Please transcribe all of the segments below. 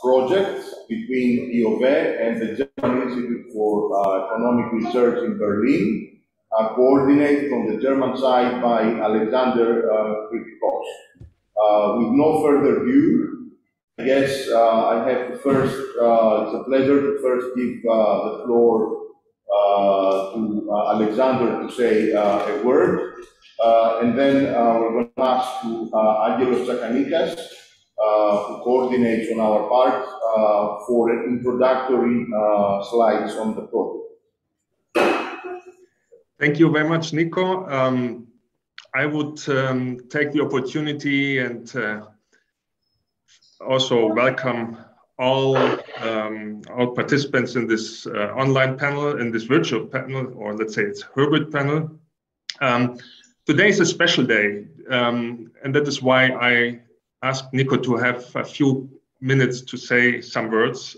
project between IOBE and the German Institute for Economic Research in Berlin, coordinated on the German side by Alexander Kritikos. With no further ado, I guess I have to first, it's a pleasure to first give the floor to Alexander to say a word, and then we're going to pass to Angelos Tsakanikas, who coordinates on our part for introductory slides on the project. Thank you very much, Nico. I would take the opportunity and also welcome all participants in this online panel, in this virtual panel, or let's say it's hybrid panel. Today is a special day, and that is why I asked Nico to have a few minutes to say some words.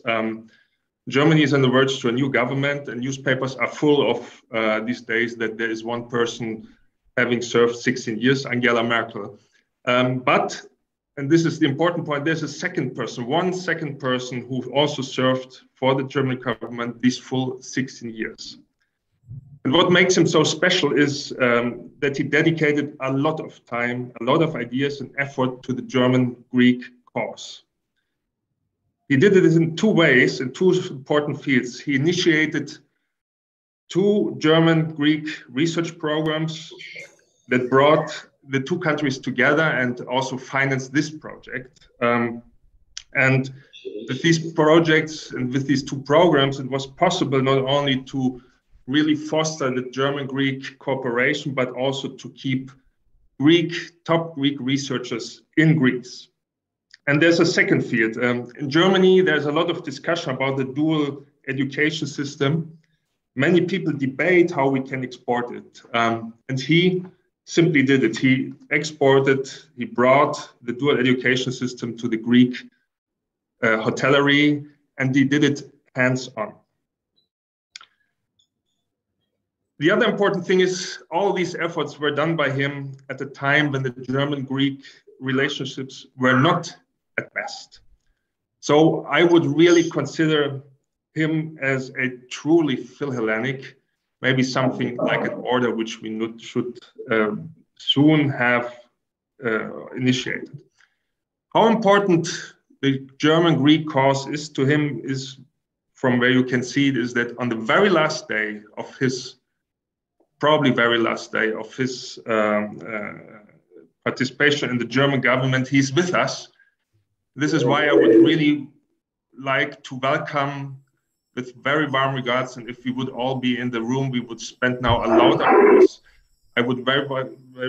Germany is on the verge to a new government, and newspapers are full of these days that there is one person having served 16 years, Angela Merkel. But, and this is the important point, there's a second person, one second person who also served for the German government these full 16 years. And what makes him so special is that he dedicated a lot of time, a lot of ideas and effort to the German-Greek cause. He did it in two ways, in two important fields. He initiated two German-Greek research programs that brought the two countries together and also financed this project. And with these projects and with these two programs, it was possible not only to really foster the German-Greek cooperation, but also to keep top Greek researchers in Greece. And there's a second field. In Germany, there's a lot of discussion about the dual education system. Many people debate how we can export it. And he simply did it. He exported, he brought the dual education system to the Greek hotellery, and he did it hands-on. The other important thing is all these efforts were done by him at a time when the German-Greek relationships were not at best. So I would really consider him as a truly Philhellenic, maybe something like an order which we should soon have initiated. How important the German-Greek cause is to him is, from where you can see it, is that on the very last day of his, probably very last day of his participation in the German government, he's with us. This is why I would really like to welcome with very warm regards, and if we would all be in the room, we would spend now a loud applause. I would very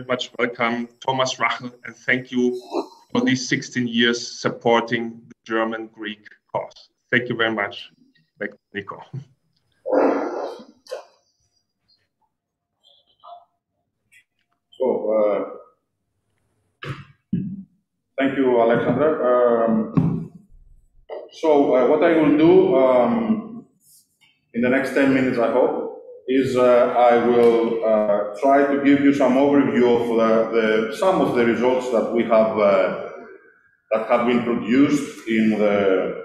much welcome Thomas Rachel, and thank you for these 16 years supporting the German-Greek cause. Thank you very much. Back to Nico. So, thank you, Alexander. So what I will do in the next 10 minutes, I hope, is I will try to give you some overview of some of the results that we have that have been produced in the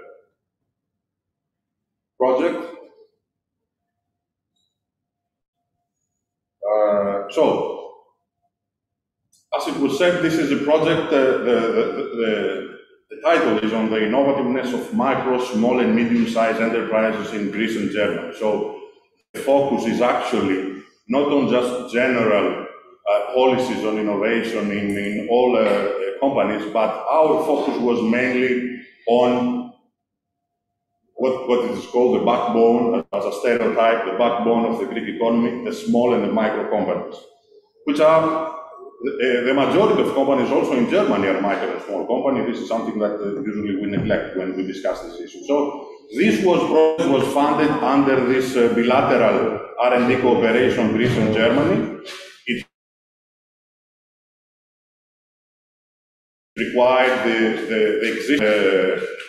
project. So, as it was said, this is a project, the title is on the innovativeness of micro, small and medium-sized enterprises in Greece and Germany. So the focus is actually not on just general policies on innovation in all companies, but our focus was mainly on what is called the backbone, as a stereotype, the backbone of the Greek economy, the small and the micro companies, which are the majority of companies also in Germany are micro and small companies. This is something that usually we neglect when we discuss this issue. So this was funded under this bilateral R&D cooperation, Greece and Germany. It required the existing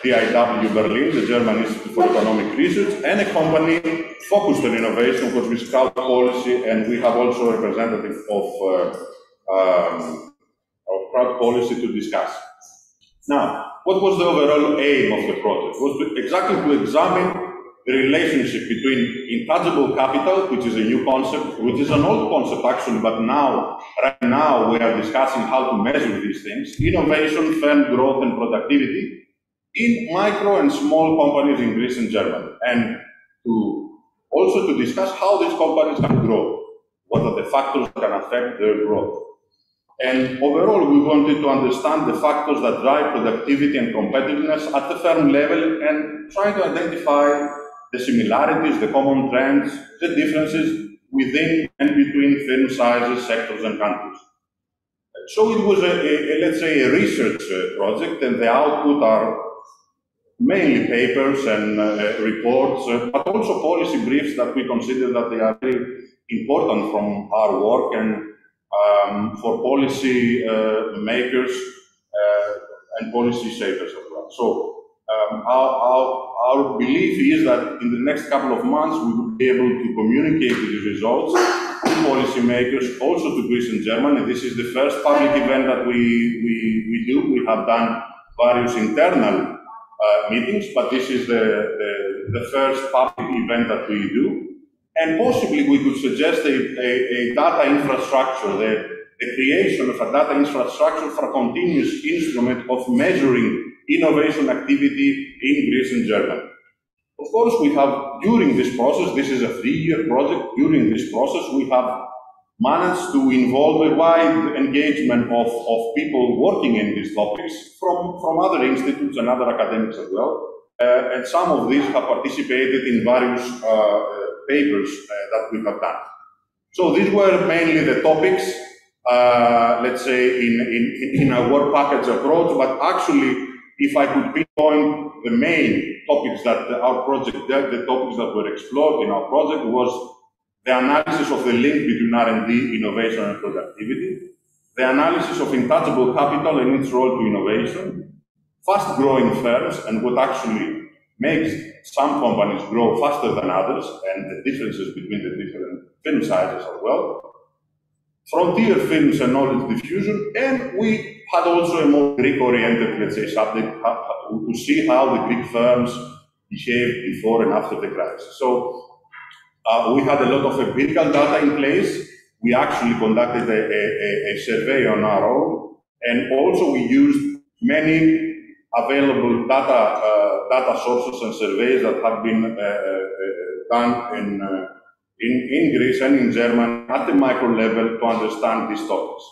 DIW Berlin, the German Institute for Economic Research, and a company focused on innovation, which is Crowdpolicy, and we have also a representative of Crowdpolicy to discuss. Now, what was the overall aim of the project? Was exactly to examine the relationship between intangible capital, which is a new concept, which is an old concept actually, but right now we are discussing how to measure these things, innovation, firm growth and productivity in micro and small companies in Greece and Germany, and also to discuss how these companies can grow, what are the factors that can affect their growth. And overall, we wanted to understand the factors that drive productivity and competitiveness at the firm level and try to identify the similarities, the common trends, the differences within and between firm sizes, sectors, and countries. So it was let's say, a research project, and the output are mainly papers and reports, but also policy briefs that we consider that they are very important from our work and for policy makers and policy shapers as well. So our belief is that in the next couple of months we will be able to communicate these results to policymakers, also to Greece and Germany. This is the first public event that we do. We have done various internal meetings, but this is the first public event that we do. And possibly we could suggest a data infrastructure, the creation of a data infrastructure for a continuous instrument of measuring innovation activity in Greece and Germany. Of course, we have, during this process, this is a 3-year project, during this process we have managed to involve a wide engagement of people working in these topics from other institutes and other academics as well. And some of these have participated in various papers that we have done. So these were mainly the topics, let's say, in a work package approach, but actually, if I could pinpoint the main topics that our project dealt, the topics that were explored in our project was the analysis of the link between R&D, innovation and productivity, the analysis of intangible capital and its role to innovation, fast-growing firms and what actually makes some companies grow faster than others, and the differences between the different firm sizes as well, frontier firms and knowledge diffusion, and we had also a more Greek-oriented, let's say, subject to see how the Greek firms behaved before and after the crisis. So we had a lot of empirical data in place. We actually conducted a survey on our own, and also we used many available data sources and surveys that have been done in Greece and in Germany at the micro level to understand these topics.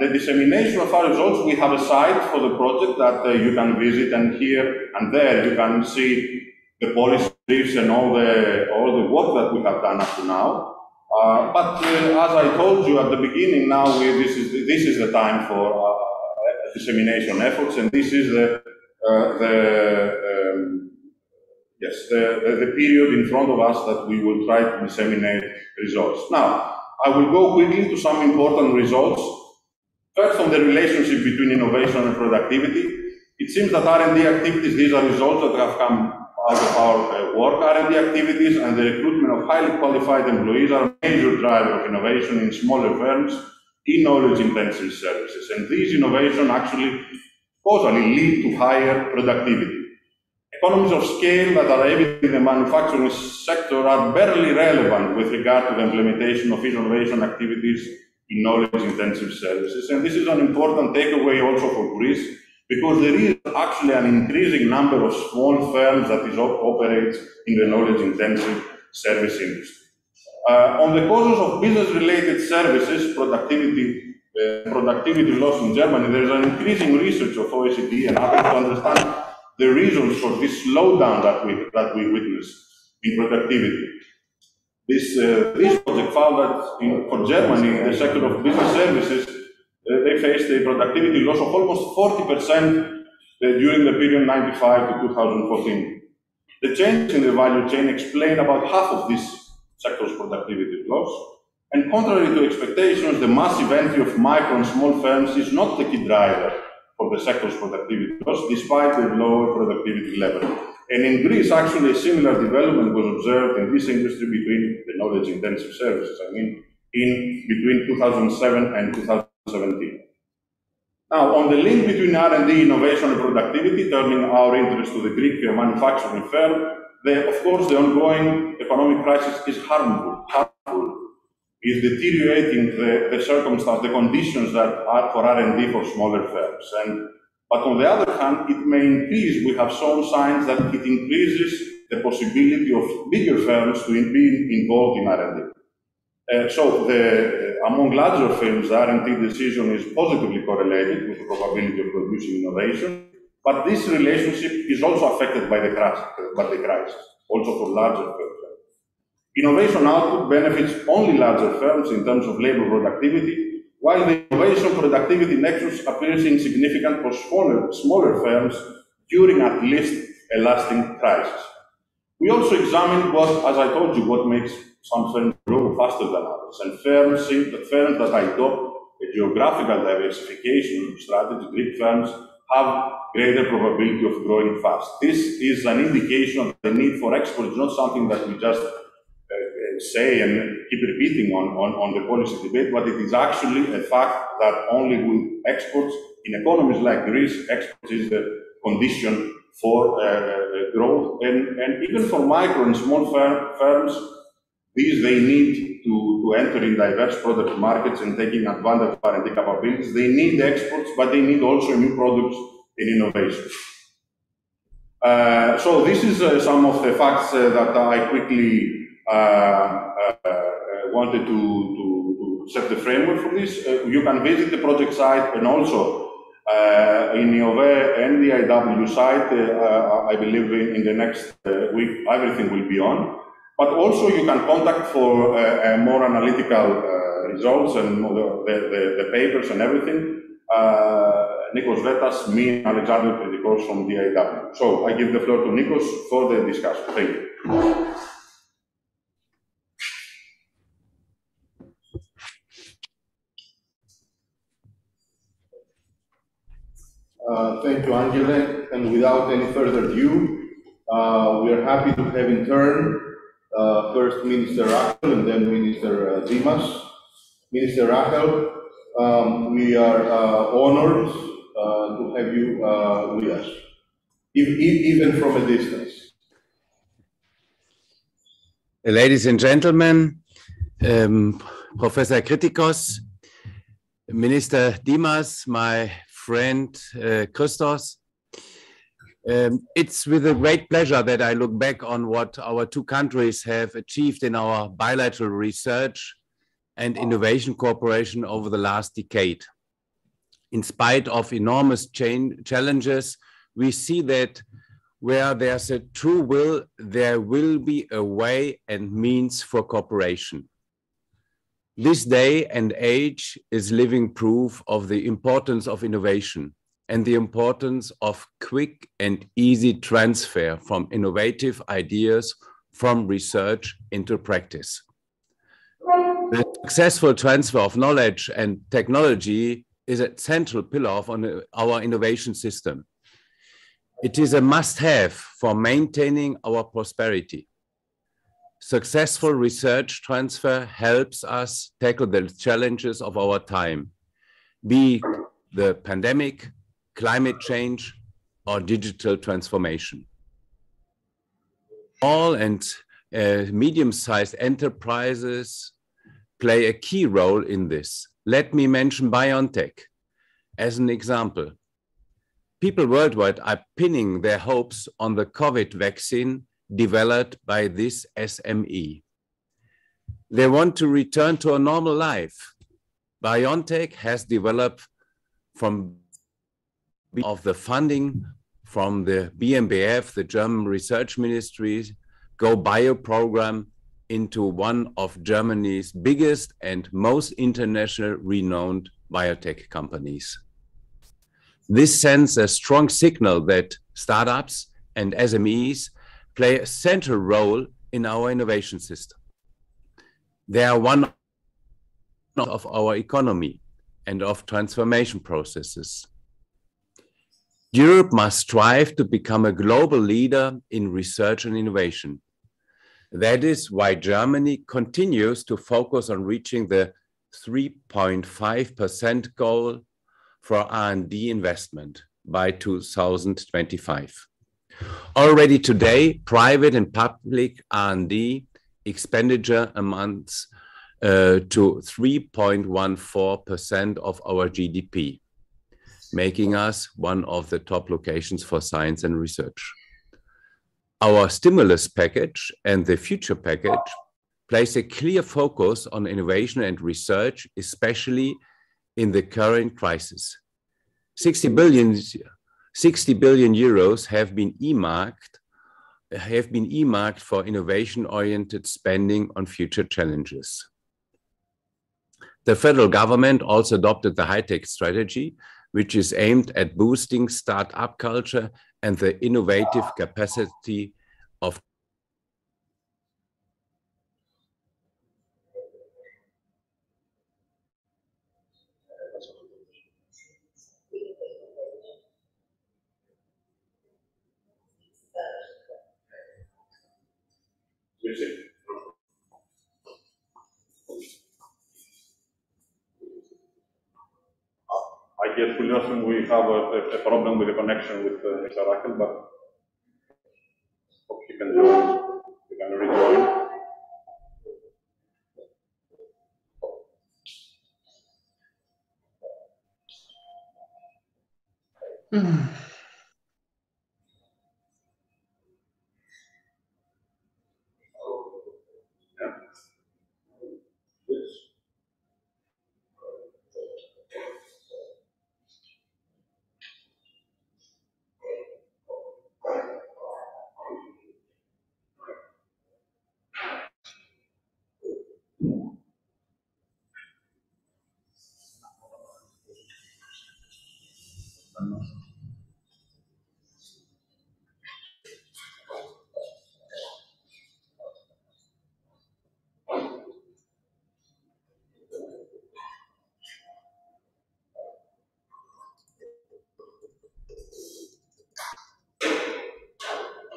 The dissemination of our results, we have a site for the project that you can visit, and here and there you can see the policy briefs and all the work that we have done up to now. But as I told you at the beginning, now this is the time for dissemination efforts, and this is the period in front of us that we will try to disseminate results. Now, I will go quickly to some important results. First, on the relationship between innovation and productivity. It seems that R&D activities, these are results that have come out of our work. R&D activities and the recruitment of highly qualified employees are a major driver of innovation in smaller firms in knowledge-intensive services. And these innovations actually causally lead to higher productivity. Economies of scale that are evident in the manufacturing sector are barely relevant with regard to the implementation of innovation activities in knowledge-intensive services. And this is an important takeaway also for Greece, because there is actually an increasing number of small firms that operates in the knowledge-intensive service industry. On the causes of business-related services, productivity loss in Germany, there is an increasing research of OECD and others to understand the reasons for this slowdown that we witness in productivity. This project found that for Germany, the sector of business services, they faced a productivity loss of almost 40% during the period 1995 to 2014. The changes in the value chain explain about half of this sector's productivity loss. And contrary to expectations, the massive entry of micro and small firms is not the key driver for the sector's productivity loss, despite the lower productivity level. And in Greece, actually, a similar development was observed in this industry between the knowledge-intensive services, between 2007 and 2017. Now, on the link between R&D, innovation, and productivity, turning our interest to the Greek manufacturing firm, of course, the ongoing economic crisis is harmful, is deteriorating the circumstances, the conditions that are for R&D for smaller firms. But on the other hand, it may increase, we have shown signs that it increases the possibility of bigger firms to be involved in R&D. So among larger firms, the R&D decision is positively correlated with the probability of producing innovation, but this relationship is also affected by the crisis, also for larger firms. Innovation output benefits only larger firms in terms of labor productivity, while the innovation productivity nexus appears insignificant for smaller firms during at least a lasting crisis. We also examined as I told you, what makes some firms grow faster than others, and firms that adopt a geographical diversification strategy, Greek firms, have greater probability of growing fast. This is an indication of the need for exports, not something that we just say and keep repeating on the policy debate, but it is actually a fact that only with exports, in economies like Greece, exports is the condition for growth, and even for micro and small firms, they need to enter in diverse product markets and taking advantage of R&D capabilities. They need exports, but they need also new products and innovation. So this is some of the facts that I quickly wanted to set the framework for this. You can visit the project site, and also in IOBE and the DIW site, I believe in the next week, everything will be on. But also you can contact for more analytical results and the papers and everything. Nikos Vetas, me, and Alexander Kritikos from the DIW. So I give the floor to Nikos for the discussion. Thank you. Thank you, Angela. And without any further ado, we are happy to have in turn first Minister Rachel and then Minister Dimas. Minister Rachel, we are honored to have you with us, even from a distance. Ladies and gentlemen, Professor Kritikos, Minister Dimas, my friend Christos, it's with a great pleasure that I look back on what our two countries have achieved in our bilateral research and innovation cooperation over the last decade. In spite of enormous challenges, we see that where there's a true will, there will be a way and means for cooperation. This day and age is living proof of the importance of innovation and the importance of quick and easy transfer from innovative ideas from research into practice. The successful transfer of knowledge and technology is a central pillar of our innovation system. It is a must-have for maintaining our prosperity. Successful research transfer helps us tackle the challenges of our time, be the pandemic, climate change, or digital transformation. Small and medium-sized enterprises play a key role in this. Let me mention BioNTech as an example. People worldwide are pinning their hopes on the COVID vaccine developed by this SME. They want to return to a normal life. BioNTech has developed of the funding from the BMBF, the German Research Ministry's Go Bio program, into one of Germany's biggest and most international renowned biotech companies. This sends a strong signal that startups and SMEs play a central role in our innovation system. They are one of our economy and of transformation processes. Europe must strive to become a global leader in research and innovation. That is why Germany continues to focus on reaching the 3.5% goal for R&D investment by 2025. Already today, private and public R&D expenditure amounts to 3.14% of our GDP, making us one of the top locations for science and research. Our stimulus package and the future package place a clear focus on innovation and research, especially in the current crisis. 60 billion euros have been earmarked for innovation-oriented spending on future challenges. The federal government also adopted the high-tech strategy, which is aimed at boosting start-up culture and the innovative capacity of I guess we have a problem with the connection with Mr. Rachel, but hope she can join. You can rejoin.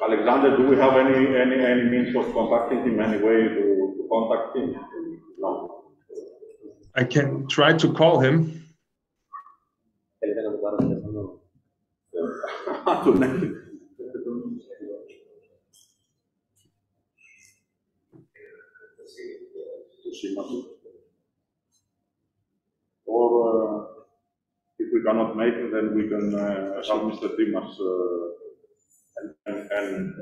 Alexander, do we have any means of contacting him, any way to contact him? No. I can try to call him. Or if we cannot make it, then we can have Mr. Dimas and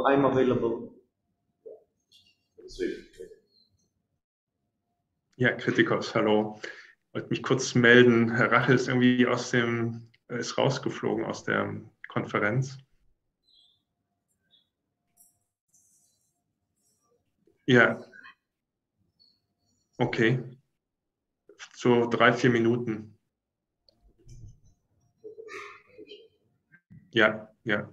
I'm available. let's see. Ja, Kritikos, hallo. Ich wollte mich kurz melden. Herr Rachel ist irgendwie ist rausgeflogen aus der Konferenz. Ja. Okay. So 3-4 Minuten. Ja, ja.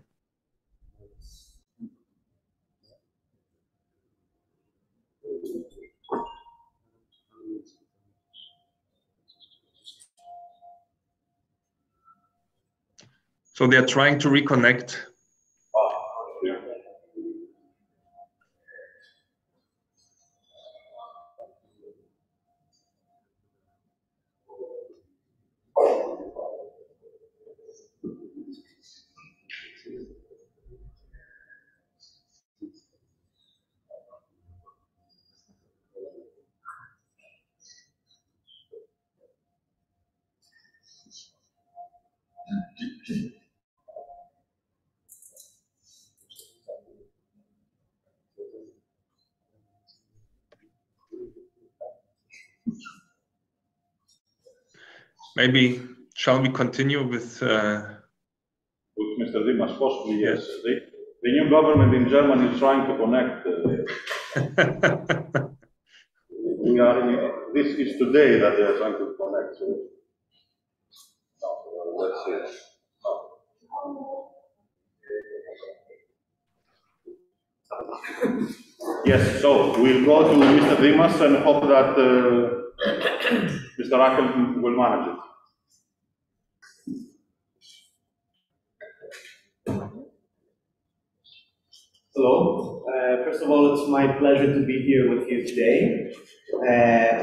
So they're trying to reconnect. Yeah. Maybe shall we continue with Mr. Dimas, possibly, yes. The new government in Germany is trying to connect. This is today that they are trying to connect. So, let's see. Yes, so we'll go to Mr. Dimas and hope that Mr. Rachel will manage it. Hello. First of all, it's my pleasure to be here with you today.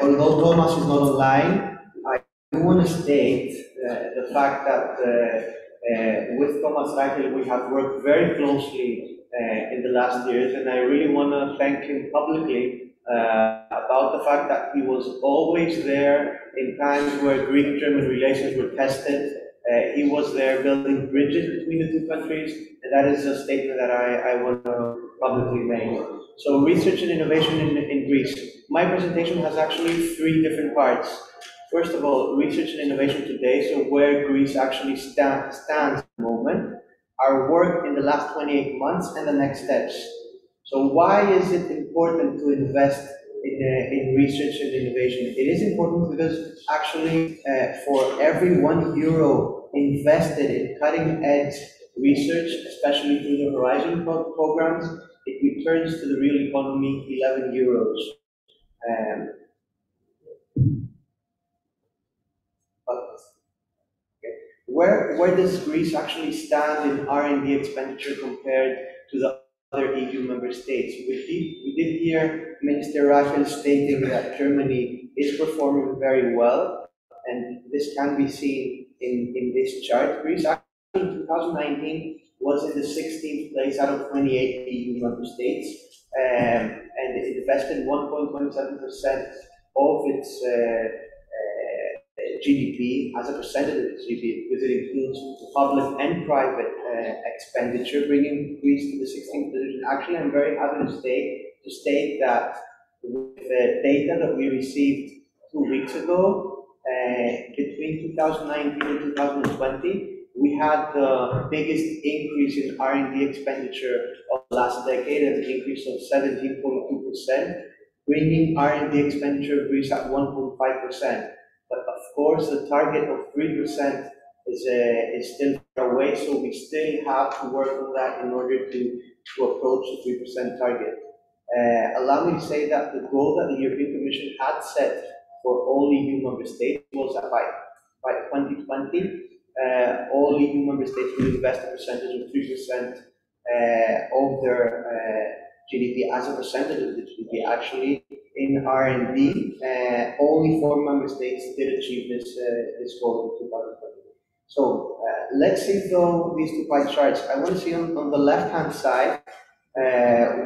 Although Thomas is not online, I do want to state the fact that with Thomas Reichel we have worked very closely in the last years, and I really want to thank him publicly about the fact that he was always there in times where Greek-German relations were tested. He was there building bridges between the two countries, and that is a statement that I want to publicly make. So research and innovation in Greece. My presentation has actually three different parts. First of all, research and innovation today, so where Greece actually stands at the moment, our work in the last 28 months, and the next steps. So why is it important to invest in research and innovation? It is important because actually for every €1 invested in cutting-edge research, especially through the Horizon programs, it returns to the real economy €11. Where does Greece actually stand in R&D expenditure compared to the other EU member states? We did hear Minister Reichel stating that Germany is performing very well, and this can be seen in this chart. Greece actually in 2019 was in the 16th place out of 28 EU member states, and it invested 1.27% of its GDP as a percentage of its GDP, because it includes public and private expenditure, bringing Greece to the 16th position. Actually, I'm very happy to state that with the data that we received 2 weeks ago, between 2019 and 2020, we had the biggest increase in R&D expenditure of the last decade, an increase of 17.2%, bringing R&D expenditure of Greece at 1.5%. But of course, the target of 3% is still far away, so we still have to work on that in order to approach the 3% target. Allow me to say that the goal that the European Commission had set for all EU member states was that by 2020, all EU member states will invest a percentage of 3% of their GDP as a percentage of the GDP. Actually, in R&D, only 4 member states did achieve this goal in 2020. So let's see though these two pie charts. I want to see on the left-hand side,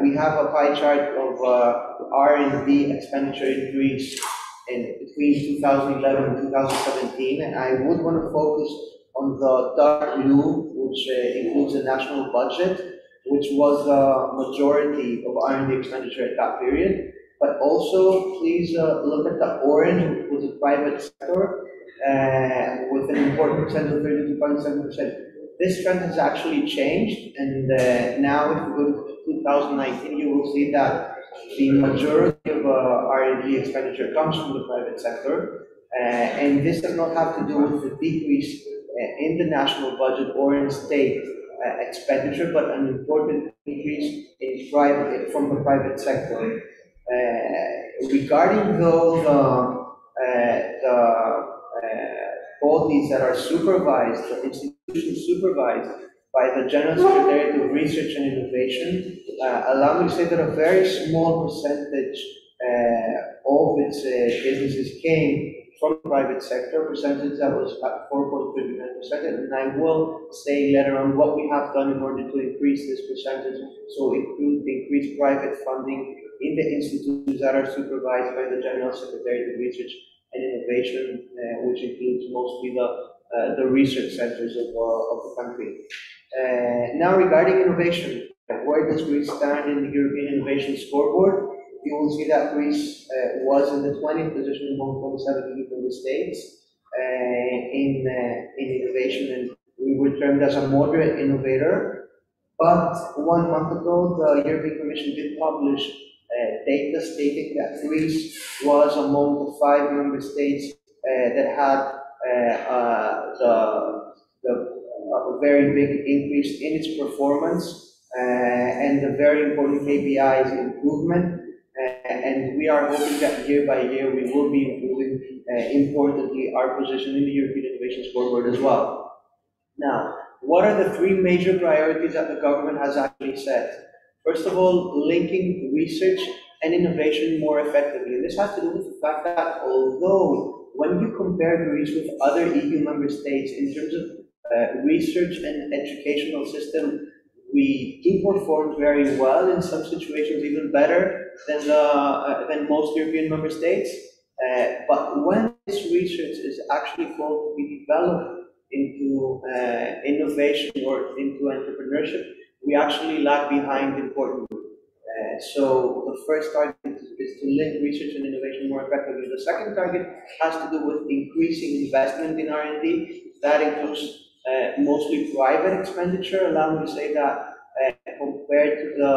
we have a pie chart of R&D expenditure in Greece between 2011 and 2017, and I would want to focus on the dark blue, which includes the national budget, which was the majority of R&D expenditure at that period. But also, please look at the orange, which was the private sector, with an important percent of 32.7%. This trend has actually changed, and now if we go to 2019, you will see that the majority of R&D expenditure comes from the private sector, and this does not have to do with the decrease in the national budget or in state expenditure, but an important increase in from the private sector. Regarding though the bodies that are supervised, the institutions supervised by the General Secretariat of Research and Innovation, allow me to say that a very small percentage of its businesses came from the private sector, a percentage that was at 4.39%, and I will say later on what we have done in order to increase this percentage, so increase private funding in the institutions that are supervised by the General Secretariat of Research and Innovation, which includes mostly the research centers of the country. Now regarding innovation, where does Greece stand in the European Innovation Scoreboard? You will see that Greece was in the 20th position among 27 EU member states in innovation, and we were termed as a moderate innovator. But 1 month ago, the European Commission did publish data stating that Greece was among the 5 member states that had a very big increase in its performance and a very important KPIs improvement. And we are hoping that year by year we will be improving importantly our position in the European Innovation Scoreboard as well. Now, what are the 3 major priorities that the government has actually set? First of all, linking research and innovation more effectively. And this has to do with the fact that although when you compare Greece with other EU member states in terms of research and educational system, we do perform very well, in some situations even better than most European member states. But when this research is actually called to be developed into innovation or into entrepreneurship, we actually lag behind importantly. So the first target is to link research and innovation more effectively. The second target has to do with increasing investment in R&D. That includes mostly private expenditure. Allow me to say that compared to the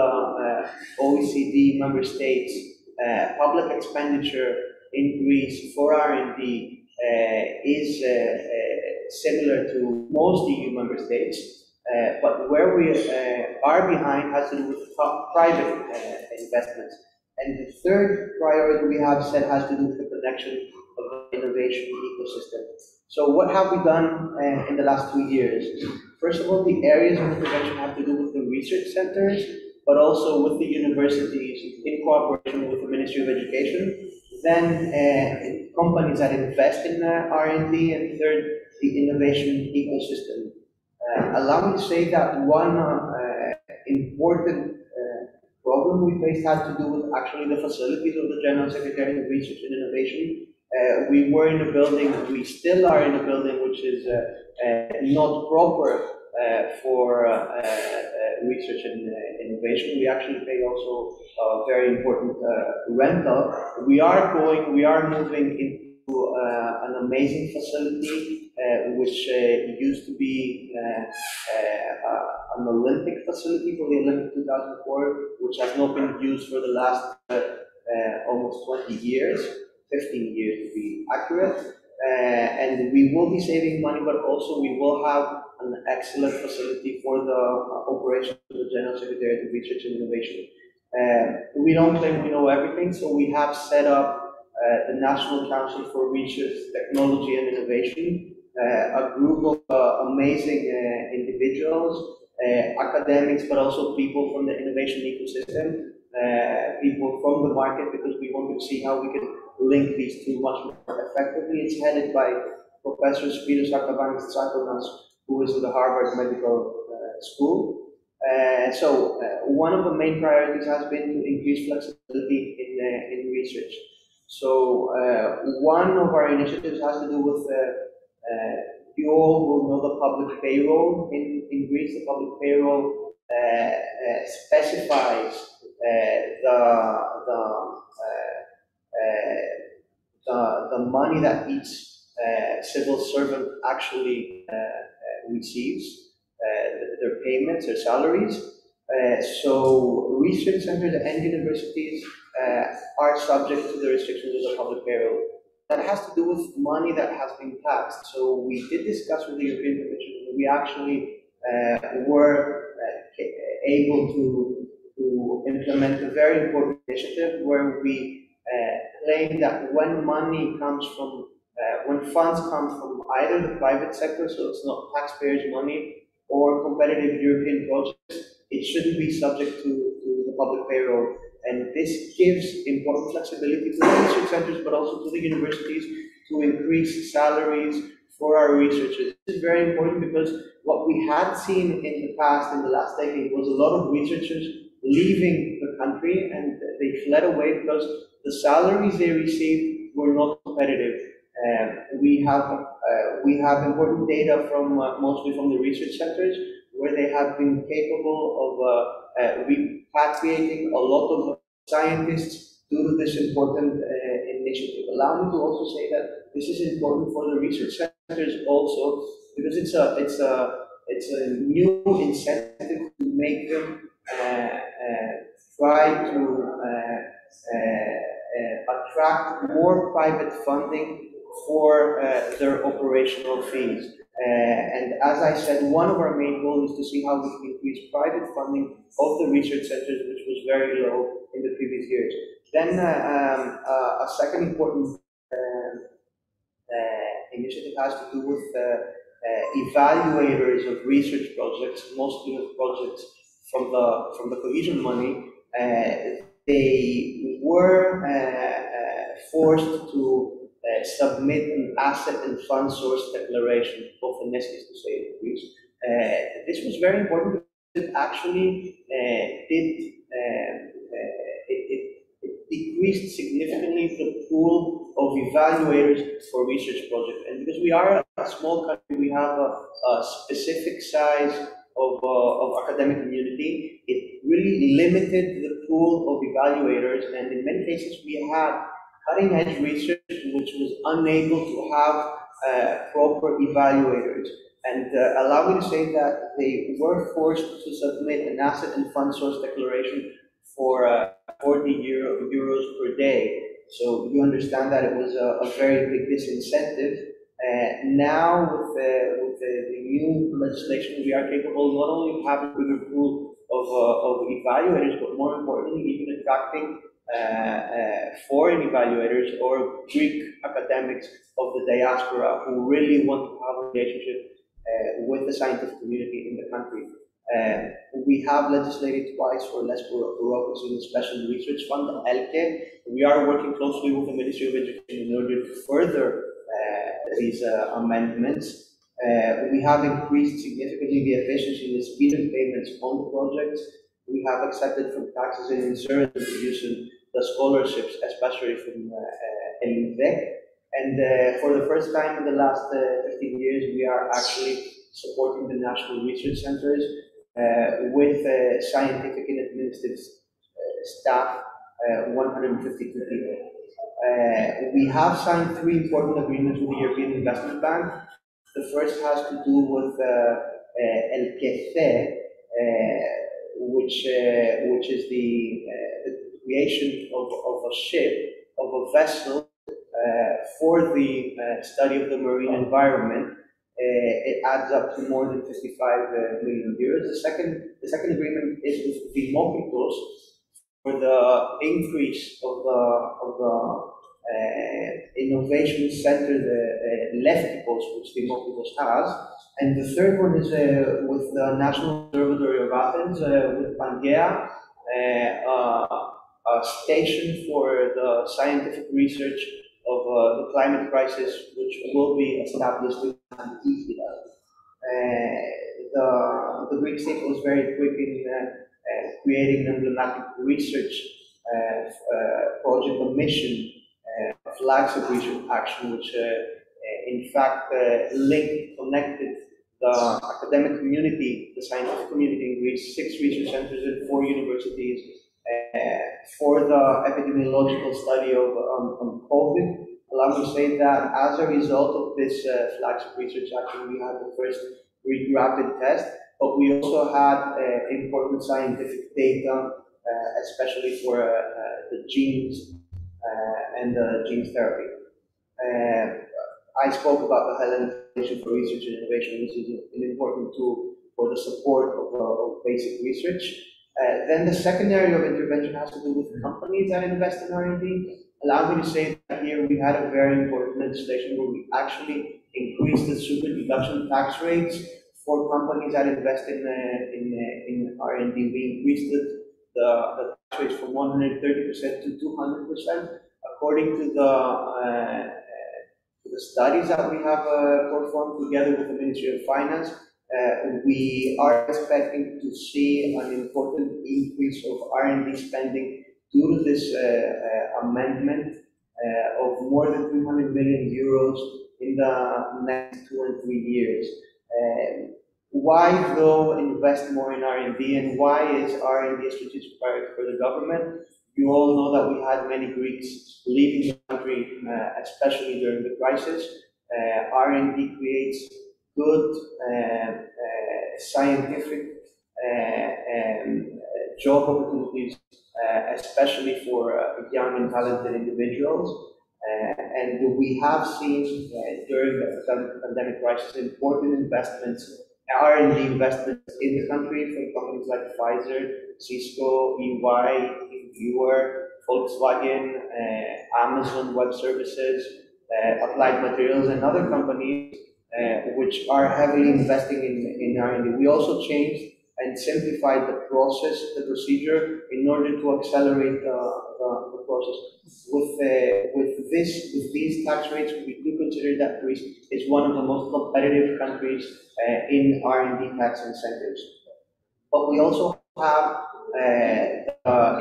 OECD member states, public expenditure in Greece for R&D is similar to most EU member states. But where we are behind has to do with private investments. And the third priority we have said has to do with the connection of the innovation ecosystem. So what have we done in the last 2 years? First of all, the areas of intervention have to do with the research centers, but also with the universities in cooperation with the Ministry of Education. Then companies that invest in R&D, and third, the innovation ecosystem. Allow me to say that one important problem we faced had to do with actually the facilities of the General Secretariat of Research and Innovation. We were in a building, we still are in a building which is not proper for research and innovation. We actually pay also a very important rental. We are moving into an amazing facility which used to be an Olympic facility for the Olympic 2004, which has not been used for the last almost 20 years, 15 years to be accurate. And we will be saving money, but also we will have an excellent facility for the operation of the General Secretariat of Research and Innovation. We don't claim we know everything, so we have set up the National Council for Research, Technology and Innovation, a group of amazing individuals, academics, but also people from the innovation ecosystem, people from the market, because we want to see how we can link these two much more effectively. It's headed by Professor Spyros Artavanis-Tsakonas, who is in the Harvard Medical School. So one of the main priorities has been to increase flexibility in research. So one of our initiatives has to do with, you all will know the public payroll in Greece. The public payroll specifies the money that each civil servant actually receives, their payments, their salaries. So research centers and universities are subject to the restrictions of the public payroll. That has to do with money that has been taxed. So we did discuss with the European Commission, and we actually were able to implement a very important initiative where we claim that when money comes from, when funds come from either the private sector, so it's not taxpayers' money, or competitive European projects, it shouldn't be subject to the public payroll. And this gives important flexibility to the research centers, but also to the universities to increase salaries for our researchers. This is very important because what we had seen in the past, in the last decade, was a lot of researchers leaving the country, and they fled away because the salaries they received were not competitive. We have important data from mostly from the research centers, where they have been capable of repatriating a lot of scientists due to this important initiative. Allow me to also say that this is important for the research centers also, because it's a new incentive to make them try to attract more private funding for their operational fees. And as I said, one of our main goals is to see how we can increase private funding of the research centers, which was very low in the previous years. Then a second important initiative has to do with evaluators of research projects, mostly of projects from the cohesion money, they were forced to submit an asset and fund source declaration, both necessary to say the least. This was very important because it actually it decreased significantly the pool of evaluators for research projects. And because we are a small country, we have a specific size of academic community, it really limited the pool of evaluators, and in many cases we had cutting-edge research which was unable to have proper evaluators. And allow me to say that they were forced to submit an asset and fund source declaration for 40 euros per day. So you understand that it was a very big disincentive. Now with the new legislation, we are capable not only of having a bigger pool of evaluators, but more importantly, even attracting foreign evaluators or Greek academics of the diaspora who really want to have a relationship with the scientific community in the country. We have legislated twice for less bureaucracy in the Special Research Fund, ELKE. We are working closely with the Ministry of Education in order to further these amendments. We have increased significantly the efficiency and the speed of payments on the projects. We have accepted from taxes and insurance using the scholarships, especially from ELIVEC. And for the first time in the last 15 years, we are actually supporting the national research centers with scientific and administrative staff, 152 people. We have signed 3 important agreements with the European Investment Bank. The first has to do with ELKE, which is the creation of a ship, of a vessel for the study of the marine environment. It adds up to more than 55 million euros. The second agreement is with Dimokritos for the increase of the innovation center, the Lefkipos, which Dimokritos has. And the third one is with the National Observatory of Athens, with Pangea, a station for the scientific research of the climate crisis, which will be established in Antikythera. The Greek state was very quick in creating an emblematic research project, a mission, flagship research action, which in fact connected the academic community, the scientific community in Greece, 6 research centers and 4 universities, for the epidemiological study of COVID. Allow me to say that as a result of this flagship research action, we had the first Greek rapid test, but we also had important scientific data, especially for the genes and the gene therapy. I spoke about the Hellenic Foundation for Research and Innovation, which is an important tool for the support of basic research. Then the second area of intervention has to do with companies that invest in R&D. Allow me to say that here we had a very important legislation where we actually increased the super deduction tax rates for companies that invest in R&D. We increased the tax rates from 130% to 200%. According to the studies that we have performed together with the Ministry of Finance, we are expecting to see an important increase of R&D spending due to this amendment of more than 300 million euros in the next 2 and 3 years. Why, though, invest more in R&D, and why is R&D a strategic priority for the government? You all know that we had many Greeks leaving the country, especially during the crisis. R&D creates good scientific job opportunities, especially for young and talented individuals. And we have seen during the pandemic crisis important investments, R&D investments in the country from companies like Pfizer, Cisco, EY, Viewer, Volkswagen, Amazon Web Services, Applied Materials, and other companies which are heavily investing in R&D. We also changed and simplified the process, the procedure, in order to accelerate the process. With these tax rates, we do consider that Greece is one of the most competitive countries in R&D tax incentives. But we also have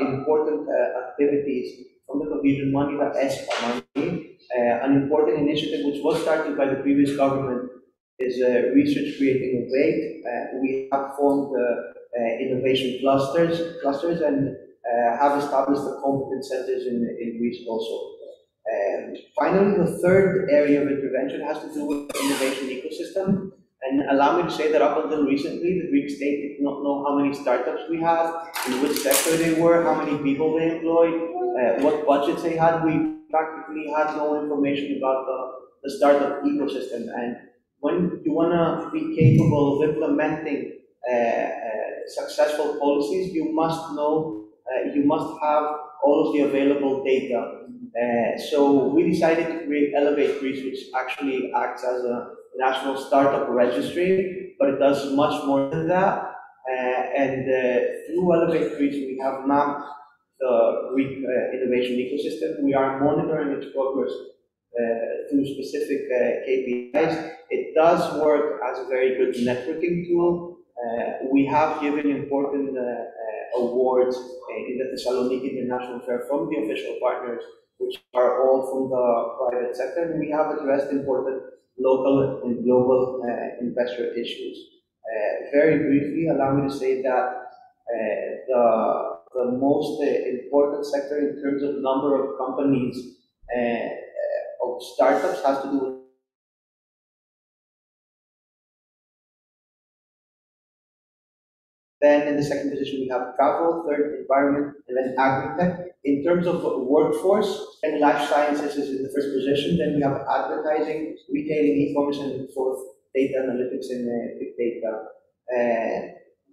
important activities from the cohesion money, the ESPA money, an important initiative which was started by the previous government is research, create, innovate. We have formed innovation clusters and have established the competence centers in Greece also. Finally, the third area of intervention has to do with the innovation ecosystem. And allow me to say that up until recently, the Greek state did not know how many startups we had, in which sector they were, how many people they employed, what budgets they had. We practically had no information about the startup ecosystem. And when you want to be capable of implementing successful policies, you must know, you must have all of the available data. So we decided to create Elevate Greece, which actually acts as a national startup registry, but it does much more than that. Through Elevate Greece, we have mapped the Greek innovation ecosystem. We are monitoring its progress through specific KPIs. It does work as a very good networking tool. We have given important awards in the Thessaloniki International Fair from the official partners, which are all from the private sector, and we have addressed important local and global investor issues. Very briefly, allow me to say that the most important sector in terms of number of companies of startups has to do with. Then in the second position, we have travel, third environment, and then agri-tech. In terms of workforce, and life sciences is in the first position. Then we have advertising, retailing, e-commerce, and fourth, data analytics and big data.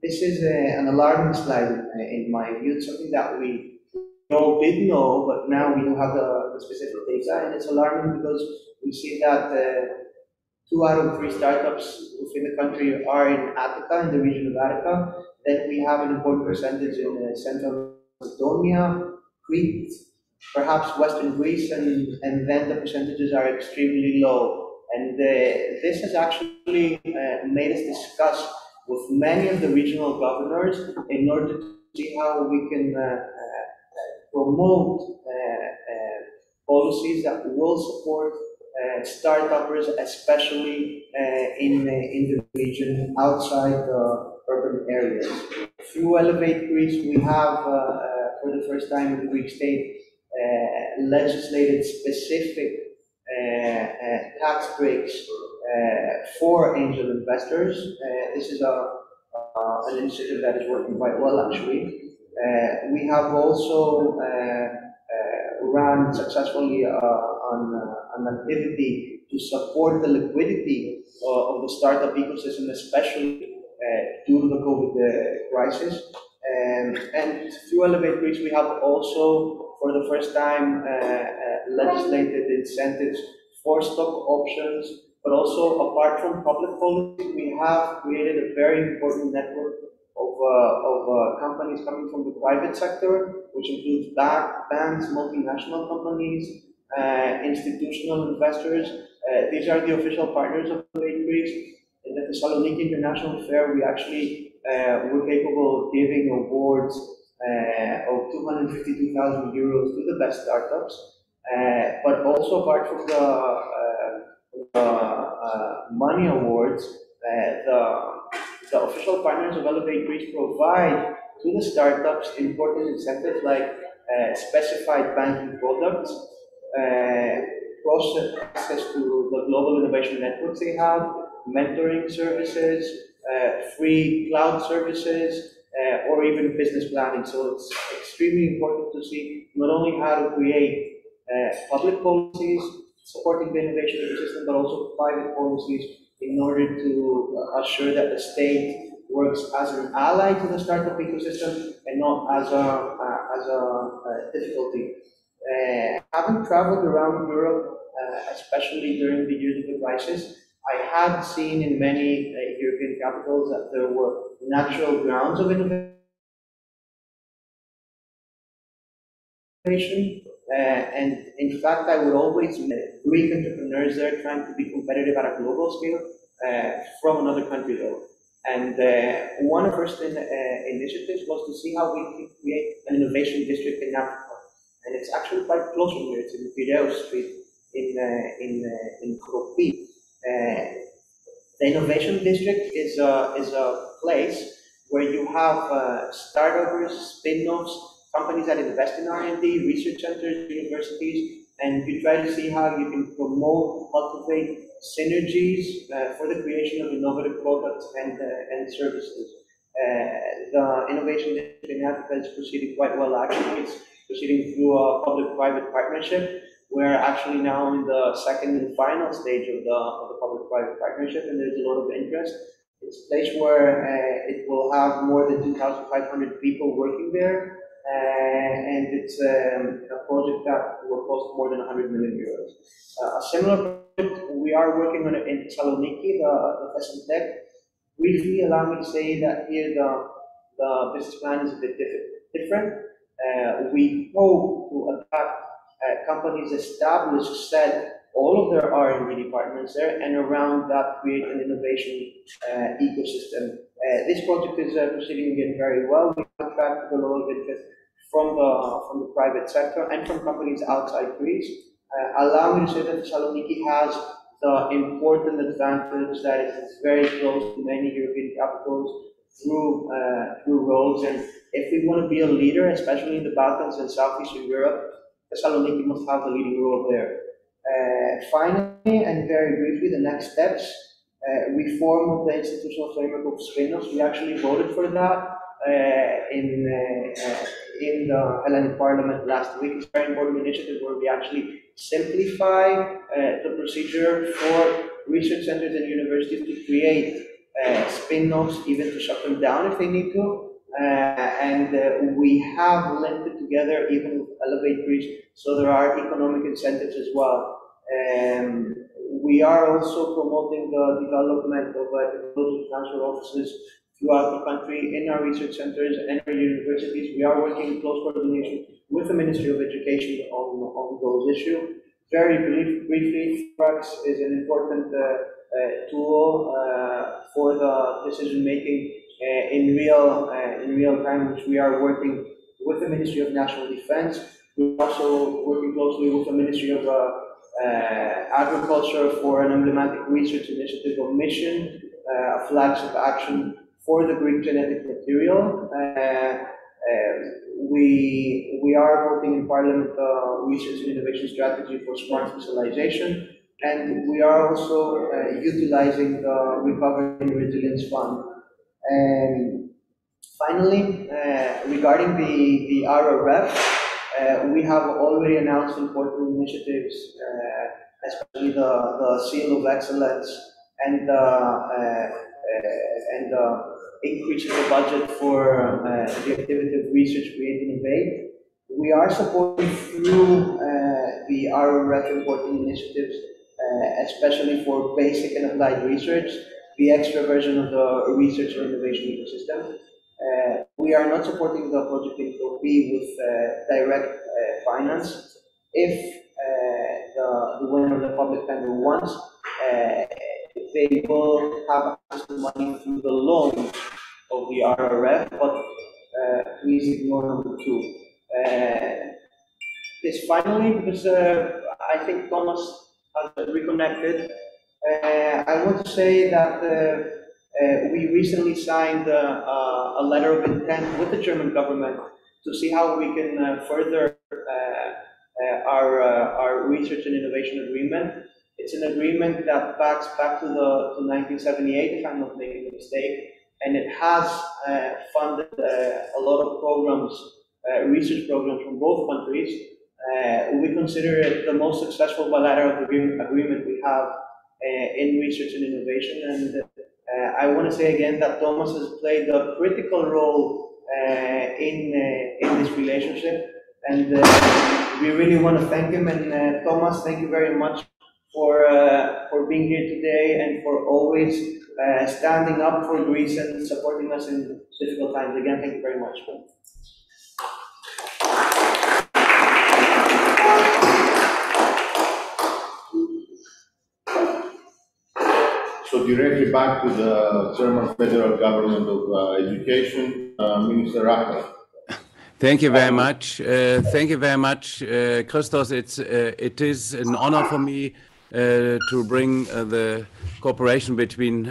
This is an alarming slide in my view. It's something that we all did know, but now we do have the specific data, and it's alarming because we see that 2 out of 3 startups within the country are in Attica, in the region of Attica. Then we have an important percentage in Central Macedonia, Crete, perhaps Western Greece, and then the percentages are extremely low. And this has actually made us discuss with many of the regional governors in order to see how we can promote policies that will support startups, especially in the region outside the urban areas. Through Elevate Greece, we have, for the first time in the Greek state, legislated specific tax breaks for angel investors. This is an initiative that is working quite well, actually. We have also run successfully on an activity to support the liquidity of the startup ecosystem, especially due to the COVID crisis. And through Elevate Greece, we have also, for the first time, legislated incentives for stock options, but also apart from public policy, we have created a very important network of companies coming from the private sector, which includes banks, multinational companies, institutional investors. These are the official partners of Elevate Greece. In the Thessaloniki International Fair, we actually were capable of giving awards of 252,000 euros to the best startups. But also apart from the money awards, the official partners of Elevate Greece provide to the startups important incentives like specified banking products, access to the global innovation networks they have, mentoring services, free cloud services, or even business planning. So it's extremely important to see not only how to create public policies supporting the innovation ecosystem, but also private policies in order to assure that the state works as an ally to the startup ecosystem and not as a difficulty. Having traveled around Europe, especially during the years of the crisis, I had seen in many European capitals that there were natural grounds of innovation. And in fact, I would always meet Greek entrepreneurs there trying to be competitive at a global scale from another country though. And one of the first initiatives was to see how we can create an innovation district in Africa. And it's actually quite close from here. It's in Piraeus Street in Crowdpolicy. The innovation district is a place where you have startups, spin-offs, companies that invest in R&D, research centers, universities, and you try to see how you can promote, cultivate synergies for the creation of innovative products and services. The innovation district in Africa is proceeding quite well, actually. It's proceeding through a public-private partnership. We're actually now in the second and final stage of the public-private partnership, and there's a lot of interest. It's a place where it will have more than 2,500 people working there, and it's a project that will cost more than 100 million euros. A similar project we are working on in Thessaloniki, the Festentech. Briefly, allow me to say that here the business plan is a bit different. We hope to attract companies established, set all of their R&D departments there, and around that create an innovation ecosystem. This project is proceeding again very well. We attracted a lot of interest from the private sector and from companies outside Greece. Allow me to say that Thessaloniki has the important advantage that it is very close to many European capitals through roads. And if we want to be a leader, especially in the Balkans and Southeastern Europe, Thessaloniki must have the leading role there. Finally, and very briefly, the next steps, reform of the institutional framework of spin-offs. We actually voted for that in the Hellenic Parliament last week. It's a very important initiative where we actually simplify the procedure for research centers and universities to create spin-offs, even to shut them down if they need to. And we have linked it together even with Elevate Greece, so there are economic incentives as well. We are also promoting the development of technology transfer offices throughout the country in our research centers and our universities. We are working in close coordination with the Ministry of Education on those issues. Very briefly, FRAX is an important tool for the decision making in real time, which we are working with the Ministry of National Defense. We're also working closely with the Ministry of Agriculture for an emblematic research initiative of Mission, a flagship action for the Greek genetic material. We are voting in Parliament the research and innovation strategy for smart specialization, and we are also utilizing the Recovery and Resilience Fund. And finally, regarding the RRF, we have already announced important initiatives, especially the Seal of Excellence and the increase in the budget for the activity of research, create, innovate. We are supporting through the RRF important initiatives, especially for basic and applied research, the extra version of the research and innovation ecosystem. We are not supporting the project in IOBE with direct finance. If the winner of the public tender wants, they will have access to money through the loans of the RRF, but please ignore number 2. This finally, because I think Thomas has reconnected, I want to say that we recently signed a letter of intent with the German government to see how we can further our research and innovation agreement. It's an agreement that backs back to 1978, if I'm not making a mistake, and it has funded a lot of programs, research programs from both countries. We consider it the most successful bilateral agreement we have in research and innovation, and I want to say again that Thomas has played a critical role in this relationship, and we really want to thank him. And Thomas, thank you very much for being here today and for always standing up for Greece and supporting us in difficult times. Again, thank you very much. So directly back to the German federal government of education, Minister Rachel. Thank you very much. Thank you very much, Christos. It is an honor for me to bring the cooperation between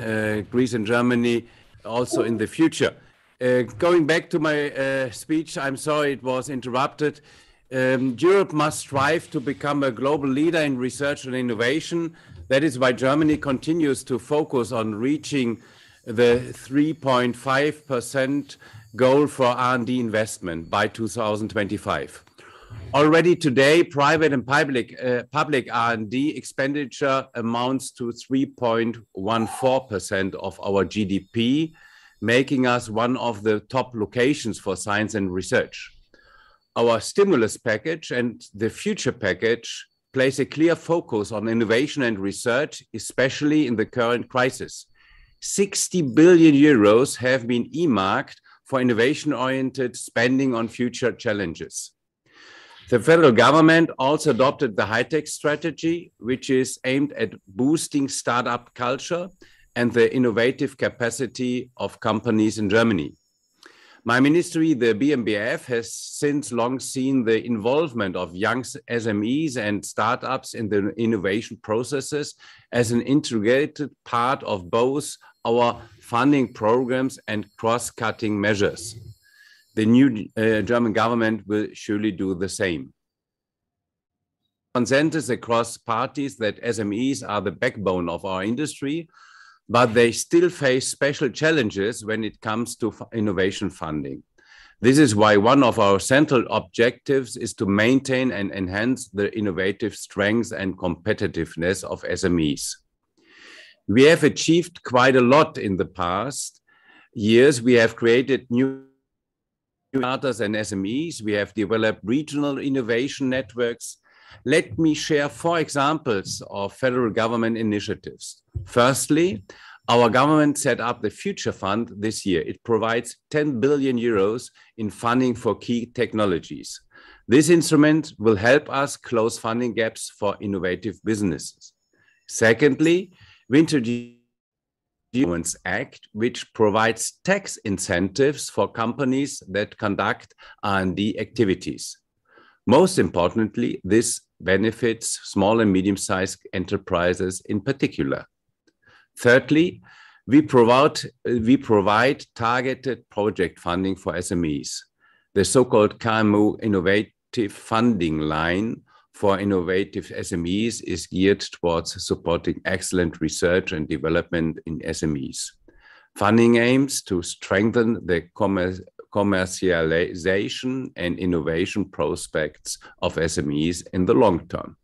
Greece and Germany also in the future. Going back to my speech, I'm sorry it was interrupted. Europe must strive to become a global leader in research and innovation. That is why Germany continues to focus on reaching the 3.5% goal for R&D investment by 2025. Already today, private and public R&D expenditure amounts to 3.14% of our GDP, making us one of the top locations for science and research. Our stimulus package and the future package place a clear focus on innovation and research, especially in the current crisis. 60 billion euros have been earmarked for innovation-oriented spending on future challenges. The federal government also adopted the high-tech strategy, which is aimed at boosting startup culture and the innovative capacity of companies in Germany. My ministry, the BMBF, has since long seen the involvement of young SMEs and startups in the innovation processes as an integrated part of both our funding programs and cross-cutting measures. The new German government will surely do the same. Consensus across parties that SMEs are the backbone of our industry, but they still face special challenges when it comes to innovation funding. This is why one of our central objectives is to maintain and enhance the innovative strengths and competitiveness of SMEs. We have achieved quite a lot in the past years. We have created new startups and SMEs. We have developed regional innovation networks. Let me share 4 examples of federal government initiatives. Firstly, our government set up the Future Fund this year. It provides 10 billion euros in funding for key technologies. This instrument will help us close funding gaps for innovative businesses. Secondly, we introduced the Innovativeness Act, which provides tax incentives for companies that conduct R&D activities. Most importantly, this benefits small and medium-sized enterprises in particular. Thirdly, we provide targeted project funding for SMEs. The so-called KMU Innovative Funding Line for innovative SMEs is geared towards supporting excellent research and development in SMEs. Funding aims to strengthen the commercialization and innovation prospects of SMEs in the long term.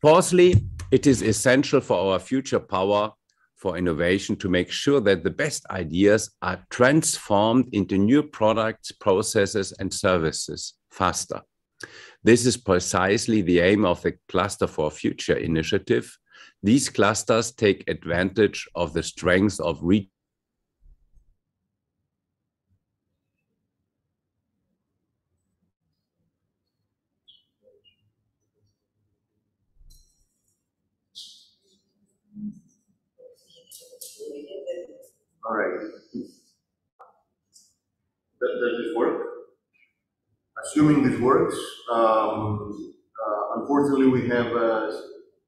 Fourthly, it is essential for our future power for innovation to make sure that the best ideas are transformed into new products, processes, and services faster. This is precisely the aim of the Cluster for Future initiative. These clusters take advantage of the strengths of regions. All right. Does this work? Assuming this works, unfortunately we have,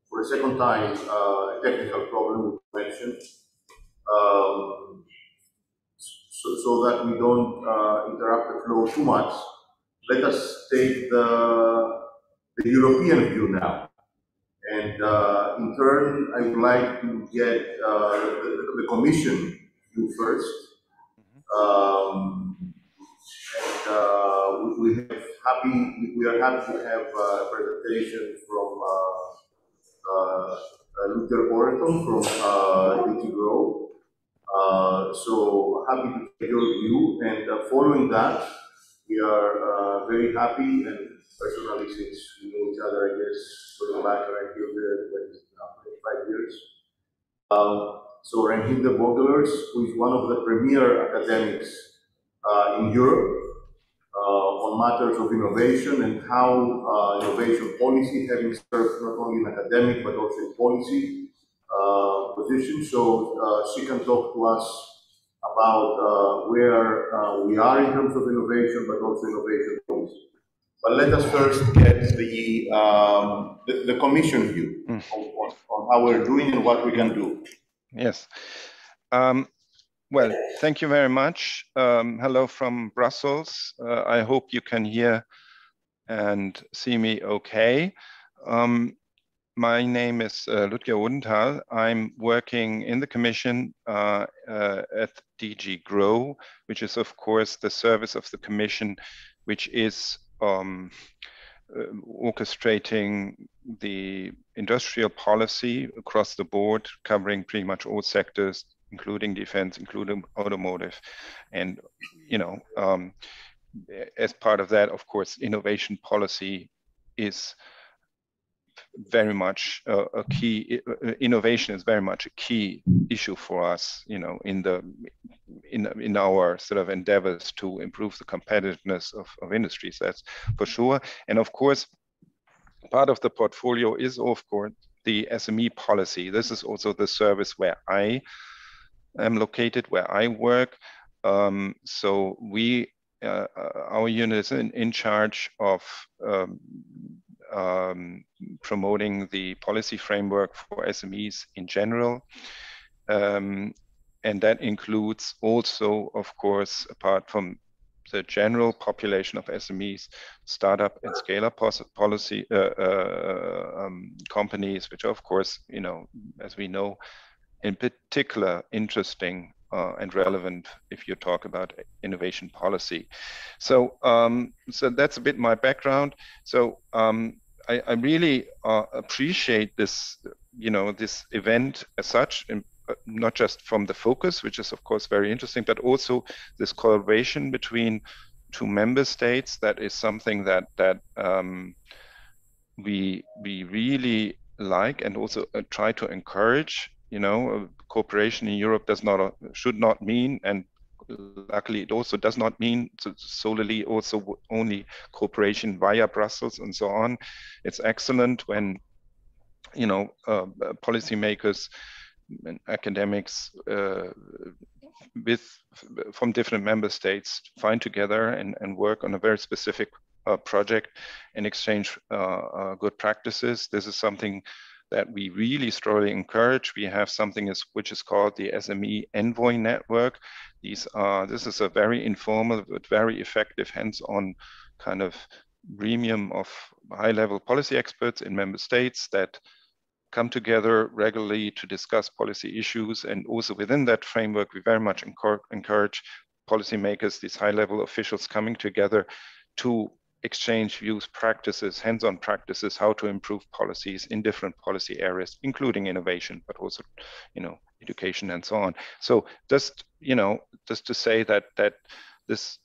for a second time, a technical problem we mentioned. So that we don't interrupt the flow too much, let us take the European view now. And in turn, I would like to get the Commission view first. We are happy to have a presentation from Luther Orton from DIW. So happy to take your view, and following that, we are very happy and personally since we know each other, I guess, sort of back around here, 25 years. So Renhilde Vogelers, who is one of the premier academics in Europe on matters of innovation and how innovation policy having served not only in academic but also in policy position. So she can talk to us about where we are in terms of innovation, but also innovation policy. But let us first get the Commission view on how we're doing and what we can do. Yes. Well, thank you very much. Hello from Brussels. I hope you can hear and see me okay. My name is Ludger Odenthal. I'm working in the Commission at DG GROW, which is, of course, the service of the Commission, which is orchestrating the industrial policy across the board, covering pretty much all sectors, including defense, including automotive. And, you know, as part of that, of course, innovation policy is very much a key, innovation is very much a key issue for us, you know, in our sort of endeavors to improve the competitiveness of industries, that's for sure. And of course, part of the portfolio is, of course, the SME policy. This is also the service where I am located, where I work. So we, our unit is in charge of promoting the policy framework for SMEs in general. And that includes also, of course, apart from the general population of SMEs, startup and scale-up policy companies, which are, of course, you know, as we know, in particular interesting and relevant if you talk about innovation policy. So, so that's a bit my background. So I really appreciate this, you know, this event as such, and not just from the focus, which is of course very interesting, but also this collaboration between two member states. That is something that we really like and also try to encourage. You know, cooperation in Europe should not mean, and luckily it also does not mean solely also only cooperation via Brussels and so on. It's excellent when, you know, policymakers and academics from different member states find together and work on a very specific project and exchange good practices. This is something that we really strongly encourage. We have something which is called the SME Envoy Network. This is a very informal but very effective hands-on kind of gremium of high-level policy experts in member states that come together regularly to discuss policy issues. And also within that framework, we very much encourage policymakers, these high-level officials coming together to exchange views, practices, hands-on practices, how to improve policies in different policy areas, including innovation, but also, you know, education and so on. So just, you know, just to say that this,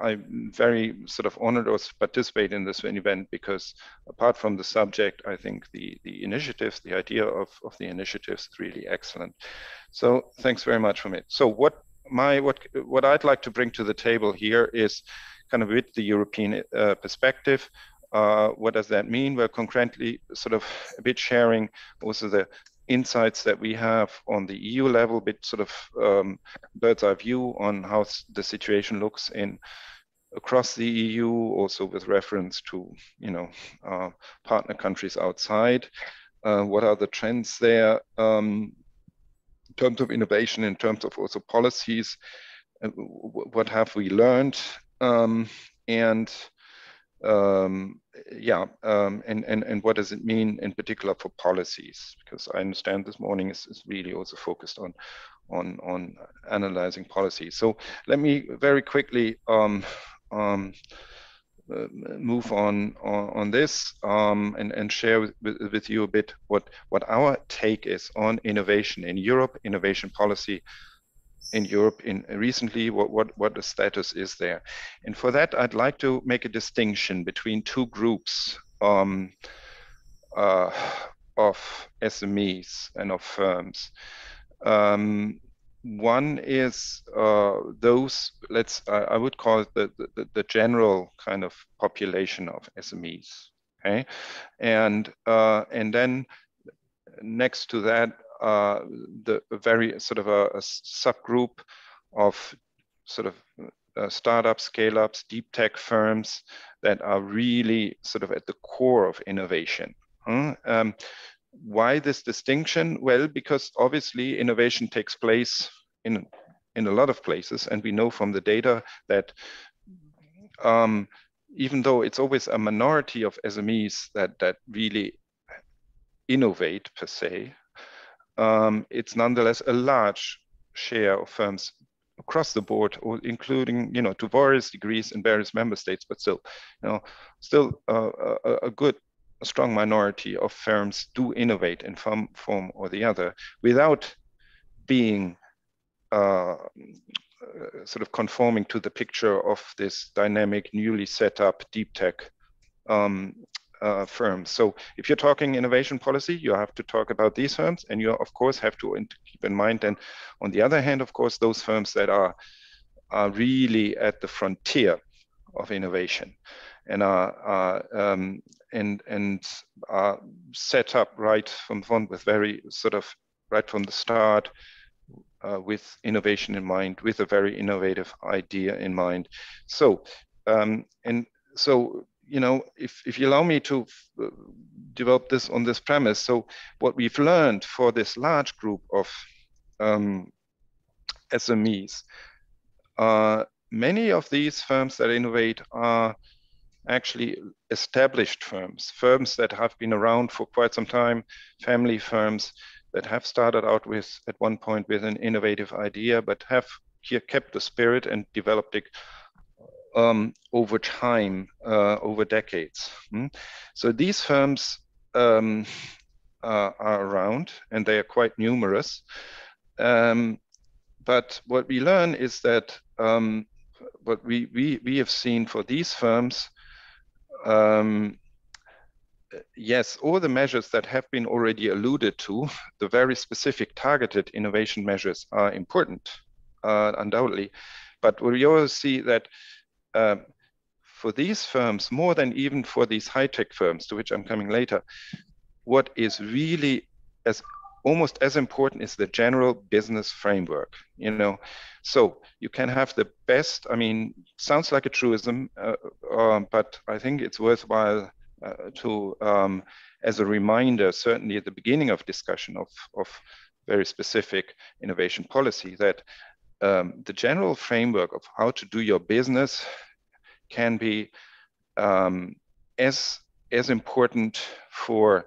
I'm very sort of honored to participate in this event, because apart from the subject, I think the initiatives, the idea of the initiatives is really excellent. So thanks very much for it. So what I'd like to bring to the table here is kind of with the European perspective. What does that mean? Well, concretely, sort of a bit sharing also the insights that we have on the EU level, a bit sort of bird's eye view on how the situation looks across the EU, also with reference to, you know, partner countries outside. What are the trends there in terms of innovation, in terms of also policies? What have we learned? And what does it mean in particular for policies? Because I understand this morning is really also focused on analyzing policies. So let me very quickly move on this and share with you a bit what our take is on innovation in Europe, innovation policy in Europe in recently, what the status is there. And for that, I'd like to make a distinction between two groups of SMEs and of firms. One is those, I would call it the general kind of population of SMEs, okay? And then next to that, the very sort of a subgroup of sort of startups, scale-ups, deep tech firms that are really sort of at the core of innovation. Why this distinction? Well, because obviously innovation takes place in a lot of places, and we know from the data that even though it's always a minority of SMEs that really innovate per se, it's nonetheless a large share of firms across the board, or including, you know, to various degrees in various member states, but still, you know, still a strong minority of firms do innovate in some form or the other without being sort of conforming to the picture of this dynamic, newly set up deep tech firms. So if you're talking innovation policy, you have to talk about these firms, and you of course have to keep in mind, and on the other hand, of course, those firms that are really at the frontier of innovation and are set up right from front with very sort of right from the start with innovation in mind, with a very innovative idea in mind. So and so, you know, if you allow me to develop this on this premise, so what we've learned for this large group of SMEs, many of these firms that innovate are actually established firms, firms that have been around for quite some time, family firms that have started out with, at one point, with an innovative idea, but have here kept the spirit and developed it over time, over decades. So these firms are around, and they are quite numerous. But what we learn is that what we have seen for these firms, yes, all the measures that have been already alluded to, the very specific targeted innovation measures are important, undoubtedly. But we also see that for these firms, more than even for these high-tech firms, to which I'm coming later, what is really almost as important is the general business framework, you know. So you can have the best, I mean, sounds like a truism, but I think it's worthwhile to, as a reminder, certainly at the beginning of discussion of very specific innovation policy, that the general framework of how to do your business can be as important for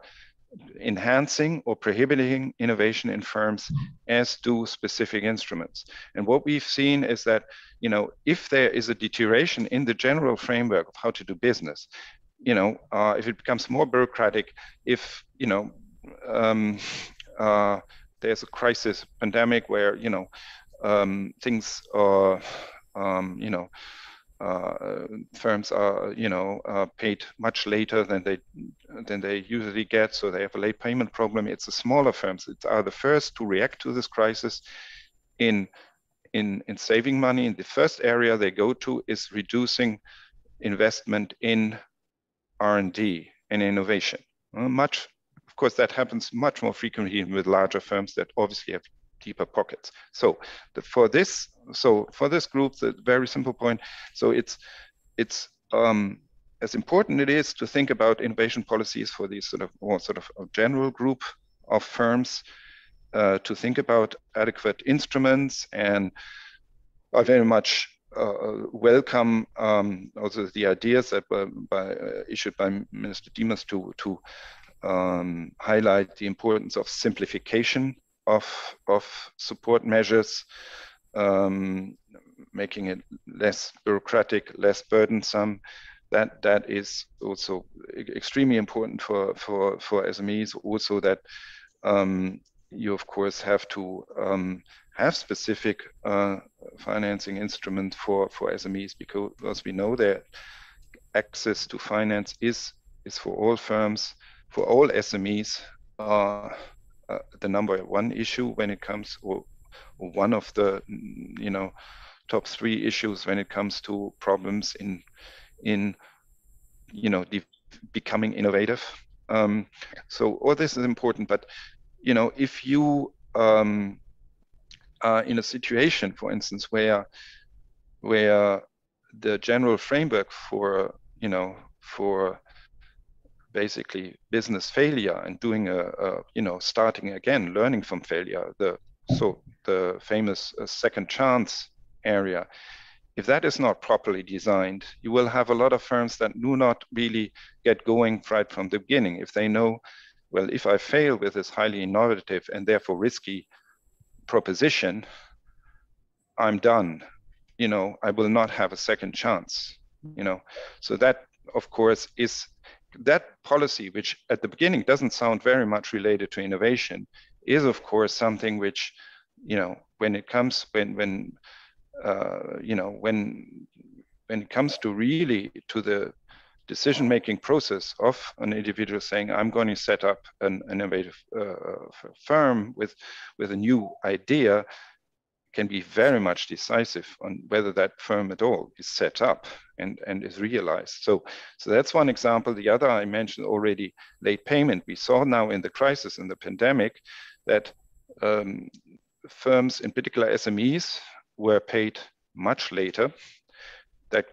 enhancing or prohibiting innovation in firms as do specific instruments. And what we've seen is that, you know, if there is a deterioration in the general framework of how to do business, you know, if it becomes more bureaucratic, if, you know, there's a crisis, pandemic, where, you know, things are, you know, firms are, you know, paid much later than they usually get, so they have a late payment problem. It's the smaller firms that are the first to react to this crisis in saving money. And the first area they go to is reducing investment in R&D and innovation. Of course, that happens much more frequently with larger firms that obviously have deeper pockets. So for this group, the very simple point, so it's as important it is to think about innovation policies for these sort of more sort of a general group of firms, to think about adequate instruments. And I very much welcome also the ideas that were issued by Minister Dimas to highlight the importance of simplification of support measures, making it less bureaucratic, less burdensome. That is also extremely important for SMEs. Also, that you of course have to have specific financing instruments for SMEs, because we know that access to finance is for all firms, for all SMEs, the number one issue when it comes, or one of the top 3 issues when it comes to problems in becoming innovative. So all this is important, but if you are in a situation, for instance, where the general framework for basically business failure and doing starting again, learning from failure, the famous second chance area, if that is not properly designed, you will have a lot of firms that do not really get going right from the beginning. If they know, well, if I fail with this highly innovative and therefore risky proposition, I'm done. I will not have a second chance. So that, of course, is that policy, which at the beginning doesn't sound very much related to innovation, is of course something which, when it comes when it comes to really to the decision-making process of an individual saying, I'm going to set up an innovative firm with a new idea, can be very much decisive on whether that firm at all is set up and is realized. So that's one example. The other I mentioned already, late payment. We saw now in the crisis, in the pandemic, that firms, in particular SMEs, were paid much later. That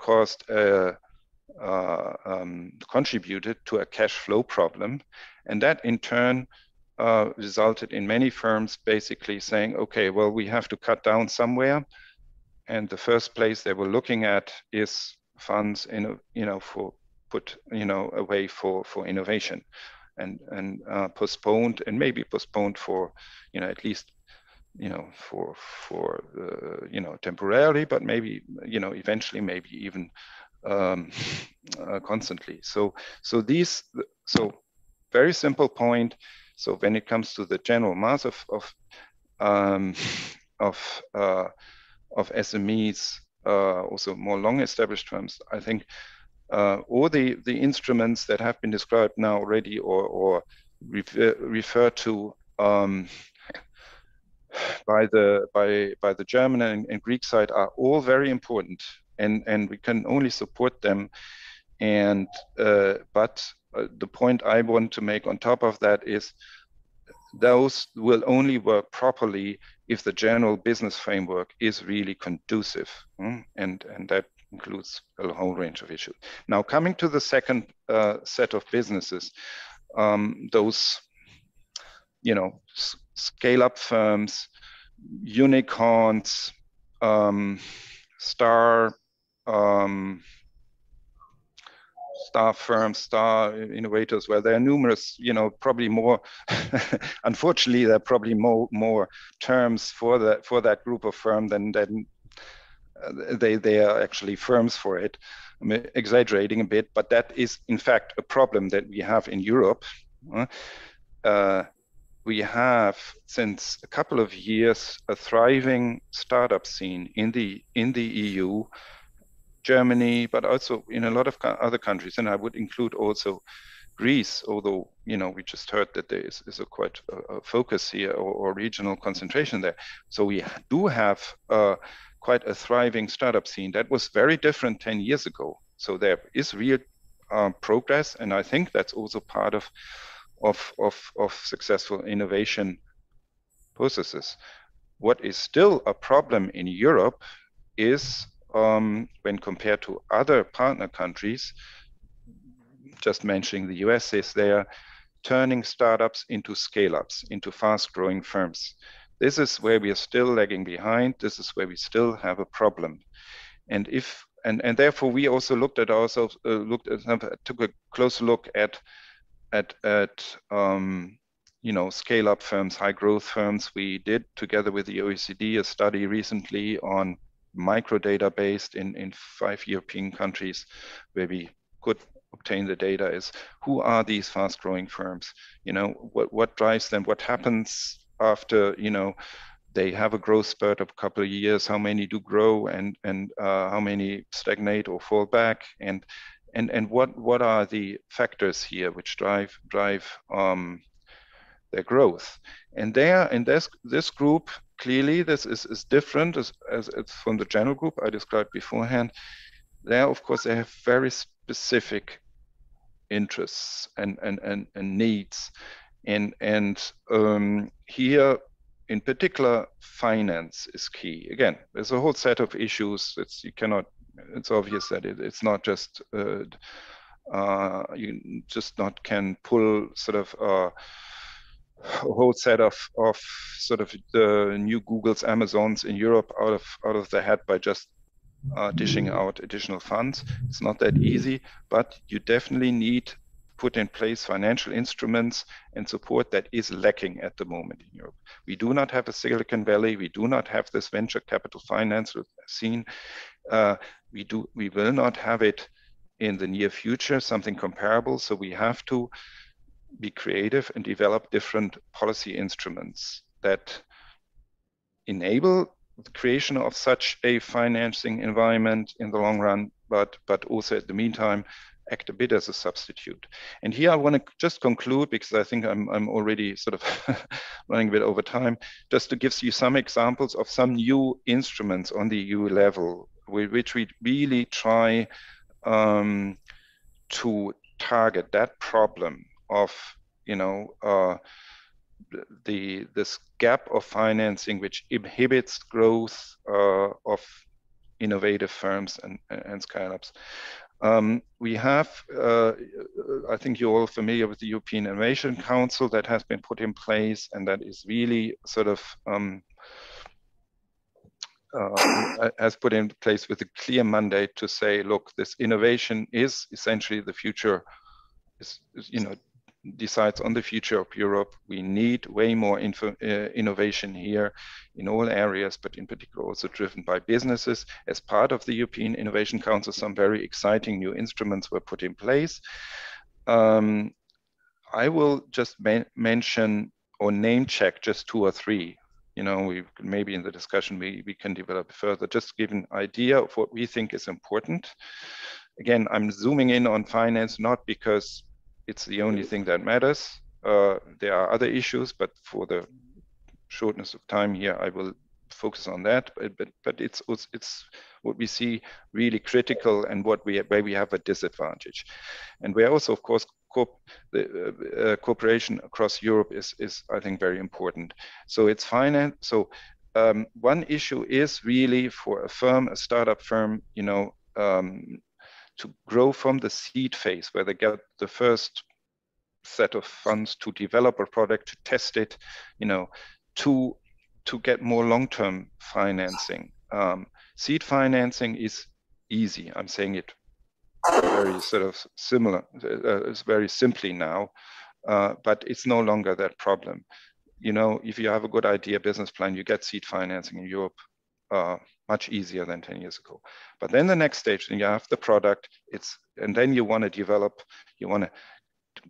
contributed to a cash flow problem. And that in turn resulted in many firms basically saying, okay, well, we have to cut down somewhere. And the first place they were looking at is funds away for innovation, and postponed, and maybe postponed for at least for temporarily, but maybe eventually, maybe even constantly. So very simple point. So when it comes to the general mass of SMEs, also more long-established firms, I think all the instruments that have been described now already, or referred to by the German and Greek side, are all very important, and we can only support them. And but the point I want to make on top of that is those will only work properly if the general business framework is really conducive, and that includes a whole range of issues. Now, coming to the second set of businesses, those scale-up firms, unicorns, star firms, star innovators, where there are numerous, probably more, unfortunately, there are probably more terms for that group of firms than they are actually firms for it. I'm exaggerating a bit, but that is in fact a problem that we have in Europe. We have, since a couple of years, a thriving startup scene in the EU, Germany, but also in a lot of other countries, and I would include also Greece, although we just heard that there is a quite a focus here, or regional concentration there. So we do have quite a thriving startup scene that was very different 10 years ago. So there is real progress, and I think that's also part of successful innovation processes. What is still a problem in Europe is, when compared to other partner countries, just mentioning the US, is they are turning startups into scale-ups, into fast-growing firms. This is where we are still lagging behind. This is where we still have a problem. And therefore we also looked at ourselves, took a closer look at scale-up firms, high-growth firms. We did, together with the OECD, a study recently on microdata based in 5 European countries, where we could obtain the data. Is who are these fast-growing firms? What drives them? What happens after they have a growth spurt of a couple of years. How many do grow, and how many stagnate or fall back, and what are the factors here which drive their growth? And there, in this group, clearly this is different as it's from the general group I described beforehand. There, of course, they have very specific interests and needs, and here in particular finance is key. Again, there's a whole set of issues. It's obvious that it's not just you just not can pull sort of a whole set of sort of the new Googles, Amazons in Europe out of the hat by just dishing out additional funds. It's not that easy, but you definitely need put in place financial instruments and support that is lacking at the moment in Europe. We do not have a Silicon Valley. We do not have this venture capital finance we've seen. We will not have it in the near future, something comparable. So we have to be creative and develop different policy instruments that enable the creation of such a financing environment in the long run, but also at the meantime act a bit as a substitute. And here I want to just conclude, because I think I'm already sort of running a bit over time, just to give you some examples of some new instruments on the EU level, which we really try to target that problem of, you know, this gap of financing which inhibits growth of innovative firms and scale-ups. We have, I think you're all familiar with the European Innovation Council that has been put in place, and that is really sort of has put in place with a clear mandate to say, look, this innovation is essentially the future, you know, decides on the future of Europe. We need way more innovation here in all areas, but in particular also driven by businesses. As part of the European Innovation Council, some very exciting new instruments were put in place. I will just mention or name check just 2 or 3. You know, maybe in the discussion we can develop further, just to give an idea of what we think is important. Again, I'm zooming in on finance, not because it's the only thing that matters. There are other issues, but for the shortness of time here, I will focus on that. But it's what we see really critical, and where we have a disadvantage, and where also, of course, cooperation across Europe is I think very important. So it's finance. So one issue is really for a startup firm, you know, to grow from the seed phase, where they get the first set of funds to develop a product, to test it, you know, to get more long-term financing. Seed financing is easy. I'm saying it very sort of similar, it's very simply now, but it's no longer that problem. You know, if you have a good idea, business plan, you get seed financing in Europe much easier than 10 years ago. But then the next stage, then you have the product, and then you want to develop, you want to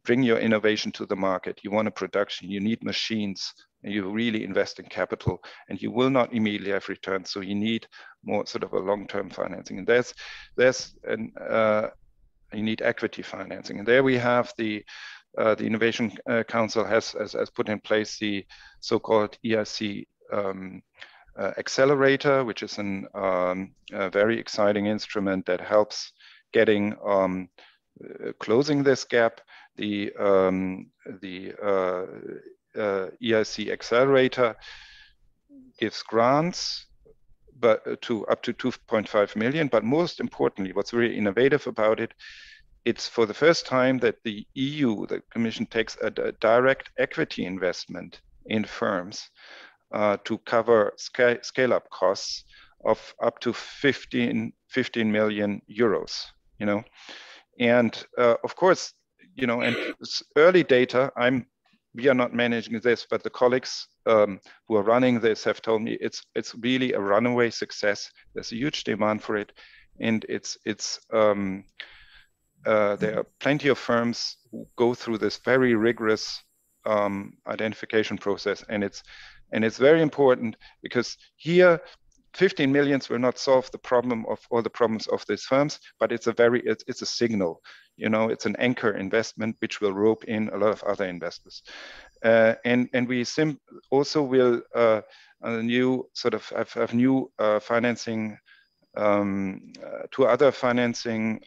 bring your innovation to the market, you want a production, you need machines, and you really invest in capital, and you will not immediately have returns. So you need more sort of a long-term financing. And you need equity financing. And there we have the Innovation Council has put in place the so-called EIC accelerator, which is a very exciting instrument that helps getting closing this gap. The EIC accelerator gives grants, but to up to 2.5 million. But most importantly, what's really innovative about it, it's for the first time that the EU, the Commission, takes a direct equity investment in firms to cover scale-up costs of up to 15 million euros. You know, and of course, you know, and early data, we are not managing this, but the colleagues who are running this have told me it's really a runaway success. There's a huge demand for it, and there are plenty of firms who go through this very rigorous identification process, and And it's very important because here 15 millions will not solve the problem of all the problems of these firms, but it's a signal. You know, it's an anchor investment which will rope in a lot of other investors. And we also will a new sort of have new financing, 2 other financing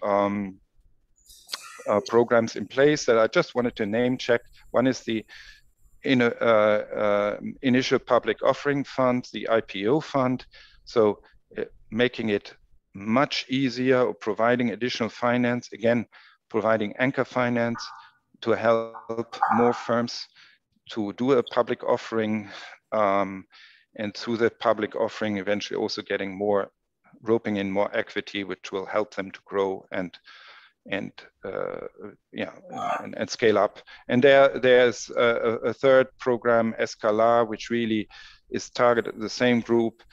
programs in place that I just wanted to name check. One is the initial public offering fund, the IPO fund. So making it much easier, or providing additional finance, again, providing anchor finance to help more firms to do a public offering, and through the public offering, eventually also getting more, roping in more equity, which will help them to grow and scale up. And there's a third program, Escalar, which really is targeted at the same group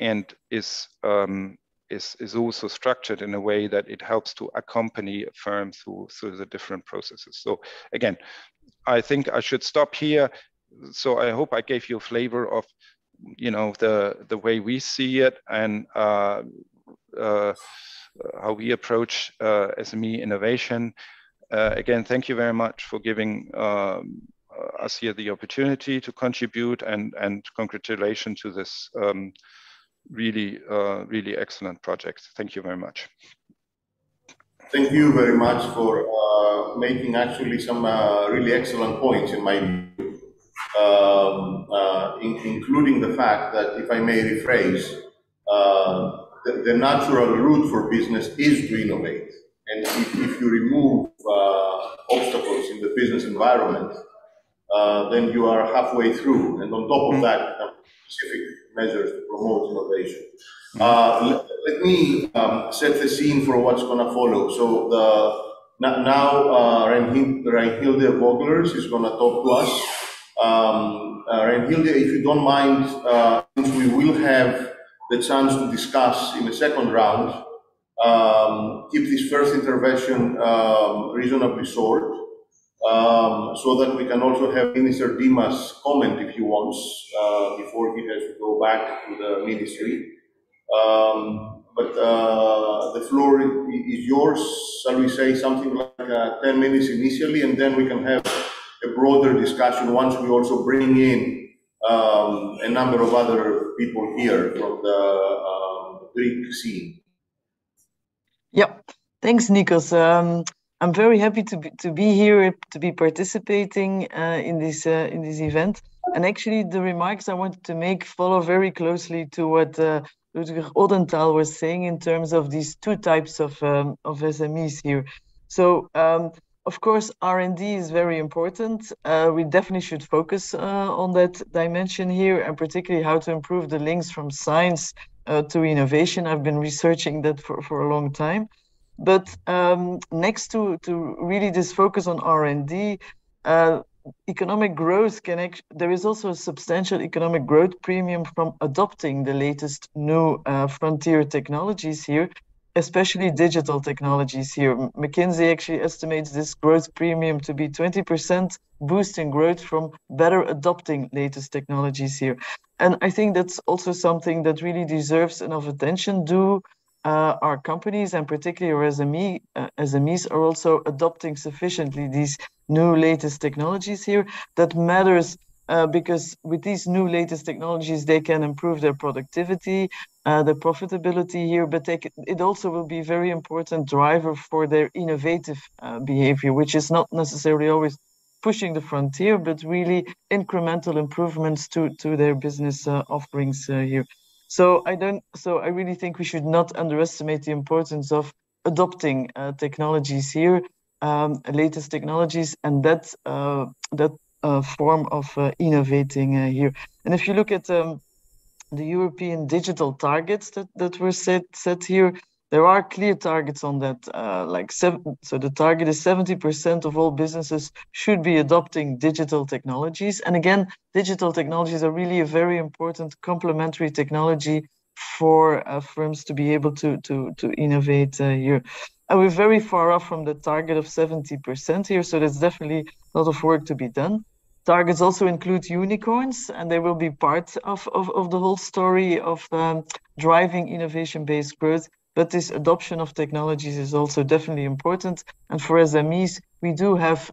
and is also structured in a way that it helps to accompany firms through the different processes. So again, I think I should stop here. So I hope I gave you a flavor of, you know, the way we see it and how we approach SME innovation. Again, thank you very much for giving us here the opportunity to contribute, and congratulations to this really excellent project. Thank you very much. Thank you very much for making actually some really excellent points in my view, including the fact that, if I may rephrase, the natural route for business is to innovate. And if you remove obstacles in the business environment, then you are halfway through. And on top of that, specific measures to promote innovation. Let me set the scene for what's going to follow. So now Reinhilde Voglers is going to talk to us. Reinhilde, if you don't mind, since we will have the chance to discuss in the second round, keep this first intervention reasonably short, so that we can also have Minister Dimas comment if he wants, before he has to go back to the ministry. But the floor is yours. Shall we say something like 10 minutes initially, and then we can have a broader discussion once we also bring in a number of other people here from the Greek scene. Yeah, thanks, Nikos. I'm very happy to be here, to be participating in this event. And actually, the remarks I wanted to make follow very closely to what Ludwig Odenthal was saying in terms of these 2 types of SMEs here. So, of course, R&D is very important. We definitely should focus on that dimension here, and particularly how to improve the links from science to innovation. I've been researching that for a long time. But next to really this focus on R&D, economic growth there is also a substantial economic growth premium from adopting the latest new frontier technologies here, especially digital technologies here. McKinsey actually estimates this growth premium to be 20% boosting growth from better adopting latest technologies here. And I think that's also something that really deserves enough attention. Our companies, and particularly our SMEs, are also adopting sufficiently these new latest technologies here. That matters because with these new latest technologies, they can improve their productivity, their profitability here, but it also will be a very important driver for their innovative behavior, which is not necessarily always pushing the frontier, but really incremental improvements to their business offerings here. So I really think we should not underestimate the importance of adopting technologies here, latest technologies, and that form of innovating here. And if you look at the European digital targets that were set here, there are clear targets on that. So the target is 70% of all businesses should be adopting digital technologies. And again, digital technologies are really a very important complementary technology for firms to be able to innovate here. And we're very far off from the target of 70% here, so there's definitely a lot of work to be done. targets also include unicorns, and they will be part of the whole story of driving innovation-based growth. But this adoption of technologies is also definitely important. And for SMEs, we do have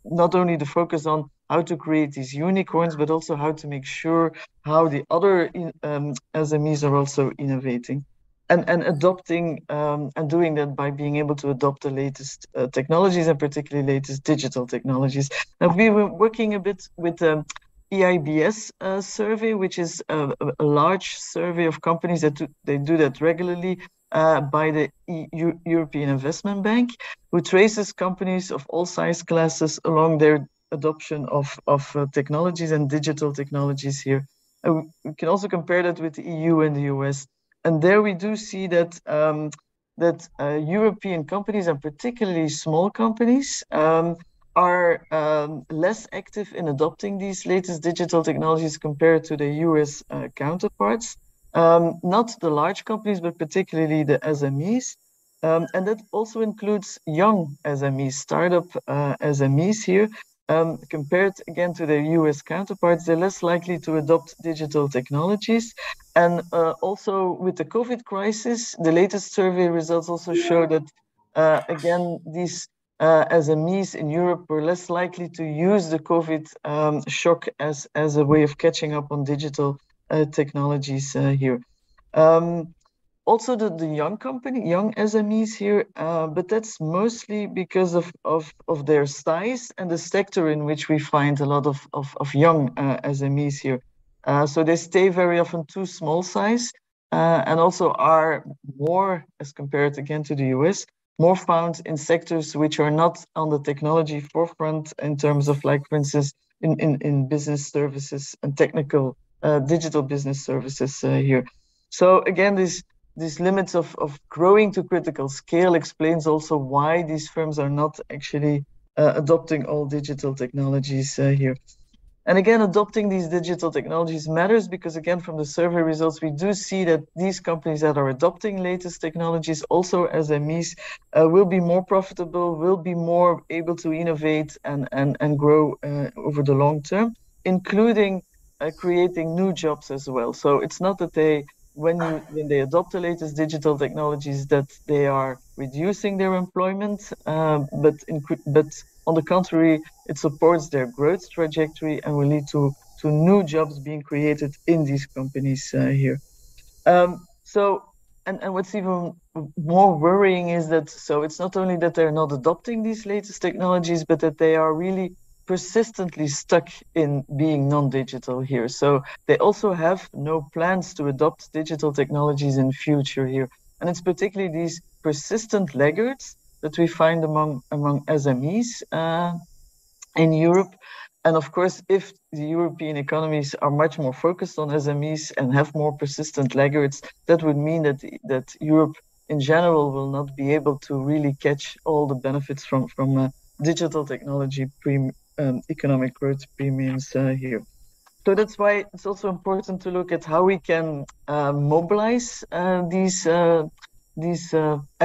not only the focus on how to create these unicorns, but also how to make sure how the other SMEs are also innovating and adopting and doing that by being able to adopt the latest technologies, and particularly latest digital technologies. Now, we were working a bit with EIBS survey, which is a large survey of companies that they do that regularly by the European Investment Bank, who traces companies of all size classes along their adoption of technologies and digital technologies here. We can also compare that with the EU and the US. And there we do see that European companies, and particularly small companies, are less active in adopting these latest digital technologies compared to the US counterparts. Not the large companies, but particularly the SMEs. And that also includes young SMEs, startup SMEs here. Compared again to their US counterparts, they're less likely to adopt digital technologies. And also with the COVID crisis, the latest survey results also show that, again, these SMEs in Europe were less likely to use the COVID shock as a way of catching up on digital technologies here. Also the young SMEs here, but that's mostly because of their size and the sector in which we find a lot of young SMEs here. So they stay very often too small size and also are more, as compared again to the US, more found in sectors which are not on the technology forefront in terms of, like, for instance, in business services and technical digital business services here. So again, these limits of growing to critical scale explains also why these firms are not actually adopting all digital technologies here. And again, adopting these digital technologies matters because, again, from the survey results, we do see that these companies that are adopting latest technologies, also SMEs, will be more profitable, will be more able to innovate and grow over the long term, including creating new jobs as well. So it's not that when they adopt the latest digital technologies that they are reducing their employment, but on the contrary, it supports their growth trajectory and will lead to new jobs being created in these companies here. And what's even more worrying is that, so it's not only that they're not adopting these latest technologies, but that they are really persistently stuck in being non-digital here. So they also have no plans to adopt digital technologies in future here. And it's particularly these persistent laggards that we find among SMEs in Europe. And of course, if the European economies are much more focused on SMEs and have more persistent laggards, that would mean that Europe in general will not be able to really catch all the benefits from digital technology economic growth premiums here. So that's why it's also important to look at how we can mobilize these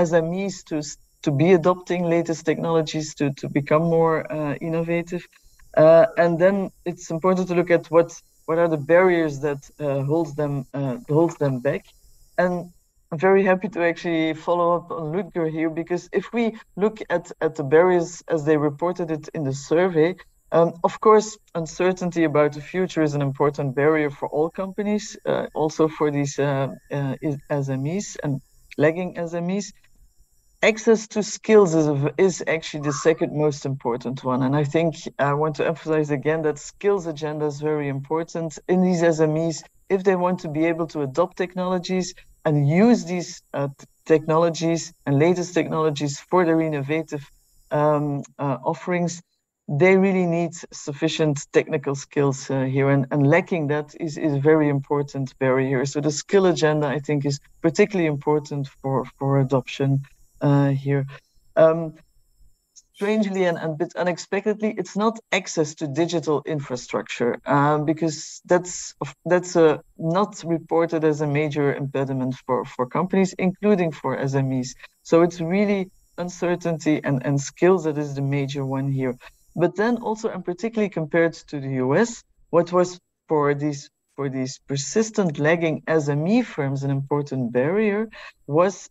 SMEs to be adopting latest technologies, to become more innovative. And then it's important to look at what are the barriers that holds them back. And I'm very happy to actually follow up on Ludger here, because if we look at the barriers as they reported it in the survey, of course, uncertainty about the future is an important barrier for all companies, also for these SMEs and lagging SMEs. Access to skills is actually the second most important one. And I think I want to emphasize again that skills agenda is very important in these SMEs if they want to be able to adopt technologies and use these technologies and latest technologies for their innovative offerings. They really need sufficient technical skills here, and lacking that is a very important barrier. So the skill agenda, I think, is particularly important for adoption here. Strangely and a bit unexpectedly, it's not access to digital infrastructure, because that's not reported as a major impediment for companies, including for SMEs. So it's really uncertainty and skills that is the major one here. But then also, and particularly compared to the US, what was for these persistent lagging SME firms an important barrier was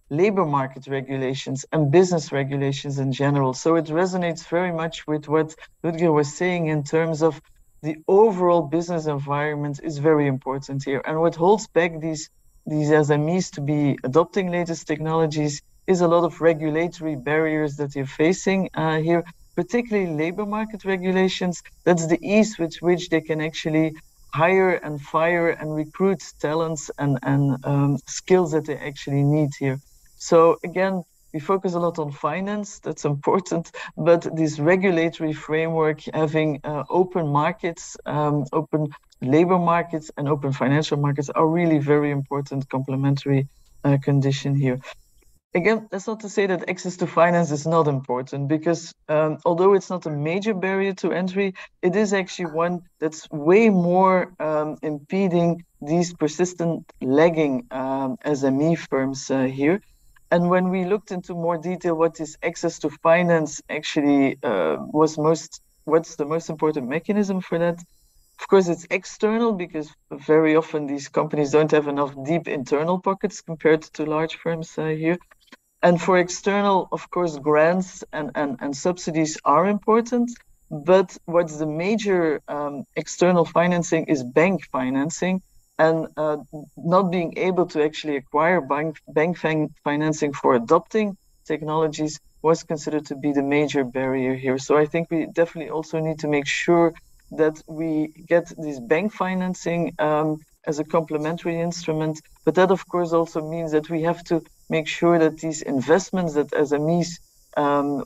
labor market regulations and business regulations in general. So it resonates very much with what Ludger was saying in terms of the overall business environment is very important here. And what holds back these SMEs to be adopting latest technologies is a lot of regulatory barriers that you're facing here, particularly labor market regulations. That's the ease with which they can actually hire and fire and recruit talents and skills that they actually need here. So again, we focus a lot on finance, that's important, but this regulatory framework, having open markets, open labor markets and open financial markets are really very important complementary condition here. Again, that's not to say that access to finance is not important, because although it's not a major barrier to entry, it is actually one that's way more impeding these persistent lagging SME firms here. And when we looked into more detail what is access to finance actually what's the most important mechanism for that? Of course, it's external, because very often these companies don't have enough deep internal pockets compared to large firms here. And for external, of course, grants and subsidies are important. But what's the major external financing is bank financing. And not being able to actually acquire bank financing for adopting technologies was considered to be the major barrier here. So I think we definitely also need to make sure that we get this bank financing as a complementary instrument. But that, of course, also means that we have to make sure that these investments that SMEs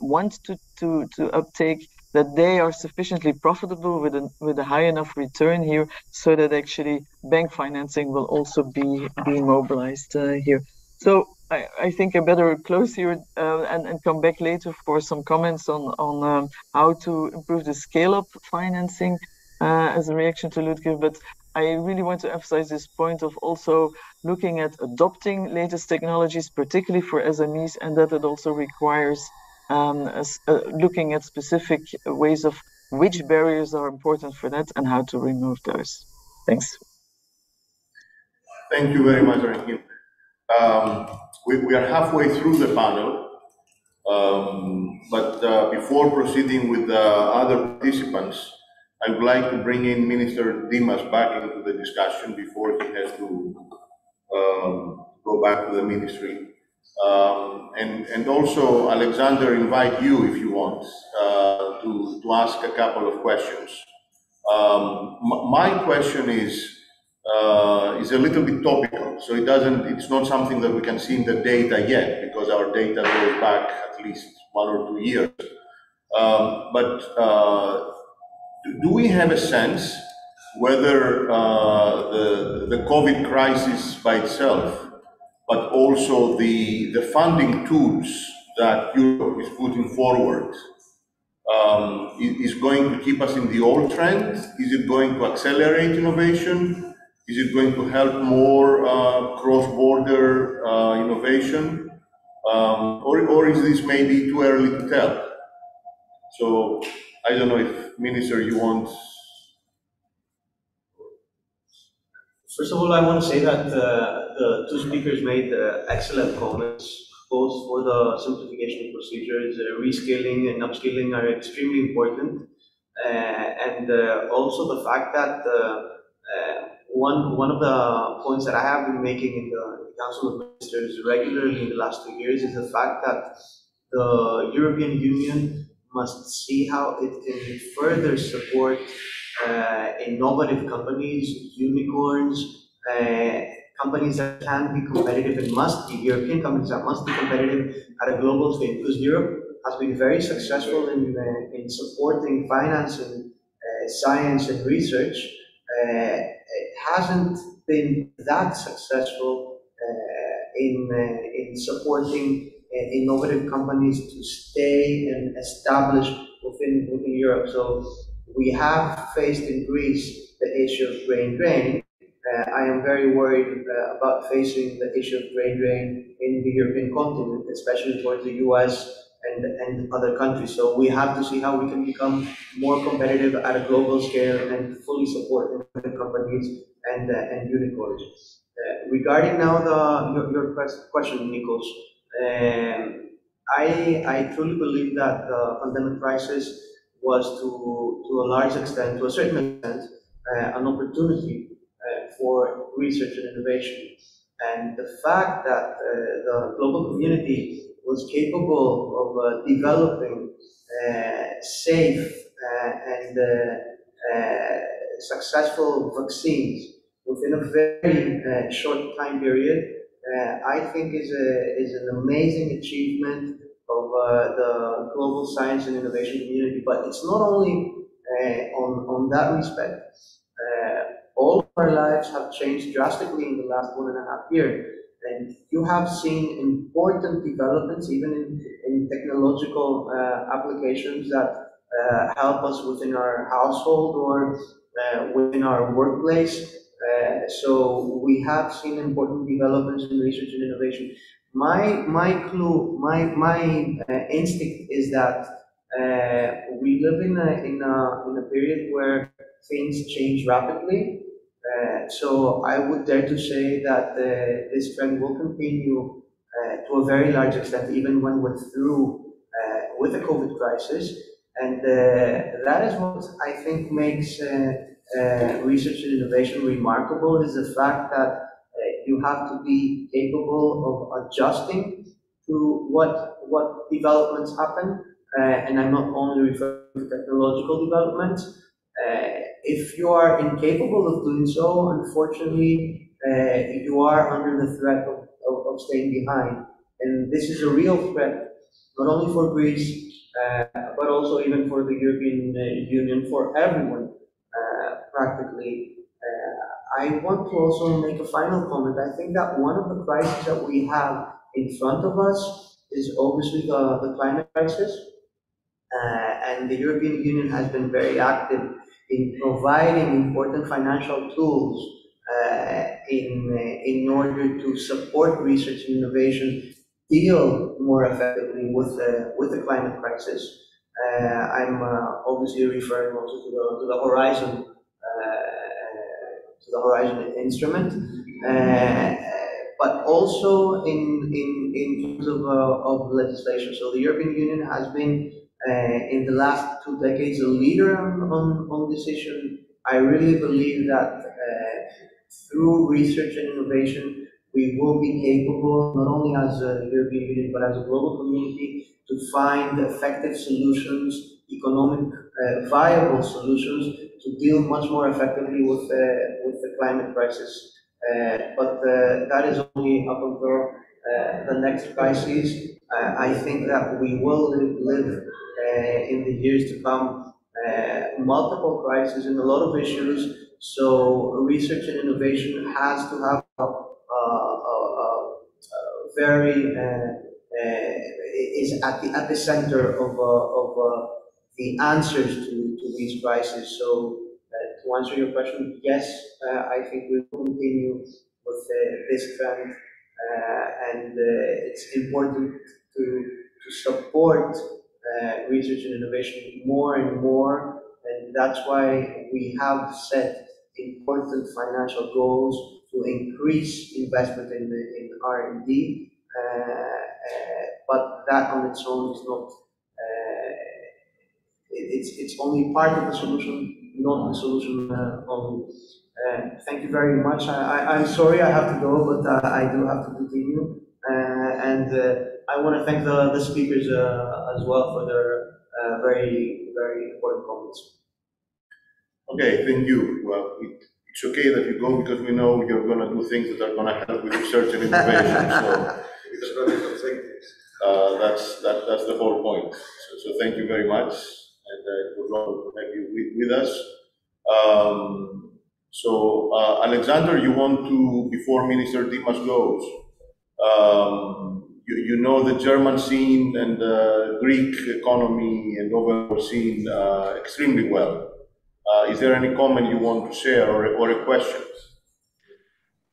want to uptake, that they are sufficiently profitable with a high enough return here, so that actually bank financing will also be mobilized here. So I think I better close here and come back later for some comments on how to improve the scale-up financing as a reaction to Ludger. But I really want to emphasize this point of also looking at adopting latest technologies, particularly for SMEs, and that it also requires looking at specific ways of which barriers are important for that and how to remove those. Thanks. Thank you very much, Rahim. We are halfway through the panel, but before proceeding with the other participants, I would like to bring in Minister Dimas back into the discussion before he has to go back to the ministry. And also, Alexander, invite you, if you want, to ask a couple of questions. My question is a little bit topical, so it's not something that we can see in the data yet, because our data goes back at least 1 or 2 years. But do we have a sense whether the COVID crisis by itself, but also the funding tools that Europe is putting forward, is going to keep us in the old trend? Is it going to accelerate innovation? Is it going to help more cross-border innovation? Or is this maybe too early to tell? So I don't know if, Minister, you want... First of all, I want to say that the two speakers made excellent comments, both for the simplification of procedures, reskilling and upskilling are extremely important. And also the fact that one of the points that I have been making in the Council of Ministers regularly in the last 2 years is the fact that the European Union must see how it can further support innovative companies, unicorns, companies that can be competitive and must be, European companies that must be competitive at a global scale, because Europe has been very successful in supporting finance and science and research. It hasn't been that successful in supporting innovative companies to stay and establish within Europe. So we have faced in Greece the issue of brain drain. I am very worried about facing the issue of brain drain in the European continent, especially towards the US and other countries. So we have to see how we can become more competitive at a global scale and fully support innovative companies and unicorns. Regarding now your question, Nikos, I truly believe that the pandemic crisis was to a large extent, to a certain extent, an opportunity for research and innovation. And the fact that the global community was capable of developing safe and successful vaccines within a very short time period, I think is an amazing achievement of the global science and innovation community. But it's not only on that respect. All of our lives have changed drastically in the last 1.5 years. And you have seen important developments, even in technological applications that help us within our household or within our workplace. So we have seen important developments in research and innovation. My instinct is that we live in a period where things change rapidly. So I would dare to say that this trend will continue to a very large extent, even when we're through with the COVID crisis. And that is what I think makes research and innovation remarkable, is the fact that you have to be capable of adjusting to what developments happen. And I'm not only referring to technological developments. If you are incapable of doing so, unfortunately, you are under the threat of staying behind. And this is a real threat, not only for Greece, but also even for the European Union, for everyone, practically. I want to also make a final comment. I think that one of the crises that we have in front of us is obviously the climate crisis. And the European Union has been very active in providing important financial tools in order to support research and innovation deal more effectively with the climate crisis. I'm obviously referring also to the Horizon instrument, but also in terms of legislation. So the European Union has been in the last 2 decades a leader on this issue. I really believe that through research and innovation, we will be capable, not only as a European Union, but as a global community, to find effective solutions, economic viable solutions, to deal much more effectively with the climate crisis. But that is only up until the next crisis. I think that we will live in the years to come multiple crises and a lot of issues. So research and innovation has to have very is at the center of the answers to these crises. So to answer your question, yes, I think we will continue with this trend, and it's important to support research and innovation more and more, and that's why we have set important financial goals to increase investment in R&D, but that on its own is not, it's only part of the solution, not the solution only. Thank you very much. I'm sorry I have to go, but I do have to continue. And I want to thank the speakers as well for their very, very important comments. Okay, thank you. Well, it's okay that you go because we know you're going to do things that are going to help with research and innovation. So that's the whole point. So thank you very much, and it was wonderful to have you with us. Alexander, you want to, before Minister Dimas goes, you know the German scene and the Greek economy and overall scene extremely well. Is there any comment you want to share or a question?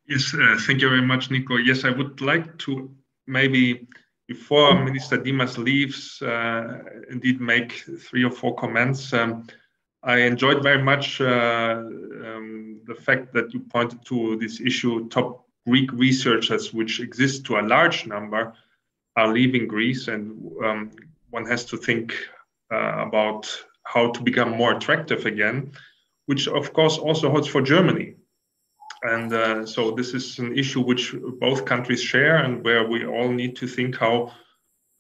Yes, thank you very much, Nico. Yes, I would like to maybe before Minister Dimas leaves, indeed make 3 or 4 comments. I enjoyed very much the fact that you pointed to this issue, top Greek researchers, which exist to a large number, are leaving Greece, and one has to think about how to become more attractive again, which of course also holds for Germany. And so this is an issue which both countries share, and where we all need to think how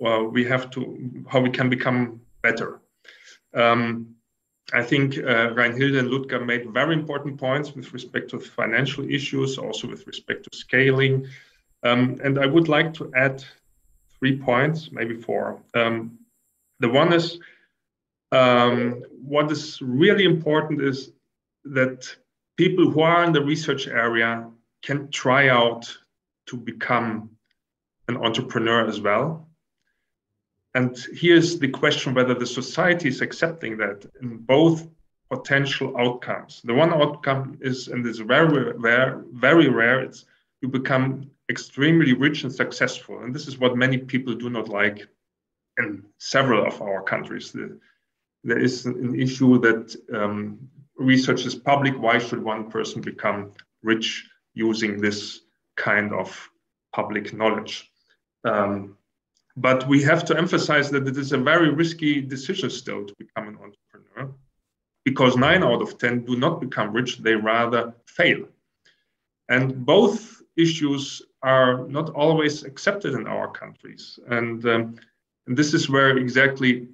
we can become better. I think Reinhilde and Ludger made very important points with respect to financial issues, also with respect to scaling. And I would like to add 3 points, maybe 4. The one is, what is really important is that people who are in the research area can try out to become an entrepreneur as well. And here's the question whether the society is accepting that in both potential outcomes. The one outcome is, and it's very rare, it's you become extremely rich and successful. And this is what many people do not like in several of our countries. There is an issue that research is public. Why should one person become rich using this kind of public knowledge? But we have to emphasize that it is a very risky decision still to become an entrepreneur, because 9 out of 10 do not become rich, they rather fail. And both issues are not always accepted in our countries. And this is where exactly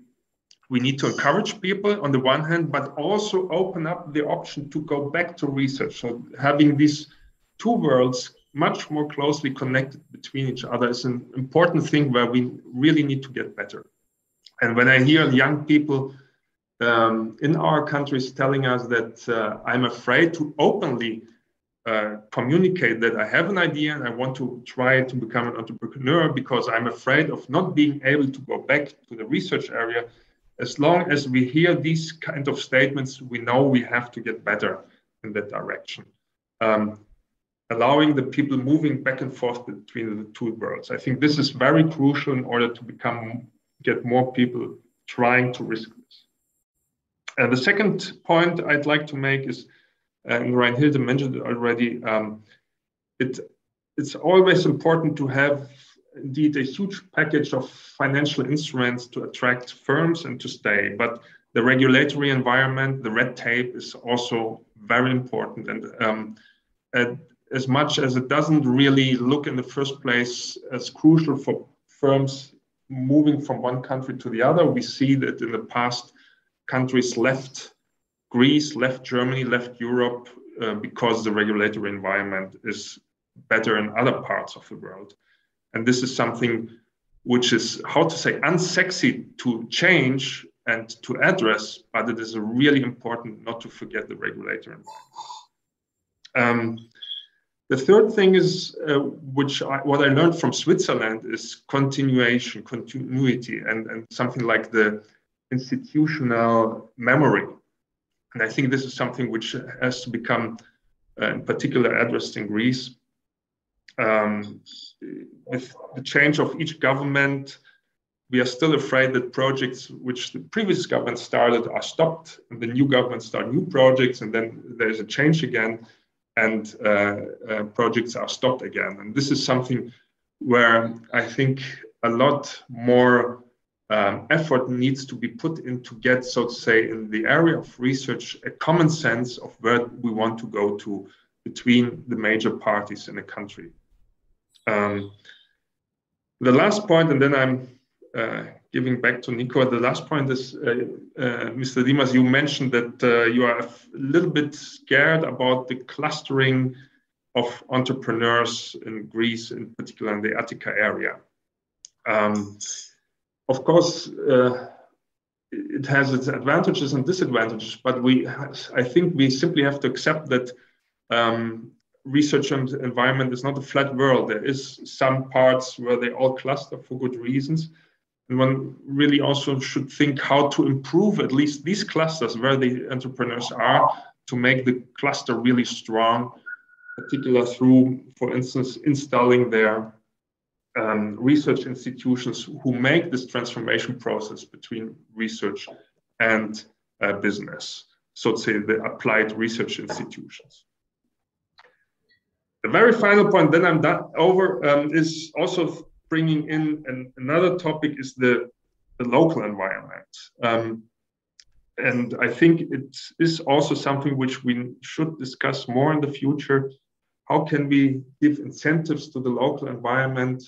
we need to encourage people on the one hand, but also open up the option to go back to research. So having these 2 worlds much more closely connected between each other is an important thing where we really need to get better. And when I hear young people in our countries telling us that I'm afraid to openly communicate that I have an idea and I want to try to become an entrepreneur because I'm afraid of not being able to go back to the research area, as long as we hear these kind of statements, we know we have to get better in that direction. Allowing the people moving back and forth between the 2 worlds. I think this is very crucial in order to get more people trying to risk this. The second point I'd like to make is, and Reinhilde mentioned it already, it's always important to have indeed a huge package of financial instruments to attract firms and to stay. But the regulatory environment, the red tape is also very important. And as much as it doesn't really look in the first place as crucial for firms moving from one country to the other, we see that in the past, countries left Greece, left Germany, left Europe because the regulatory environment is better in other parts of the world. And this is something which is, how to say, unsexy to change and to address, but it is really important not to forget the regulatory environment. The third thing is, what I learned from Switzerland is continuity, and something like the institutional memory. And I think this is something which has to become, in particular, addressed in Greece. With the change of each government, we are still afraid that projects which the previous government started are stopped, and the new government start new projects, and then there's a change again, and projects are stopped again. And this is something where I think a lot more effort needs to be put in to get, so to say, in the area of research, a common sense of where we want to go to between the major parties in a country. The last point, and then I'm giving back to Nico. The last point is, Mr. Dimas, you mentioned that you are a little bit scared about the clustering of entrepreneurs in Greece, in particular in the Attica area. Of course, it has its advantages and disadvantages, but I think we simply have to accept that research and environment is not a flat world. There is some parts where they all cluster for good reasons. And one really also should think how to improve at least these clusters where the entrepreneurs are, to make the cluster really strong, particularly through, for instance, installing their research institutions who make this transformation process between research and business, so to say the applied research institutions. The very final point, then I'm done over, is also bringing in another topic is the local environment. And I think it is also something which we should discuss more in the future. How can we give incentives to the local environment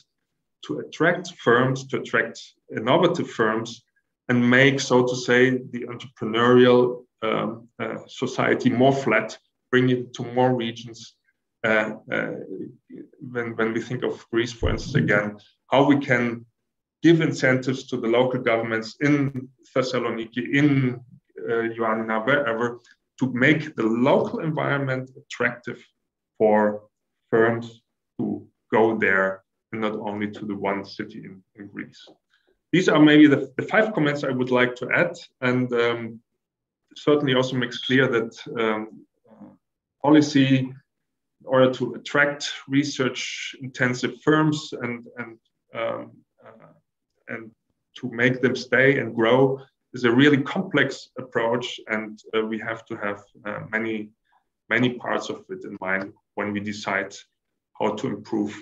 to attract firms, to attract innovative firms, and make, so to say, the entrepreneurial society more flat, bring it to more regions. When we think of Greece, for instance, again, how we can give incentives to the local governments in Thessaloniki, in Ioannina, wherever, to make the local environment attractive for firms to go there and not only to the one city in Greece. These are maybe the 5 comments I would like to add, and certainly also makes clear that policy, in order to attract research-intensive firms and to make them stay and grow, is a really complex approach, and we have to have many parts of it in mind when we decide how to improve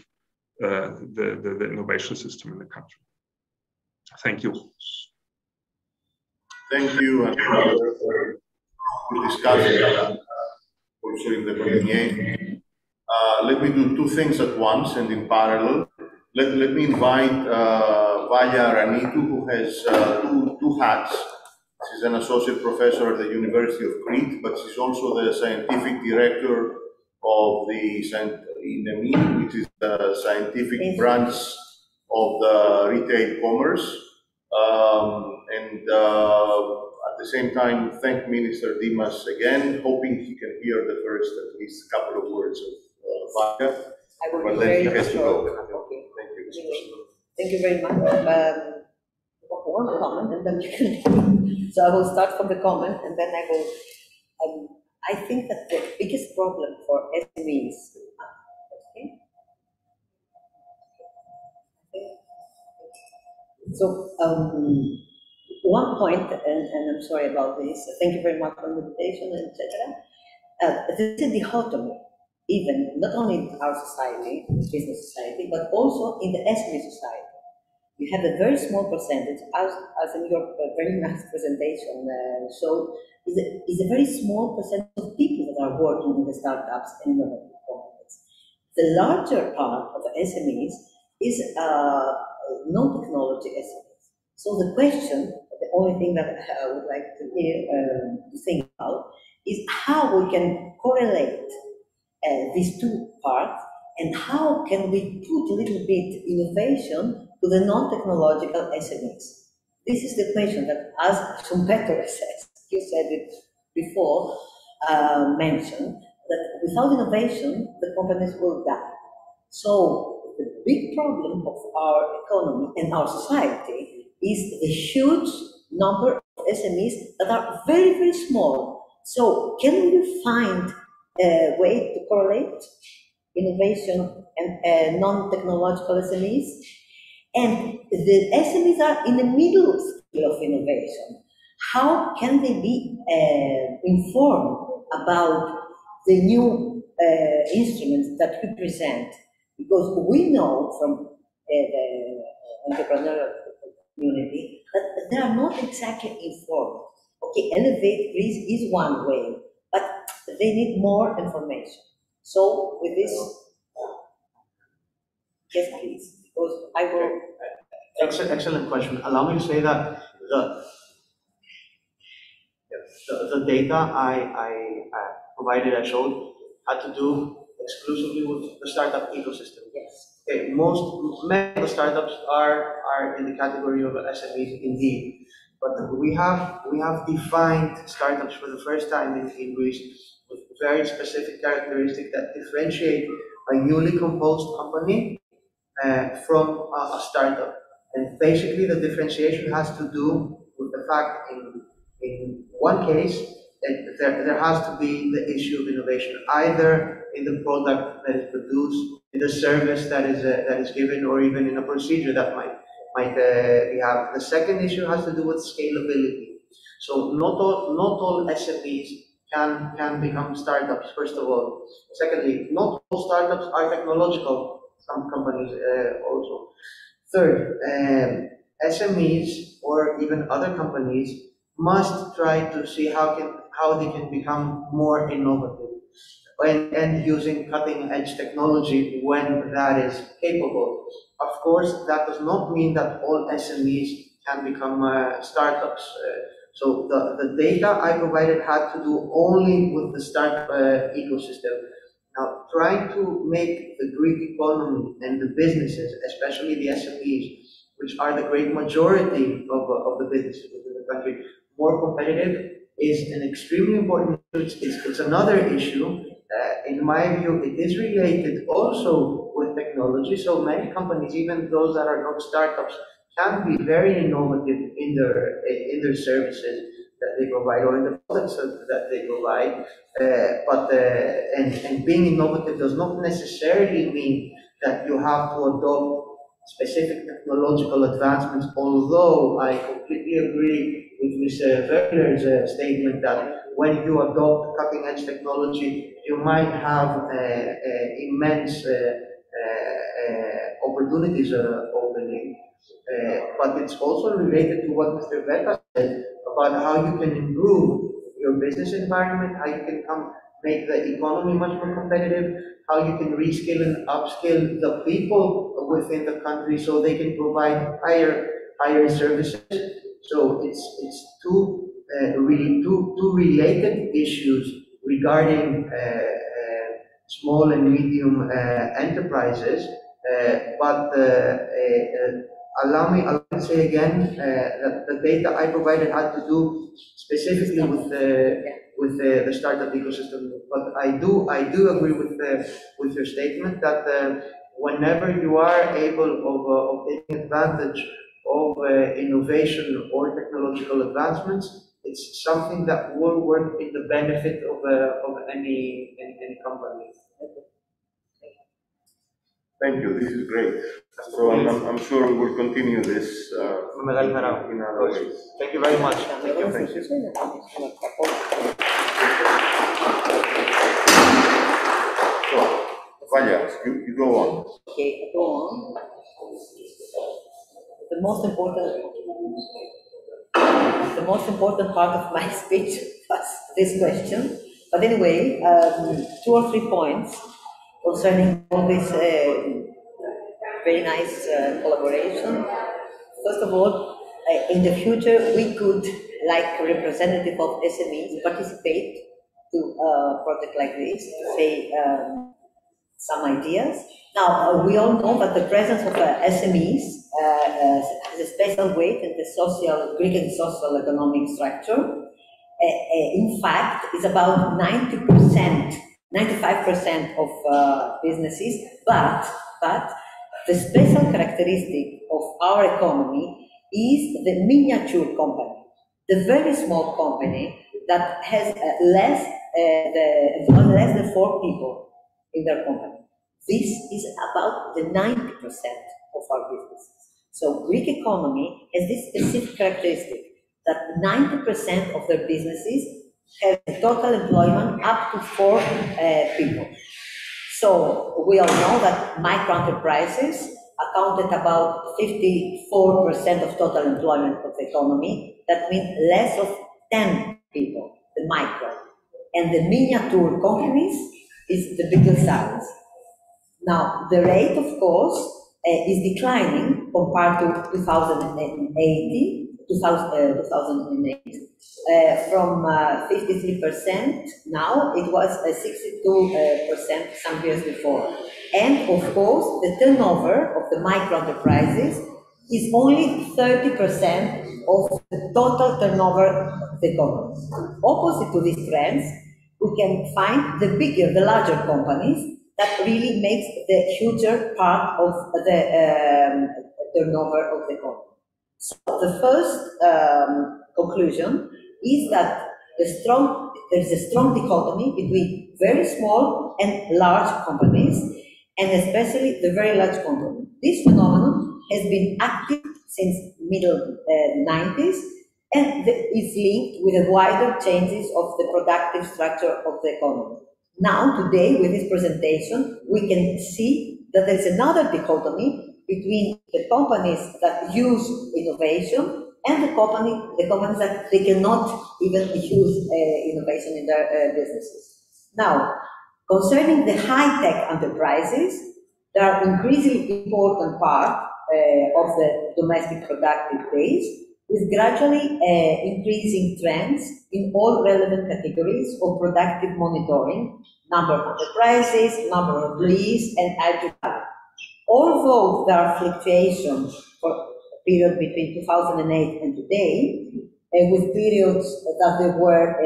the innovation system in the country. Thank you. Thank you for discussing also in the beginning. Let me do 2 things at once and in parallel. Let me invite Valia Ranitou, who has two hats. She's an associate professor at the University of Crete, but she's also the scientific director of the INNOMSME, which is the scientific branch of the retail commerce. At the same time, thank Minister Dimas again, hoping he can hear the first at least couple of words of Valia. I will be very short. Okay. Thank you very much. One comment and then you can. So I will start from the comment and then I will. I think that the biggest problem for SMEs. Okay. So one point, and I'm sorry about this. Thank you very much for the invitation, etc. There's a dichotomy, even not only in our society, business society, but also in the SME society. You have a very small percentage, as in your very nice presentation showed, is a very small percentage of people that are working in the startups and innovative companies. The larger part of the SMEs is non-technology SMEs. So the question, the only thing that I would like to think about, is how we can correlate these 2 parts, and how can we put a little bit innovation to the non-technological SMEs. This is the question that, as Schumpeter says, you said it before, mentioned, that without innovation, the companies will die. So the big problem of our economy and our society is the huge number of SMEs that are very, very small. So can we find a way to correlate innovation and non-technological SMEs? And the SMEs are in the middle scale of innovation. How can they be informed about the new instruments that we present? Because we know from the entrepreneurial community that they are not exactly informed. Okay, Elevate Greece is one way, but they need more information. So with this, yes, please, because I will. Excellent question. Allow me to say that the data I provided, I showed, had to do exclusively with the startup ecosystem. Yes. Okay, many of the startups are in the category of SMEs indeed, but we have defined startups for the first time in Greece with very specific characteristics that differentiate a newly composed company from a startup. And basically, the differentiation has to do with the fact in one case that there has to be the issue of innovation, either in the product that is produced, in the service that is given, or even in a procedure that might be have. The second issue has to do with scalability. So not all SMEs can become startups, first of all. Secondly, not all startups are technological companies also. Third, SMEs or even other companies must try to see how they can become more innovative and using cutting-edge technology when that is capable. Of course, that does not mean that all SMEs can become startups. So the data I provided had to do only with the startup ecosystem. Now, trying to make the Greek economy and the businesses, especially the SMEs, which are the great majority of the businesses within the country, more competitive is an extremely important issue. It's another issue. In my view, it is related also with technology. So many companies, even those that are not startups, can be very innovative in their services that they provide or in the products that they provide. And being innovative does not necessarily mean that you have to adopt specific technological advancements, although I completely agree with Mr. Werner's statement that when you adopt cutting-edge technology, you might have immense opportunities opening. But it's also related to what Mr. Veta said about how you can improve your business environment, how you can make the economy much more competitive, how you can reskill and upskill the people within the country so they can provide higher services. So it's two related issues regarding small and medium enterprises. Allow me to say again that the data I provided had to do specifically with the startup ecosystem. But I do agree with your statement that whenever you are able of taking advantage of innovation or technological advancements, it's something that will work in the benefit of any company. Thank you. This is great. So I'm sure we will continue this in other ways. Thank you very much. Thank you. Thank you. So, Vanya, you go on. Okay, go on. The most important part of my speech was this question. But anyway, 2 or 3 points concerning all this very nice collaboration. First of all, in the future, we could, like representative of SMEs, participate to a project like this, to say some ideas. Now, we all know that the presence of SMEs has a special weight in the Greek and social economic structure. In fact, it's about 90%, 95% of businesses, but the special characteristic of our economy is the miniature company, the very small company that has less than 4 people in their company. This is about the 90% of our businesses. So Greek economy has this specific characteristic that 90% of their businesses have a total employment up to 4 people. So we all know that micro enterprises accounted about 54% of total employment of the economy. That means less of 10 people, the micro. And the miniature companies is the bigger size. Now, the rate, of course, is declining compared to 2008. From 53%, now it was 62% some years before. And of course, the turnover of the micro enterprises is only 30% of the total turnover of the economy. Opposite to these trends, we can find the larger companies that really makes the huger part of the turnover of the economy. So the first conclusion is that there is a strong dichotomy between very small small and large companies, and especially the very large companies. This phenomenon has been active since middle 90s and is linked with the wider changes of the productive structure of the economy. Now, today, with this presentation, we can see that there is another dichotomy between the companies that use innovation and the companies that they cannot even use innovation in their businesses. Now, concerning the high-tech enterprises, they are increasingly important part of the domestic productive base, with gradually increasing trends in all relevant categories of productive monitoring, number of enterprises, number of employees, and added value. Although there are fluctuations for a period between 2008 and today, with periods that they were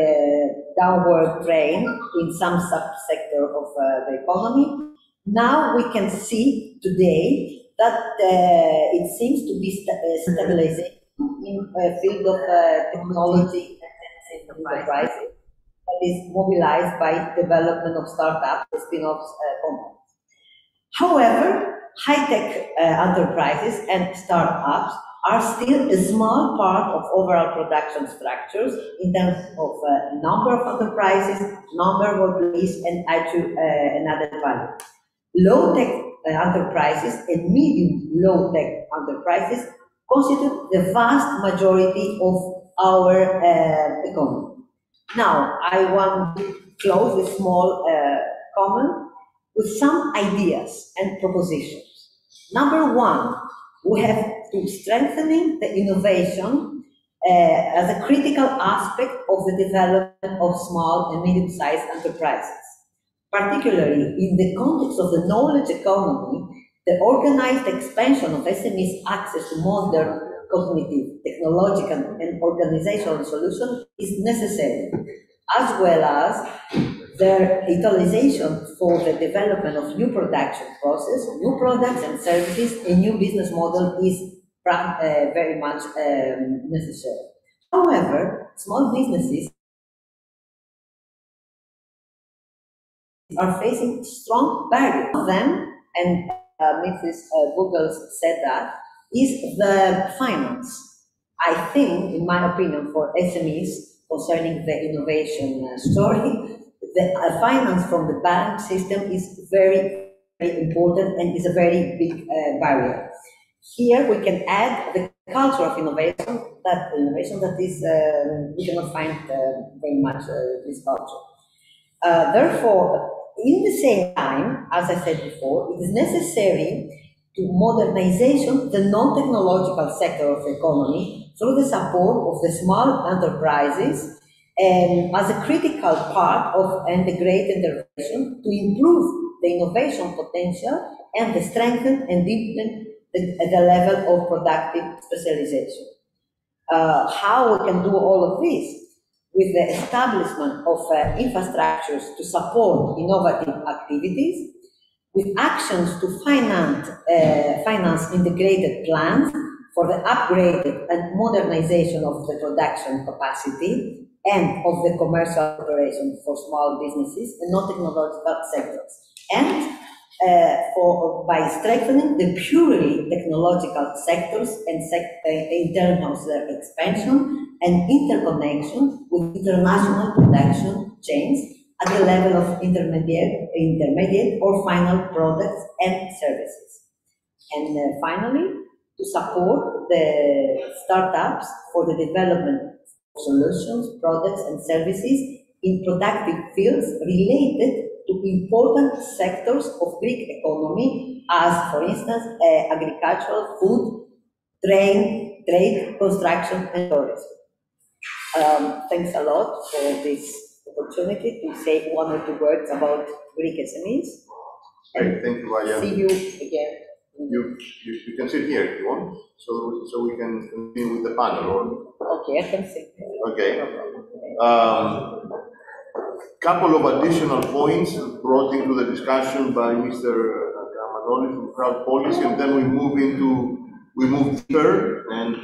downward trend in some subsector of the economy, now we can see today that it seems to be stabilizing in a field of technology and enterprises that is mobilized by development of startups, spin-offs companies. However, high-tech enterprises and startups are still a small part of overall production structures in terms of number of enterprises, number of employees, and added value. Low-tech enterprises and medium-low-tech enterprises constitute the vast majority of our economy. Now, I want to close this small comment with some ideas and propositions. Number one, we have to strengthening the innovation as a critical aspect of the development of small and medium-sized enterprises. Particularly in the context of the knowledge economy, the organized expansion of SMEs' access to modern cognitive, technological, and organizational solutions is necessary, as well as their utilization for the development of new production process, new products and services, a new business model is very much necessary. However, small businesses are facing strong barriers. One of them, and Mrs. Google said that, is the finance. I think, in my opinion, for SMEs concerning the innovation story, the finance from the bank system is very, very important and is a very big barrier. Here we can add the culture of innovation that is we cannot find very much this culture. Therefore, in the same time, as I said before, it is necessary to modernization the non-technological sector of the economy through the support of the small enterprises and as a critical part of integrated intervention to improve the innovation potential and to strengthen and deepen the level of productive specialization. How we can do all of this? With the establishment of infrastructures to support innovative activities, with actions to finance integrated plans for the upgraded and modernization of the production capacity and of the commercial operation for small businesses and non-technological sectors, and by strengthening the purely technological sectors and in terms of their expansion and interconnection with international production chains at the level of intermediate or final products and services. And finally, to support the startups for the development of solutions, products, and services in productive fields related to important sectors of Greek economy, as, for instance, agricultural, food, trade, construction, and tourism. Thanks a lot for this opportunity to say one or two words about Greek SMEs. And thank you, Maya. See you again. You can sit here if you want, so we can continue with the panel. Okay, I can sit. Okay. Couple of additional points brought into the discussion by Mr. Gamanoli from Crowdpolicy, and then we move deeper, and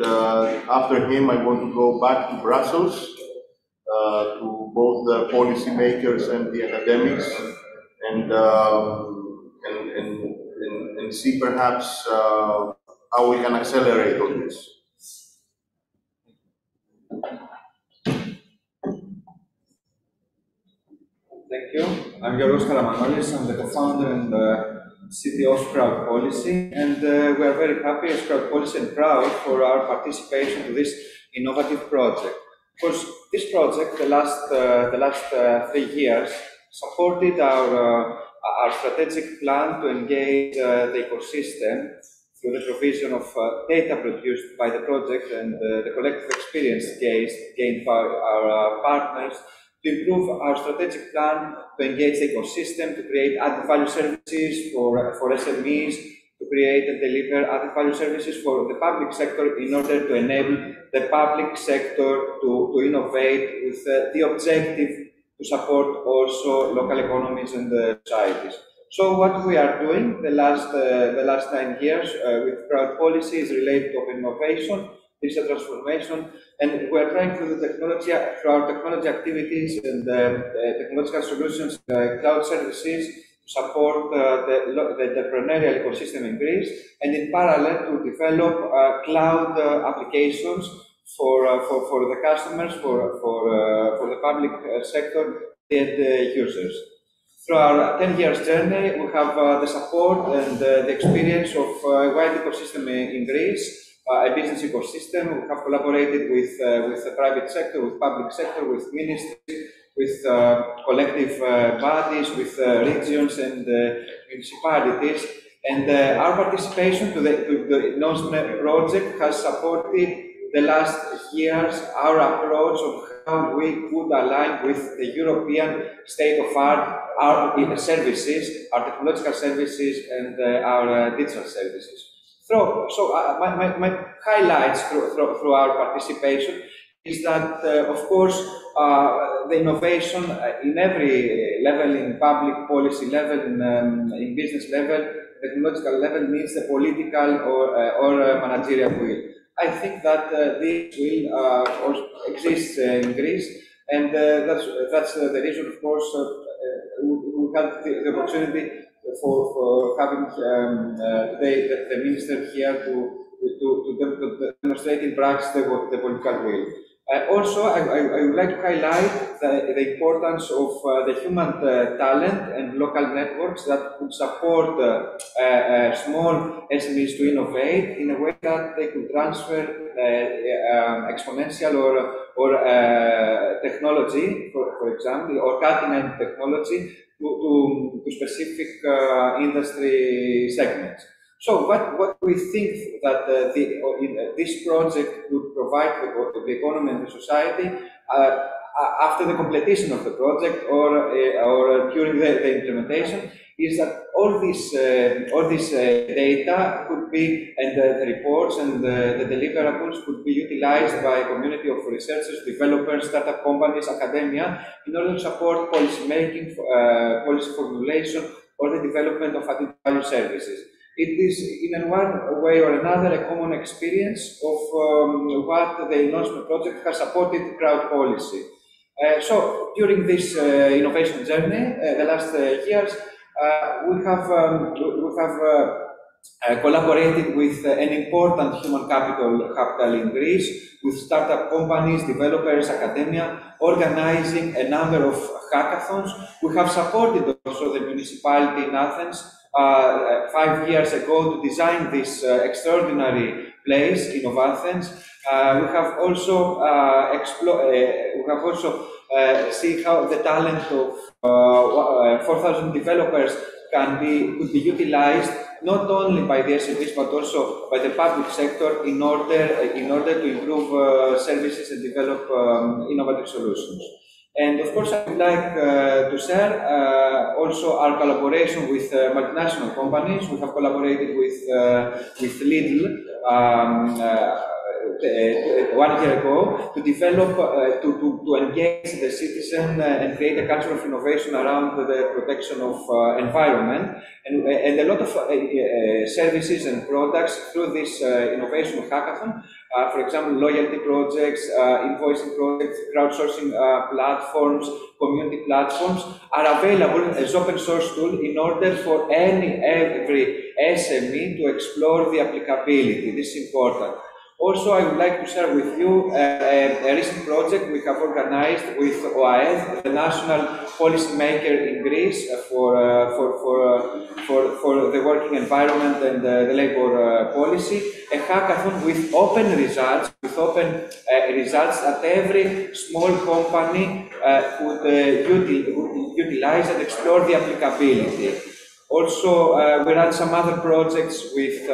after him I want to go back to Brussels, to both the policymakers and the academics, and see perhaps how we can accelerate on this. Thank you. I'm Georgios Karamanolis. I'm the co-founder and CTO of Crowdpolicy, and we are very happy as Crowdpolicy and proud for our participation to this innovative project. Of course, this project, the last 3 years, supported our strategic plan to engage the ecosystem through the provision of data produced by the project and the collective experience gained by our partners, to improve our strategic plan, to engage the ecosystem, to create added value services for SMEs, to create and deliver added value services for the public sector in order to enable the public sector to innovate with the objective to support also local economies and societies. So what we are doing the last 9 years with Crowdpolicy is related to open innovation, digital transformation, and we are trying through the technology, through our technology activities and technological solutions, cloud services, to support the entrepreneurial ecosystem in Greece, and in parallel to develop cloud applications for the customers, for the public sector and users. Through our 10 years journey, we have the support and the experience of a wide ecosystem in Greece. A business ecosystem. We have collaborated with the private sector, with public sector, with ministries, with collective bodies, with regions and municipalities. And our participation to the INNOMSME project has supported the last years our approach of how we could align with the European state-of-art our services, our technological services, and our digital services. So my highlights through our participation is that, of course, the innovation in every level, in public policy level, in business level, technological level, needs a political or managerial will. I think that this will also exist in Greece, and that's the reason, of course, we had the opportunity for having today the minister here to demonstrate in practice the political will. Also, I would like to highlight the importance of the human talent and local networks that could support small SMEs to innovate in a way that they could transfer exponential or technology, for example, or cutting-edge technology to specific industry segments. So what we think that this project would provide for the economy and the society after the completion of the project or during the implementation is that all this data could be, and the reports and the deliverables could be utilized by a community of researchers, developers, startup companies, academia, in order to support policy making, policy formulation, or the development of added value services. It is, in one way or another, a common experience of what the INNOMSME project has supported Crowdpolicy. So, during this innovation journey, the last years, we have collaborated with an important human capital in Greece, with startup companies, developers, academia, organizing a number of hackathons. We have supported also the municipality in Athens 5 years ago to design this extraordinary place in Athens. We have also see how the talent of 4,000 developers could be utilized not only by the SMEs but also by the public sector in order to improve services and develop innovative solutions. And of course, I would like to share also our collaboration with multinational companies. We have collaborated with Lidl 1 year ago to develop, to engage the citizen and create a culture of innovation around the protection of environment, and a lot of services and products through this innovation hackathon for example, loyalty projects, invoicing projects, crowdsourcing platforms, community platforms, are available as open source tool in order for every SME to explore the applicability. This is important. Also, I would like to share with you a recent project we have organized with OAED, the national policy maker in Greece, for the working environment and the labor policy, a hackathon with open results, that every small company could utilize and explore the applicability. Also, we run some other projects with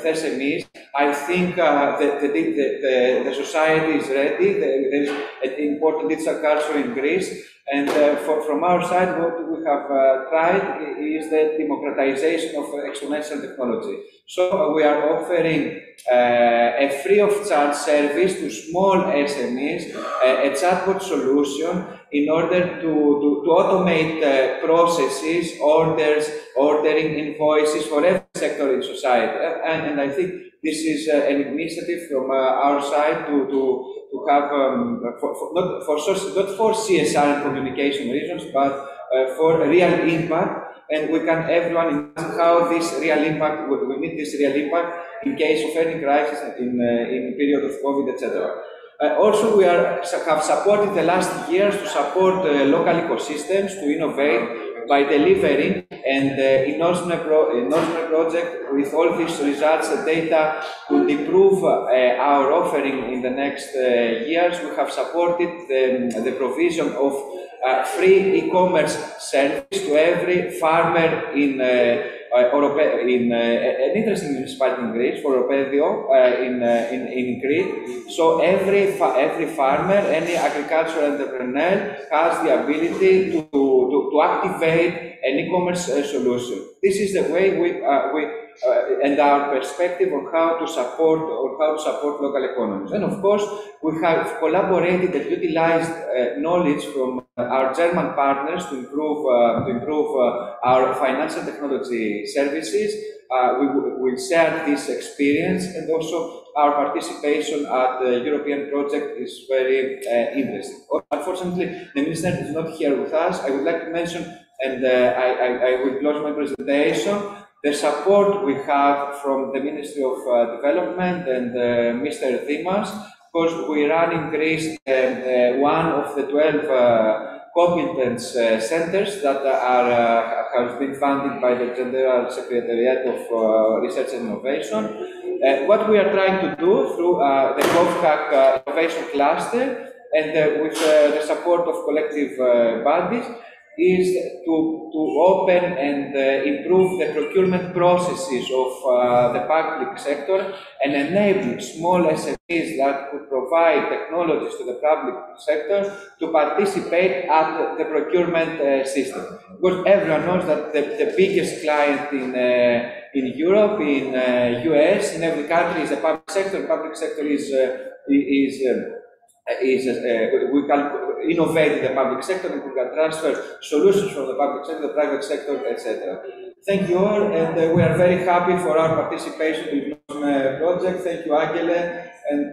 SMEs. I think the society is ready. There is an important digital culture in Greece, and from our side, what we have tried is the democratization of exponential technology. So we are offering a free of charge service to small SMEs, a chatbot solution in order to automate processes, ordering invoices for every sector in society. And I think this is an initiative from our side to have, not for CSR and communication reasons, but for real impact. And we can everyone imagine how this real impact, we need this real impact in case of any crisis in period of COVID, etc. Also, we have supported the last years to support local ecosystems to innovate by delivering, and INNOMSME project with all these results and data could improve our offering in the next years. We have supported the provision of free e-commerce service to every farmer in an interesting municipality in Greece, for Opedio, in Crete. So every farmer, any agricultural entrepreneur has the ability to activate an e-commerce solution. This is the way we and our perspective on how to support local economies. And of course, we have collaborated and utilized knowledge from our German partners to improve our financial technology services. We share this experience, and also our participation at the European project is very interesting. Unfortunately, the Minister is not here with us. I would like to mention, and I will close my presentation, the support we have from the Ministry of Development and Mr. Dimas, because we run in Greece one of the 12 competence centers that have been funded by the General Secretariat of Research and Innovation. What we are trying to do through the GovHack Innovation Cluster and with the support of collective bodies is to open and improve the procurement processes of the public sector and enable small SMEs that could provide technologies to the public sector to participate at the procurement system. Because everyone knows that the biggest client in Europe, in US, in every country is the public sector. Public sector we can innovate in the public sector, and we can transfer solutions from the public sector, the private sector, etc. Thank you all, and we are very happy for our participation in the project. Thank you, Angele, and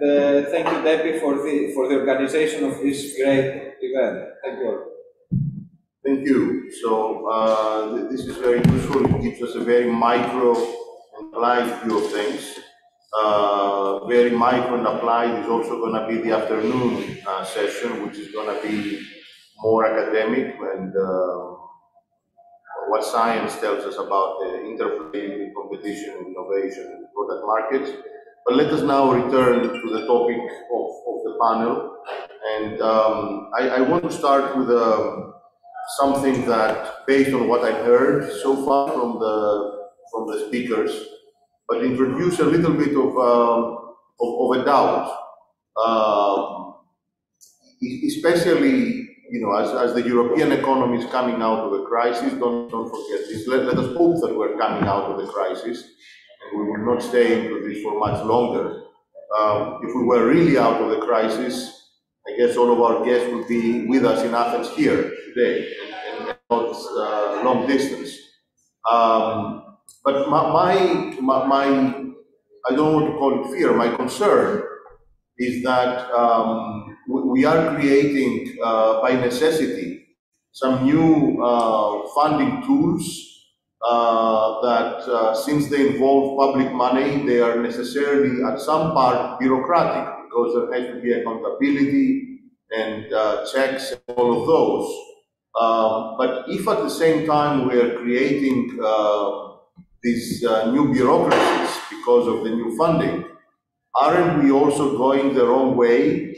thank you, Debbie, for the organization of this great event. Thank you all. Thank you. So this is very useful. It gives us a very micro and applied view of things. Very micro and applied is also going to be the afternoon session, which is going to be more academic and what science tells us about the interplay between competition, innovation, and product markets. But let us now return to the topic of the panel. And I want to start with something that, based on what I've heard so far from the speakers, but introduce a little bit of a doubt, especially as the European economy is coming out of the crisis. Don't forget this. Let us hope that we're coming out of the crisis and we will not stay into this for much longer. If we were really out of the crisis, I guess all of our guests would be with us in Athens here today and not long distance. But my I don't want to call it fear, my concern is that we are creating by necessity some new funding tools that since they involve public money, they are necessarily at some part bureaucratic because there has to be accountability and checks and all of those. But if at the same time we are creating these new bureaucracies because of the new funding, aren't we also going the wrong way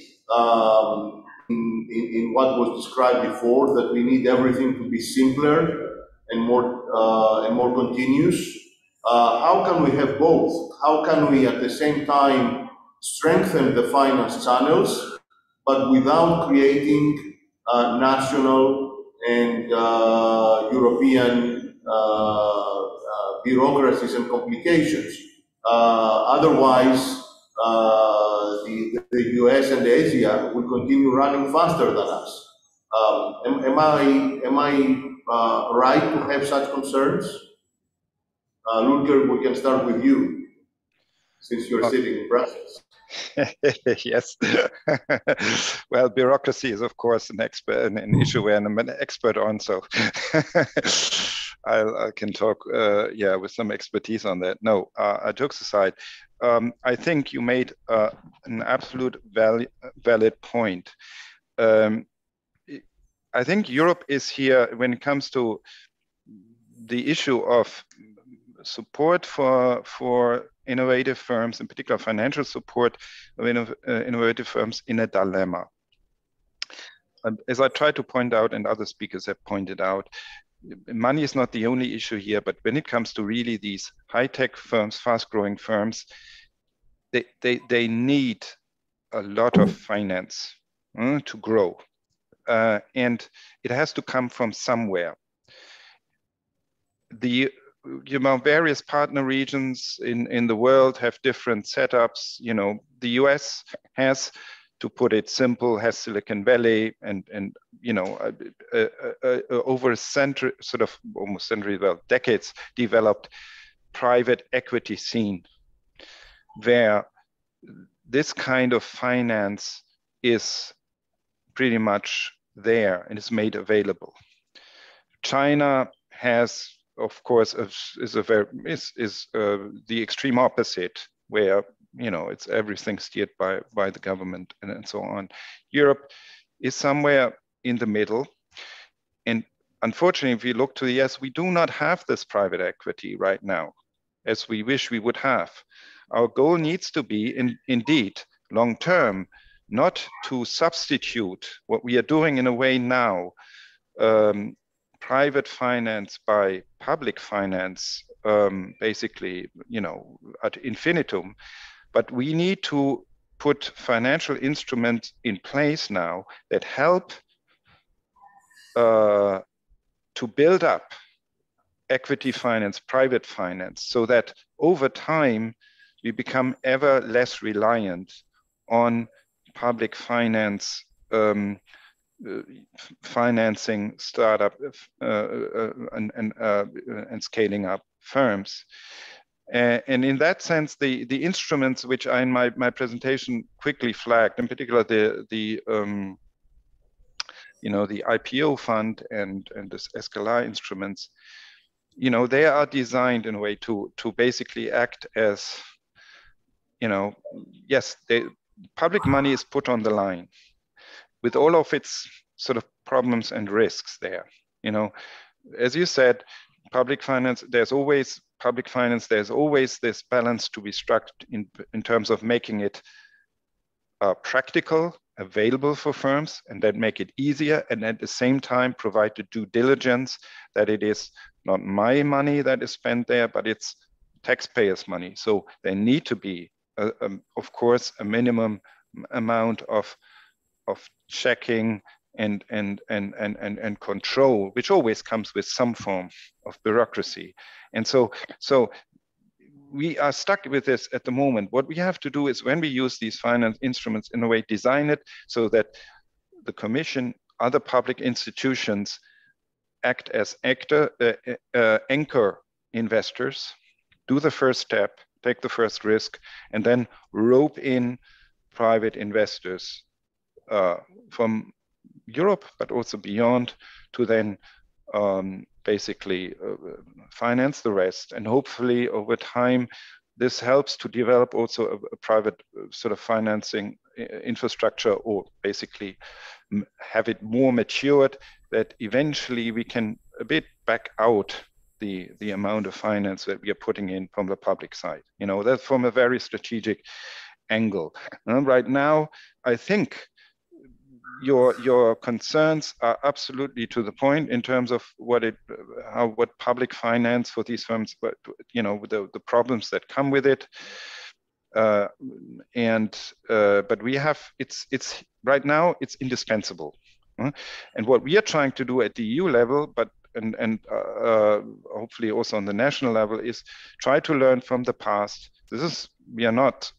in what was described before, that we need everything to be simpler and more continuous? How can we have both? How can we at the same time strengthen the finance channels, but without creating national and European bureaucracies and complications? Otherwise, the US and Asia will continue running faster than us. Am I right to have such concerns? Ludger, we can start with you, since you're sitting in Brussels. Yes. Well, bureaucracy is, of course, an issue where I'm an expert on, so I can talk, yeah, with some expertise on that. No, jokes aside, I think you made an absolute valid point. I think Europe is here when it comes to the issue of support for innovative firms, in particular financial support of innovative firms, in a dilemma. As I tried to point out, and other speakers have pointed out, money is not the only issue here, but when it comes to really these high-tech firms, fast-growing firms, they need a lot of finance to grow. And it has to come from somewhere. Various partner regions in the world have different setups. The US has, to put it simple, has Silicon Valley and over a century, sort of almost century, well, decades, developed private equity scene where this kind of finance is pretty much there and is made available. China has, of course, is the extreme opposite, where it's everything steered by the government and so on. Europe is somewhere in the middle, and unfortunately, if we look to the US, we do not have this private equity right now, as we wish we would have. Our goal needs to be, indeed, long term, not to substitute what we are doing in a way now, private finance by public finance, basically, ad infinitum. But we need to put financial instruments in place now that help to build up equity finance, private finance, so that over time we become ever less reliant on public finance, financing startup and scaling up firms. And in that sense, the instruments which I in my presentation quickly flagged, in particular the IPO fund and this SKLI instruments, they are designed in a way to basically act as, yes, public money is put on the line with all of its sort of problems and risks there. As you said, public finance, there's always this balance to be struck in terms of making it practical, available for firms, and then make it easier, and at the same time provide the due diligence that it is not my money that is spent there, but it's taxpayers' money. So there need to be, of course, a minimum amount of checking and control, which always comes with some form of bureaucracy. And so we are stuck with this at the moment. What we have to do is, when we use these finance instruments, in a way, design it so that the Commission, other public institutions act as anchor investors, do the first step, take the first risk, and then rope in private investors from Europe, but also beyond, to then basically finance the rest. And hopefully over time, this helps to develop also a private sort of financing infrastructure, or basically have it more matured, that eventually we can a bit back out the amount of finance that we are putting in from the public side. You know, that's from a very strategic angle. Right now, I think your concerns are absolutely to the point in terms of what public finance for these firms, but you know, the problems that come with it. But we have, it's right now it's indispensable. And what we are trying to do at the EU level, but hopefully also on the national level, is try to learn from the past. We are not,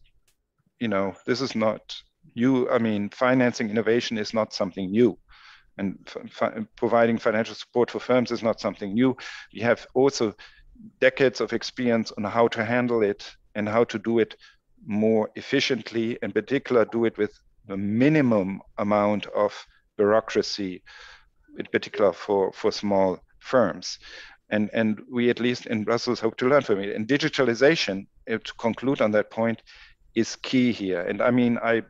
you know, this is not I mean, financing innovation is not something new, and providing financial support for firms is not something new. We have also decades of experience on how to handle it and how to do it more efficiently, in particular do it with the minimum amount of bureaucracy, in particular for small firms. And we, at least in Brussels, hope to learn from it. And digitalization, to conclude on that point, is key here. And I mean, I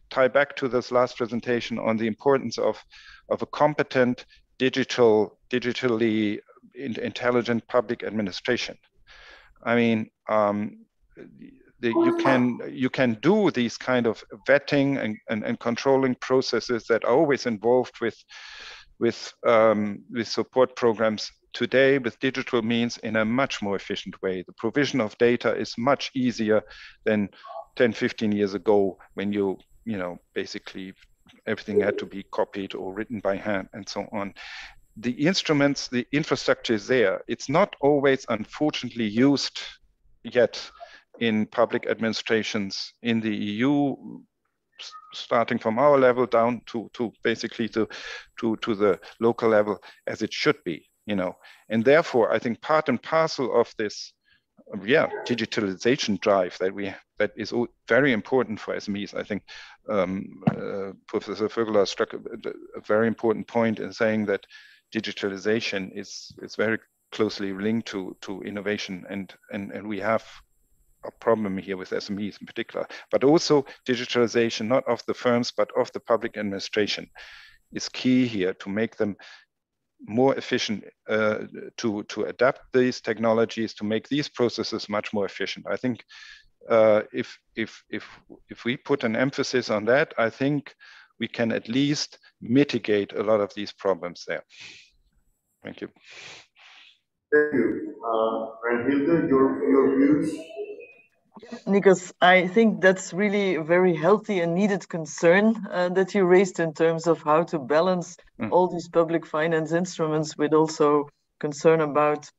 tie back to this last presentation on the importance of a competent digitally intelligent public administration. I mean, you can do these kind of vetting and controlling processes that are always involved with support programs today with digital means in a much more efficient way. The provision of data is much easier than 10, 15 years ago, when you know, basically everything had to be copied or written by hand and so on. The instruments, the infrastructure is there. It's not always, unfortunately, used yet in public administrations in the EU, starting from our level down to basically to the local level, as it should be, you know. And therefore, I think part and parcel of this digitalization drive that is very important for SMEs. I think Professor Vögler struck a very important point in saying that digitalization is very closely linked to innovation, and we have a problem here with SMEs in particular, but also digitalization, not of the firms, but of the public administration, is key here to make them more efficient, to adapt these technologies, to make these processes much more efficient. I think if we put an emphasis on that, I think we can at least mitigate a lot of these problems there. Thank you. Thank you. Reinhilde, your views? Nikos, I think that's really a very healthy and needed concern that you raised in terms of how to balance all these public finance instruments with also concern about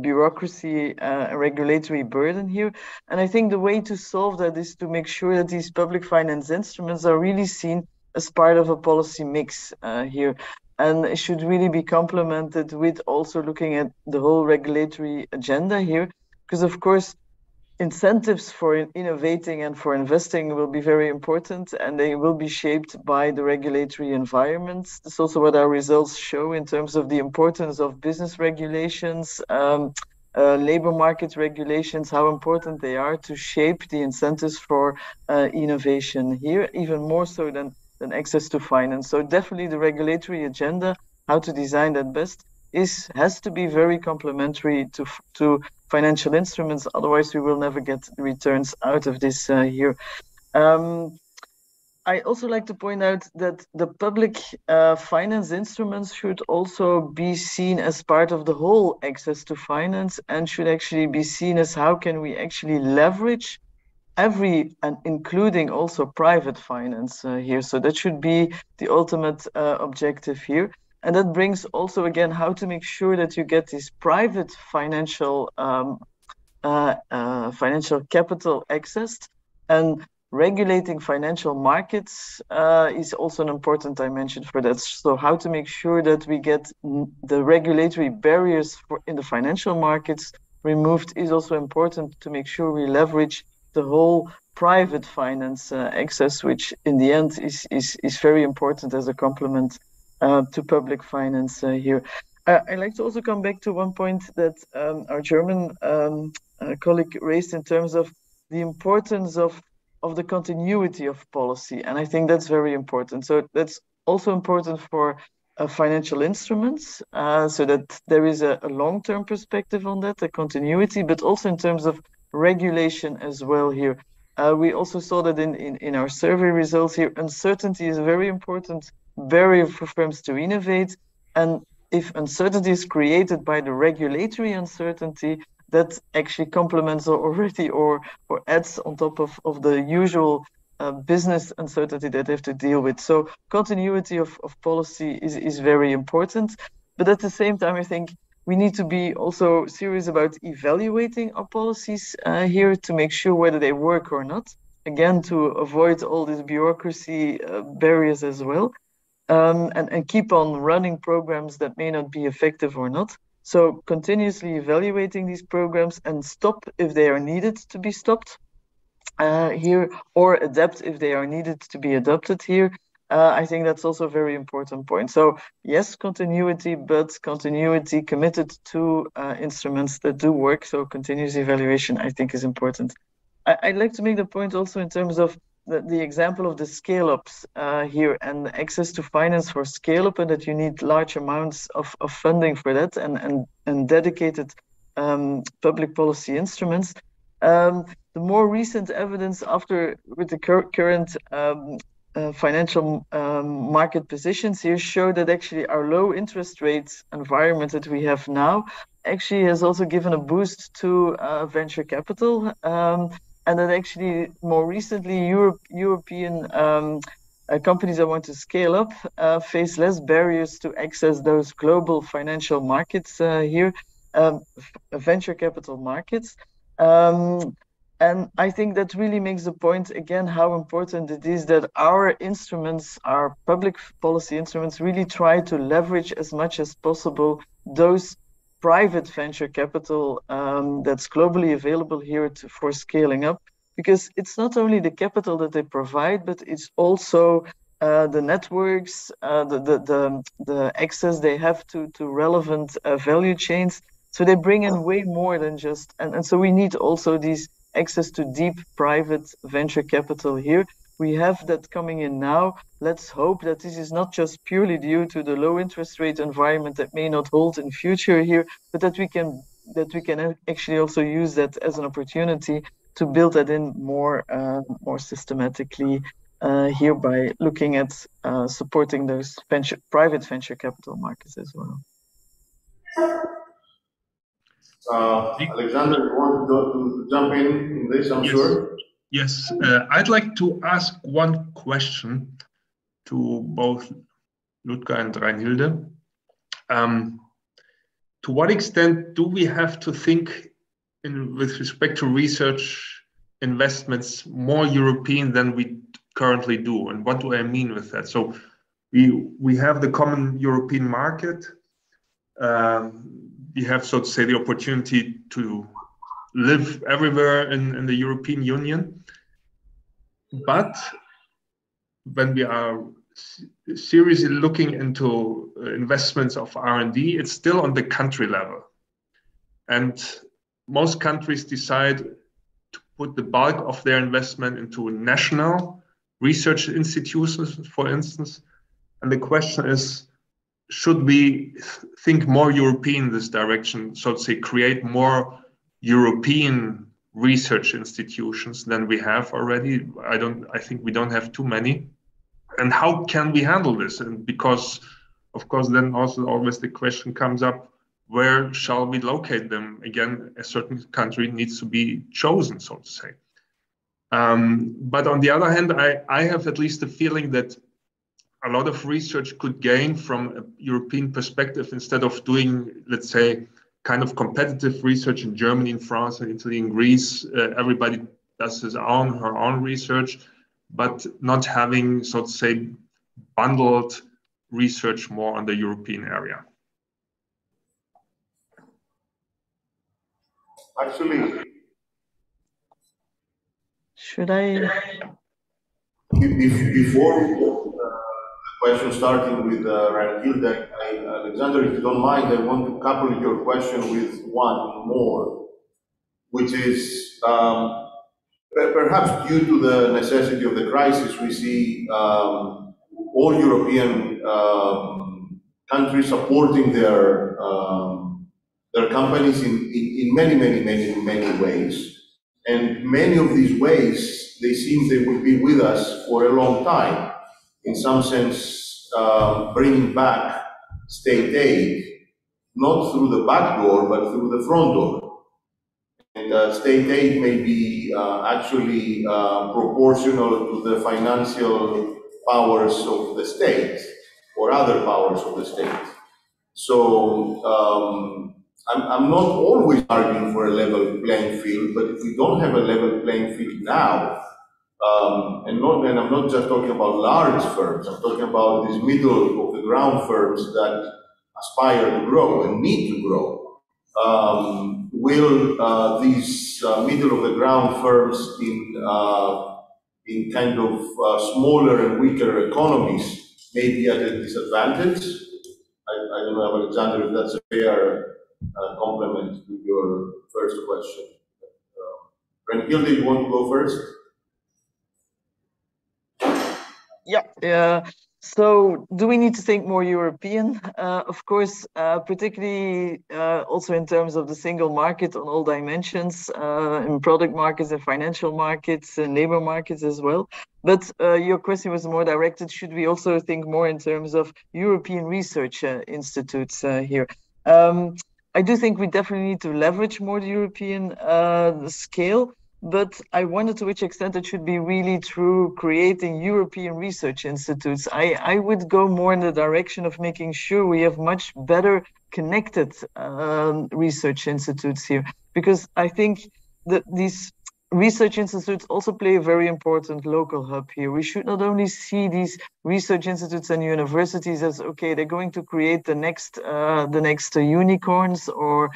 bureaucracy, regulatory burden here. And I think the way to solve that is to make sure that these public finance instruments are really seen as part of a policy mix here. And it should really be complemented with also looking at the whole regulatory agenda here, because of course, incentives for innovating and for investing will be very important, and they will be shaped by the regulatory environments. That's also what our results show in terms of the importance of business regulations, labor market regulations, how important they are to shape the incentives for innovation here, even more so than access to finance. So definitely the regulatory agenda, how to design that best, has to be very complementary to financial instruments. Otherwise, we will never get returns out of this here. I also like to point out that the public finance instruments should also be seen as part of the whole access to finance, and should actually be seen as how can we actually leverage and including also private finance here. So that should be the ultimate objective here. And that brings also, again, how to make sure that you get this private financial capital accessed, and regulating financial markets is also an important dimension for that. So how to make sure that we get the regulatory barriers in the financial markets removed is also important to make sure we leverage the whole private finance access, which in the end is very important as a complement to public finance here. I'd like to also come back to one point that our German colleague raised in terms of the importance of the continuity of policy. And I think that's very important. So that's also important for financial instruments, so that there is a long-term perspective on that, a continuity, but also in terms of regulation as well here. We also saw that in our survey results here, uncertainty is a very important barrier for firms to innovate. And if uncertainty is created by the regulatory uncertainty, that actually complements already or adds on top of the usual business uncertainty that they have to deal with. So continuity of policy is very important. But at the same time, I think we need to be also serious about evaluating our policies here to make sure whether they work or not. Again, to avoid all these bureaucracy barriers as well. And keep on running programs that may not be effective or not. So continuously evaluating these programs and stop if they are needed to be stopped here, or adapt if they are needed to be adopted here. I think that's also a very important point. So yes, continuity, but continuity committed to instruments that do work. So continuous evaluation, I think, is important. I'd like to make the point also in terms of the example of the scale-ups here and access to finance for scale-up, and that you need large amounts of funding for that and dedicated public policy instruments. The more recent evidence with the current financial market positions here show that actually our low interest rates environment that we have now actually has also given a boost to venture capital. And that actually more recently European companies that want to scale up face less barriers to access those global financial markets here, venture capital markets. And I think that really makes the point again how important it is that our instruments, our public policy instruments, really try to leverage as much as possible those private venture capital that's globally available here for scaling up, because it's not only the capital that they provide, but it's also the networks, the access they have to relevant value chains. So they bring in way more than just, and so we need also these access to deep private venture capital here. We have that coming in now. Let's hope that this is not just purely due to the low interest rate environment that may not hold in future here, but that we can actually also use that as an opportunity to build that in more systematically here by looking at supporting those private venture capital markets as well. Alexander, you want to jump in this, I'm sure? Yes, I'd like to ask one question to both Ludger and Reinhilde. To what extent do we have to think with respect to research investments more European than we currently do? And what do I mean with that? So we have the common European market. We have, so to say, the opportunity to live everywhere in the European Union. But when we are seriously looking into investments of R&D, it's still on the country level. And most countries decide to put the bulk of their investment into national research institutions, for instance. And the question is, should we think more European in this direction, so to say, create more European research institutions than we have already? I think we don't have too many. And how can we handle this? And because, of course, then also always the question comes up, where shall we locate them? Again, a certain country needs to be chosen, so to say. But on the other hand, I have at least the feeling that a lot of research could gain from a European perspective instead of doing, let's say, kind of competitive research in Germany, in France, and Italy, and Greece. Everybody does her own research, but not having, so to say, bundled research more on the European area. Actually, should I? Before the question starting with Ranilda, Alexander, if you don't mind, I want to couple your question with one more, which is perhaps due to the necessity of the crisis, we see all European countries supporting their companies in many ways. And many of these ways, they seem they will be with us for a long time. In some sense, bringing back state aid, not through the back door, but through the front door. And state aid may be actually proportional to the financial powers of the state or other powers of the state. So I'm not always arguing for a level playing field, but if we don't have a level playing field now, and I'm not just talking about large firms, I'm talking about these middle of the ground firms that aspire to grow and need to grow. Will these middle of the ground firms in kind of smaller and weaker economies may be at a disadvantage? I don't know, Alexander, if that's a fair complement to your first question. Renhilde, you want to go first? Yeah. So do we need to think more European? Of course, particularly also in terms of the single market on all dimensions, in product markets and financial markets and labor markets as well. But your question was more directed, should we also think more in terms of European research institutes here? I do think we definitely need to leverage more the European scale. But I wonder to which extent it should be really through creating European research institutes. I would go more in the direction of making sure we have much better connected research institutes here, because I think that these research institutes also play a very important local hub here. We should not only see these research institutes and universities as, okay, they're going to create the next unicorns or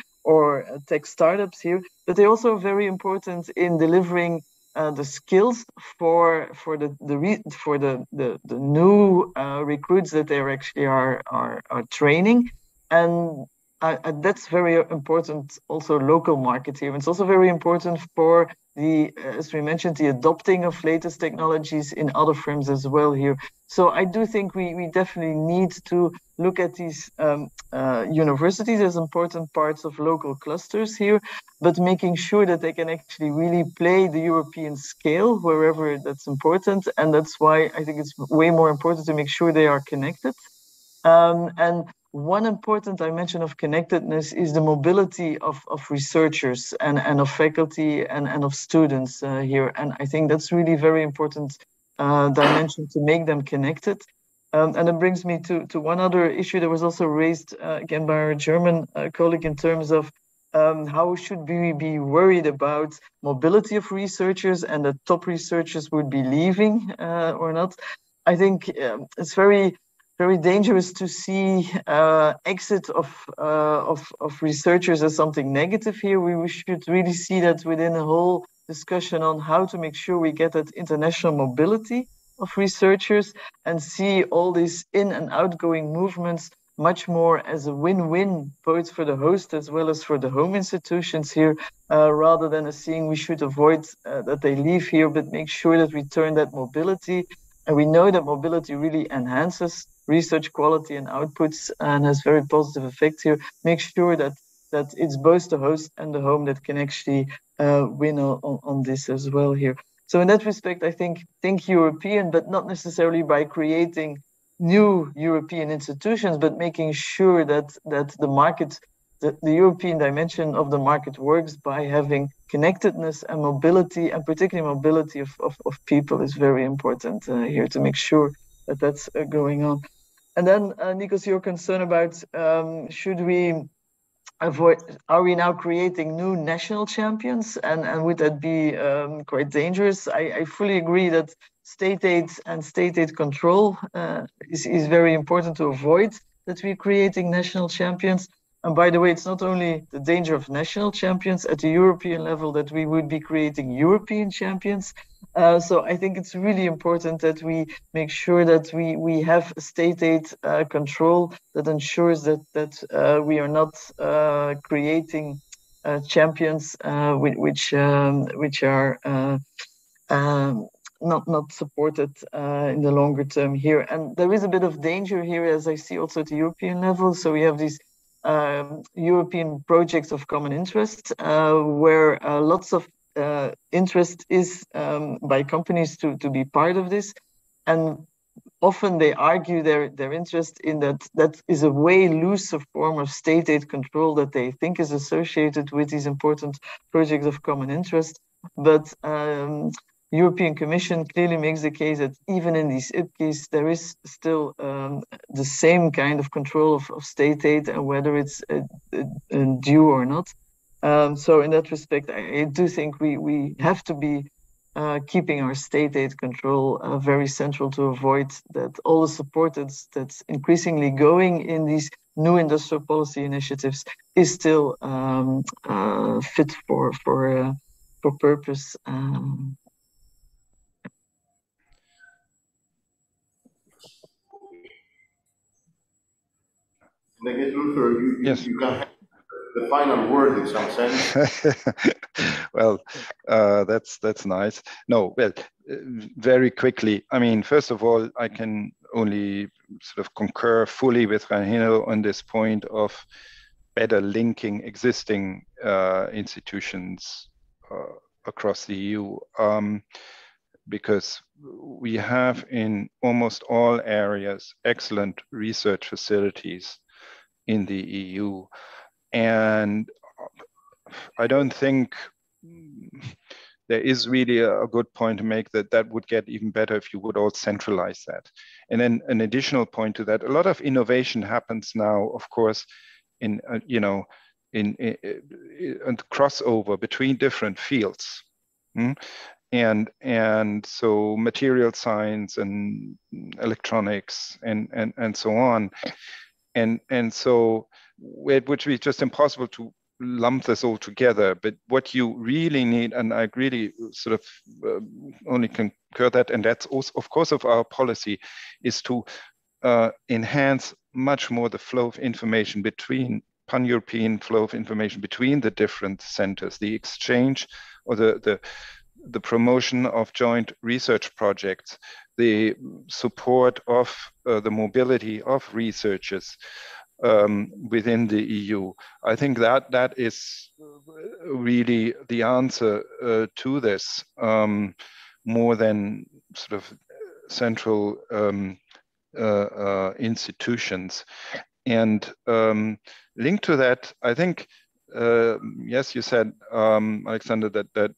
tech startups here, but they also are very important in delivering the skills for the new recruits that they actually are training, and that's very important. Also, local market here. It's also very important for the, as we mentioned, the adopting of latest technologies in other firms as well here. So I do think we definitely need to look at these universities as important parts of local clusters here, but making sure that they can actually really play the European scale wherever that's important. And that's why I think it's way more important to make sure they are connected. And one important dimension of connectedness is the mobility of researchers and of faculty and of students here. And I think that's really very important dimension to make them connected. And it brings me to one other issue that was also raised again by our German colleague in terms of how should we be worried about mobility of researchers and that top researchers would be leaving or not. I think it's very dangerous to see exit of researchers as something negative here. We should really see that within a whole discussion on how to make sure we get that international mobility of researchers and see all these in and outgoing movements much more as a win-win, both for the host as well as for the home institutions here, rather than as seeing we should avoid that they leave here, but make sure that we turn that mobility. And we know that mobility really enhances research quality and outputs and has very positive effects here. Make sure that it's both the host and the home that can actually win on this as well here. So in that respect, I think European, but not necessarily by creating new European institutions, but making sure that the market, the European dimension of the market works by having connectedness and mobility, and particularly mobility of people is very important here to make sure that that's going on. And then, Nikos, your concern about should we avoid, are we now creating new national champions? And would that be quite dangerous? I fully agree that state aid and state aid control is very important to avoid that we're creating national champions. And by the way, it's not only the danger of national champions at the European level that we would be creating European champions. So I think it's really important that we make sure that we have state aid control that ensures that we are not creating champions which are not supported in the longer term here. And there is a bit of danger here, as I see also at the European level. So we have these European projects of common interest, where lots of interest is by companies to be part of this. And often they argue their interest in that is a way looser form of state aid control that they think is associated with these important projects of common interest. But European Commission clearly makes the case that even in these IPCs, there is still the same kind of control of state aid and whether it's due or not. So in that respect, I do think we have to be keeping our state aid control very central to avoid that all the support that's increasingly going in these new industrial policy initiatives is still fit for purpose. I guess, Luther, Yes. you can have the final word in some sense. Well, that's nice. No, well, very quickly. I mean, first of all, I can only sort of concur fully with Reinhard on this point of better linking existing institutions across the EU, because we have in almost all areas excellent research facilities in the EU. And I don't think there is really a good point to make that would get even better if you would all centralize that. And then an additional point to that, a lot of innovation happens now, of course, in crossover between different fields. And so material science and electronics and so on. And so it would be just impossible to lump this all together. But what you really need, and I really sort of only concur that, and that's also, of course, of our policy, is to enhance much more the flow of information between pan-European flow of information between the different centers, the exchange or the promotion of joint research projects, the support of the mobility of researchers within the EU. I think that is really the answer to this, more than sort of central institutions. And linked to that, I think, yes, you said, Alexander, that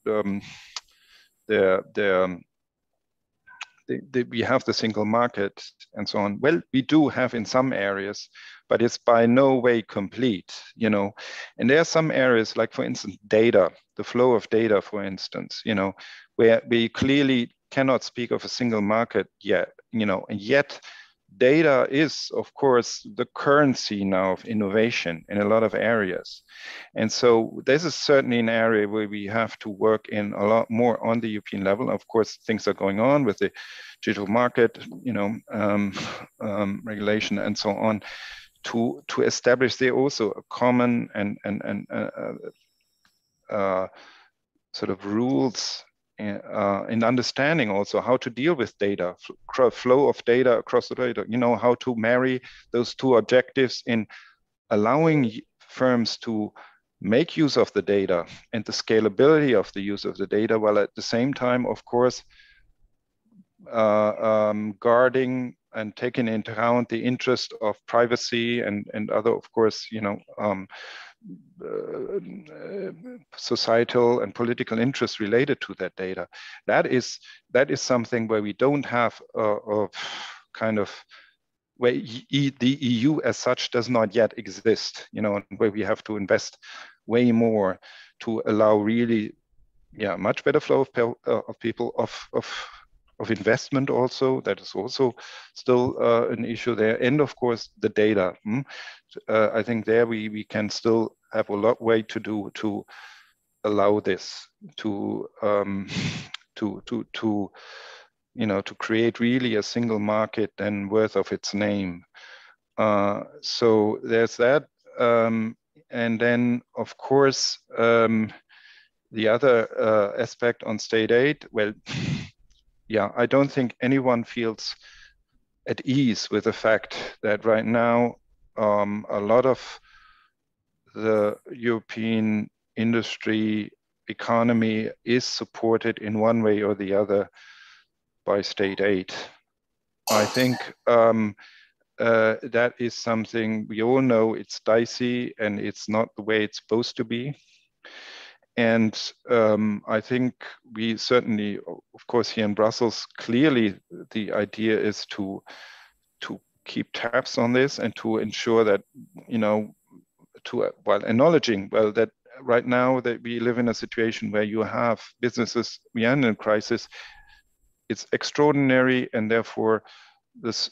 we have the single market and so on. Well, we do have in some areas, but it's by no way complete, you know. And there are some areas, like for instance, data, the flow of data, for instance, you know, where we clearly cannot speak of a single market yet, you know, and yet data is, of course, the currency now of innovation in a lot of areas. And so this is certainly an area where we have to work in a lot more on the European level. Of course, things are going on with the digital market, you know, regulation and so on, to establish there also a common and sort of rules in understanding also how to deal with data, flow of data across the data, you know, how to marry those two objectives in allowing firms to make use of the data and the scalability of the use of the data, while at the same time, of course, guarding and taking into account the interest of privacy and other, of course, you know, societal and political interests related to that data. That is something where we don't have a kind of, where the EU as such does not yet exist, you know, where we have to invest way more to allow really, yeah, much better flow of people, of investment also. That is also still an issue there. And of course, the data. I think there we can still have a lot way to do to allow this to to create really a single market and worth of its name. So there's that. And then, of course, the other aspect on state aid, well, yeah, I don't think anyone feels at ease with the fact that right now a lot of the European industry economy is supported in one way or the other by state aid. I think that is something we all know. It's dicey and it's not the way it's supposed to be. And I think we certainly, of course, here in Brussels, clearly the idea is to keep tabs on this and to ensure that, while acknowledging, well, that right now that we live in a situation where you have businesses, we are in a crisis, it's extraordinary, and therefore these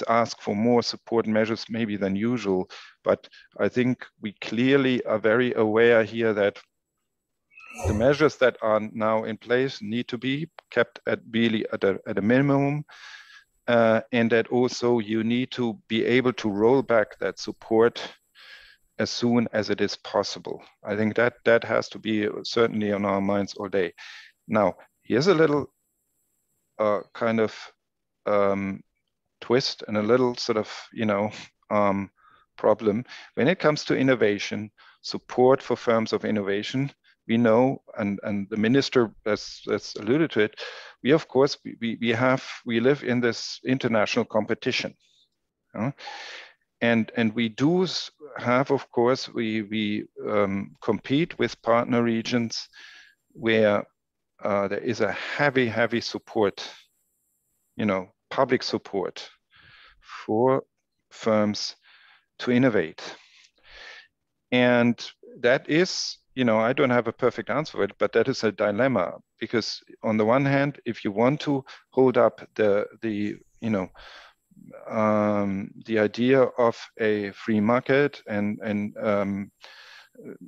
ask for more support measures maybe than usual. But I think we clearly are very aware here that the measures that are now in place need to be kept at a minimum, and that also you need to be able to roll back that support as soon as it is possible. I think that has to be certainly on our minds all day. Now, here's a little kind of twist and a little sort of, problem. When it comes to innovation, support for firms of innovation, we know, and the minister has alluded to it, we of course, we live in this international competition. And we do have, of course, we compete with partner regions where there is a heavy support, public support for firms to innovate. And that is, I don't have a perfect answer for it, but that is a dilemma, because on the one hand, if you want to hold up the idea of a free market and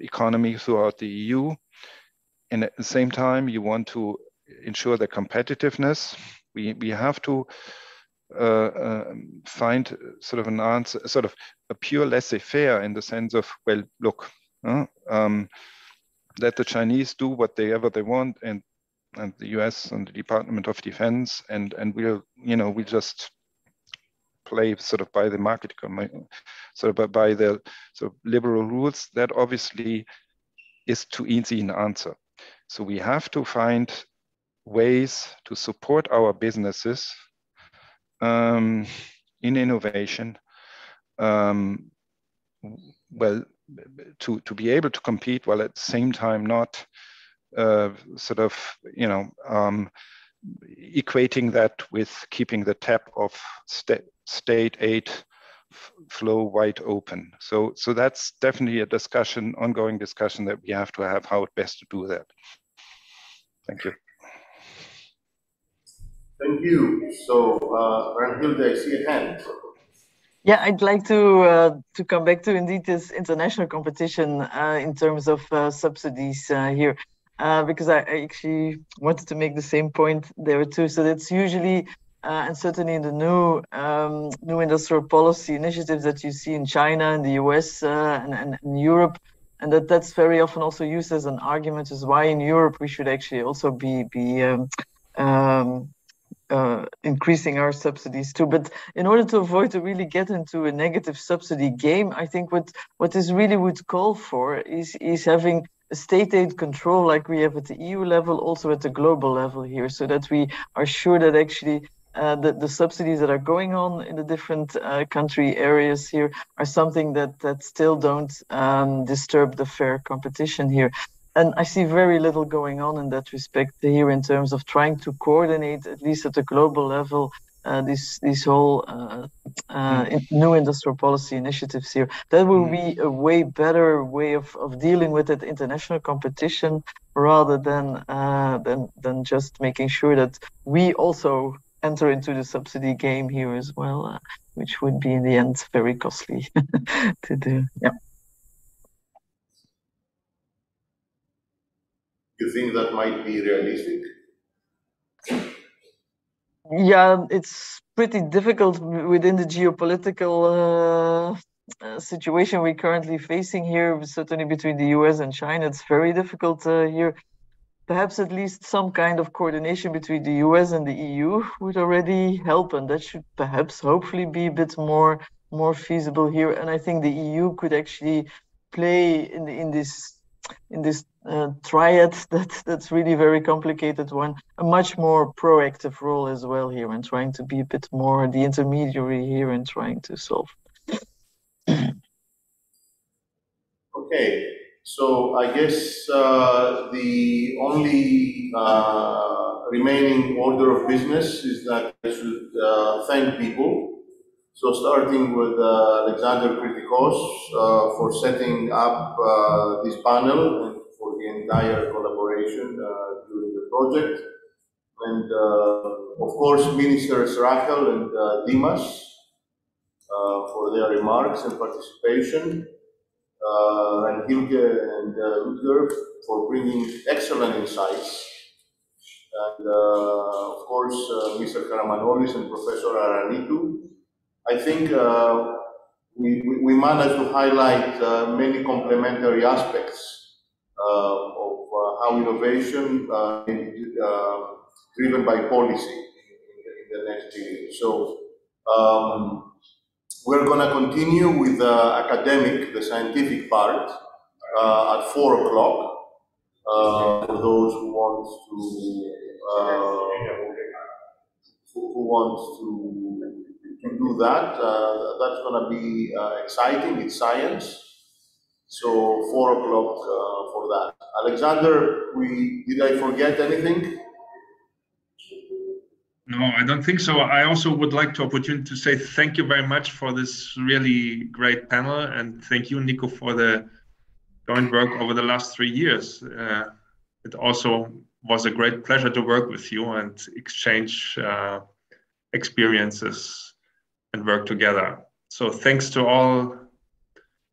economy throughout the EU, and at the same time, you want to ensure the competitiveness, we have to find sort of an answer, sort of a pure laissez-faire in the sense of, well, look, let the Chinese do whatever they want, and the US and the Department of Defense, and we'll just play sort of by the market, sort of by the sort of liberal rules. That obviously is too easy an answer. So we have to find ways to support our businesses in innovation, well, to be able to compete, while at the same time not sort of, equating that with keeping the tap of state aid flow wide open. So that's definitely a discussion, ongoing discussion that we have to have, how best to do that. Thank you. Thank you. So, Ranhilde, I see a hand. Yeah, I'd like to come back to indeed this international competition in terms of subsidies here, because I actually wanted to make the same point there too. So that's usually, and certainly in the new industrial policy initiatives that you see in China and the US and in Europe, and that's very often also used as an argument as why in Europe we should actually also be increasing our subsidies too. But in order to avoid to really get into a negative subsidy game, I think what this really would call for is having a state aid control like we have at the EU level, also at the global level here, so that we are sure that actually the subsidies that are going on in the different country areas here are something that still don't disturb the fair competition here. And I see very little going on in that respect here in terms of trying to coordinate, at least at the global level, these whole new industrial policy initiatives here. That will be a way better way of dealing with it, international competition, rather than just making sure that we also enter into the subsidy game here as well, which would be in the end very costly to do. Yeah. You think that might be realistic? Yeah, it's pretty difficult within the geopolitical situation we're currently facing here, certainly between the US and China. It's very difficult here. Perhaps at least some kind of coordination between the US and the EU would already help, and that should perhaps hopefully be a bit more feasible here. And I think the EU could actually play in this triad that's really very complicated one, a much more proactive role as well here, and trying to be a bit more the intermediary here and trying to solve. Okay, so I guess the only remaining order of business is that I should thank people. So starting with Alexander Kritikos for setting up this panel and for the entire collaboration during the project. And of course, Ministers Rachel and Dimas for their remarks and participation. And Hilke and Ludger for bringing excellent insights. And of course, Mr. Karamanolis and Professor Aranitou. I think we managed to highlight many complementary aspects of how innovation is driven by policy in the next period. So we're going to continue with the scientific part at 4 o'clock. For those who want to do that, that's going to be exciting. It's science. So 4 o'clock for that. Alexander, did I forget anything? No, I don't think so. I also would like to opportunity to say thank you very much for this really great panel, and thank you, Nico, for the joint work over the last 3 years. It also was a great pleasure to work with you and exchange experiences and work together. So thanks to all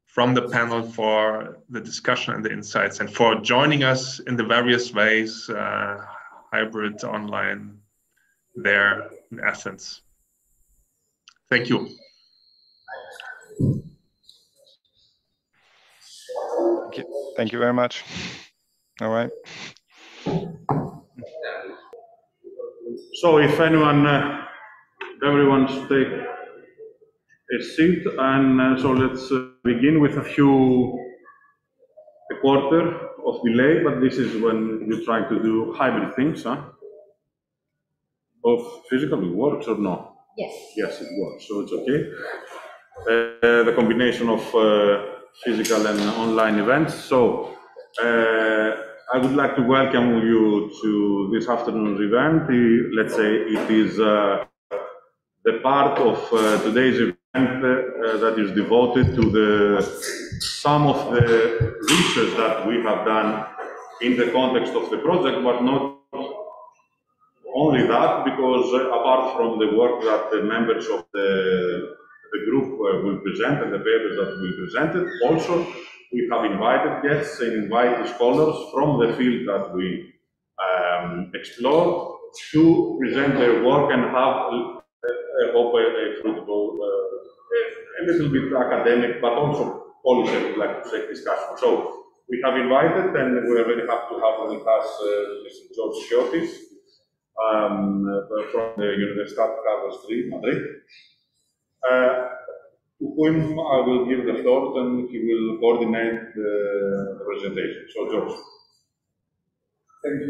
from the panel for the discussion and the insights, and for joining us in the various ways, hybrid, online, there in Athens. Thank you. Thank you very much. All right. So if everyone should take a seat, and so let's begin with a quarter of delay, but this is when you try to do hybrid things, huh? Both physical, it works or no? Yes. Yes, it works, so it's okay. The combination of physical and online events. So I would like to welcome you to this afternoon's event. Let's say it is the part of today's event that is devoted to some of the research that we have done in the context of the project, but not only that, because apart from the work that the members of the group will present and the papers that we presented, also we have invited guests and invited scholars from the field that we explore to present their work and have, I hope, a fruitful, a little bit academic, but also policy, I would like to say, discussion. So we have invited, and we are very happy to have with us Mr. George Chiotis, from the Universitat Carlos III, Madrid, to whom I will give the floor, and he will coordinate the presentation. So, George. Thank you.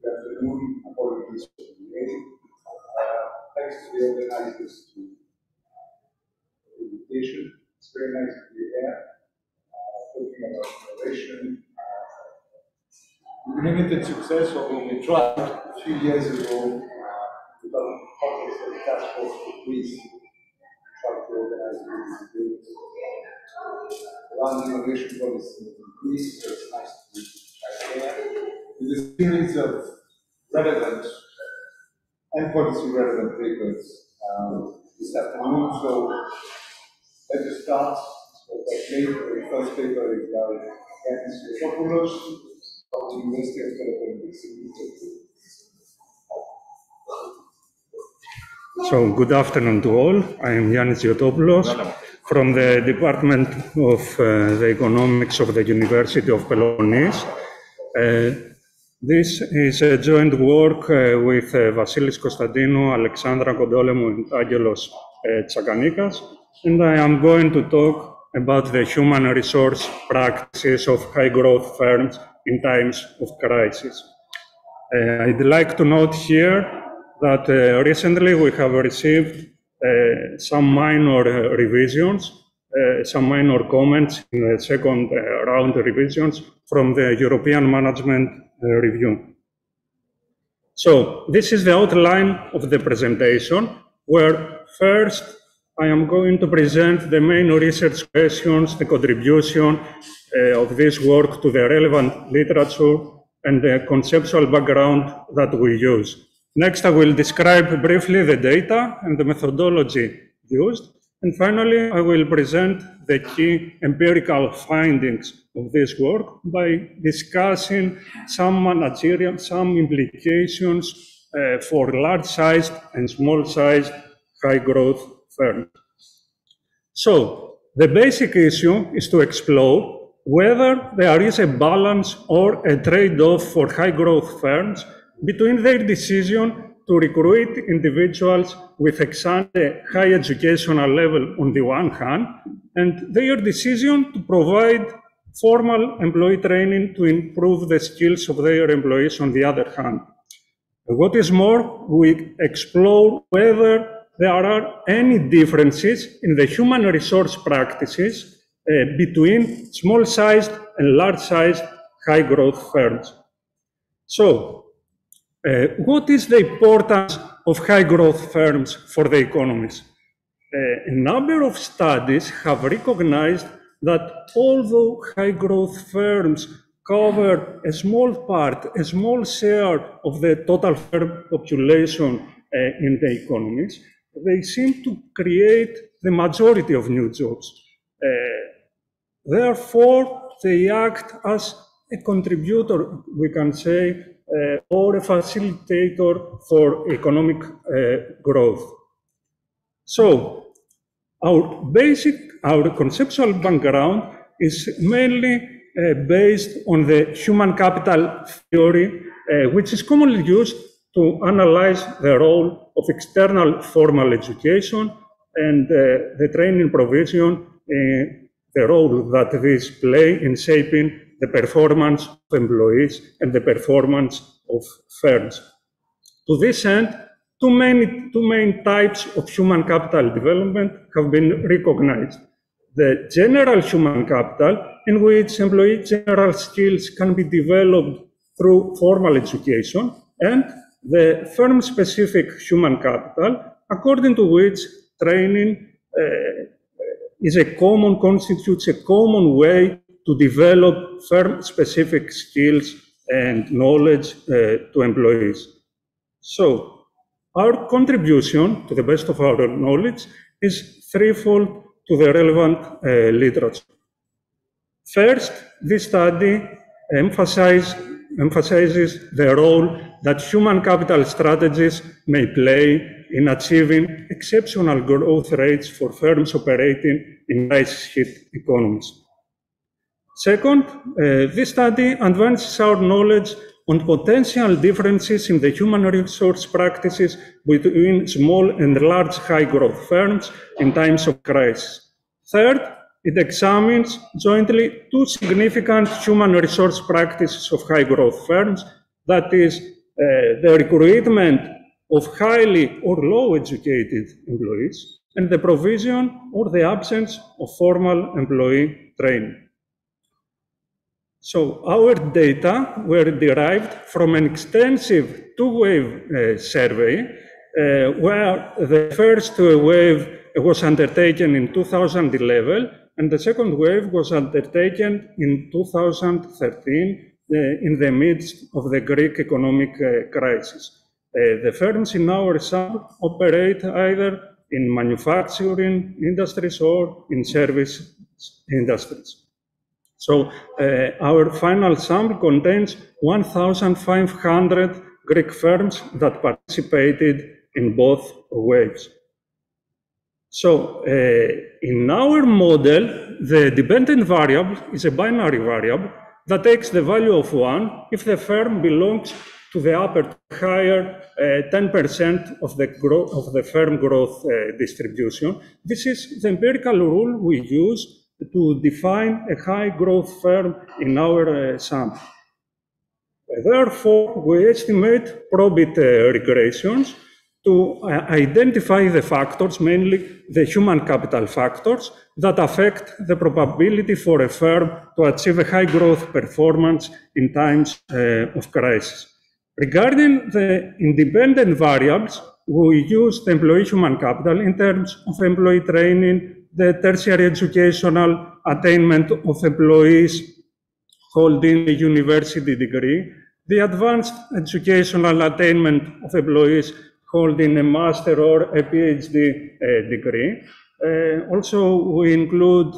Good afternoon. Apologies for the delay. Thanks to the organizers for the invitation. It's very nice to be here, talking about innovation. Limited success of what we tried a few years ago, 2005 the task force to Greece, how to organize these run innovation policy in Greece, so it's nice to be right there. With a series of relevant and policy relevant papers this afternoon. So let us start. The first paper is by Yannis Yotopoulos of the University of Economics. So good afternoon to all. I am Yannis Yotopoulos from the Department of the Economics of the University of Peloponnese. This is a joint work with Vasilis Konstantinou, Alexandra Kodolemu, and Angelos Tsakanikas, and I am going to talk about the human resource practices of high-growth firms in times of crisis. I'd like to note here that recently we have received some minor revisions, some minor comments in the second round revisions from the European Management Review. So this is the outline of the presentation, where first I am going to present the main research questions, the contribution of this work to the relevant literature, and the conceptual background that we use. Next, I will describe briefly the data and the methodology used. And finally, I will present the key empirical findings of this work by discussing some implications for large-sized and small-sized high-growth firms. So, the basic issue is to explore whether there is a balance or a trade-off for high-growth firms between their decision to recruit individuals with ex-ante high educational level on the one hand, and their decision to provide formal employee training to improve the skills of their employees on the other hand. What is more, we explore whether there are any differences in the human resource practices between small-sized and large-sized high-growth firms. So, what is the importance of high-growth firms for the economies? A number of studies have recognized that although high-growth firms cover a small part, a small share of the total firm population in the economies, they seem to create the majority of new jobs. Therefore, they act as a contributor, we can say, or a facilitator for economic growth. So, our conceptual background is mainly based on the human capital theory, which is commonly used to analyze the role of external formal education and the training provision, the role that these play in shaping the performance of employees and the performance of firms. To this end, two main types of human capital development have been recognized. The general human capital, in which employee general skills can be developed through formal education, and the firm-specific human capital, according to which training constitutes a common way to develop firm-specific skills and knowledge to employees. So, our contribution, to the best of our knowledge, is threefold to the relevant literature. First, this study emphasizes the role that human capital strategies may play in achieving exceptional growth rates for firms operating in crisis-hit economies. Second, this study advances our knowledge on potential differences in the human resource practices between small and large high-growth firms in times of crisis. Third, it examines jointly two significant human resource practices of high-growth firms, that is, the recruitment of highly or low-educated employees and the provision or the absence of formal employee training. So our data were derived from an extensive two-way survey where the first wave was undertaken in 2011, and the second wave was undertaken in 2013 in the midst of the Greek economic crisis. The firms in our sample operate either in manufacturing industries or in service industries. So our final sample contains 1,500 Greek firms that participated in both waves. So in our model, the dependent variable is a binary variable that takes the value of 1 if the firm belongs to the upper higher 10% of the firm growth distribution. This is the empirical rule we use to define a high growth firm in our sample. Therefore, we estimate probit regressions to identify the factors, mainly the human capital factors, that affect the probability for a firm to achieve a high growth performance in times of crisis. Regarding the independent variables, we use the employee human capital in terms of employee training, the tertiary educational attainment of employees holding a university degree, the advanced educational attainment of employees holding a master or a PhD degree. Also, we include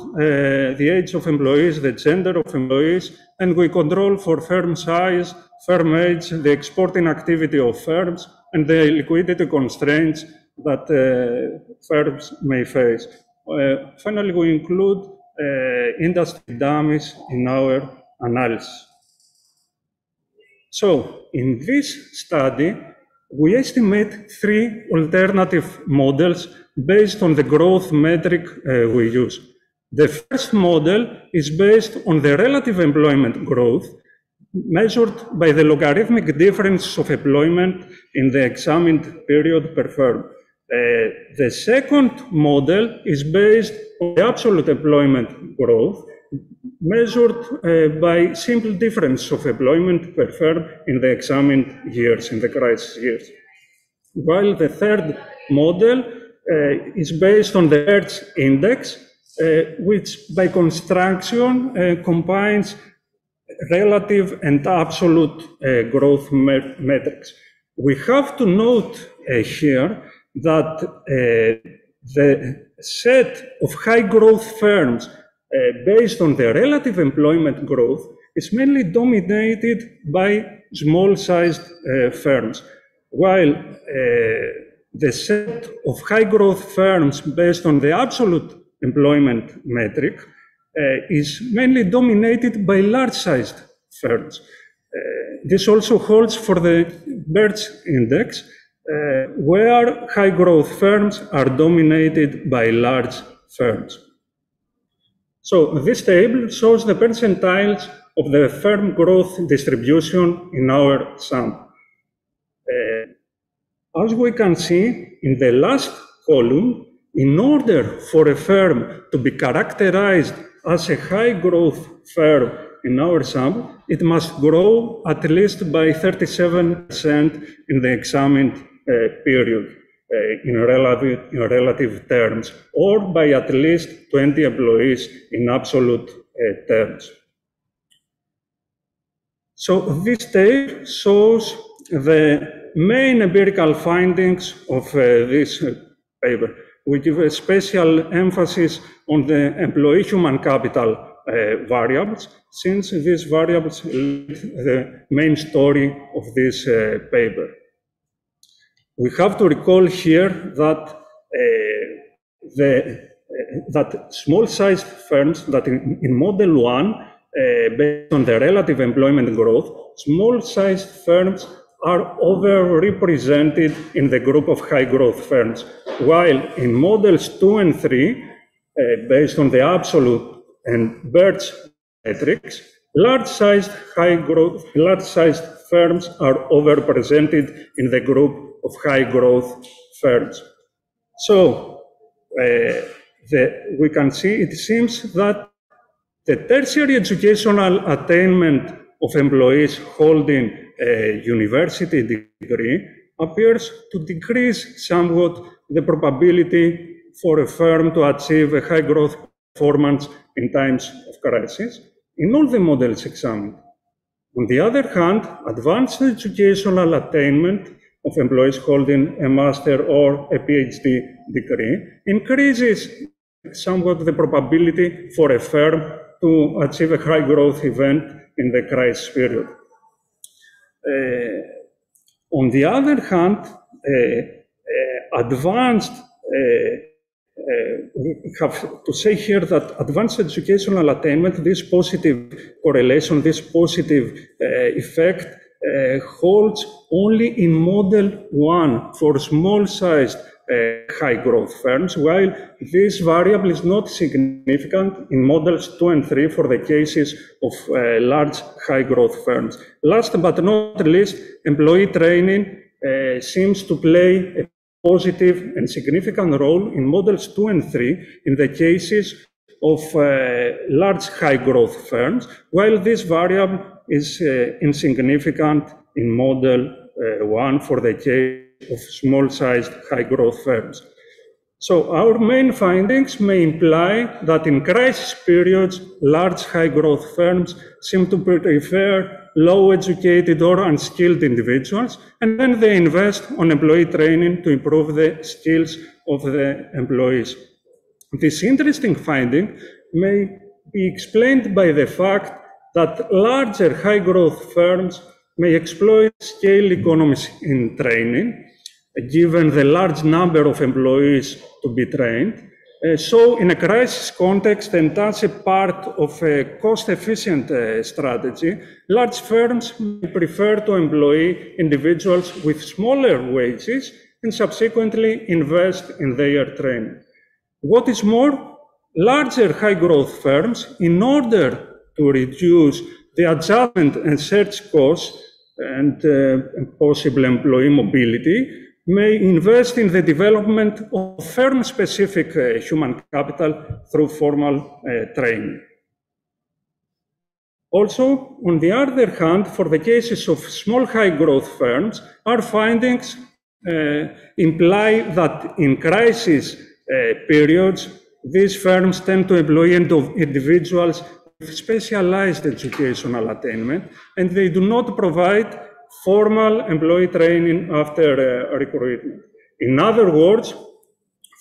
the age of employees, the gender of employees, and we control for firm size, firm age, the exporting activity of firms, and the liquidity constraints that firms may face. Finally, we include industry dummies in our analysis. So, in this study, we estimate 3 alternative models based on the growth metric we use. The first model is based on the relative employment growth measured by the logarithmic difference of employment in the examined period per firm. The second model is based on the absolute employment growth measured by simple difference of employment per firm in the examined years, in the crisis years. While the third model is based on the Hertz index, which by construction combines relative and absolute growth metrics. We have to note here that the set of high growth firms based on the relative employment growth is mainly dominated by small-sized firms, while the set of high growth firms based on the absolute employment metric is mainly dominated by large-sized firms. This also holds for the Hertz index, where high growth firms are dominated by large firms. So this table shows the percentiles of the firm growth distribution in our sample. As we can see in the last column, in order for a firm to be characterized as a high growth firm in our sample, it must grow at least by 37% in the examined period in relative terms, or by at least 20 employees in absolute terms. So this table shows the main empirical findings of this paper. We give a special emphasis on the employee human capital variables, since these variables lead the main story of this paper. We have to recall here that that small-sized firms, that in Model 1, based on the relative employment growth, small-sized firms are overrepresented in the group of high-growth firms, while in Models 2 and 3, based on the absolute and Hertz metrics, large-sized firms are overrepresented in the group of high-growth firms. So we can see it seems that the tertiary educational attainment of employees holding a university degree appears to decrease somewhat the probability for a firm to achieve a high growth performance in times of crisis in all the models examined. On the other hand, advanced educational attainment of employees holding a master or a PhD degree increases somewhat the probability for a firm to achieve a high growth event in the crisis period. On the other hand, we have to say here that advanced educational attainment, this positive correlation, this positive effect holds only in model 1 for small-sized high growth firms, while this variable is not significant in models 2 and 3 for the cases of large high growth firms. Last but not least, employee training seems to play a positive and significant role in models 2 and 3 in the cases of large high growth firms, while this variable is insignificant in model 1 for the case of small-sized high-growth firms. So our main findings may imply that in crisis periods, large high-growth firms seem to prefer low-educated or unskilled individuals, and then they invest on employee training to improve the skills of the employees. This interesting finding may be explained by the fact that larger high-growth firms may exploit scale economies in training, given the large number of employees to be trained. So in a crisis context and as a part of a cost-efficient strategy, large firms may prefer to employ individuals with smaller wages and subsequently invest in their training. What is more, larger high-growth firms, in order to reduce the adjustment and search costs and possible employee mobility, may invest in the development of firm-specific human capital through formal training. Also, on the other hand, for the cases of small high-growth firms, our findings imply that in crisis periods, these firms tend to employ individuals with specialized educational attainment, and they do not provide formal employee training after recruitment. In other words,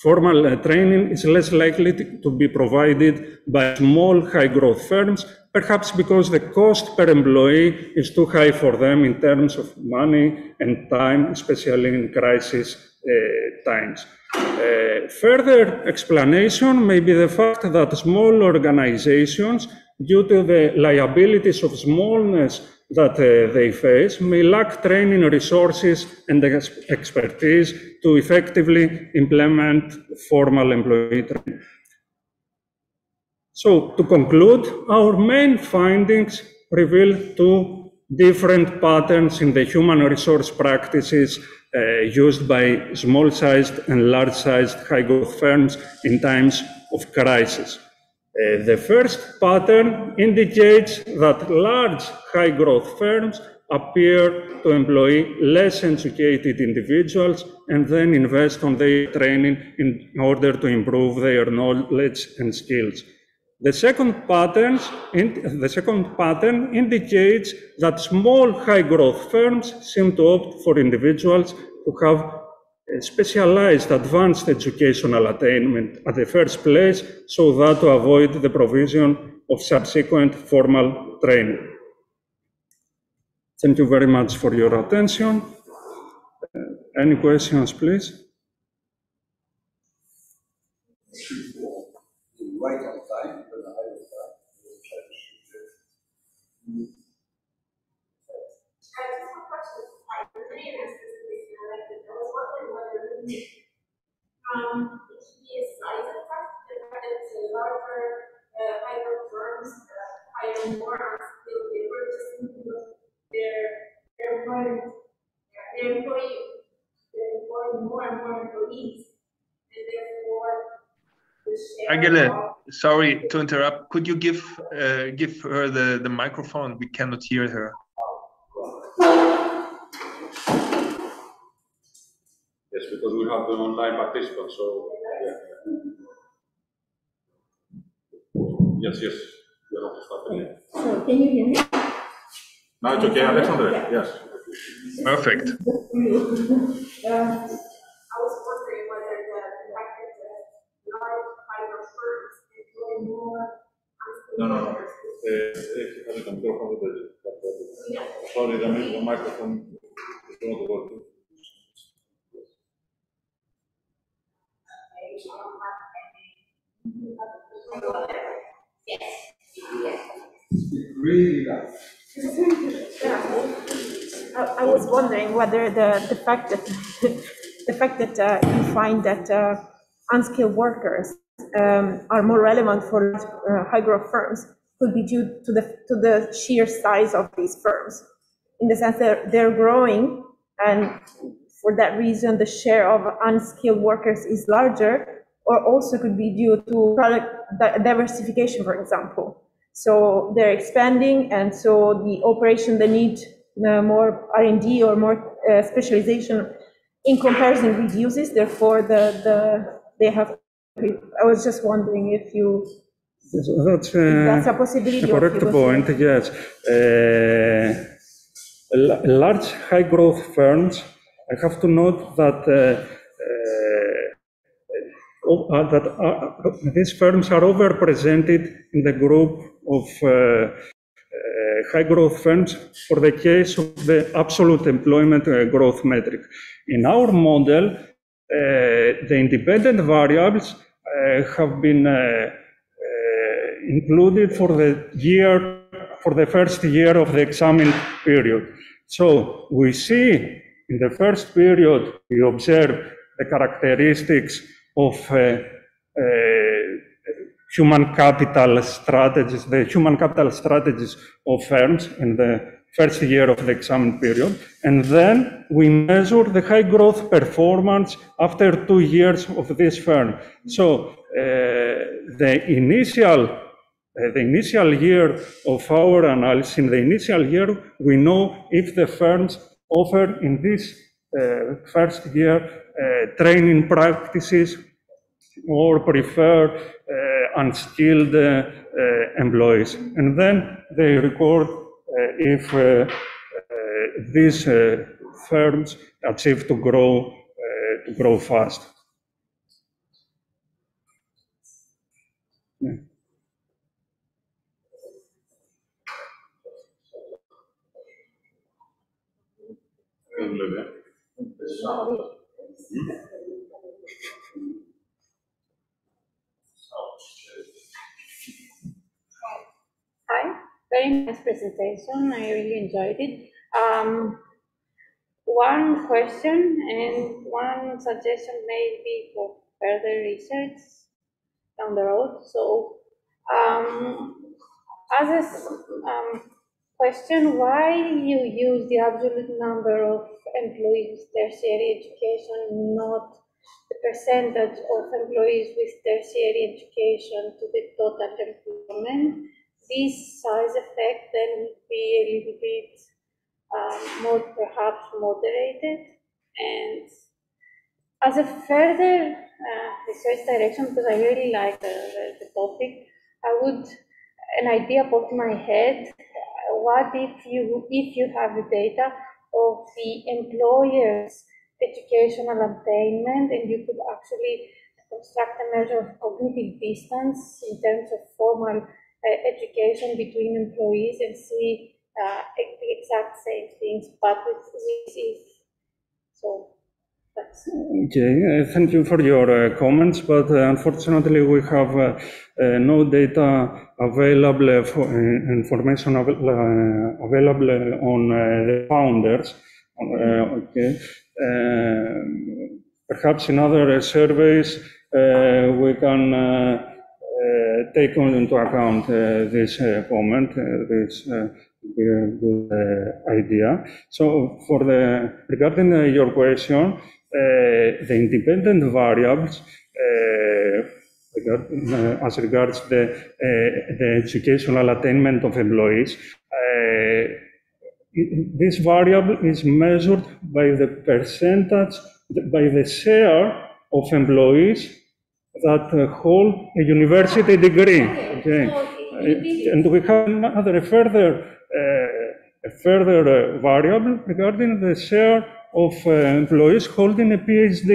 formal training is less likely to be provided by small high-growth firms, perhaps because the cost per employee is too high for them in terms of money and time, especially in crisis times. Further explanation may be the fact that small organizations, due to the liabilities of smallness that they face, may lack training resources and expertise to effectively implement formal employee training. So, to conclude, our main findings reveal two different patterns in the human resource practices used by small-sized and large-sized high-growth firms in times of crisis. The first pattern indicates that large high-growth firms appear to employ less educated individuals and then invest on their training in order to improve their knowledge and skills. The second pattern indicates that small high-growth firms seem to opt for individuals who have specialized advanced educational attainment at the first place, so that to avoid the provision of subsequent formal training. Thank you very much for your attention. Any questions, please? Right on time, but I will try to shoot it. Hire more unskilled labor just because they're employing more and more employees, and therefore Angela, sorry to interrupt. Could you give her the microphone? We cannot hear her. Yes, because we have the online participants, so yeah. Yes, yes. You have to start again. So can you hear me? No, it's okay, Alexander. Yes. Perfect. I was wondering whether the fact that the large fiber firms employ more No. Sorry, the microphone is not working. Really loud. I was wondering whether the fact that you find that unskilled workers are more relevant for high growth firms could be due to the sheer size of these firms, in the sense that they're growing, and for that reason the share of unskilled workers is larger, or also could be due to product diversification, for example. So they're expanding, and so the operation, they need more R&D or more specialization in comparison reduces. Therefore, they have. I was just wondering if you. That's a possibility. A correct point. Yes, large high growth firms. I have to note that. These firms are overrepresented in the group of high growth firms for the case of the absolute employment growth metric. In our model, the independent variables have been included for the first year of the examined period. So we see in the first period, we observe the characteristics of human capital strategies, the human capital strategies of firms in the first year of the exam period. And then we measure the high growth performance after 2 years of this firm. So the initial year of our analysis, in the initial year, we know if the firms offer in this first year training practices or prefer unskilled employees. And then they record if these firms achieve to grow fast. Yeah. Hi, very nice presentation. I really enjoyed it. One question and one suggestion maybe for further research down the road. So, as a question, why you use the absolute number of employees with tertiary education, not the percentage of employees with tertiary education to the total employment? This size effect then would be a little bit more perhaps moderated. And as a further research direction, because I really like the topic, an idea popped in my head. What if you have the data of the employer's educational attainment, and you could actually construct a measure of cognitive distance in terms of formal education between employees, and see the exact same things, but with if. So that's. Okay, thank you for your comments, but unfortunately we have no data available for information available on the founders. Okay, perhaps in other surveys we can take into account this comment, this good idea. So, regarding your question, the independent variables as regards the educational attainment of employees, this variable is measured by the percentage by the share of employees that hold a university degree. Okay. And we have another further variable regarding the share of employees holding a PhD.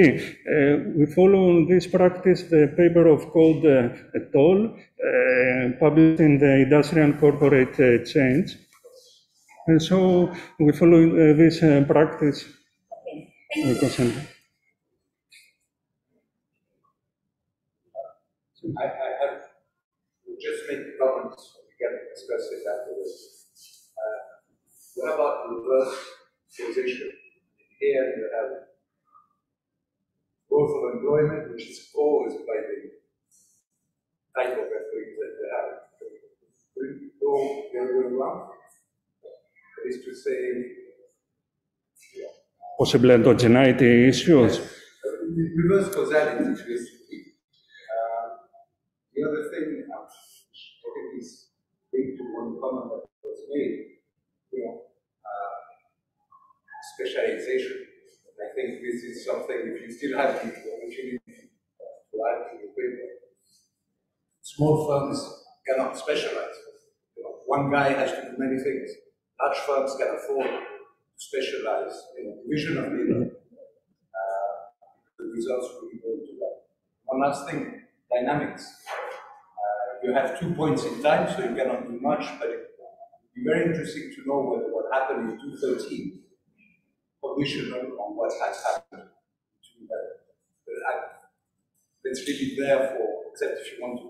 We follow this practice, the paper of Code et al., published in the Industrial and Corporate Change. And so we follow this practice. I have just make comments. We can discuss it afterwards. What about reverse utilization? Here you have growth of employment, which is caused by the type of employees that they have. Will you go the other way around? That is to say, possible endogeneity issues. Reverse causality is the other thing I think is linked to one comment that was made, specialization. I think this is something, if you still have the opportunity to add to the paper, small firms cannot specialize. One guy has to do many things. Large firms can afford to specialize in division of labor. The results will go into that. One last thing, dynamics. You have 2 points in time, so you cannot do much, but it would be very interesting to know what happened in 2013, conditional on what has happened. It's really there for, except if you want to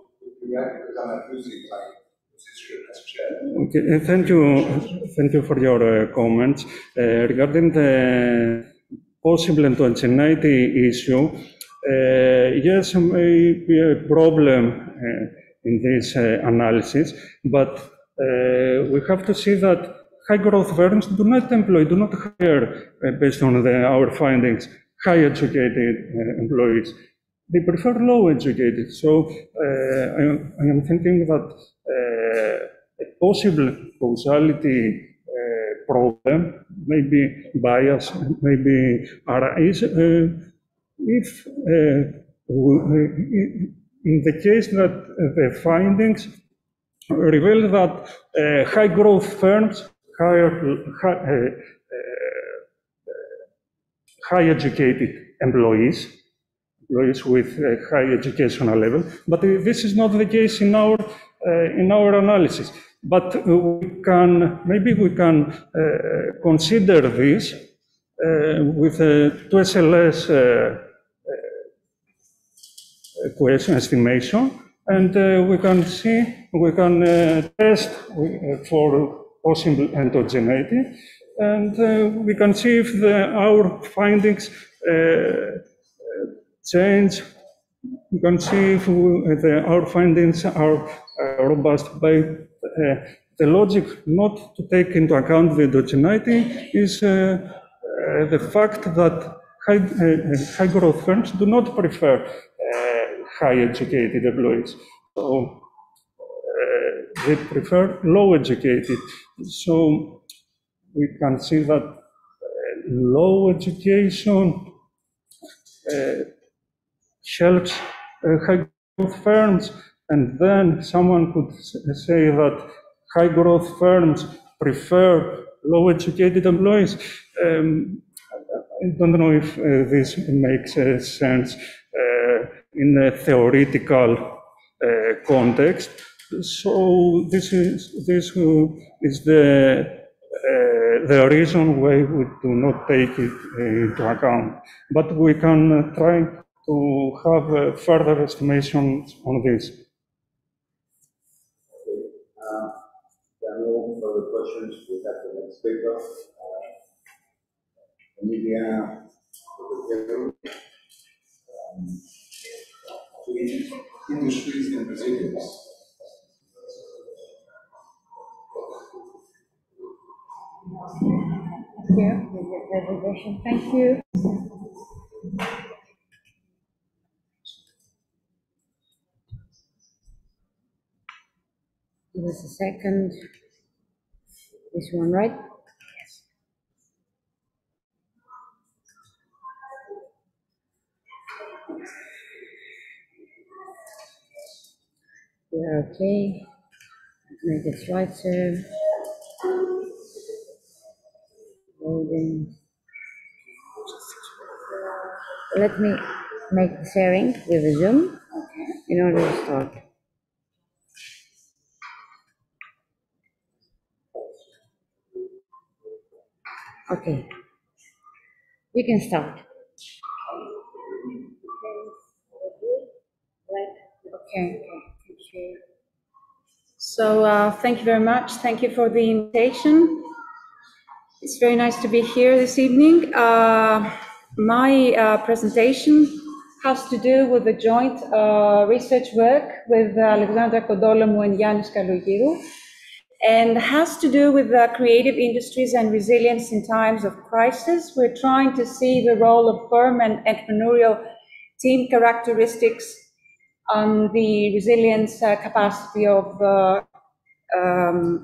react, because I'm not using my position as chair. Okay, thank you for your comments. Regarding the possible endogeneity issue, yes, may be a problem in this analysis, but we have to see that high growth firms do not hire, based on our findings, high educated employees. They prefer low educated. So I am thinking that a possible causality problem, maybe bias, maybe arise if in the case that the findings reveal that high growth firms hire high educated employees with a high educational level, but this is not the case in our analysis. But maybe we can consider this with a 2SLS question estimation, and we can test for possible endogeneity, and we can see if our findings change. We can see if our findings are robust. By the logic not to take into account the endogeneity is the fact that high growth firms do not prefer high educated employees. So they prefer low educated. So we can see that low education helps high growth firms, and then someone could say that high growth firms prefer low educated employees. I don't know if this makes sense in a theoretical context. So this is the reason why we do not take it into account. But we can try to have further estimations on this. Okay. There are no further questions. We have the next paper. Media industries and resilience. Thank you. Give us a second. This one, right? Yes. We are okay. Make it right, sir. Loading. Let me make the sharing with the Zoom in order to start. Okay, you can start. Okay. So thank you very much. Thank you for the invitation. It's very nice to be here this evening. My presentation has to do with the joint research work with Alexandra Kodolomou and Yannis Kalogiru, and has to do with creative industries and resilience in times of crisis. We're trying to see the role of firm and entrepreneurial team characteristics on the resilience capacity of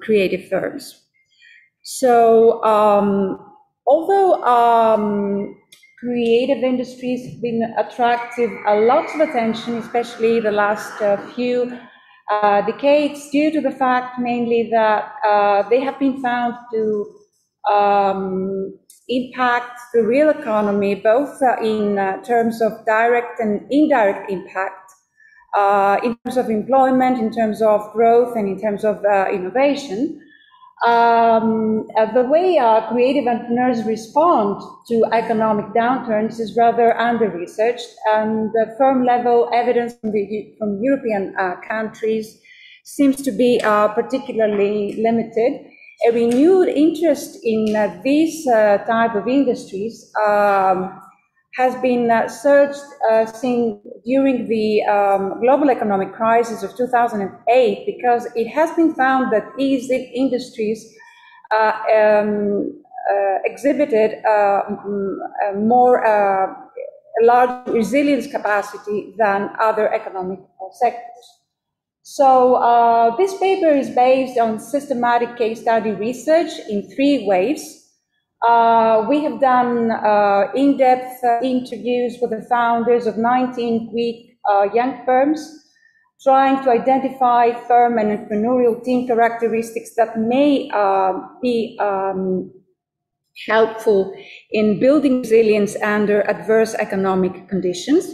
creative firms. So, although creative industries have been attracting a lot of attention, especially the last few decades, due to the fact mainly that they have been found to impact the real economy, both in terms of direct and indirect impact, in terms of employment, in terms of growth, and in terms of innovation. The way creative entrepreneurs respond to economic downturns is rather under-researched, and the firm-level evidence from European countries seems to be particularly limited. A renewed interest in these type of industries has been surged during the global economic crisis of 2008, because it has been found that these industries exhibited a large resilience capacity than other economic sectors. So this paper is based on systematic case study research in 3 waves. We have done in-depth interviews with the founders of 19 Greek young firms, trying to identify firm and entrepreneurial team characteristics that may be helpful in building resilience under adverse economic conditions.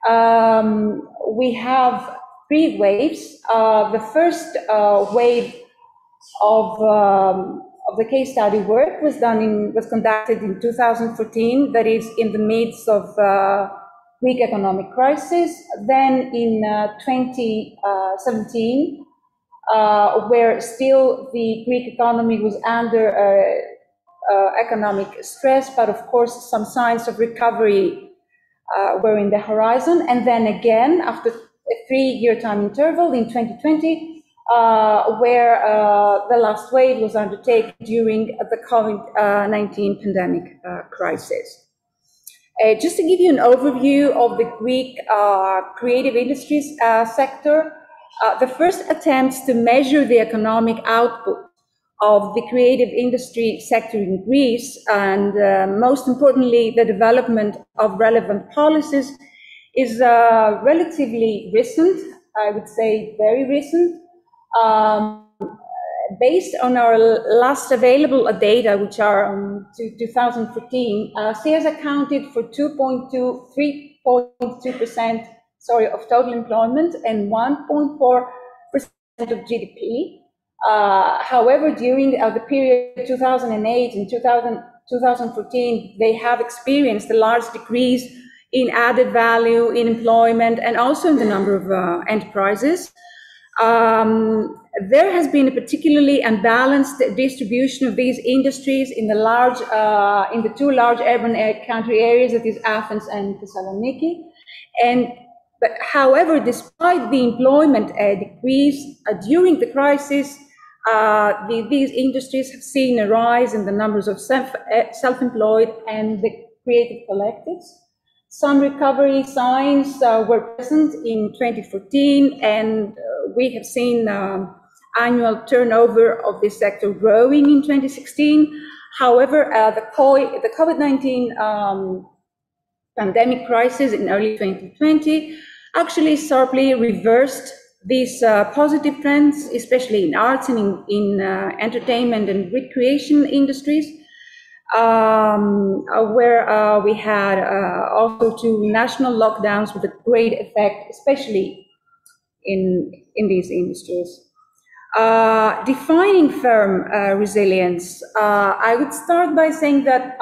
We have 3 waves. The first wave of the case study work was conducted in 2014, that is in the midst of Greek economic crisis. Then in 2017, where still the Greek economy was under economic stress, but of course some signs of recovery were in the horizon. And then again, after a 3-year time interval in 2020, where the last wave was undertaken during the COVID-19 pandemic crisis. Just to give you an overview of the Greek creative industries sector, the first attempts to measure the economic output of the creative industry sector in Greece, and most importantly, the development of relevant policies, is relatively recent, I would say very recent. Based on our last available data, which are 2014, sales accounted for 3.2% of total employment and 1.4% of GDP. However, during the period 2008 and 2014, they have experienced a large decrease in added value, in employment, and also in the number of enterprises. There has been a particularly unbalanced distribution of these industries in the 2 large urban country areas, that is Athens and Thessaloniki. But however, despite the employment decrease during the crisis, these industries have seen a rise in the numbers of self-employed and the creative collectives. Some recovery signs were present in 2014, and we have seen annual turnover of this sector growing in 2016. However, the COVID-19 pandemic crisis in early 2020 actually sharply reversed These positive trends, especially in arts and in entertainment and recreation industries, where we had also 2 national lockdowns with a great effect, especially in these industries. Defining firm resilience, I would start by saying that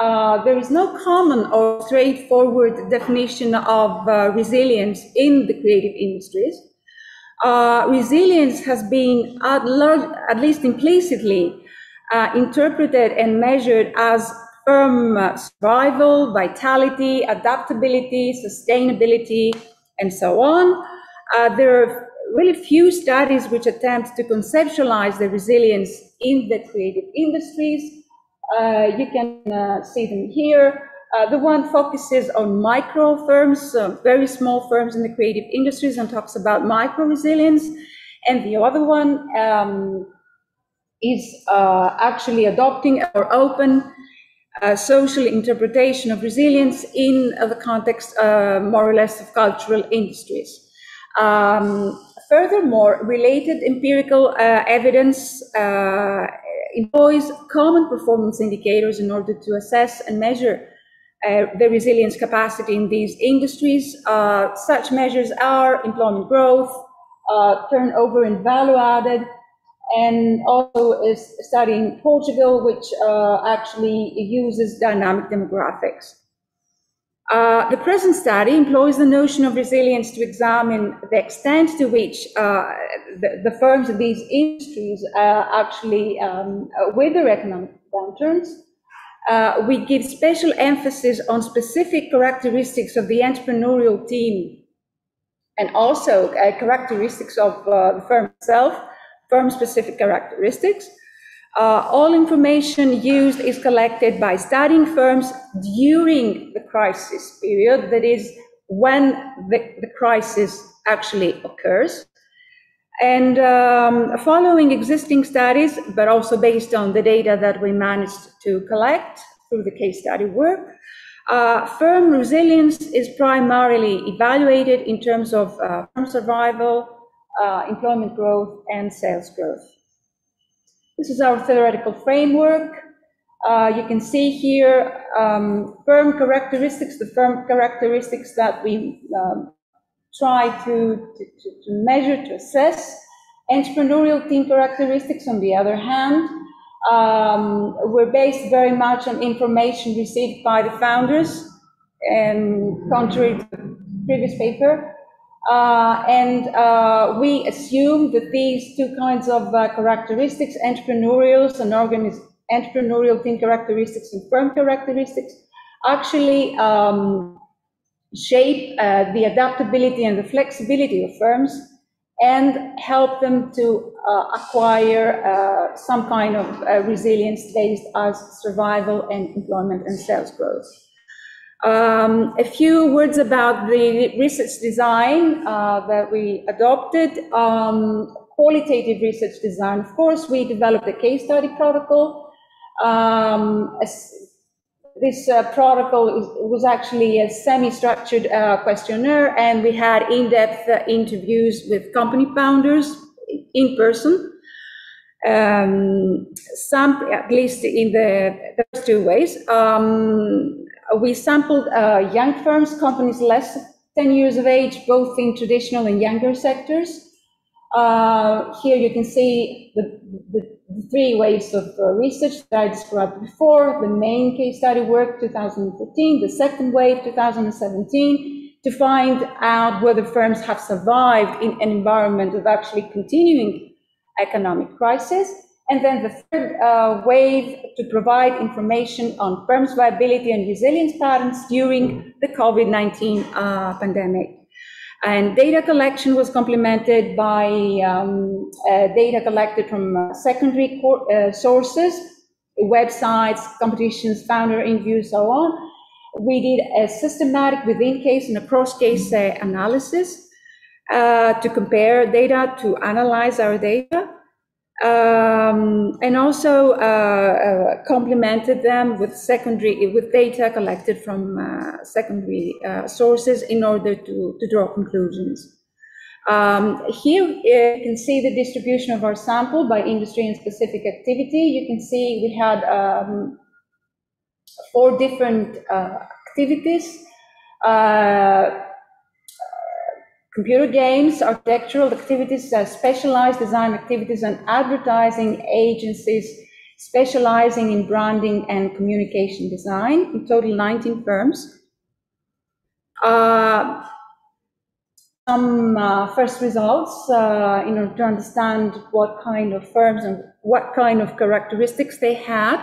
there is no common or straightforward definition of resilience in the creative industries. Resilience has been at least implicitly interpreted and measured as firm survival, vitality, adaptability, sustainability, and so on. There are really few studies which attempt to conceptualize the resilience in the creative industries. You can see them here. The one focuses on micro firms, very small firms in the creative industries, and talks about micro resilience. And the other one is actually adopting or open social interpretation of resilience in the context, more or less, of cultural industries. Furthermore, related empirical evidence employs common performance indicators in order to assess and measure the resilience capacity in these industries. Such measures are employment growth, turnover and value added, and also is study in Portugal, which actually uses dynamic demographics. The present study employs the notion of resilience to examine the extent to which the firms in these industries actually weather economic downturns. We give special emphasis on specific characteristics of the entrepreneurial team and also characteristics of the firm itself, firm-specific characteristics. All information used is collected by studying firms during the crisis period, that is, when the crisis actually occurs. And following existing studies, but also based on the data that we managed to collect through the case study work, firm resilience is primarily evaluated in terms of firm survival, employment growth, and sales growth. This is our theoretical framework. You can see here firm characteristics, the firm characteristics that we try to measure, to assess. Entrepreneurial team characteristics, on the other hand, were based very much on information received by the founders, and contrary to the previous paper. We assume that these 2 kinds of characteristics, entrepreneurial team characteristics and firm characteristics, actually shape the adaptability and the flexibility of firms and help them to acquire some kind of resilience based as survival and employment and sales growth. A few words about the research design that we adopted. Qualitative research design, of course, we developed a case study protocol. This protocol was actually a semi-structured questionnaire, and we had in-depth interviews with company founders in person. Some, at least in the first 2 ways. We sampled young firms, companies less than 10 years of age, both in traditional and younger sectors. Here you can see the 3 waves of research that I described before. The main case study work, 2015, the second wave, 2017, to find out whether firms have survived in an environment of actually continuing economic crisis. And then the third wave to provide information on firms' viability and resilience patterns during the COVID-19 pandemic. And data collection was complemented by data collected from secondary sources, websites, competitions, founder interviews, so on. We did a systematic within-case and across-case analysis to compare data, to analyze our data. And also complemented them with data collected from secondary sources in order to draw conclusions. Here you can see the distribution of our sample by industry and specific activity. You can see we had 4 different activities. Computer games, architectural activities, specialized design activities, and advertising agencies specializing in branding and communication design. In total, 19 firms. Some first results in order to understand what kind of firms and what kind of characteristics they had.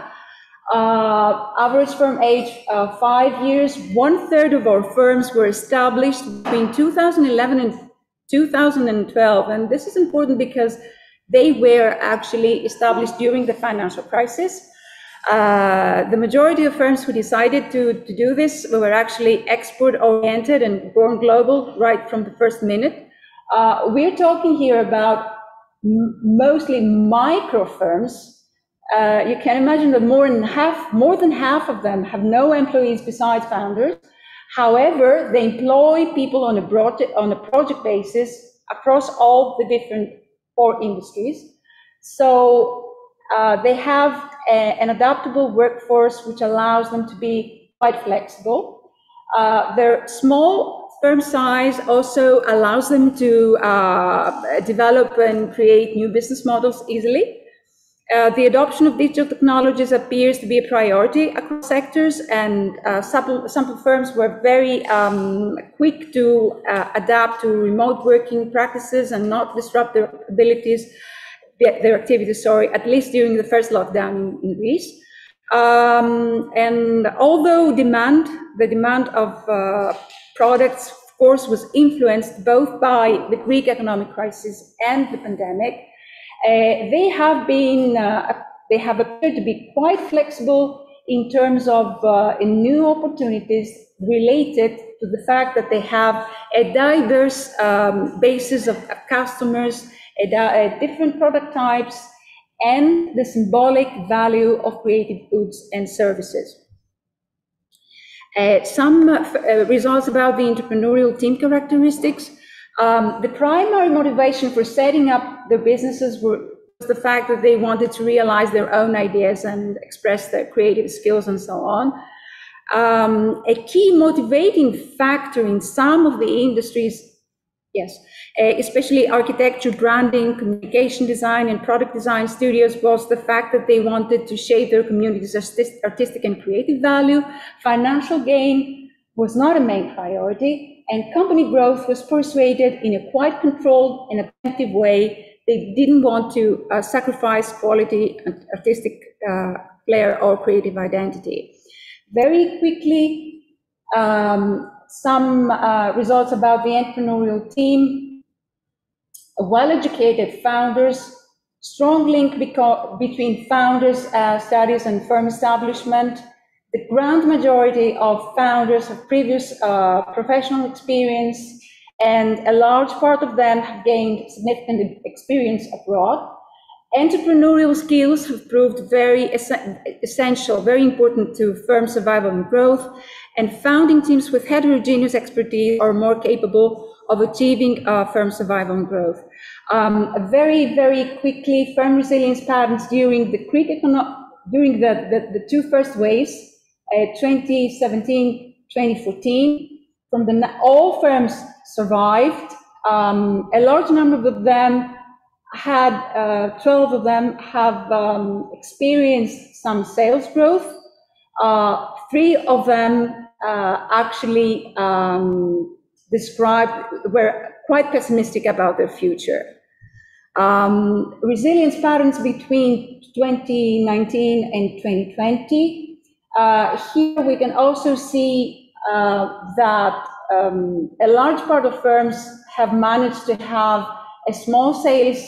Average firm age 5 years. 1/3 of our firms were established between 2011 and 2012, and this is important because they were actually established during the financial crisis. The majority of firms who decided to do this were actually export-oriented and born global right from the first minute. We're talking here about mostly micro firms. You can imagine that more than half of them have no employees besides founders. However, they employ people on a project basis across all the different 4 industries. So they have an adaptable workforce which allows them to be quite flexible. Their small firm size also allows them to develop and create new business models easily. The adoption of digital technologies appears to be a priority across sectors, and some firms were very quick to adapt to remote working practices and not disrupt their activities, at least during the first lockdown in Greece. And although the demand of products, of course, was influenced both by the Greek economic crisis and the pandemic, they have appeared to be quite flexible in terms of new opportunities related to the fact that they have a diverse basis of customers, different product types, and the symbolic value of creative goods and services. Some results about the entrepreneurial team characteristics. The primary motivation for setting up their businesses was the fact that they wanted to realize their own ideas and express their creative skills and so on. A key motivating factor in some of the industries, especially architecture, branding, communication design, and product design studios, was the fact that they wanted to shape their community's artistic and creative value. Financial gain was not a main priority, and company growth was persuaded in a quite controlled and attentive way. They didn't want to sacrifice quality, artistic flair, or creative identity. Very quickly, some results about the entrepreneurial team. Well-educated founders, strong link between founders' studies and firm establishment. The grand majority of founders have previous professional experience, and a large part of them have gained significant experience abroad. Entrepreneurial skills have proved very essential, very important to firm survival and growth, and founding teams with heterogeneous expertise are more capable of achieving firm survival and growth. Very, very quickly, firm resilience patterns during the two first waves, 2017, 2014. All firms survived. A large number of them had, 12 of them have experienced some sales growth. 3 of them actually were quite pessimistic about their future. Resilience patterns between 2019 and 2020. Here we can also see that a large part of firms have managed to have a small sales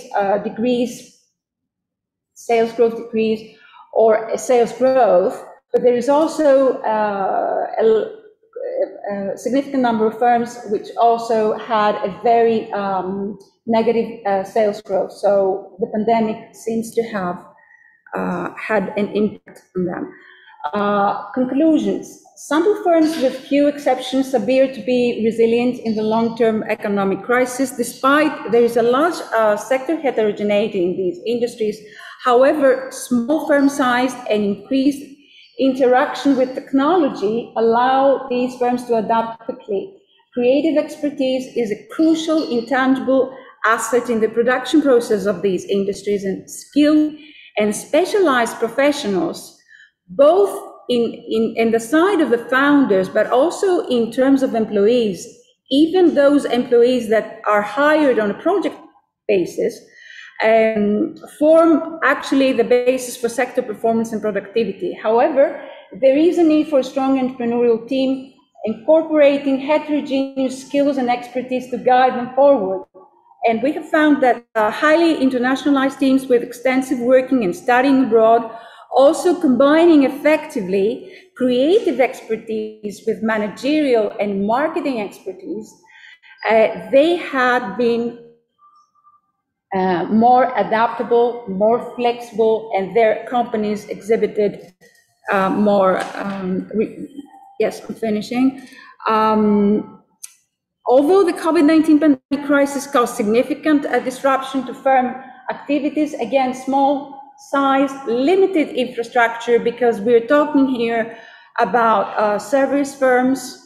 growth decrease, or a sales growth, but there is also a significant number of firms which also had a very negative sales growth. So the pandemic seems to have had an impact on them. Conclusions. Sample firms, with few exceptions, appear to be resilient in the long-term economic crisis, despite there is a large sector heterogeneity in these industries. However, small firm size and increased interaction with technology allow these firms to adapt quickly. Creative expertise is a crucial, intangible asset in the production process of these industries, and skilled and specialized professionals, both in the side of the founders, but also in terms of employees, even those employees that are hired on a project basis, form actually the basis for sector performance and productivity. However, there is a need for a strong entrepreneurial team incorporating heterogeneous skills and expertise to guide them forward. And we have found that highly internationalized teams with extensive working and studying abroad, also combining effectively creative expertise with managerial and marketing expertise, they had been more adaptable, more flexible, and their companies exhibited more, yes, I'm finishing. Although the COVID-19 pandemic crisis caused significant disruption to firm activities, again, small size, limited infrastructure, because we're talking here about service firms,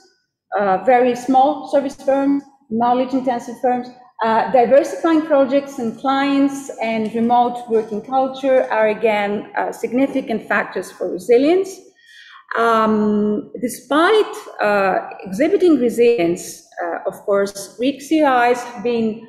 very small service firms, knowledge-intensive firms. Diversifying projects and clients and remote working culture are again significant factors for resilience. Despite exhibiting resilience, of course, Greek CIs have been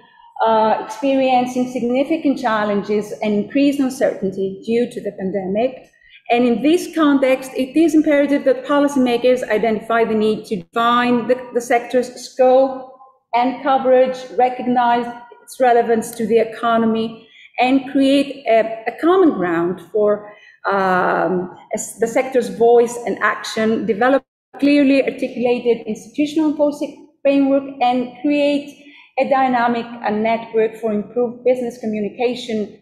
experiencing significant challenges and increased uncertainty due to the pandemic. And in this context, it is imperative that policymakers identify the need to define the sector's scope and coverage, recognize its relevance to the economy, and create a common ground for the sector's voice and action, develop clearly articulated institutional policy framework, and create a dynamic network for improved business communication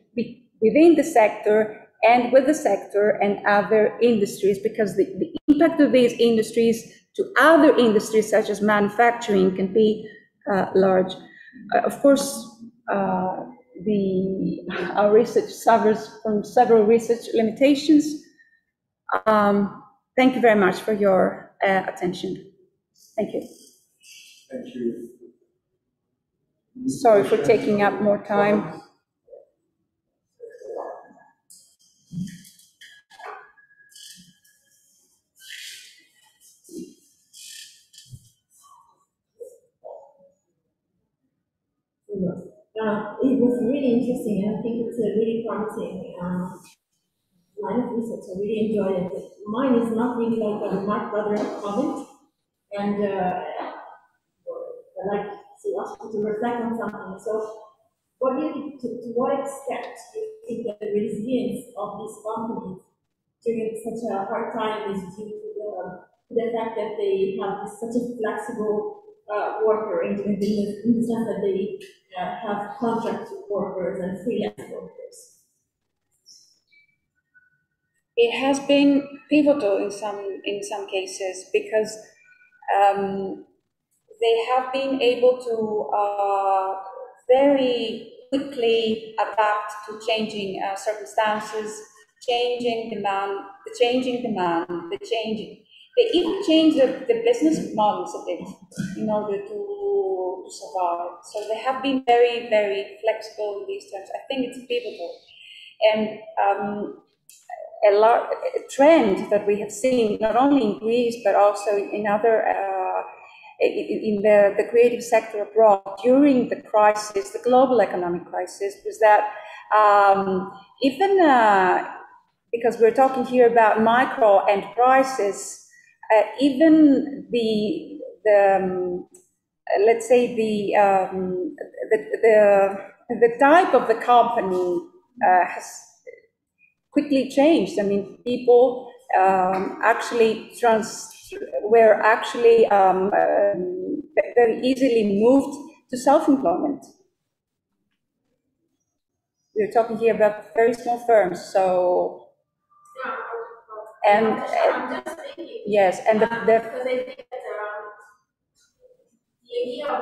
within the sector and with the sector and other industries, because the impact of these industries to other industries such as manufacturing can be large. Of course, our research suffers from several research limitations. Thank you very much for your attention. Thank you. Thank you. Sorry for taking up more time. It was really interesting, and I think it's a really promising line of research. I really enjoyed it. Mine is not really like a remark, rather a comment, and I'd like to ask you to reflect on something. So, to what extent do you think that the resilience of these companies during such a hard time is due to the fact that they have such a flexible worker in the sense that they have contract workers and freelance workers? It has been pivotal in some cases, because they have been able to very quickly adapt to changing circumstances, they even change the business models a bit in order to survive. So they have been very, very flexible in these terms. I think it's pivotal. And a trend that we have seen, not only in Greece, but also in other, in the creative sector abroad during the crisis, the global economic crisis, was that even because we're talking here about micro enterprises, even let's say the type of the company has quickly changed. I mean, people were actually very easily moved to self-employment. We're talking here about very small firms, so, And yes, and the because I think that the idea of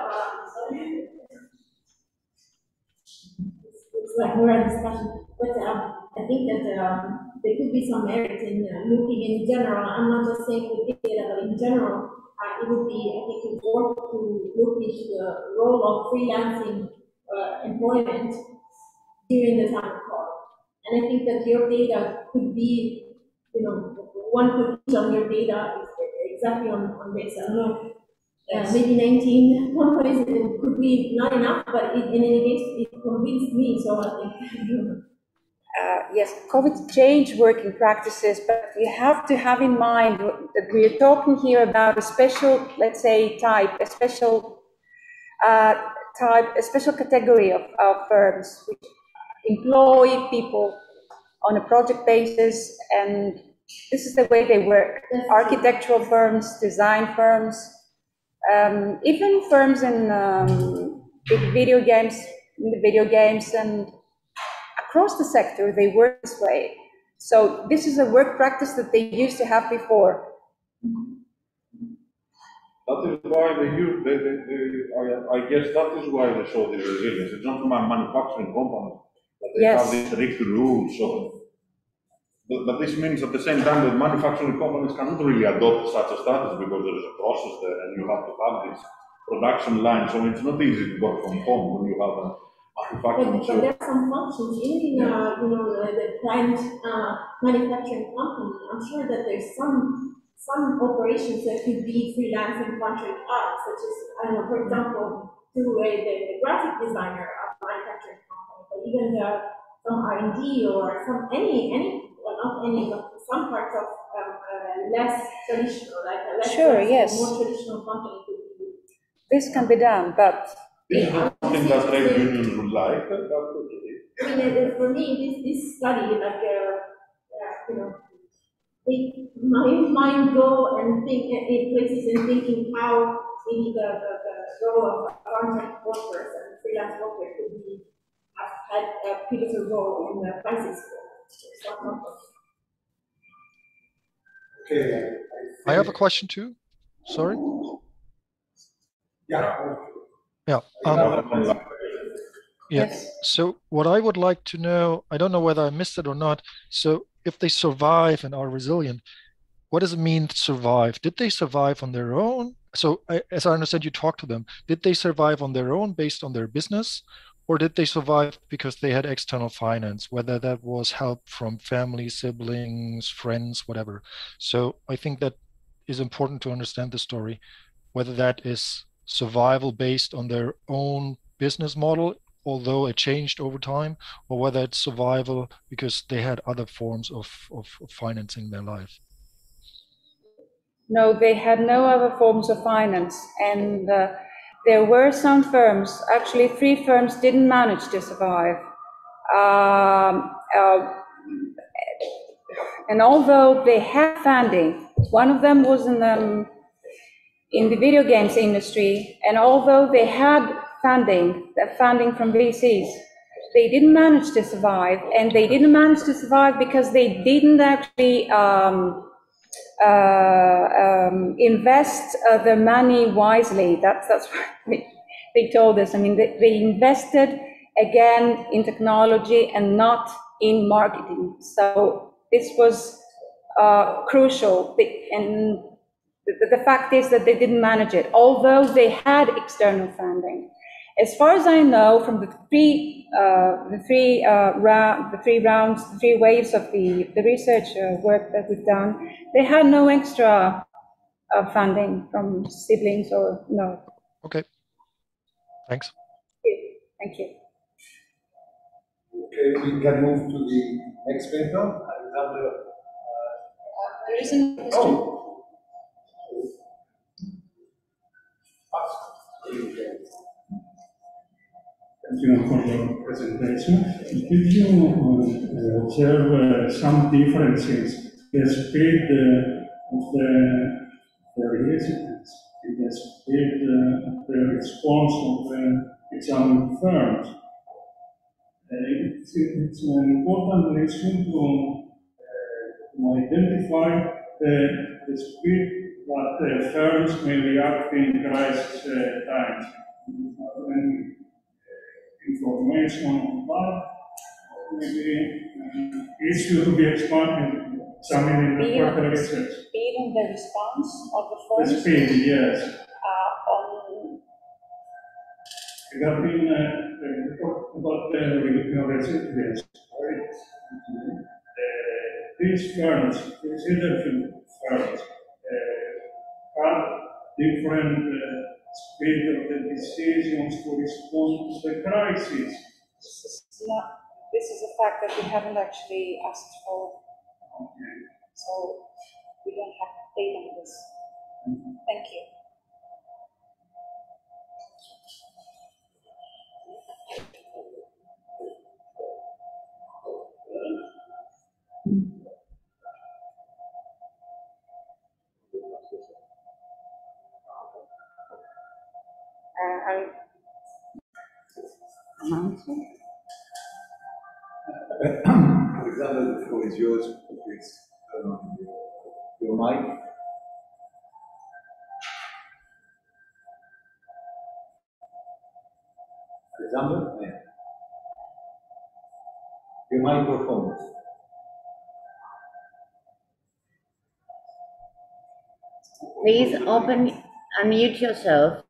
it's like more a discussion, but I think that there could be some merit in looking in general. I'm not just saying with big data, but in general, it would be, I think, important to look into the role of freelancing employment during the time of COVID. And I think that your data could be, one could use on your data exactly on this. I don't know. Maybe 19 companies could be not enough, but in any case, it convinced me, so I think. Yes, COVID changed working practices, but you have to have in mind that we're talking here about a special, let's say, type, a special category of firms which employ people on a project basis, and this is the way they work. Architectural firms, design firms, even firms in the video games, and across the sector, they work this way. So this is a work practice that they used to have before. That is why they use, I guess that is why they show the resilience. It's not from a manufacturing company, but they have these strict rules. So, but this means at the same time that manufacturing companies cannot really adopt such a strategy because there is a process there and you have to have this production line. So it's not easy to work from home when you have a manufacturing. But there are some functions in the plant manufacturing company. I'm sure that there's some operations that could be freelancing contract out, such as, I don't know, for example, the graphic designer of a manufacturing company, but even some R&D or some well, not any, but some parts of less traditional, like a less more traditional company could be. This can be done, but this is not something that trade unions would like. I mean, for me, this study, like, make my mind go and think in places and thinking how maybe the role of contract workers and freelance workers could be had a pivotal role in the crisis. Okay. I have a question too. Sorry. Yeah. Yeah. Yes. So what I would like to know, I don't know whether I missed it or not. So if they survive and are resilient, what does it mean to survive? Did they survive on their own? So as I understand, you talked to them. Did they survive on their own based on their business? Or did they survive because they had external finance, whether that was help from family, siblings, friends, whatever? So I think that is important to understand the story, whether that is survival based on their own business model, although it changed over time, or whether it's survival because they had other forms of financing their life. No, they had no other forms of finance, and there were some firms, actually 3 firms didn't manage to survive. And although they had funding, one of them was in the video games industry, and although they had funding from VCs, they didn't manage to survive, and they didn't manage to survive because they didn't actually invest the money wisely. That's what they told us. I mean, they invested again in technology and not in marketing. So this was crucial. And the fact is that they didn't manage it, although they had external funding. As far as I know, from the three waves of the research work that we've done, they had no extra funding from siblings or no. Okay. Thanks. Thank you. Okay, we can move to the next paper. There is a question. Oh. Thank you for your presentation. Did you observe some differences in the speed of the residents, in the speed of the response of the examining firms? It's an important lesson to identify the speed that firms may react in crisis times. Any information on that, maybe issue to be expanded, examined in the further research. Speed in the response of the The firms? speed, yes. On Regarding about the resilience, right? These firms, these industry firms, have different speed of the decisions to respond to the crisis. This is a fact that we haven't actually asked for. Okay. So we don't have data on this. Thank you. Alexander, the floor is yours. Please turn on your mic. Alexander? Yeah. Your microphone. Please unmute yourself.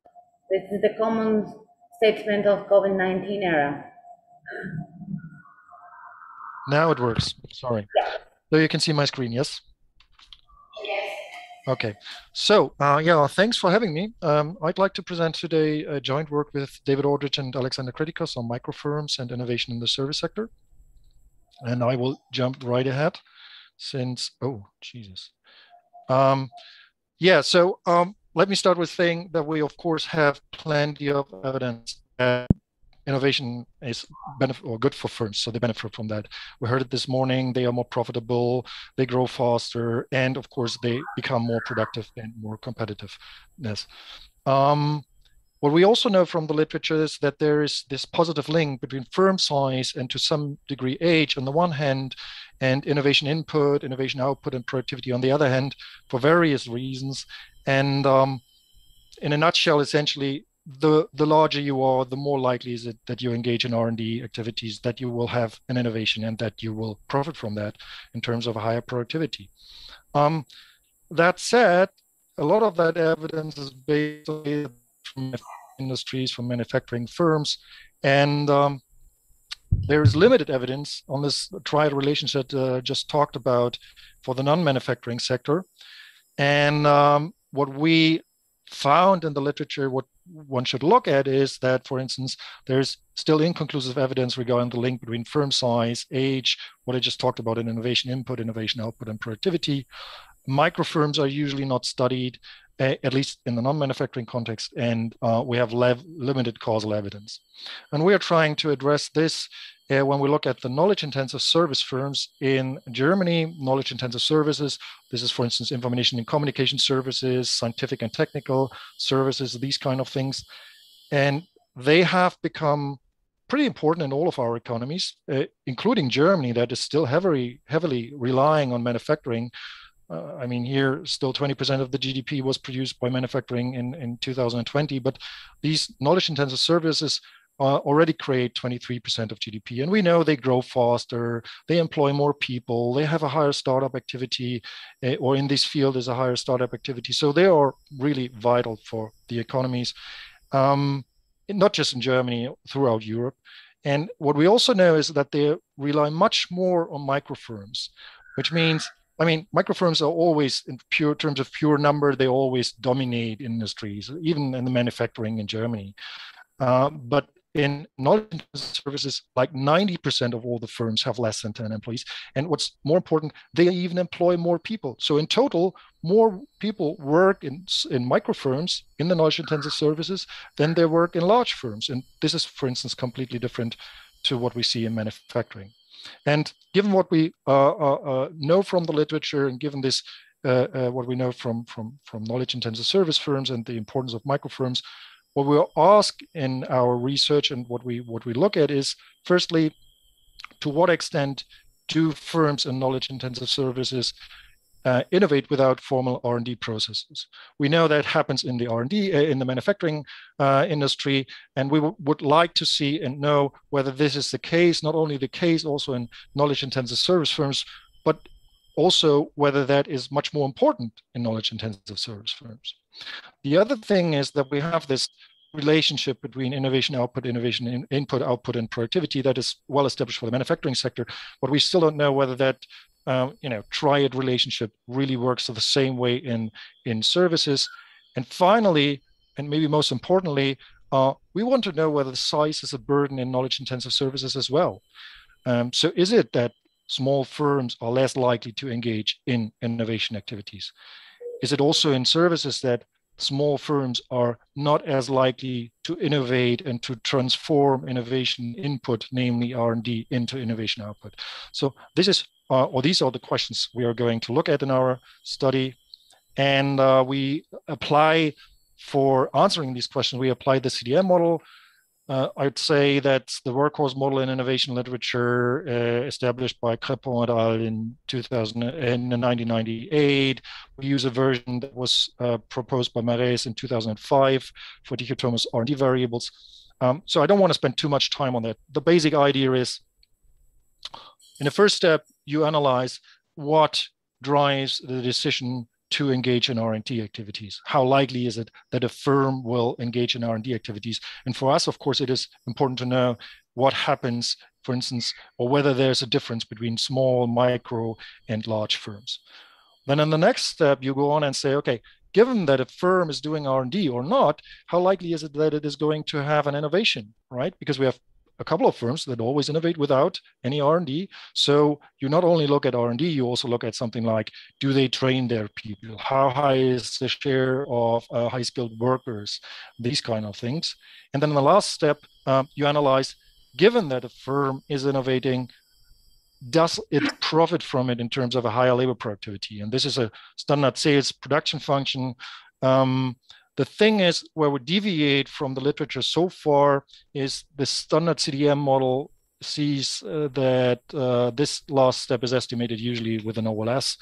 This is the common statement of COVID-19 era. Now it works. Sorry. So you can see my screen, yes? Yes. Okay. So, yeah, thanks for having me. I'd like to present today a joint work with David Aldrich and Alexander Kritikos on microfirms and innovation in the service sector. And I will jump right ahead since, oh, Jesus. Yeah, so let me start with saying that we, of course, have plenty of evidence that innovation is good for firms, so they benefit from that. We heard it this morning, they are more profitable, they grow faster, and of course, they become more productive and more competitiveness. What we also know from the literature is that there is this positive link between firm size and to some degree age on the one hand, and innovation input, innovation output, and productivity on the other hand, for various reasons. And in a nutshell, essentially, the larger you are, the more likely is it that you engage in R&D activities, that you will have an innovation and that you will profit from that in terms of a higher productivity. That said, a lot of that evidence is based on from industries, from manufacturing firms, and there is limited evidence on this triad relationship just talked about for the non-manufacturing sector. And what we found in the literature, what one should look at is that, for instance, there's still inconclusive evidence regarding the link between firm size, age, what I just talked about in innovation input, innovation output, and productivity. Microfirms are usually not studied, at least in the non-manufacturing context, and we have limited causal evidence. And we are trying to address this when we look at the knowledge-intensive service firms in Germany, knowledge-intensive services. This is, for instance, information and communication services, scientific and technical services, these kind of things. And they have become pretty important in all of our economies, including Germany, that is still heavily relying on manufacturing. I mean, here still 20% of the GDP was produced by manufacturing in 2020, but these knowledge-intensive services already create 23% of GDP. And we know they grow faster, they employ more people, they have a higher startup activity, or in this field is a higher startup activity. So they are really vital for the economies, not just in Germany, throughout Europe. And what we also know is that they rely much more on microfirms, which means, I mean, microfirms are always, in terms of pure number, they always dominate industries, even in the manufacturing in Germany. But in knowledge services, like 90% of all the firms have less than 10 employees. And what's more important, they even employ more people. So in total, more people work in microfirms in the knowledge intensive services than they work in large firms. And this is, for instance, completely different to what we see in manufacturing. And given what we know from the literature, and given this, what we know from knowledge intensive service firms and the importance of microfirms, what we ask in our research and what we look at is, firstly, to what extent do firms in knowledge-intensive services innovate without formal R&D processes? We know that happens in the R&D, in the manufacturing industry, and we would like to see and know whether this is the case, not only the case also in knowledge-intensive service firms, but also whether that is much more important in knowledge-intensive service firms. The other thing is that we have this relationship between innovation output, innovation input, output, and productivity that is well established for the manufacturing sector, but we still don't know whether that triad relationship really works the same way in services. And finally, and maybe most importantly, we want to know whether the size is a burden in knowledge-intensive services as well. So is it that small firms are less likely to engage in innovation activities? Is it also in services that small firms are not as likely to innovate and to transform innovation input, namely R&D, into innovation output? So this is, or these are the questions we are going to look at in our study. And we apply, for answering these questions, we apply the CDM model. I'd say that's the workhorse model in innovation literature established by Crowdpolicy et al. In 1998. We use a version that was proposed by Marais in 2005 for dichotomous R&D variables. So I don't want to spend too much time on that. The basic idea is, in the first step, you analyze what drives the decision to engage in R&D activities. How likely is it that a firm will engage in R&D activities? And for us, of course, it is important to know what happens, for instance, or whether there's a difference between small, micro, and large firms. Then in the next step, you go on and say, okay, given that a firm is doing R&D or not, how likely is it that it is going to have an innovation, right? Because we have a couple of firms that always innovate without any R&D. So you not only look at R&D, you also look at something like, do they train their people? How high is the share of high-skilled workers? These kind of things. And then in the last step, you analyze, given that a firm is innovating, does it profit from it in terms of a higher labor productivity? And this is a standard sales production function. The thing is, where we deviate from the literature so far is the standard CDM model sees that this last step is estimated usually with an OLS,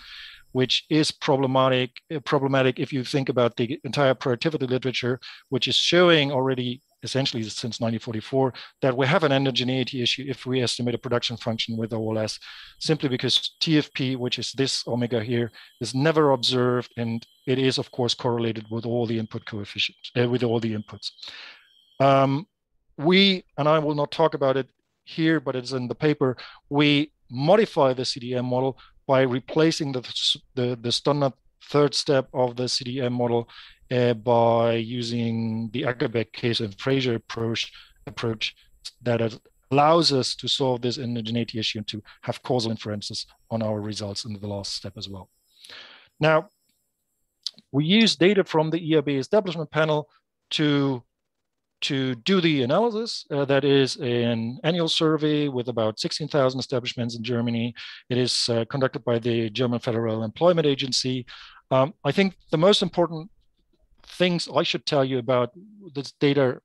which is problematic if you think about the entire productivity literature, which is showing already essentially since 1944 that we have an endogeneity issue if we estimate a production function with OLS, simply because TFP, which is this omega here, is never observed, and it is of course correlated with all the input coefficients, with all the inputs. We, and I will not talk about it here, but it's in the paper, we modify the CDM model by replacing the standard third step of the CDM model by using the Ackerbeck case and Fraser approach that allows us to solve this endogeneity issue and to have causal inferences on our results in the last step as well. Now, we use data from the IOBE establishment panel to do the analysis. That is an annual survey with about 16,000 establishments in Germany. It is conducted by the German Federal Employment Agency. I think the most important things I should tell you about this data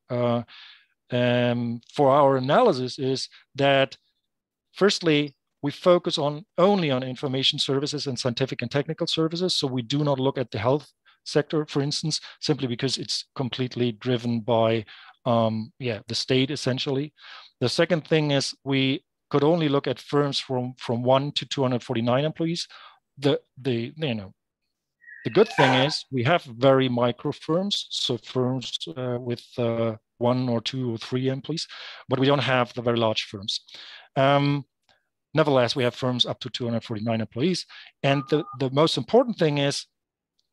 for our analysis is that, firstly, we focus only on information services and scientific and technical services. So we do not look at the health sector, for instance, simply because it's completely driven by the state, essentially. The second thing is we could only look at firms from 1 to 249 employees. The good thing is we have very micro firms, so firms with 1 or 2 or 3 employees, but we don't have the very large firms. Nevertheless, we have firms up to 249 employees. And the most important thing is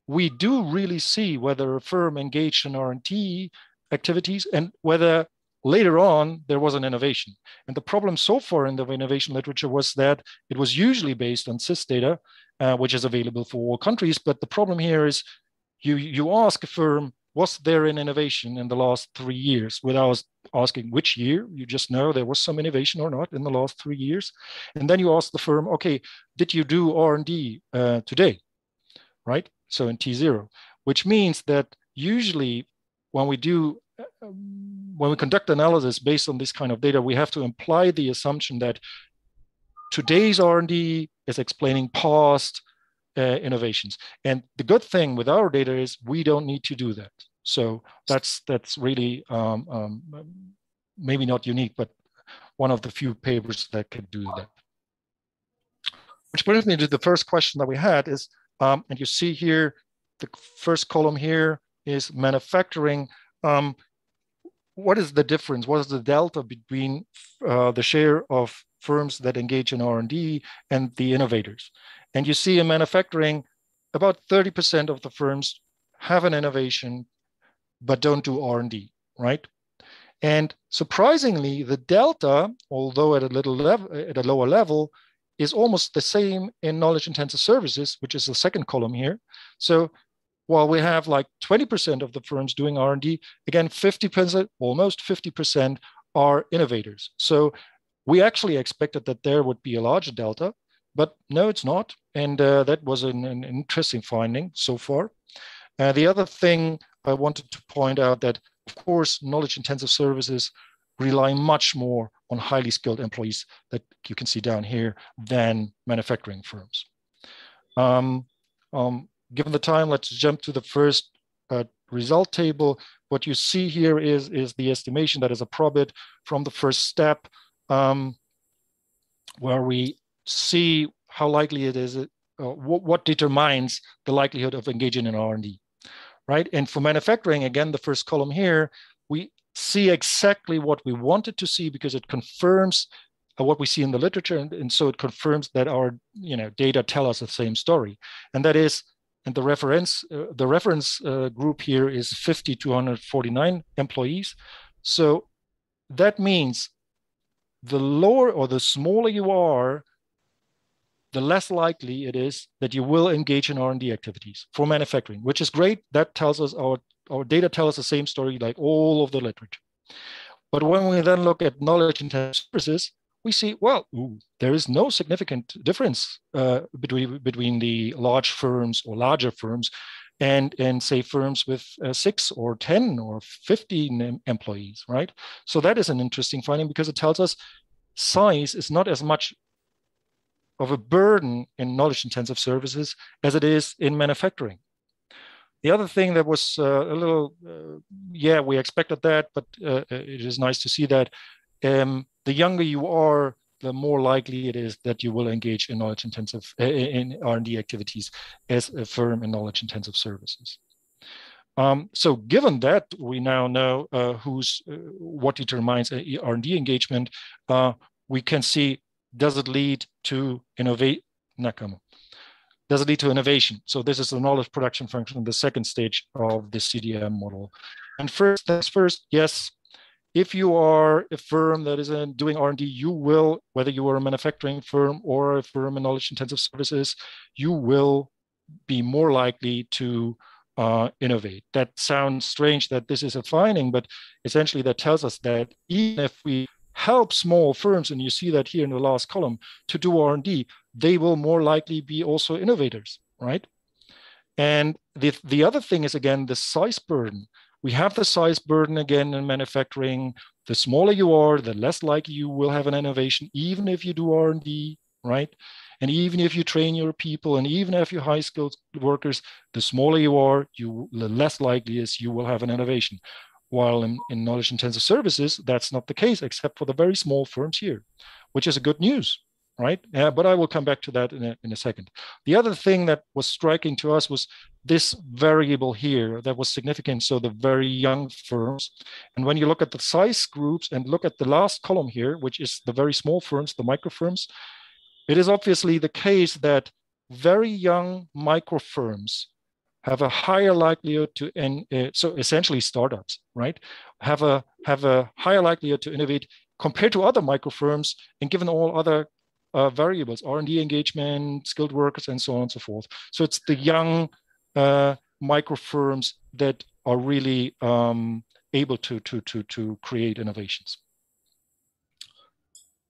we do really see whether a firm engaged in R&D activities and whether later on there was an innovation. And the problem so far in the innovation literature was that it was usually based on CIS data, which is available for all countries. But the problem here is you ask a firm, was there an innovation in the last 3 years, without asking which year? You just know there was some innovation or not in the last 3 years. And then you ask the firm, okay, did you do R&D today, right? So in T0, which means that usually when we conduct analysis based on this kind of data, we have to imply the assumption that today's R&D is explaining past innovations. And the good thing with our data is we don't need to do that. So that's really maybe not unique, but one of the few papers that can do that. Which brings me to the first question that we had is, and you see here, the first column here is manufacturing. What is the difference? What is the delta between the share of firms that engage in R&D and the innovators? And you see in manufacturing, about 30% of the firms have an innovation, but don't do R&D, right? And surprisingly, the delta, although at a lower level, is almost the same in knowledge-intensive services, which is the second column here. So while we have like 20% of the firms doing R&D, again, 50%, almost 50% are innovators. So we actually expected that there would be a larger delta, but no, it's not. And that was an interesting finding so far. The other thing I wanted to point out that, of course, knowledge-intensive services rely much more on highly skilled employees that you can see down here than manufacturing firms. Given the time, let's jump to the first result table. What you see here is the estimation that is a probit from the first step, where we see how likely it is, what determines the likelihood of engaging in R&D, right? And for manufacturing, again, the first column here, we see exactly what we wanted to see because it confirms what we see in the literature, and so it confirms that our data tell us the same story, and that is, and the reference group here is 50 to 149 employees. So that means the lower or the smaller you are, the less likely it is that you will engage in R&D activities for manufacturing, which is great. That tells us our data tell us the same story like all of the literature. But when we then look at knowledge-intensive services, we see, well, there is no significant difference between the large firms or larger firms and say firms with 6 or 10 or 15 employees, right? So that is an interesting finding because it tells us size is not as much of a burden in knowledge-intensive services as it is in manufacturing. The other thing that was a little, yeah, we expected that, but it is nice to see that the younger you are, the more likely it is that you will engage in knowledge-intensive in R&D activities as a firm in knowledge-intensive services. So given that we now know what determines R&D engagement, we can see, does it lead to Does it lead to innovation? So this is the knowledge production function in the second stage of the CDM model. And first, yes, if you are a firm that is doing R&D, you will, whether you are a manufacturing firm or a firm in knowledge-intensive services, you will be more likely to innovate. That sounds strange that this is a finding, but essentially that tells us that even if we help small firms, and you see that here in the last column, to do R&D, they will more likely be also innovators, right? And the other thing is, again, the size burden. We have the size burden again in manufacturing. The smaller you are, the less likely you will have an innovation, even if you do R&D, right? And even if you train your people, and even if you high-skilled workers, the smaller you are, the less likely is you will have an innovation. While in knowledge-intensive services, that's not the case, except for the very small firms here, which is a good news, right? But I will come back to that in a second. The other thing that was striking to us was this variable here that was significant, so the very young firms. And when you look at the size groups and look at the last column here, which is the very small firms, the micro firms, it is obviously the case that very young micro firms have a higher likelihood to, so essentially startups, right, have a higher likelihood to innovate compared to other micro firms, and given all other variables, R&D engagement, skilled workers, and so on and so forth. So it's the young micro firms that are really able to create innovations.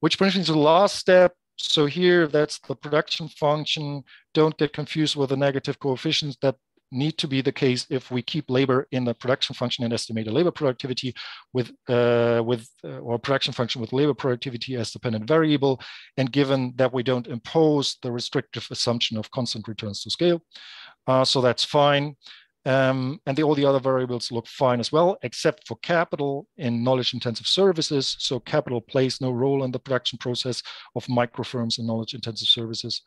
Which brings me to the last step. So here, that's the production function. Don't get confused with the negative coefficients. That need to be the case if we keep labor in the production function and estimate a labor productivity with or production function with labor productivity as dependent variable, and given that we don't impose the restrictive assumption of constant returns to scale. So that's fine. And all the other variables look fine as well, except for capital in knowledge-intensive services. So capital plays no role in the production process of micro firms and knowledge-intensive services.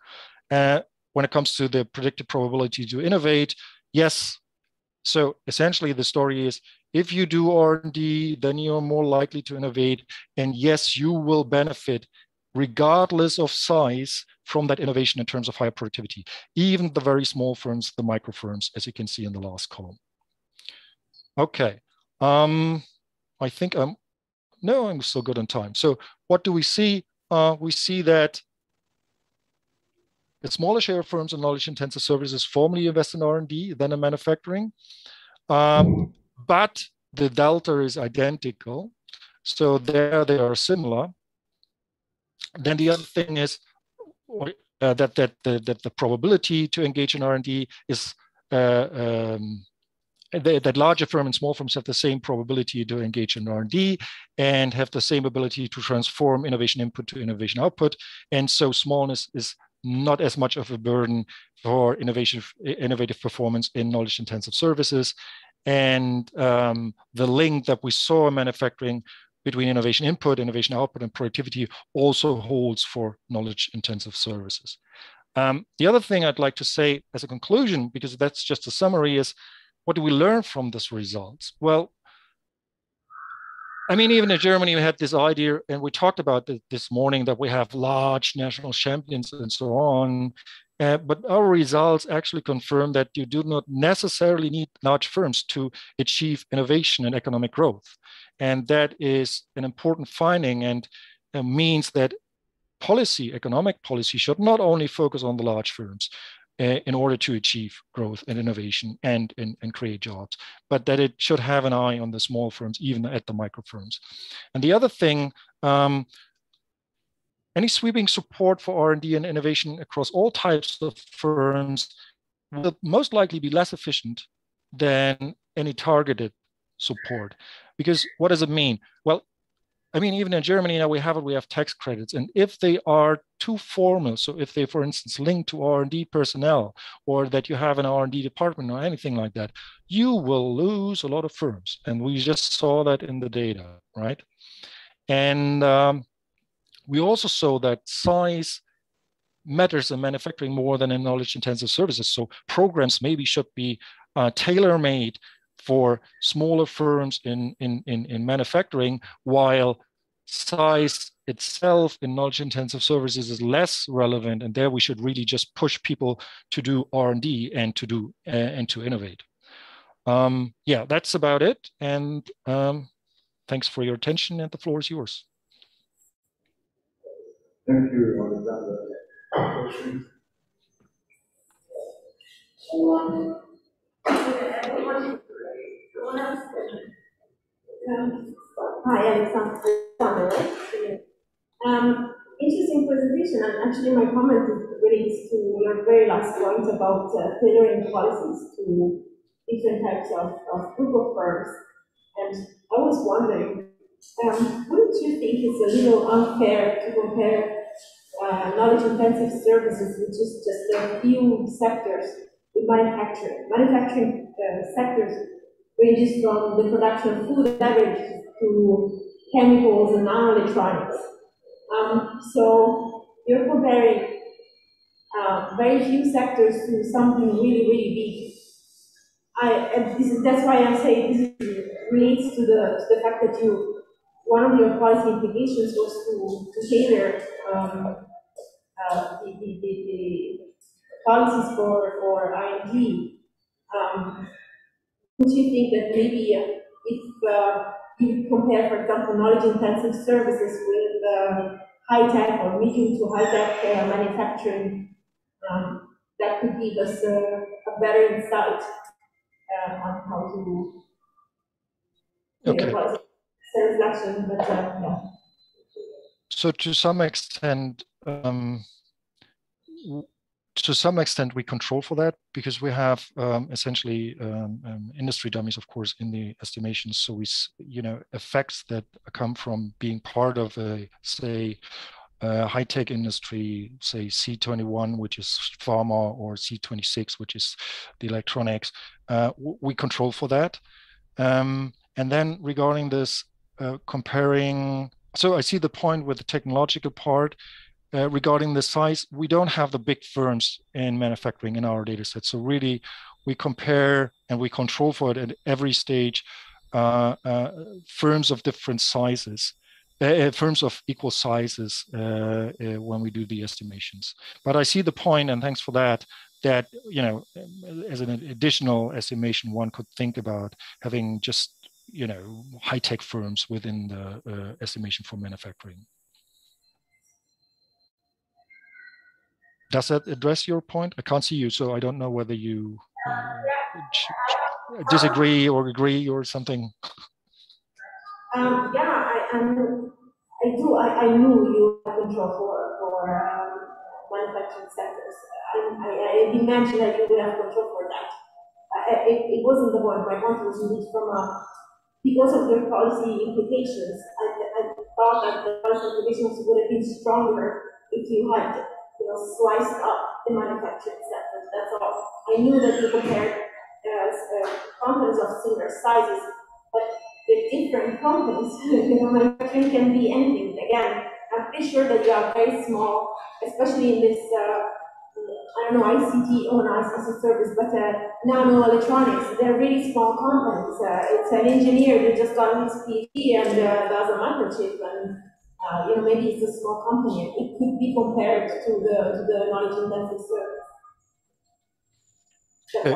When it comes to the predicted probability to innovate, yes. So essentially the story is, if you do R&D, then you're more likely to innovate. And yes, you will benefit regardless of size from that innovation in terms of higher productivity, even the very small firms, the micro firms, as you can see in the last column. Okay, I think I'm still good on time. So what do we see? We see that a smaller share of firms in knowledge-intensive services formally invest in R&D than in manufacturing, but the delta is identical. So there they are similar. Then the other thing is that the probability to engage in R&D is that larger firms and small firms have the same probability to engage in R&D and have the same ability to transform innovation input to innovation output. And so smallness is not as much of a burden for innovative performance in knowledge-intensive services. And the link that we saw in manufacturing between innovation input, innovation output, and productivity also holds for knowledge-intensive services. The other thing I'd like to say as a conclusion, because that's just a summary, is what do we learn from this results? Well, I mean, even in Germany, we had this idea, and we talked about it this morning, that we have large national champions and so on. But our results actually confirm that you do not necessarily need large firms to achieve innovation and economic growth. And that is an important finding, and means that economic policy should not only focus on the large firms in order to achieve growth and innovation and create jobs, but that it should have an eye on the small firms, even at the micro firms. And the other thing, any sweeping support for R&D and innovation across all types of firms will most likely be less efficient than any targeted support. Because what does it mean? Well, I mean, even in Germany now we have tax credits, and if they are too formal, so if they, for instance, link to R&D personnel, or that you have an R&D department or anything like that, you will lose a lot of firms. And we just saw that in the data, right? And we also saw that size matters in manufacturing more than in knowledge-intensive services. So programs maybe should be tailor-made for smaller firms in manufacturing, while size itself in knowledge-intensive services is less relevant. And there we should really just push people to do R&D and to innovate. Yeah, that's about it. And thanks for your attention, and the floor is yours. Thank you, Alexander. Hi, Alexander. Interesting presentation, and actually my comment relates to your very last point about tailoring policies to different types of group of firms. And I was wondering, wouldn't you think it's a little unfair to compare knowledge-intensive services, which is just a few sectors, with manufacturing? Manufacturing sectors ranges from the production of food and beverages to chemicals and nanoelectronics. So you're comparing very few sectors to something really, really big. That's why I say this relates to the fact that one of your policy implications was to tailor the policies for R&D. Would you think that maybe if you compare, for example, knowledge-intensive services with high-tech or medium to high-tech manufacturing, that could give us a better insight on how to reflection, but yeah. So to some extent, to some extent, we control for that because we have essentially industry dummies, of course, in the estimations. So we, effects that come from being part of a, say, high-tech industry, say C21, which is pharma, or C26, which is the electronics. We control for that. And then regarding this comparing, so I see the point with the technological part. Regarding the size, we don't have the big firms in manufacturing in our data set. So really, we compare and we control for it at every stage, firms of different sizes, firms of equal sizes when we do the estimations. But I see the point, and thanks for that, that, as an additional estimation, one could think about having just, high-tech firms within the estimation for manufacturing. Does that address your point? I can't see you, so I don't know whether you disagree or agree or something. Yeah, I do. I knew you have control for manufacturing sectors. I imagined that you would have control for that. It wasn't the point. My point was indeed because of their policy implications. I thought that the policy implications would have been stronger if you had, sliced up the manufacturing sector. That's all. I knew that you compared companies of similar sizes, but the different companies, manufacturing can be anything. Again, I'm pretty sure that you are very small, especially in this, ICT or ICT service, but nanoelectronics, they're really small companies. It's an engineer that just got his PhD and does a microchip, and maybe it's a small company. It could be compared to the knowledge-intensive service. Okay.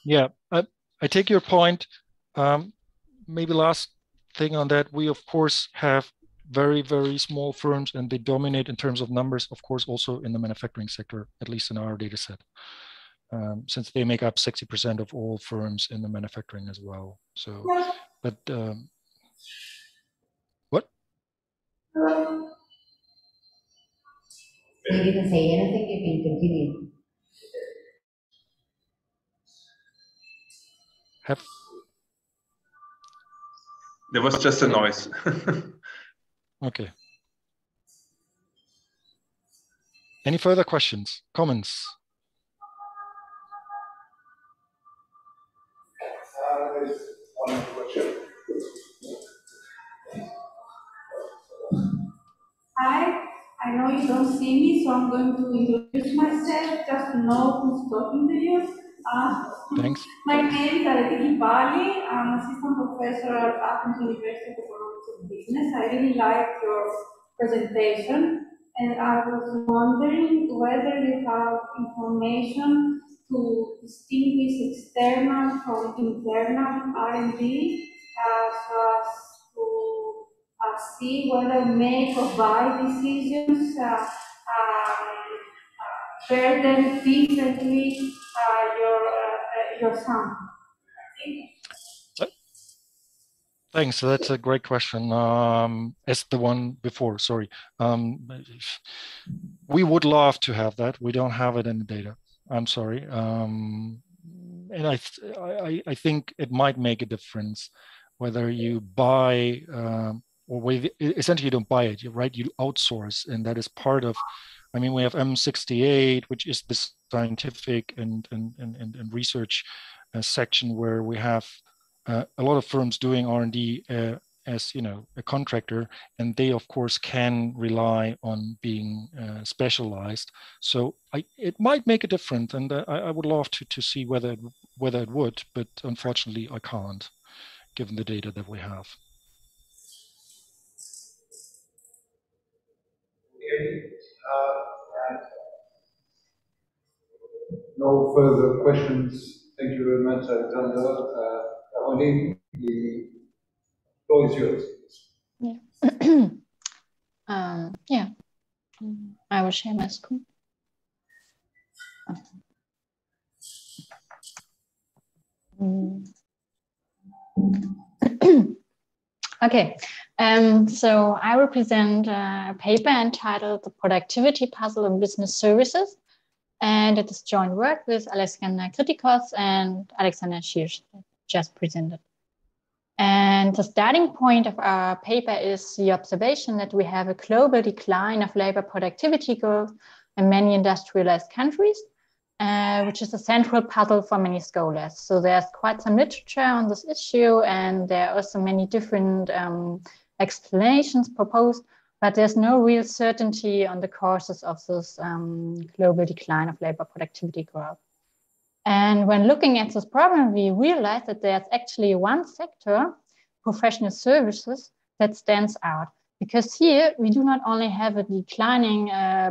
Yeah, I take your point. Maybe last thing on that, we of course have very, very small firms, and they dominate in terms of numbers, of course, also in the manufacturing sector, at least in our data set, since they make up 60% of all firms in the manufacturing as well. So, but what? You didn't say anything, you can continue. There was just a noise. Okay. Any further questions, comments? There's one question. Hi, I know you don't see me, so I'm going to introduce myself just to know who's talking to you. Thanks. My name is DIW Berlin. I'm assistant professor at Athens University of Economics and Business. I really liked your presentation, and I was wondering whether you have information to distinguish external from internal R&D, as to see whether make or buy decisions burden differently your sample. Thanks. That's a great question. As the one before, sorry. We would love to have that. We don't have it in the data. I'm sorry. And I think it might make a difference whether you buy or essentially you don't buy it, right? You outsource, and that is part of. I mean, we have M68, which is the scientific and research section where we have a lot of firms doing R&D as a contractor, and they of course can rely on being specialized. So it might make a difference, and I would love to see whether it would, but unfortunately I can't, given the data that we have. And no further questions. Thank you very much, Alexander. Only the floor is yours. Yeah. Yeah. I will share my screen. Okay. So I represent a paper entitled The Productivity Puzzle in Business Services. And it is joint work with Alexander Kritikos and Alexander Schirsch, just presented. And the starting point of our paper is the observation that we have a global decline of labor productivity growth in many industrialized countries, which is a central puzzle for many scholars. So there's quite some literature on this issue, and there are also many different explanations proposed, but there's no real certainty on the causes of this global decline of labor productivity growth. And when looking at this problem, we realize that there's actually one sector, professional services, that stands out. Because here we do not only have a declining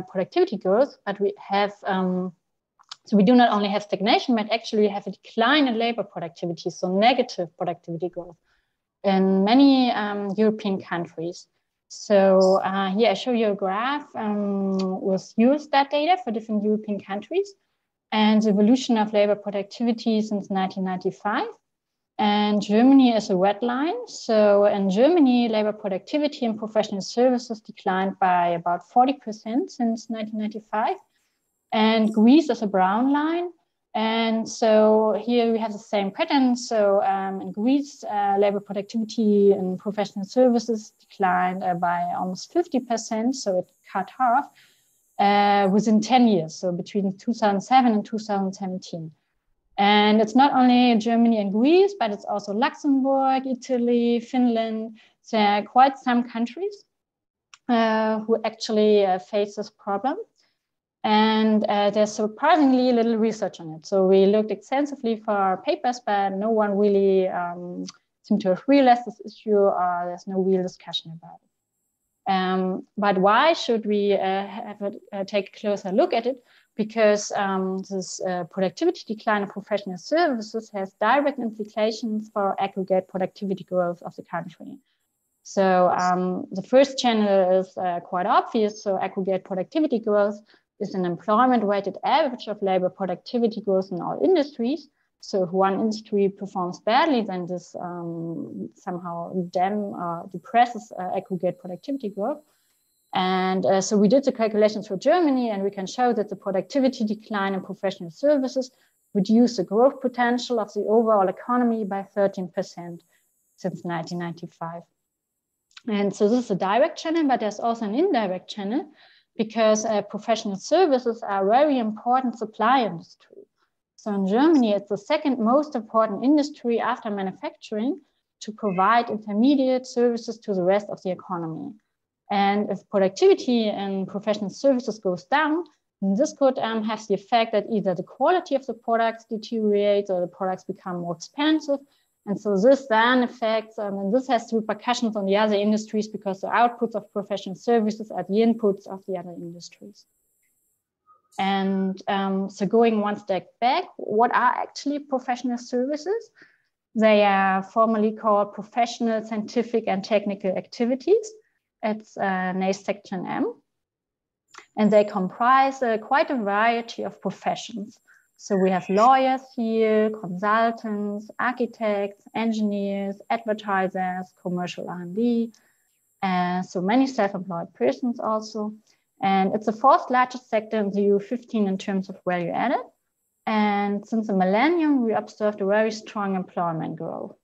productivity growth, but we have, so we do not only have stagnation, but actually we have a decline in labor productivity, so negative productivity growth in many European countries. So here I show you a graph with Eurostat data for different European countries and the evolution of labor productivity since 1995. And Germany is a red line. So in Germany, labor productivity in professional services declined by about 40% since 1995. And Greece is a brown line. And so here we have the same pattern. So in Greece, labor productivity in professional services declined by almost 50%. So it cut half within 10 years, so between 2007 and 2017. And it's not only Germany and Greece, but it's also Luxembourg, Italy, Finland. So there are quite some countries who actually face this problem. And there's surprisingly little research on it. So we looked extensively for papers, but no one really seemed to have realized this issue, or there's no real discussion about it. But why should we take a closer look at it? Because this productivity decline of professional services has direct implications for aggregate productivity growth of the country. So the first channel is quite obvious. So aggregate productivity growth is an employment-weighted average of labor productivity growth in all industries. So if one industry performs badly, then this somehow depresses aggregate productivity growth. And so we did the calculations for Germany, and we can show that the productivity decline in professional services reduced the growth potential of the overall economy by 13% since 1995. And so this is a direct channel, but there's also an indirect channel, because professional services are a very important supply industry. So in Germany, it's the second most important industry after manufacturing to provide intermediate services to the rest of the economy. And if productivity in professional services goes down, this could have the effect that either the quality of the products deteriorates or the products become more expensive. And so this then affects, and this has repercussions on the other industries, because the outputs of professional services are the inputs of the other industries. And so going one step back, what are actually professional services? They are formally called professional, scientific, and technical activities. It's NACE section M. And they comprise quite a variety of professions. So we have lawyers here, consultants, architects, engineers, advertisers, commercial R&D, so many self-employed persons also. And it's the fourth largest sector in the EU15 in terms of value added. And since the millennium, we observed a very strong employment growth.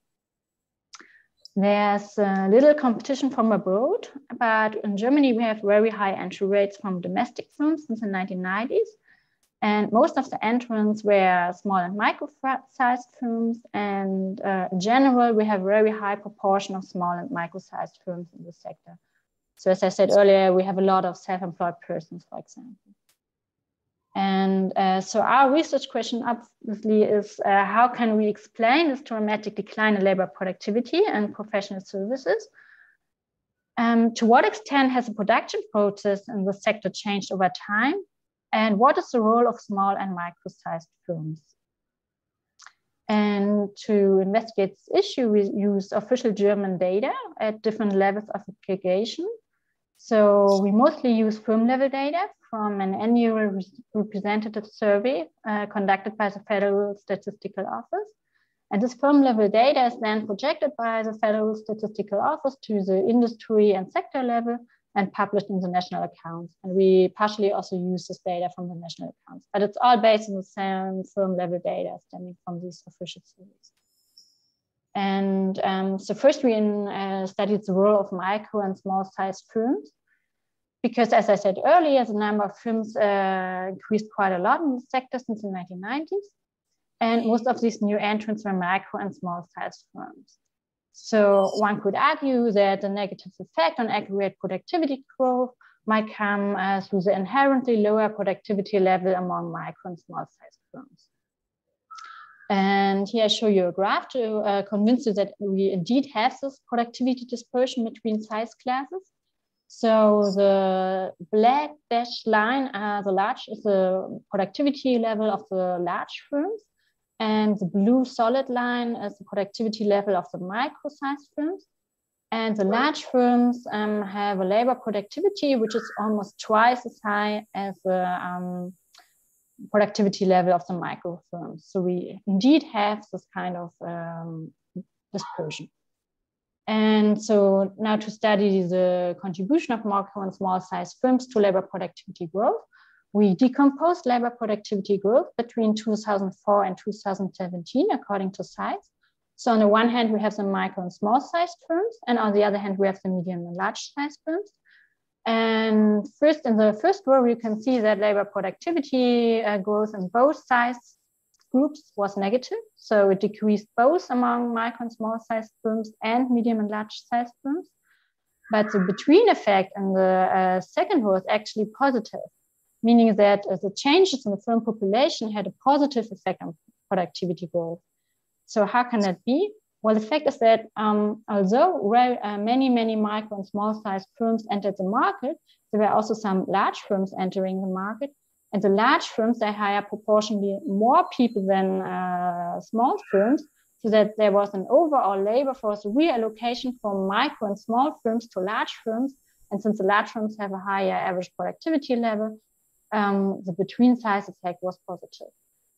There's little competition from abroad, but in Germany, we have very high entry rates from domestic firms since the 1990s. And most of the entrants were small and micro-sized firms. And in general, we have a very high proportion of small and micro-sized firms in the sector. So as I said earlier, we have a lot of self-employed persons, for example. And so our research question obviously is how can we explain this dramatic decline in labor productivity and professional services? To what extent has the production process in the sector changed over time? And what is the role of small and micro-sized firms? And to investigate this issue, we used official German data at different levels of aggregation. So we mostly use firm level data from an annual representative survey conducted by the Federal Statistical Office. And this firm level data is then projected by the Federal Statistical Office to the industry and sector level and published in the national accounts. And we partially also use this data from the national accounts, but it's all based on the same firm level data stemming from these official surveys. And so first we studied the role of micro and small sized firms, because as I said earlier, the number of firms increased quite a lot in the sector since the 1990s. And most of these new entrants were micro and small sized firms. So one could argue that the negative effect on aggregate productivity growth might come through the inherently lower productivity level among micro and small sized firms. And here I show you a graph to convince you that we indeed have this productivity dispersion between size classes. So the black dashed line is the productivity level of the large firms. And the blue solid line is the productivity level of the micro-sized firms. And the large firms have a labor productivity which is almost twice as high as the productivity level of the micro firms. So we indeed have this kind of dispersion. And so now to study the contribution of micro and small-sized firms to labor productivity growth, we decomposed labor productivity growth between 2004 and 2017 according to size. So on the one hand, we have the micro and small sized firms, and on the other hand, we have the medium and large sized firms. And first, in the first row, you can see that labor productivity growth in both size groups was negative. So it decreased both among micro and small sized firms and medium and large sized firms. But the between effect in the second row is actually positive, meaning that the changes in the firm population had a positive effect on productivity growth. So how can that be? Well, the fact is that although many micro and small-sized firms entered the market, there were also some large firms entering the market. And the large firms, they hire proportionally more people than small firms, so that there was an overall labor force reallocation from micro and small firms to large firms. And since the large firms have a higher average productivity level, the between size effect was positive.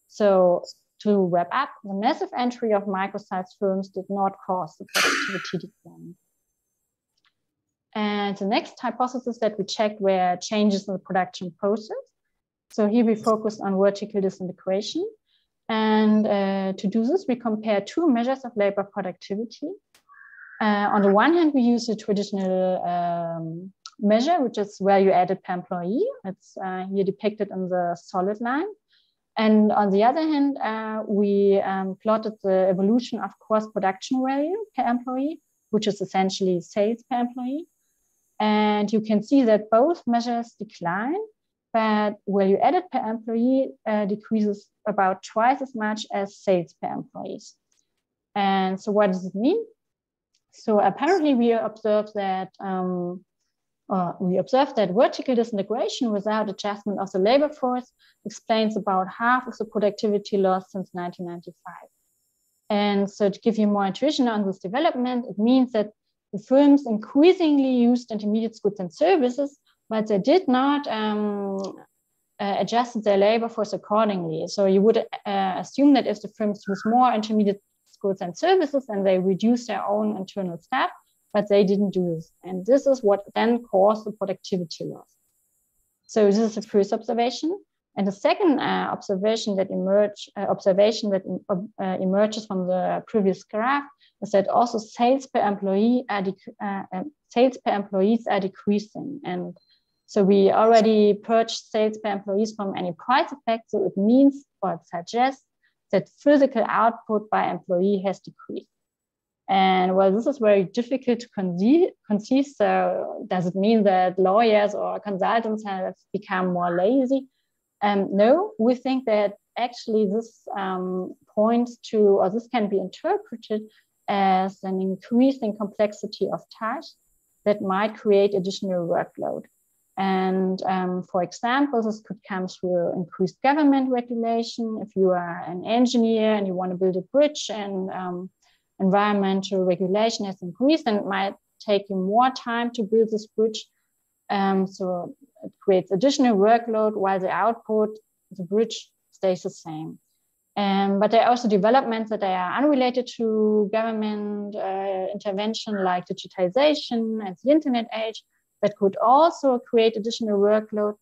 So to wrap up, the massive entry of micro-sized firms did not cause the productivity decline. And the next hypothesis that we checked were changes in the production process. So here we focused on vertical disintegration. And to do this, we compared two measures of labor productivity. On the one hand, we use the traditional measure, which is value added per employee. It's here depicted in the solid line. And on the other hand, we plotted the evolution of gross production value per employee, which is essentially sales per employee. And you can see that both measures decline, but value added per employee decreases about twice as much as sales per employees. And so what does it mean? So apparently we observed that vertical disintegration without adjustment of the labor force explains about half of the productivity loss since 1995. And so to give you more intuition on this development, it means that the firms increasingly used intermediate goods and services, but they did not adjust their labor force accordingly. So you would assume that if the firms use more intermediate goods and services and they reduce their own internal staff, but they didn't do this. And this is what then caused the productivity loss. So this is the first observation. And the second observation that emerges from the previous graph is that also sales per employees are decreasing. And so we already purged sales per employees from any price effect. So it means, or it suggests, that physical output by employee has decreased. And well, this is very difficult to conceive. So does it mean that lawyers or consultants have become more lazy? No, we think that actually this points to, or this can be interpreted as an increasing complexity of tasks that might create additional workload. And for example, this could come through increased government regulation. If you are an engineer and you want to build a bridge and environmental regulation has increased, and it might take you more time to build this bridge. So it creates additional workload while the output, the bridge, stays the same. But there are also developments that are unrelated to government intervention, like digitization and the internet age, that could also create additional workload.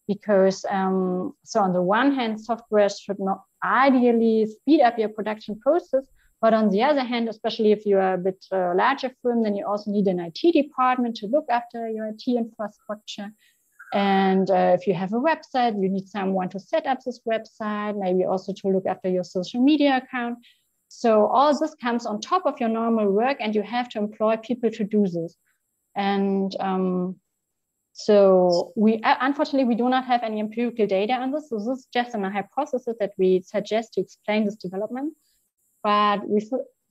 Because so on the one hand, software should not ideally speed up your production process, but on the other hand, especially if you're a bit larger firm, then you also need an IT department to look after your IT infrastructure. And if you have a website, you need someone to set up this website, maybe also to look after your social media account. So all this comes on top of your normal work, and you have to employ people to do this. And so unfortunately, we do not have any empirical data on this. So this is just a hypothesis that we suggest to explain this development. But we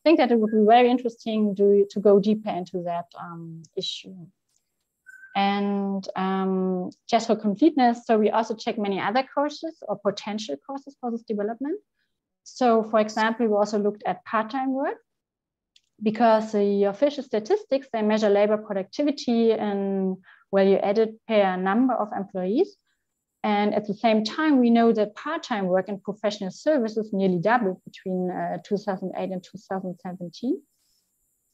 think that it would be very interesting to go deeper into that issue. And just for completeness, so we also check many other causes or potential causes for this development. So for example, we also looked at part-time work, because the official statistics, they measure labor productivity and value added per number of employees. And at the same time, we know that part-time work in professional services nearly doubled between 2008 and 2017.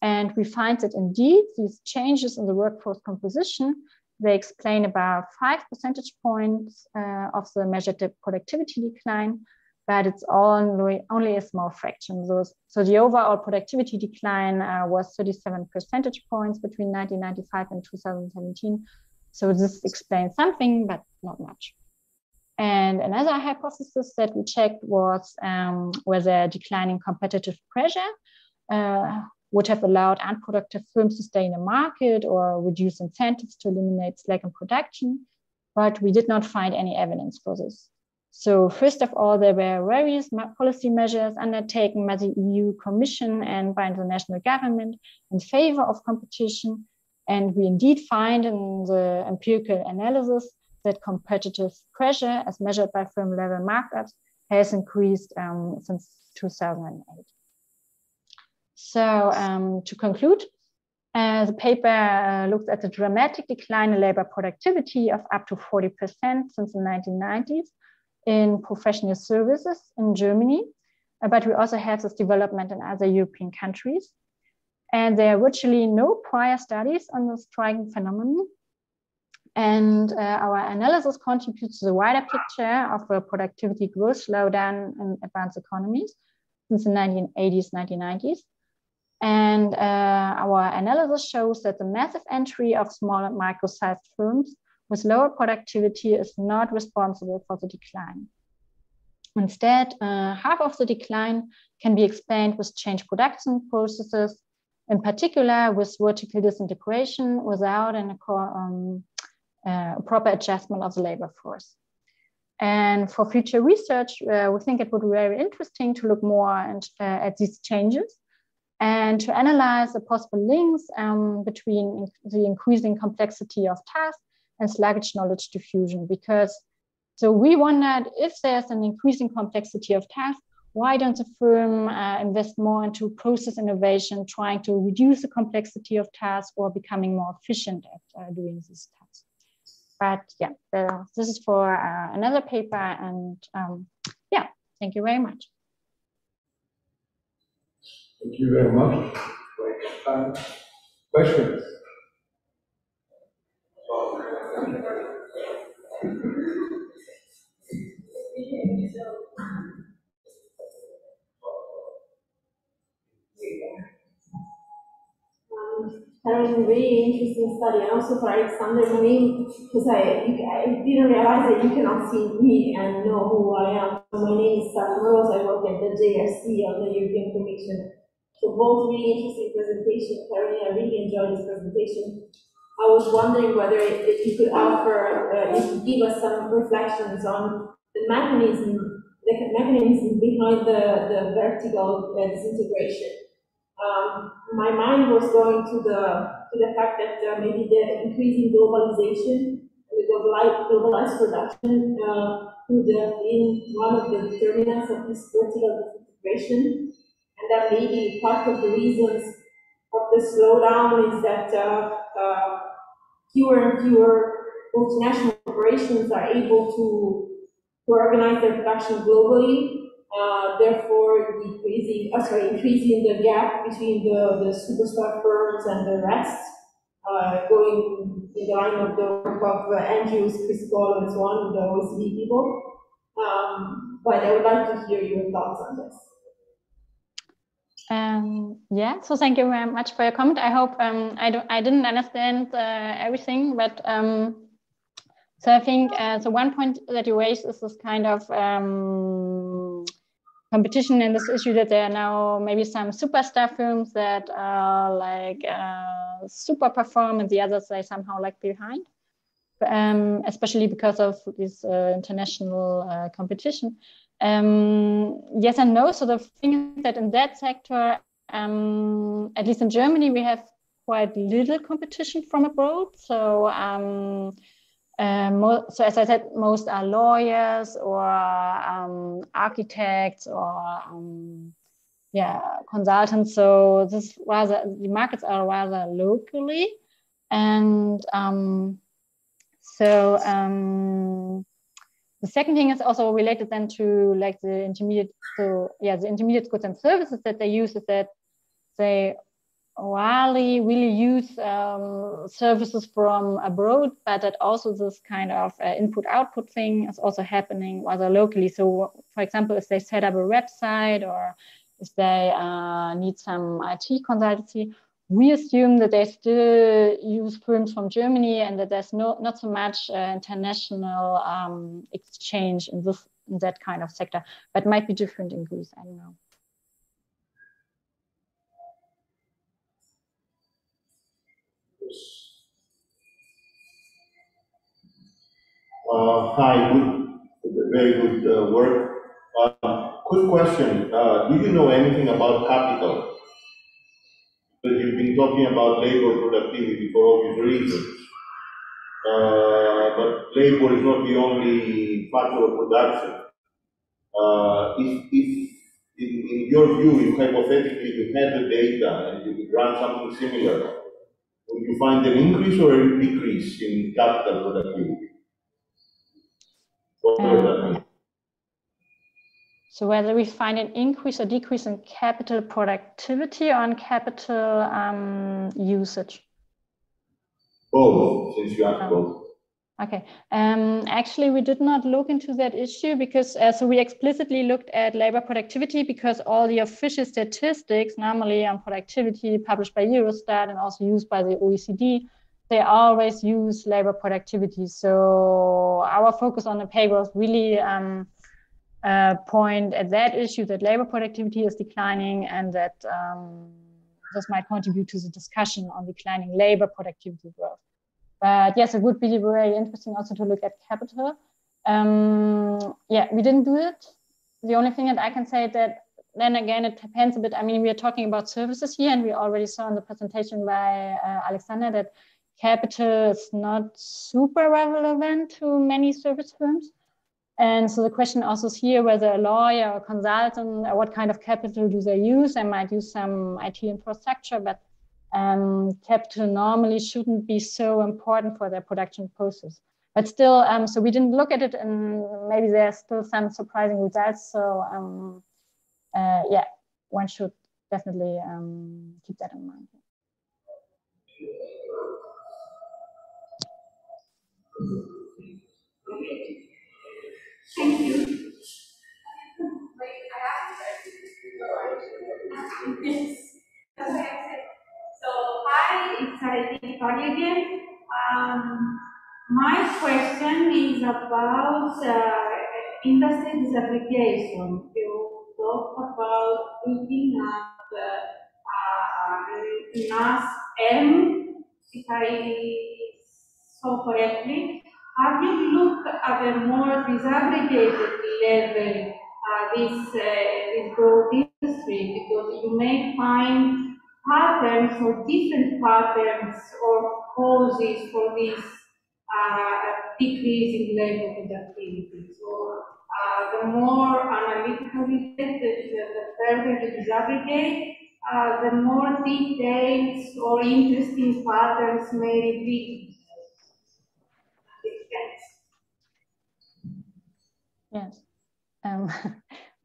And we find that indeed, these changes in the workforce composition, they explain about 5 percentage points of the measured productivity decline, but it's only a small fraction. So the overall productivity decline was 37 percentage points between 1995 and 2017. So this explains something, but not much. And another hypothesis that we checked was whether declining competitive pressure would have allowed unproductive firms to stay in the market or reduce incentives to eliminate slack in production, but we did not find any evidence for this. So first of all, there were various policy measures undertaken by the EU Commission and by the national government in favor of competition. And we indeed find in the empirical analysis that competitive pressure, as measured by firm level markups, has increased since 2008. So to conclude, the paper looks at the dramatic decline in labor productivity of up to 40% since the 1990s in professional services in Germany, but we also have this development in other European countries. And there are virtually no prior studies on the striking phenomenon. And our analysis contributes to the wider picture of a productivity growth slowdown in advanced economies since the 1980s, 1990s. And our analysis shows that the massive entry of small and micro-sized firms with lower productivity is not responsible for the decline. Instead, half of the decline can be explained with changed production processes, in particular with vertical disintegration without a proper adjustment of the labor force. And for future research, we think it would be very interesting to look more at these changes and to analyze the possible links between the increasing complexity of tasks and sluggish knowledge diffusion. Because so we wondered, if there's an increasing complexity of tasks, why don't the firm invest more into process innovation, trying to reduce the complexity of tasks or becoming more efficient at doing these tasks? But yeah, this is for another paper, and yeah, thank you very much. Thank you very much. Questions? Really interesting study, and also for Alexander, my name, because I didn't realize that you cannot see me and know who I am. So my name is Sara Rose. I work at the JRC of the European Commission. So both really interesting presentations. Caroline, I really enjoyed this presentation. I was wondering whether if you could offer, you could give us some reflections on the mechanism behind the vertical disintegration. My mind was going to the fact that maybe the increasing globalization, the globalized production could have been one of the determinants of this vertical disintegration, and that maybe part of the reasons of the slowdown is that fewer and fewer multinational corporations are able to organize their production globally, therefore increasing the gap between the superstar firms and the rest, going in the line of the work of Andrews, Chris Paul, and so on, the OECD people. But I would like to hear your thoughts on this. Yeah, so thank you very much for your comment. I hope I didn't understand everything, but so I think so one point that you raised is this kind of competition in this issue, that there are now maybe some superstar films that are like super perform and the others they somehow lag behind, especially because of this international competition. Yes and no. So the thing is that in that sector, at least in Germany, we have quite little competition from abroad. So so as I said, most are lawyers or architects or consultants. So this the markets are rather locally, and the second thing is also related then to like the intermediate. So yeah, the intermediate goods and services that they use is that they really use services from abroad, but that also this kind of input-output thing is also happening rather locally. So for example, if they set up a website or if they need some IT consultancy, we assume that they still use firms from Germany and that there's not so much international exchange in that kind of sector, but might be different in Greece, I don't know. Hi, very good work. Quick question, do you know anything about capital? Because you've been talking about labor productivity for obvious reasons. But labor is not the only factor of production. If in your view, if hypothetically you had the data and you could run something similar, would you find an increase or a decrease in capital productivity? So whether we find an increase or decrease in capital productivity or on capital usage? Both, since you asked both. Okay. Actually, we did not look into that issue because so we explicitly looked at labor productivity because all the official statistics normally on productivity published by Eurostat and also used by the OECD, they always use labor productivity. So our focus on the paper was really point at that issue that labor productivity is declining and that this might contribute to the discussion on declining labor productivity growth. But yes, it would be very interesting also to look at capital. Yeah, we didn't do it. The only thing that I can say that then again, it depends a bit. I mean, we are talking about services here, and we already saw in the presentation by Alexander that capital is not super relevant to many service firms. And so the question also is here whether a lawyer or consultant, or what kind of capital do they use? They might use some IT infrastructure, but capital normally shouldn't be so important for their production process. But still, so we didn't look at it, and maybe there are still some surprising results. So yeah, one should definitely keep that in mind. Thank you. So hi, it's Areti Pali again. My question is about industry disaggregation. You talked about looking at NAS-M, if I saw correctly. Have you looked at a more disaggregated level this broad industry? Because you may find patterns or different patterns or causes for this decrease in labor productivity. So the more analytically the further you disaggregate, the more details or interesting patterns may reveal. Yes.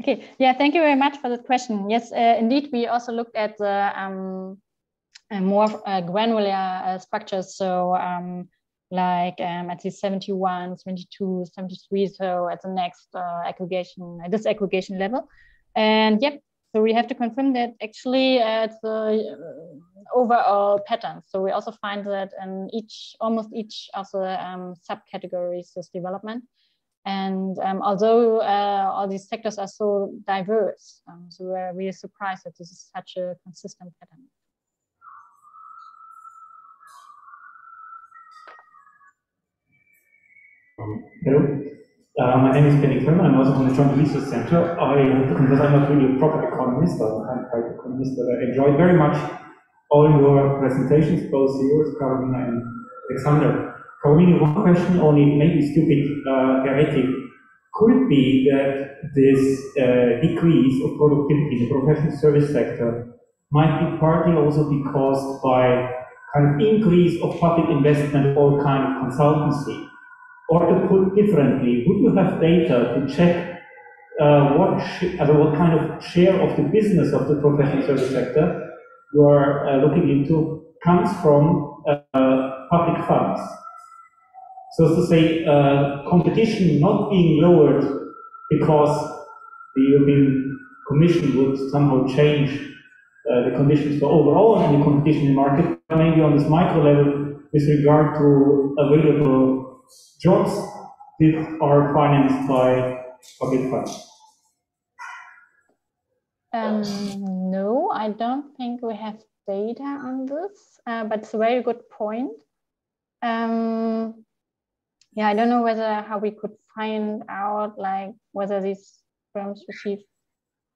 Okay, yeah, thank you very much for the question. Yes, indeed, we also looked at the more granular structures. So like at least 71, 72, 73, so at the next disaggregation level. And yep, so we have to confirm that actually it's the overall pattern. So we also find that in almost each of the subcategories is development. And although all these sectors are so diverse, so we're really surprised that this is such a consistent pattern. Hello, my name is Benny Kramer. I'm also from the Joint Research Center. I have to confess I'm not really a proper economist, but I'm kind of economist, but I enjoyed very much all your presentations, both yours, Carolina and Alexander. Carolina, one question, only maybe stupid, heretic. Could it be that this decrease of productivity in the professional service sector might be partly also be caused by kind of increase of public investment or kind of consultancy? Or to put differently, would you have data to check what kind of share of the business of the professional service sector you are looking into comes from public funds? So as to say, competition not being lowered because the European Commission would somehow change the conditions for overall in the competition in the market, maybe on this micro level with regard to available jobs that are financed by public funds. No, I don't think we have data on this, but it's a very good point. Yeah, I don't know how we could find out like whether these firms receive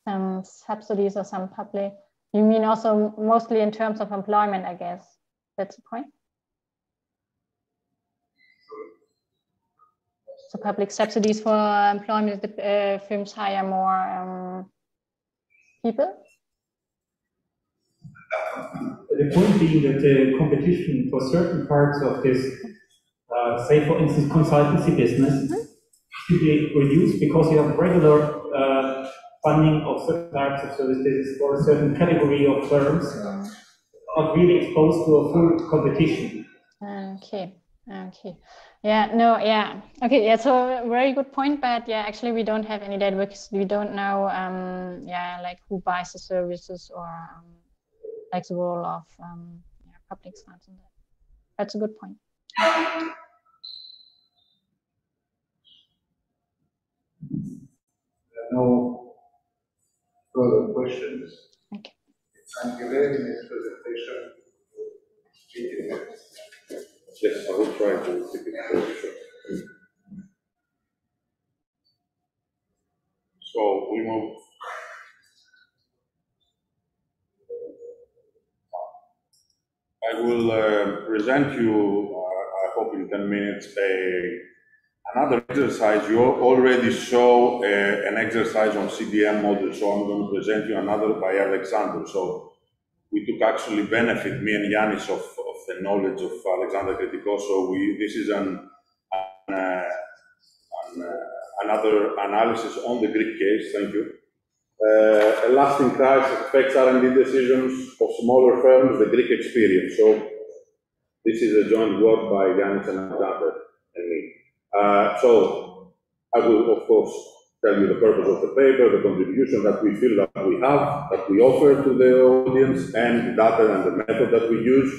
some subsidies or some public. You mean also mostly in terms of employment, I guess. That's the point. So public subsidies for employment, the firms hire more people? The point being that the competition for certain parts of this, say for instance, consultancy business, should be reduced because you have regular funding of certain types of services for a certain category of firms are really exposed to a full competition. Okay. Okay. Yeah, no, yeah. Okay, yeah, so very good point, but yeah, actually we don't have any data because we don't know, yeah, like who buys the services or like the role of public funds in that. That's a good point. No further questions. Okay. Thank you very much for the presentation. Yes, I will try to keep it very short. So we move. I will present you, I hope in 10 minutes, another exercise. You already saw an exercise on CDM model, so I'm going to present you another by Alexander. So we took actually benefit, me and Yannis, of the knowledge of Alexander Kritikos. So this is another analysis on the Greek case. Thank you. A lasting crisis affects R&D decisions of smaller firms, the Greek experience. So this is a joint work by Yannis and Alexander and me. So I will, of course, tell you the purpose of the paper, the contribution that we feel that we have, that we offer to the audience, and the data and the method that we use.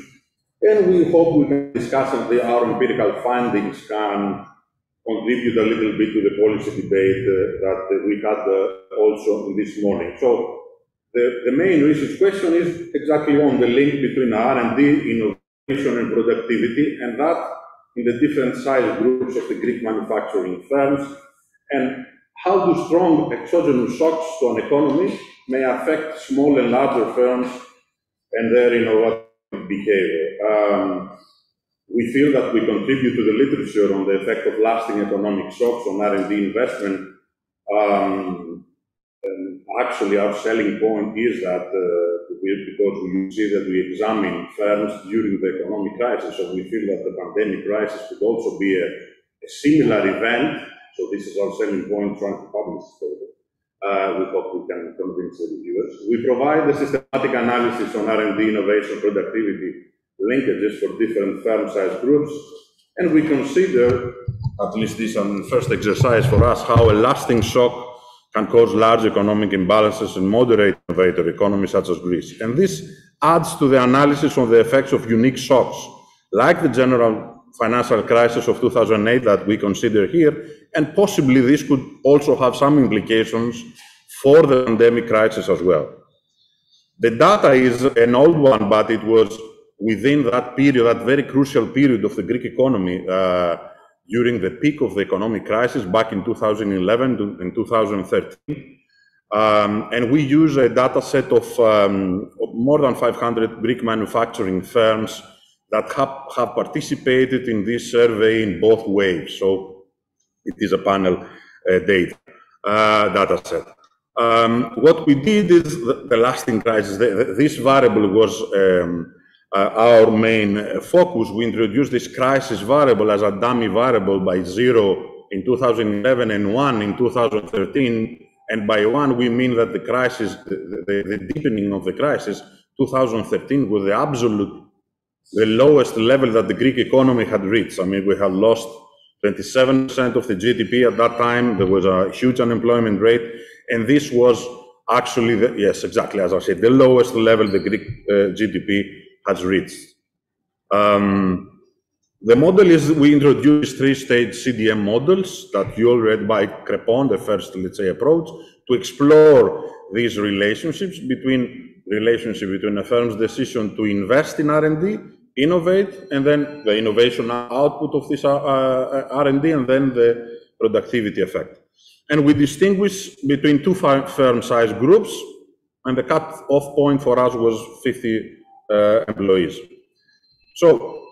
And we hope we can discuss and our empirical findings can contribute a little bit to the policy debate that we had also this morning. So the main research question is exactly on the link between R&D, innovation and productivity, and that in the different size groups of the Greek manufacturing firms, and how do strong exogenous shocks to an economy may affect small and larger firms and their innovative behavior. We feel that we contribute to the literature on the effect of lasting economic shocks on R&D investment. And actually, our selling point is that because we see that we examine firms during the economic crisis, so we feel that the pandemic crisis could also be a similar event. So this is our selling point trying to publish this paper. We hope we can convince the reviewers. We provide a systematic analysis on R&D, innovation, productivity, linkages for different firm size groups, and we consider, at least this is the first exercise for us, how a lasting shock can cause large economic imbalances in moderate innovator economies such as Greece. And this adds to the analysis on the effects of unique shocks, like the general financial crisis of 2008 that we consider here, and possibly this could also have some implications for the pandemic crisis as well. The data is an old one, but it was within that period, that very crucial period of the Greek economy, during the peak of the economic crisis back in 2011 and 2013. And we use a data set of more than 500 Greek manufacturing firms that have participated in this survey in both waves. So it is a panel data set. What we did is the lasting crisis. This variable was our main focus. We introduced this crisis variable as a dummy variable by 0 in 2011 and 1 in 2013. And by 1, we mean that the crisis, the deepening of the crisis, 2013 was the lowest level that the Greek economy had reached. I mean, we had lost 27% of the GDP at that time. There was a huge unemployment rate. And this was actually, yes, exactly as I said, the lowest level the Greek GDP has reached. The model is, we introduced 3-stage CDM models that you all read by Crepon, the first, let's say, approach, to explore these relationships between a firm's decision to invest in R&D, innovate, and then the innovation output of this R&D, and then the productivity effect. And we distinguish between two firm size groups, and the cut-off point for us was 50 employees. So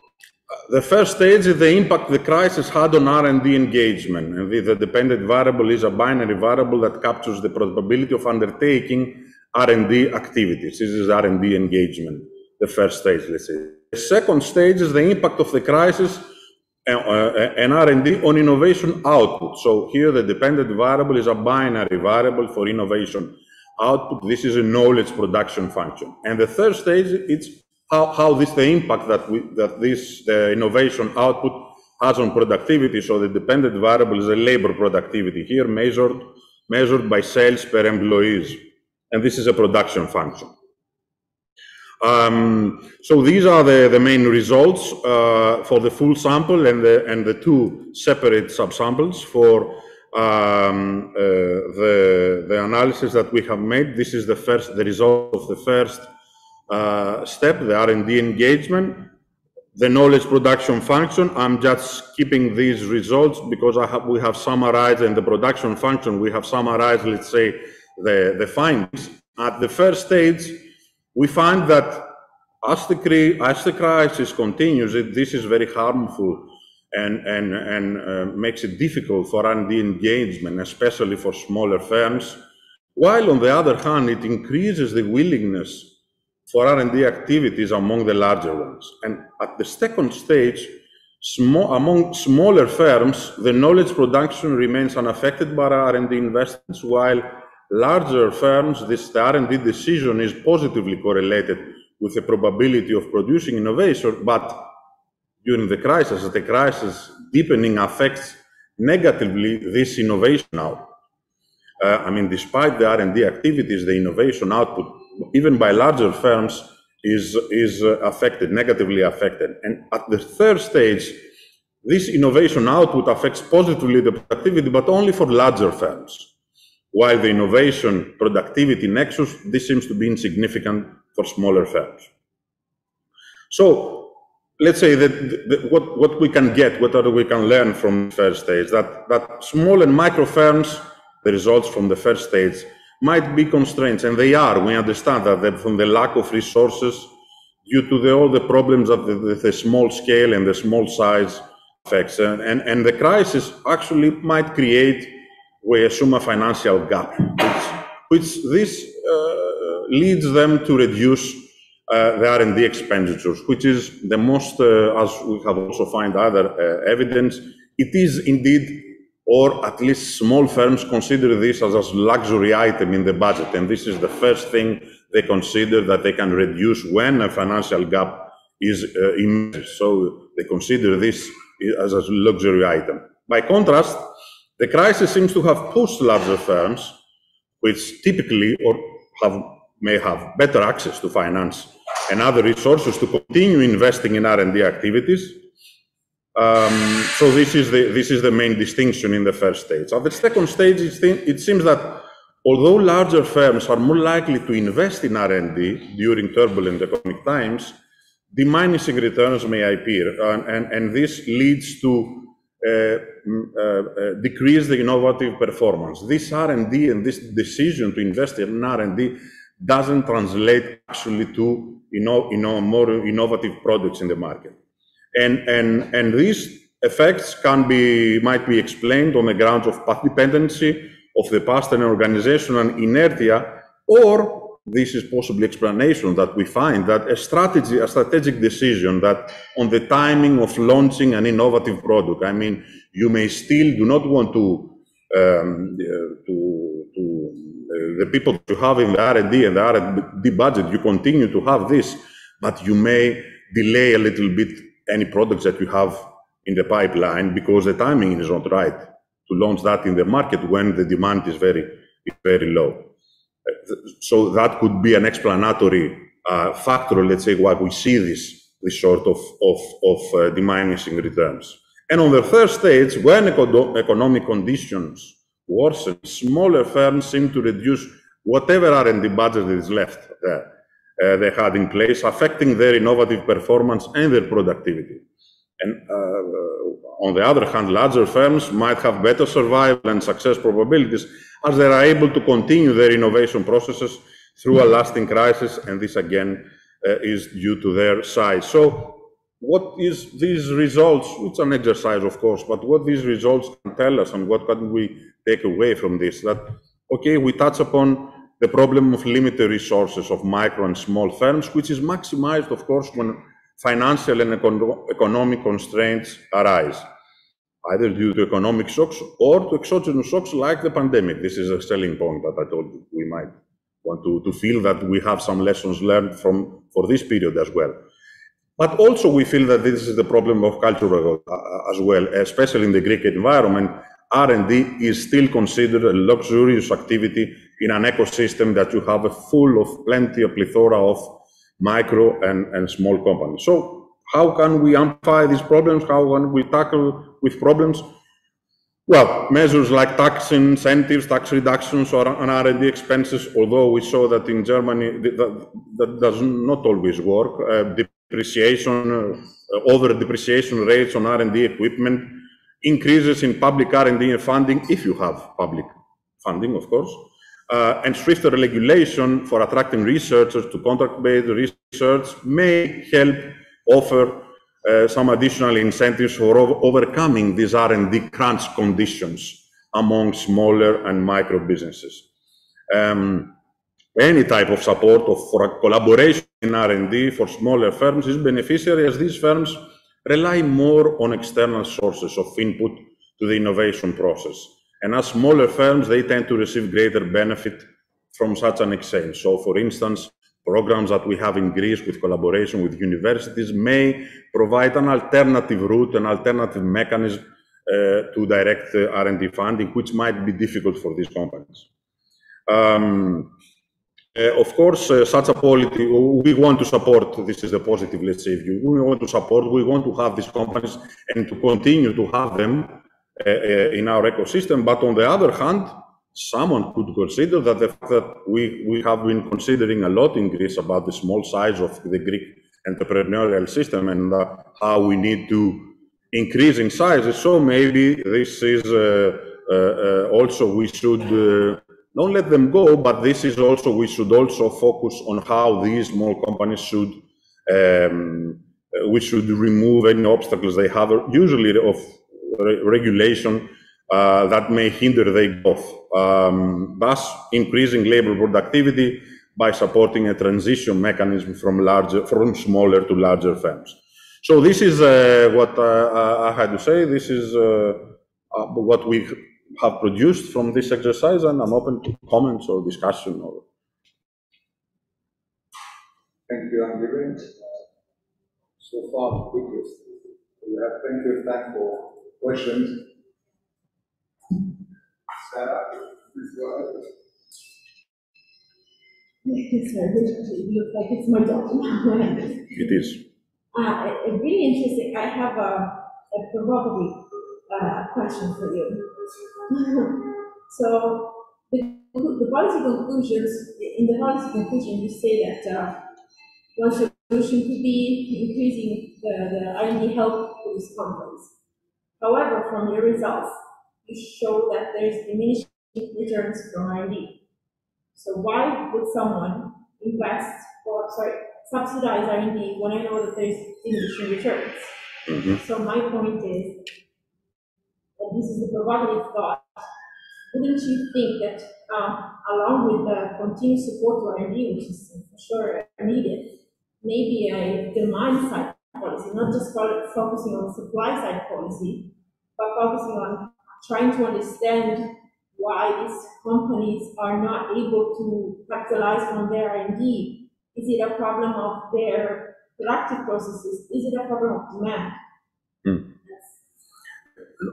the first stage is the impact the crisis had on R&D engagement, and the dependent variable is a binary variable that captures the probability of undertaking R&D activities. This is R&D engagement, the first stage, let's say. The second stage is the impact of the crisis and R&D on innovation output. So here the dependent variable is a binary variable for innovation output. This is a knowledge production function. And the third stage, it's how the impact that this innovation output has on productivity. So the dependent variable is a labor productivity here measured by sales per employees. And this is a production function. So these are the main results for the full sample and the two separate subsamples for the analysis that we have made. This is the result of the first step, the R&D engagement, the knowledge production function. I'm just keeping these results because we have summarized in the production function, we have summarized, let's say, the findings. At the first stage, we find that as the crisis continues, this is very harmful and makes it difficult for R&D engagement, especially for smaller firms, while on the other hand, it increases the willingness for R&D activities among the larger ones. And at the second stage, among smaller firms, the knowledge production remains unaffected by R&D investments, while larger firms, the R&D decision is positively correlated with the probability of producing innovation, but during the crisis deepening affects negatively this innovation output. I mean, despite the R&D activities, the innovation output, even by larger firms, is affected, negatively affected. And at the third stage, this innovation output affects positively the productivity, but only for larger firms. While the innovation productivity nexus, this seems to be insignificant for smaller firms. So let's say that what we can get, what we can learn from the first stage, that small and micro firms, the results from the first stage might be constraints, and they are. We understand that from the lack of resources due to all the problems that the small scale and the small size affects. And the crisis actually might create, we assume, a financial gap, which this leads them to reduce the R&D expenditures, which is the most, as we have also found other evidence, it is indeed or at least small firms consider this as a luxury item in the budget, and this is the first thing they consider that they can reduce when a financial gap is emerged. So they consider this as a luxury item. By contrast, the crisis seems to have pushed larger firms, which typically may have better access to finance and other resources, to continue investing in R&D activities. So this is the main distinction in the first stage. At the second stage, it seems that although larger firms are more likely to invest in R&D during turbulent economic times, diminishing returns may appear, and this leads to decrease the innovative performance. This R&D and this decision to invest in R&D doesn't translate actually to more innovative products in the market. And these effects might be explained on the grounds of path dependency of the past and organizational inertia, or this is possibly explanation that we find that a strategic decision that on the timing of launching an innovative product. I mean, you may still do not want the people that you have in the R&D and the R&D budget, you continue to have this, but you may delay a little bit any products that you have in the pipeline because the timing is not right to launch that in the market when the demand is very low. So that could be an explanatory factor, let's say, why we see this sort of diminishing returns. And on the third stage, when economic conditions worsen, smaller firms seem to reduce whatever R&D budget is left there they had in place, affecting their innovative performance and their productivity. And on the other hand, larger firms might have better survival and success probabilities as they are able to continue their innovation processes through a lasting crisis, and this again is due to their size. So what is these results? It's an exercise, of course, but what these results can tell us and what can we take away from this? That, okay, we touch upon the problem of limited resources of micro and small firms, which is maximized, of course, when financial and economic constraints arise, either due to economic shocks or to exogenous shocks like the pandemic. This is a selling point that I told you we might want to feel that we have some lessons learned for this period as well. But also we feel that this is the problem of culture as well, especially in the Greek environment. R&D is still considered a luxurious activity in an ecosystem that you have a plethora of micro and small companies. So how can we amplify these problems? How can we tackle with problems? Well, measures like tax incentives, tax reductions on R&D expenses, although we saw that in Germany that does not always work. Over-depreciation rates on R&D equipment, increases in public R&D funding, if you have public funding, of course, and stricter regulation for attracting researchers to contract-based research may help offer some additional incentives for overcoming these R&D crunch conditions among smaller and micro businesses. Any type of support for collaboration in R&D for smaller firms is beneficial, as these firms rely more on external sources of input to the innovation process. And as smaller firms, they tend to receive greater benefit from such an exchange. So, for instance, programs that we have in Greece with collaboration with universities may provide an alternative route, an alternative mechanism to direct R&D funding, which might be difficult for these companies. Of course, such a policy, we want to support, this is the positive, let's say, view. We want to have these companies and to continue to have them in our ecosystem. But on the other hand, someone could consider that the fact that we have been considering a lot in Greece about the small size of the Greek entrepreneurial system and how we need to increase in size. So maybe this is also we should don't let them go, but this is also, we should also focus on how these small companies should, we should remove any obstacles they have, usually of regulation that may hinder their growth, thus increasing labor productivity by supporting a transition mechanism from smaller to larger firms. So this is what I had to say. This is what we have produced from this exercise, and I'm open to comments or discussion. Or thank you, Andrew. So far, biggest. We have plenty of time for questions. Sarah, please go ahead. It looks like it's my document. it is. Really interesting. I have a provocative question for you. So, the policy conclusions, in the policy conclusion, you say that one solution could be increasing the R&D help to these companies. However, from your results, you show that there's diminishing returns from R&D. So why would someone invest or, subsidize R&D when I know that there's diminishing returns? Mm-hmm. So my point is, and this is the provocative thought, wouldn't you think that along with the continued support to R&D, which is for sure needed, maybe a demand side policy, not just focusing on supply side policy, but focusing on trying to understand why these companies are not able to capitalize on their R&D? Is it a problem of their productive processes? Is it a problem of demand?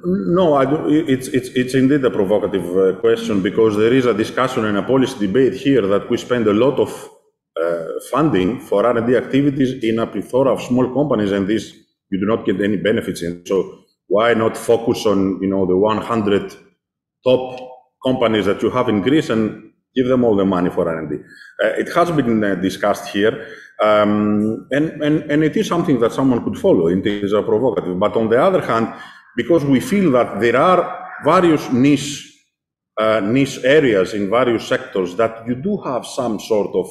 No, it's indeed a provocative question, because there is a discussion and a policy debate here that we spend a lot of funding for R&D activities in a plethora of small companies, and this you do not get any benefits in. So why not focus on the 100 top companies that you have in Greece and give them all the money for R&D? It has been discussed here, and it is something that someone could follow. It is a provocative, but on the other hand, because we feel that there are various niche areas in various sectors that you do have some sort of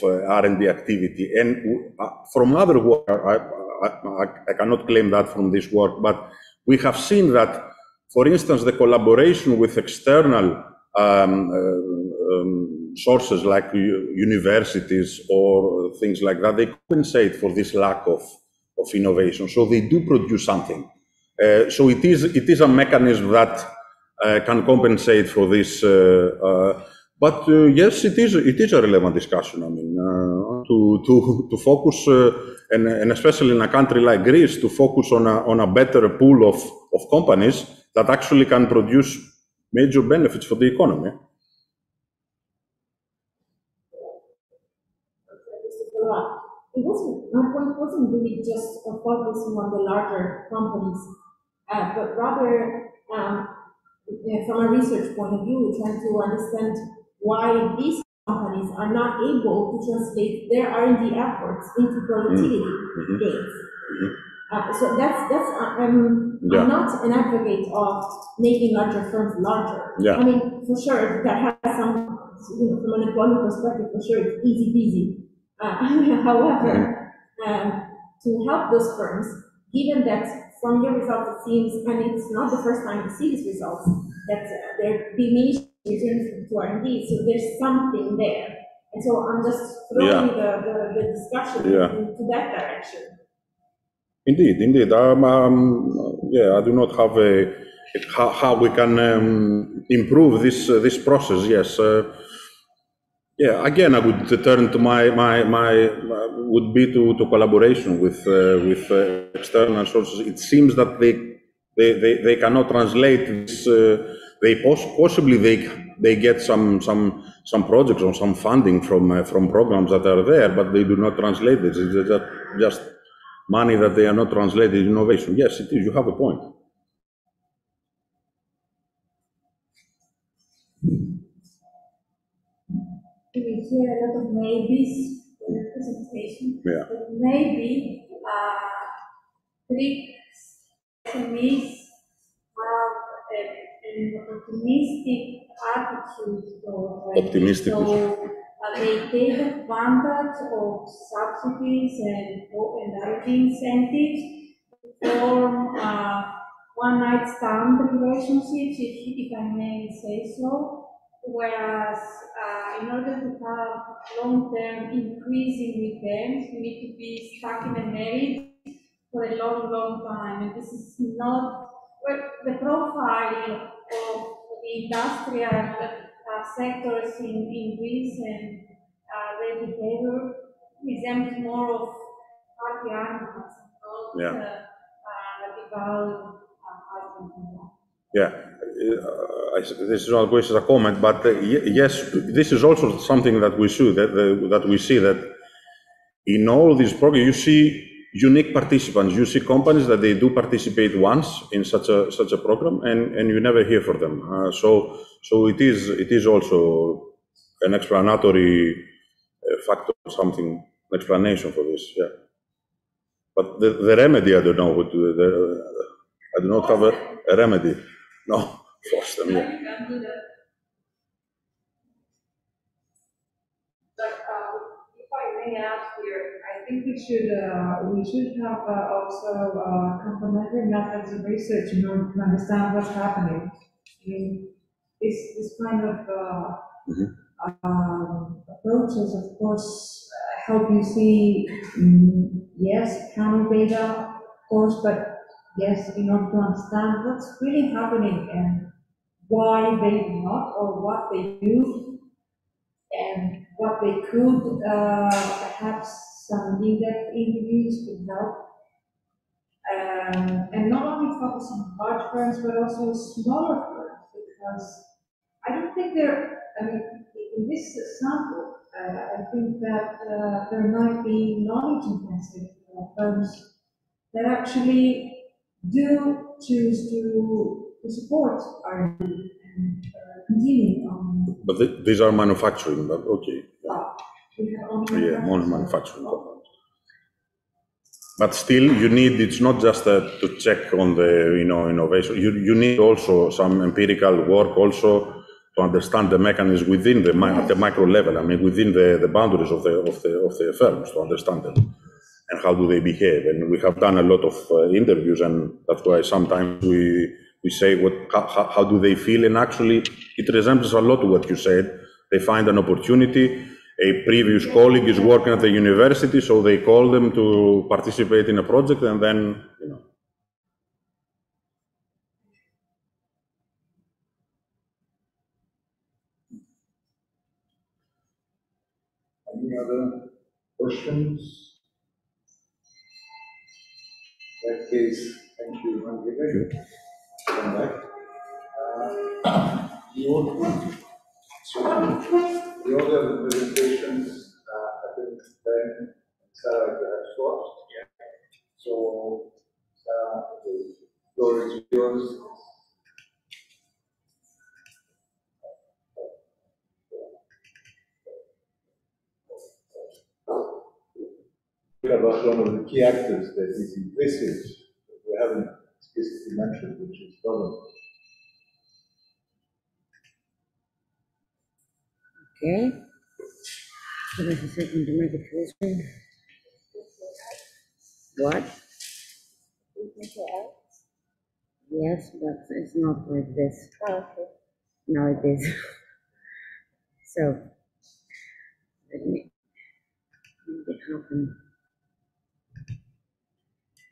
R&D activity, and from other work, I cannot claim that from this work, but we have seen that, for instance, the collaboration with external sources like universities or things like that, they compensate for this lack of innovation. So they do produce something. So it is a mechanism that can compensate for this. But yes, it is a relevant discussion. I mean, to focus, and especially in a country like Greece, to focus on a better pool of companies that actually can produce major benefits for the economy. My point wasn't really just focusing on the larger companies, but rather from a research point of view, trying to understand why these companies are not able to translate their R&D efforts into productivity gains. So I'm not an advocate of making larger firms larger. I mean, for sure, that has some, from an employment perspective, for sure, it's easy peasy. However, to help those firms, given that from your results it seems, and it's not the first time you see these results, that they're diminishing returns to R&D, so there's something there. And so I'm just throwing the discussion into that direction. Indeed. I do not have how we can improve this process. Yes. Again, I would turn to would be to collaboration with external sources. It seems that they cannot translate this. Possibly they get some projects or some funding from programs that are there, but they do not translate this. It's just money that they are not translated in innovation. Yes, it is. You have a point. We hear a lot of maybes in the presentation. But maybe Greek SMEs have an optimistic attitude so they take advantage of subsidies and R&D incentives to form one-night stand relationships, if I may say so. Whereas in order to have long-term increasing returns, you need to be stuck in a marriage for a long, long time. And this is not the profile of the industrial sectors in Greece and their behavior resembles more of party animals, not developed husbands. Yeah, this is not a comment, but yes, this is also something that we see that in all these programs you see unique participants. You see companies that they do participate once in such a program, and you never hear from them. So it is also an explanatory factor, something explanation for this. Yeah, but the remedy, I don't know what to do. I do not have a remedy. No, force them. Yeah. You can do that. But if I may add here, I think we should have also complementary methods of research in order to understand what's happening. I mean, this kind of approaches, of course, help you see, yes, counter data, of course, but yes, in order to understand what's really happening and why they do not, or what they do, and what they could, perhaps some in-depth interviews could help. And not only focus on large firms, but also smaller firms, because I don't think I mean, in this sample, I think that there might be knowledge-intensive firms that actually do choose to support R&D and continue on. But these are manufacturing, but okay. Yeah, more manufacturing companies. But still, you need, it's not just to check on the innovation. You need also some empirical work also to understand the mechanisms within at the micro level. I mean, within the boundaries of the firms, to understand them and how do they behave. And we have done a lot of interviews, and that's why sometimes we say how do they feel, and actually it resembles a lot to what you said. They find an opportunity. A previous colleague is working at the university, so they call them to participate in a project, and then, Any other questions? In that case, thank you, Angela. Come back. The other presentations, I think Ben and Sarah have swapped. Yeah. So, the floor is yours. About one of the key actors that is implicit, that we haven't explicitly mentioned, which is government. Okay. Give us a second to make it full screen. What? Yes, but it's not like this. Oh, okay. No, it is. So, let me make it happen.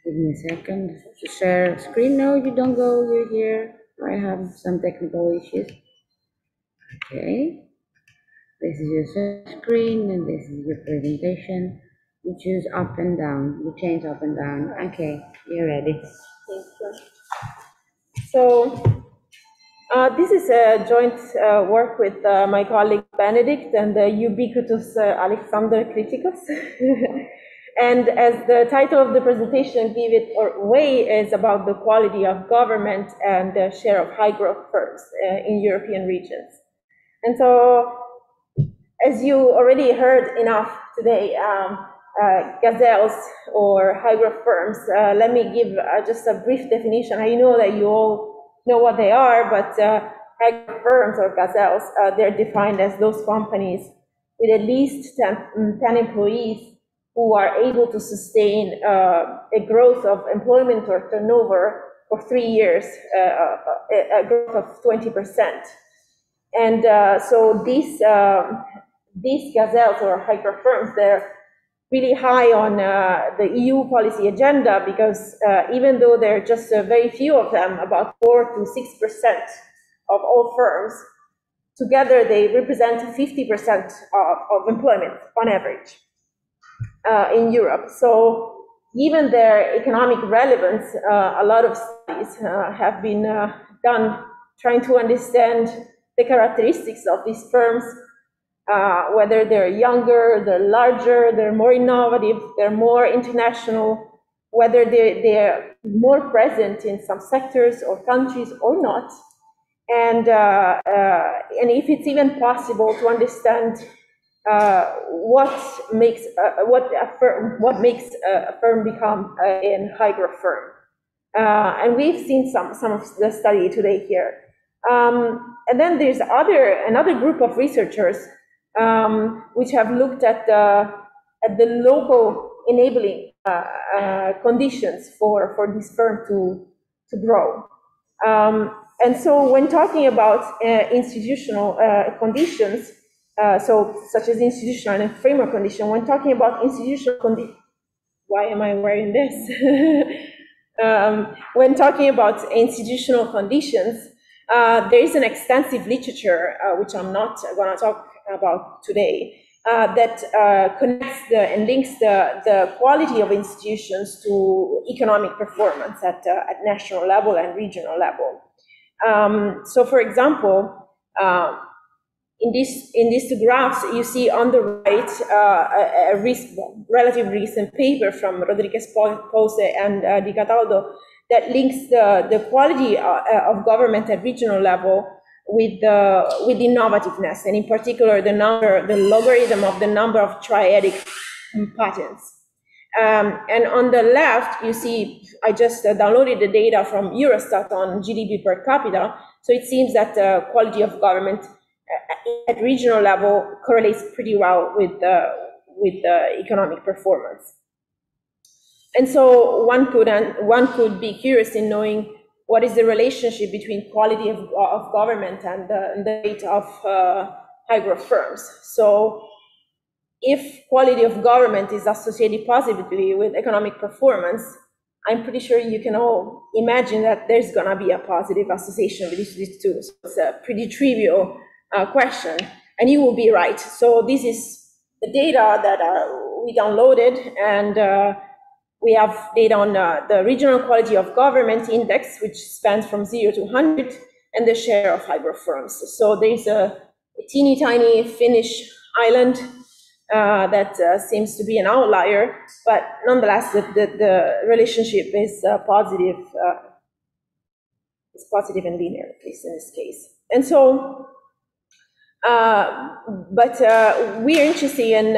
Give me a second to share screen. No, you don't go, you're here. I have some technical issues. Okay. This is your share screen, and this is your presentation. You choose up and down. You change up and down. Okay, you're ready. So this is a joint work with my colleague Benedict and the ubiquitous Alexander Kritikos. And as the title of the presentation give it away, is about the quality of government and the share of high growth firms in European regions. And so, as you already heard enough today, gazelles or high growth firms, let me give just a brief definition. I know that you all know what they are, but high growth firms or gazelles, they're defined as those companies with at least 10 employees who are able to sustain a growth of employment or turnover for 3 years, a growth of 20%. And so these gazelles or hyper firms, they're really high on the EU policy agenda, because even though there are just very few of them, about 4 to 6% of all firms, together they represent 50% of employment on average in Europe. So given their economic relevance, a lot of studies have been done trying to understand the characteristics of these firms, whether they're younger, they're larger, they're more innovative, they're more international, whether they're more present in some sectors or countries or not, and if it's even possible to understand what makes a firm become a high growth firm. And we've seen some of the study today here. And then there's another group of researchers which have looked at the local enabling conditions for this firm to grow. And so when talking about institutional conditions, such as institutional and framework condition, when talking about institutional conditions, why am I wearing this? When talking about institutional conditions, there is an extensive literature, which I'm not going to talk about today, that connects and links the quality of institutions to economic performance at national level and regional level. So, for example, in these two graphs, you see on the right a relatively recent paper from Rodriguez Pose and Di Cataldo that links the quality of government at regional level with innovativeness, and in particular the logarithm of the number of triadic patents. And on the left, you see, I just downloaded the data from Eurostat on GDP per capita. So it seems that the quality of government at regional level correlates pretty well with the economic performance. And so one could be curious in knowing what is the relationship between quality of government and the rate of high growth firms. So if quality of government is associated positively with economic performance, I'm pretty sure you can all imagine that there's going to be a positive association with these two. So it's a pretty trivial question, and you will be right. So this is the data that we downloaded, and we have data on the regional quality of government index, which spans from 0 to 100, and the share of high growth firms. So there's a teeny tiny Finnish island that seems to be an outlier, but nonetheless, the relationship is positive. It's positive and linear, at least in this case. And so, we're interested in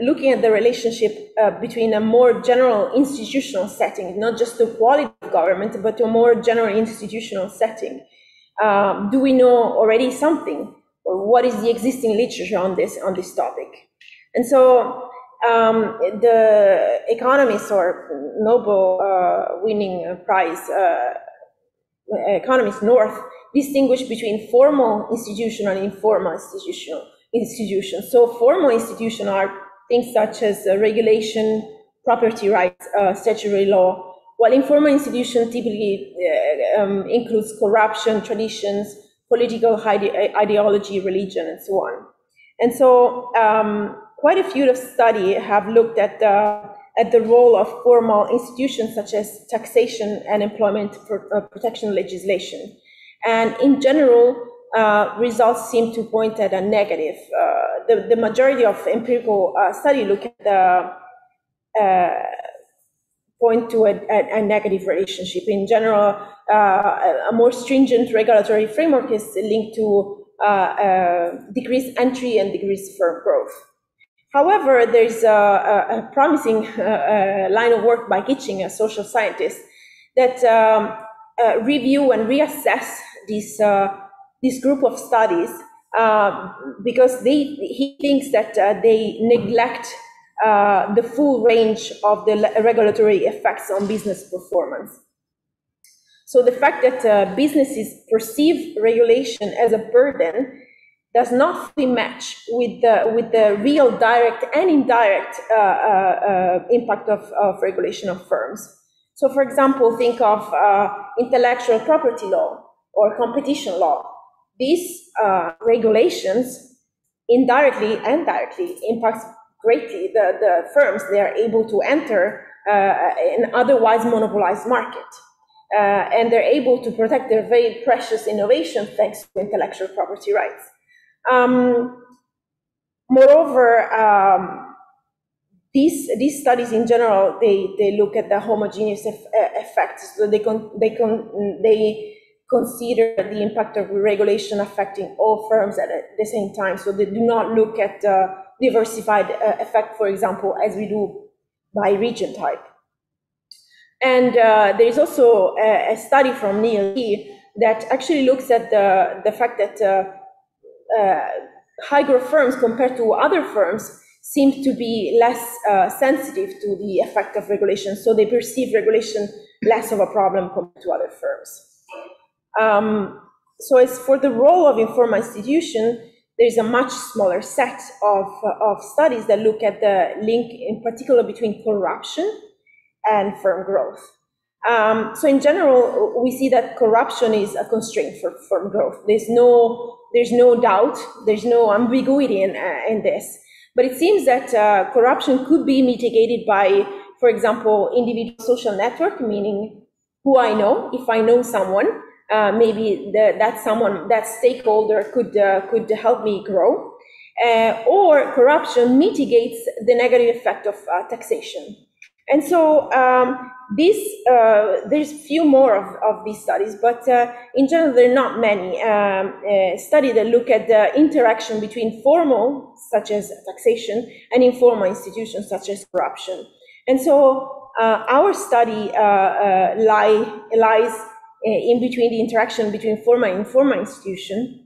looking at the relationship between a more general institutional setting, not just the quality of government, but a more general institutional setting. Do we know already something? What is the existing literature on this topic? And so the economists or Nobel winning prize economists North distinguish between formal institutional and informal institutions. So formal institutions are things such as regulation, property rights, statutory law, while informal institutions typically includes corruption, traditions, political ideology, religion, and so on. And so quite a few of studies have looked at the role of formal institutions such as taxation and employment protection legislation. And in general, results seem to point at a negative. The majority of empirical studies look at point to a negative relationship. In general, a more stringent regulatory framework is linked to decreased entry and decreased firm growth. However, there's a promising line of work by Kitching, a social scientist, that review and reassess this group of studies because he thinks that they neglect the full range of the regulatory effects on business performance. So the fact that businesses perceive regulation as a burden does not fully match with the real direct and indirect impact of regulation of firms. So, for example, think of intellectual property law or competition law. These regulations indirectly and directly impacts greatly the firms. They are able to enter an otherwise monopolized market. And they're able to protect their very precious innovation thanks to intellectual property rights. Moreover, these studies in general, they look at the homogeneous effects. So they consider the impact of regulation affecting all firms at the same time. So they do not look at diversified effect, for example, as we do by region type. And there is also a study from Neil Lee that actually looks at the fact that high growth firms compared to other firms seem to be less sensitive to the effect of regulation. So they perceive regulation less of a problem compared to other firms. So as for the role of informal institution, there's a much smaller set of studies that look at the link in particular between corruption and firm growth. So in general, we see that corruption is a constraint for firm growth. There's no doubt, there's no ambiguity in this. But it seems that corruption could be mitigated by, for example, individual social network, meaning who I know. If I know someone, maybe that stakeholder could help me grow. Or corruption mitigates the negative effect of taxation. And so there's few more of these studies, but in general, there are not many studies that look at the interaction between formal, such as taxation, and informal institutions, such as corruption. And so our study lies in between the interaction between formal and informal institutions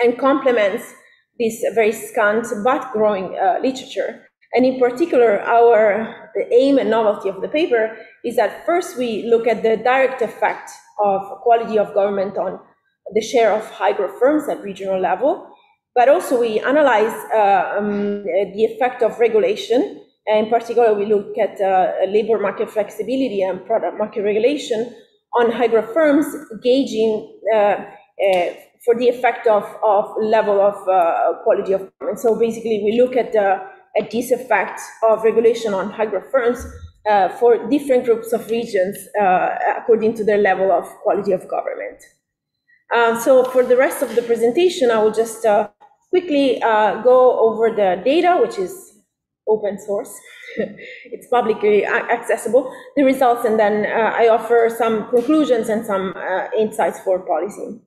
and complements this very scant but growing literature. And in particular, the aim and novelty of the paper is that first we look at the direct effect of quality of government on the share of high growth firms at regional level, but also we analyze the effect of regulation. And in particular, we look at labor market flexibility and product market regulation on high growth firms, gauging for the effect of level of quality of government. So basically, we look at this effect of regulation on high growth firms for different groups of regions according to their level of quality of government. So for the rest of the presentation, I will just quickly go over the data, which is open source. It's publicly accessible, the results, and then I offer some conclusions and some insights for policy.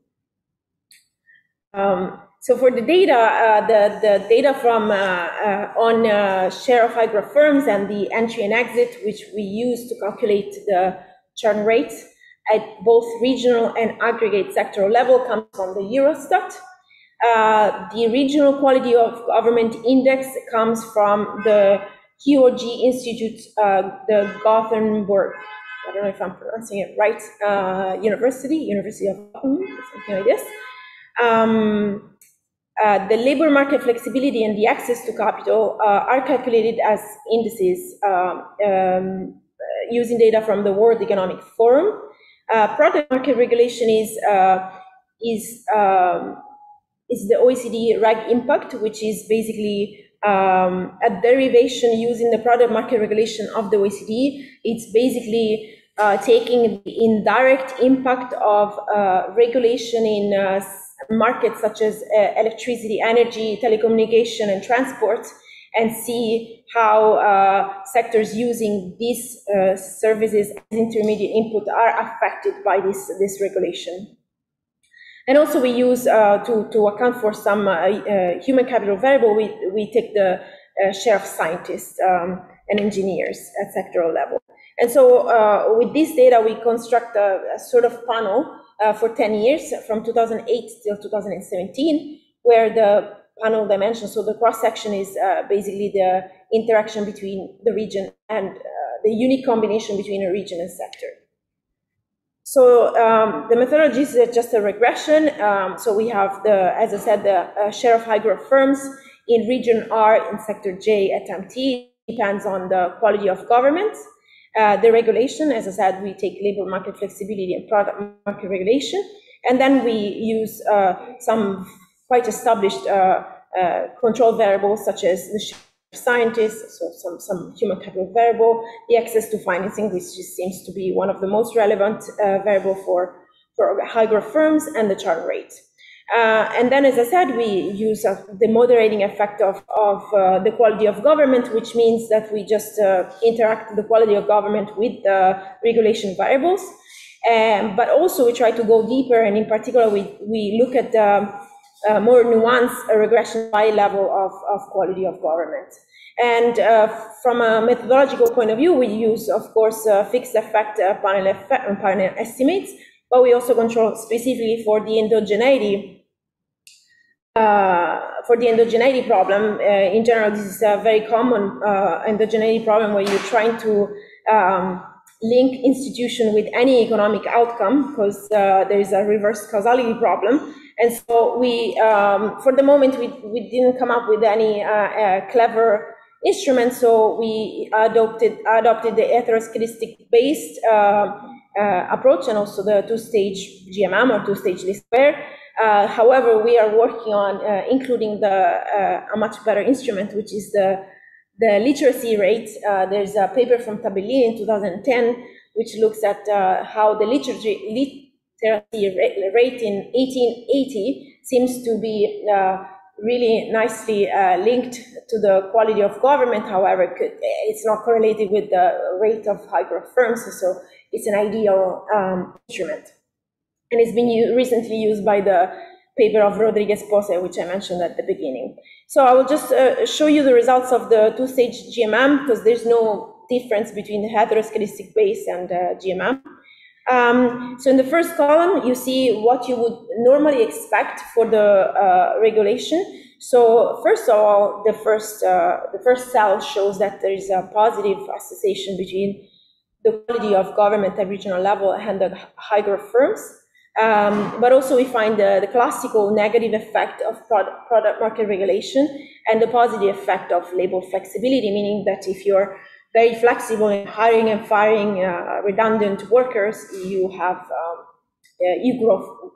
So for the data, the data from on share of high growth firms and the entry and exit, which we use to calculate the churn rates at both regional and aggregate sectoral level, comes from the Eurostat. The regional quality of government index comes from the QOG Institute, the Gothenburg, I don't know if I'm pronouncing it right, University of Gothenburg, something like this. The labor market flexibility and the access to capital are calculated as indices using data from the World Economic Forum. Product market regulation is the OECD REG impact, which is basically a derivation using the product market regulation of the OECD. It's basically taking the indirect impact of regulation in markets such as electricity, energy, telecommunication, and transport, and see how sectors using these services as intermediate input are affected by this regulation. And also we use, to account for some human capital variable, we take the share of scientists and engineers at sectoral level. And so with this data, we construct a sort of panel for 10 years, from 2008 till 2017, where the panel dimension, so the cross-section is basically the interaction between the region and the unique combination between a region and sector. So the methodology is just a regression. So we have as I said, the share of high growth firms in region R in sector J at MT depends on the quality of government. The regulation, as I said, we take labor market flexibility and product market regulation, and then we use some quite established control variables such as the share of scientists, so some human capital variable, the access to financing, which just seems to be one of the most relevant variable for high growth firms, and the churn rate. And then, as I said, we use the moderating effect of the quality of government, which means that we just interact the quality of government with the regulation variables. But also we try to go deeper, and in particular, we look at more nuanced regression by level of quality of government. And from a methodological point of view, we use, of course, fixed effect panel estimates, but we also control specifically for the endogeneity. For the endogeneity problem, in general, this is a very common endogeneity problem where you're trying to link institution with any economic outcome, because there is a reverse causality problem. And so we, for the moment, we didn't come up with any clever instrument, so we adopted the heteroscedastic-based approach, and also the two-stage GMM or two-stage least square. However, we are working on including a much better instrument, which is the literacy rate. There's a paper from Tabelli in 2010, which looks at how the literacy rate in 1880 seems to be really nicely linked to the quality of government. However, it's not correlated with the rate of high growth firms, so it's an ideal instrument. And it's been recently used by the paper of Rodriguez Pose, which I mentioned at the beginning. So I will just show you the results of the two-stage GMM, because there's no difference between the heteroscedastic base and GMM. So in the first column, you see what you would normally expect for the regulation. So first of all, the first cell shows that there is a positive association between the quality of government at regional level and the high growth firms. But also we find the classical negative effect of product market regulation and the positive effect of labor flexibility, meaning that if you're very flexible in hiring and firing redundant workers, you have you grow.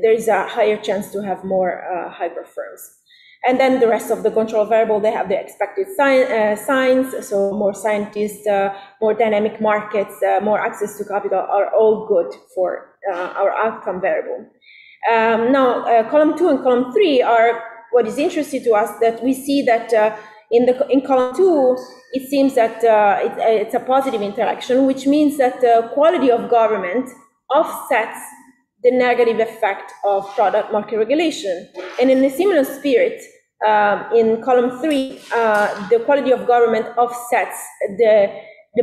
There's a higher chance to have more high growth firms. And then the rest of the control variable, they have the expected signs, so more scientists, more dynamic markets, more access to capital are all good for our outcome variable. Now, column 2 and column 3 are what is interesting to us, that we see that in column 2, it seems that it's a positive interaction, which means that the quality of government offsets the negative effect of product market regulation. And in a similar spirit, in column 3, the quality of government offsets the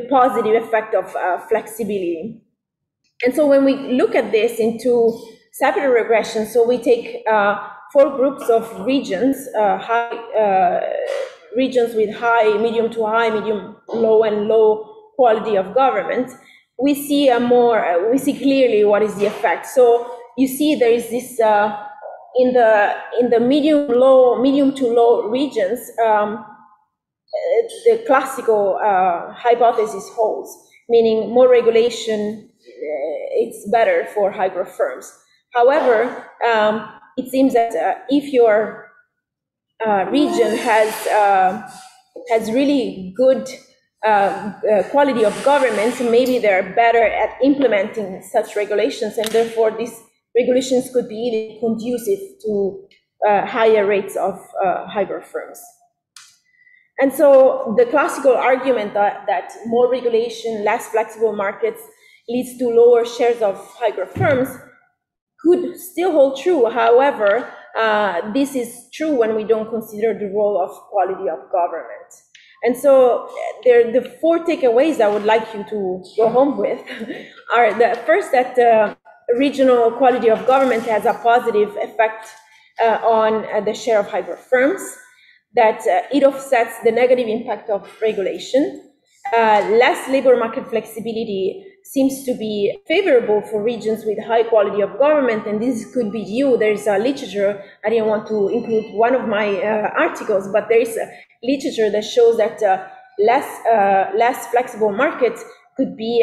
positive effect of flexibility. And so when we look at this into separate regression, so we take 4 groups of regions, regions with high, medium to high, medium, low, and low quality of government. We see we see clearly what is the effect. So you see there is this in the medium to low regions, the classical hypothesis holds, meaning more regulation, it's better for high growth firms. However, it seems that if your region has really good quality of governments, maybe they're better at implementing such regulations, and therefore these regulations could be even conducive to higher rates of high growth firms. And so the classical argument that more regulation, less flexible markets leads to lower shares of high growth firms could still hold true. However, this is true when we don't consider the role of quality of government. And so the 4 takeaways I would like you to go home with are the first, that regional quality of government has a positive effect on the share of high growth firms, that it offsets the negative impact of regulation. Less labor market flexibility seems to be favorable for regions with high quality of government, and this could be due. There's a literature, I didn't want to include one of my articles, but there is a literature that shows that less flexible markets could be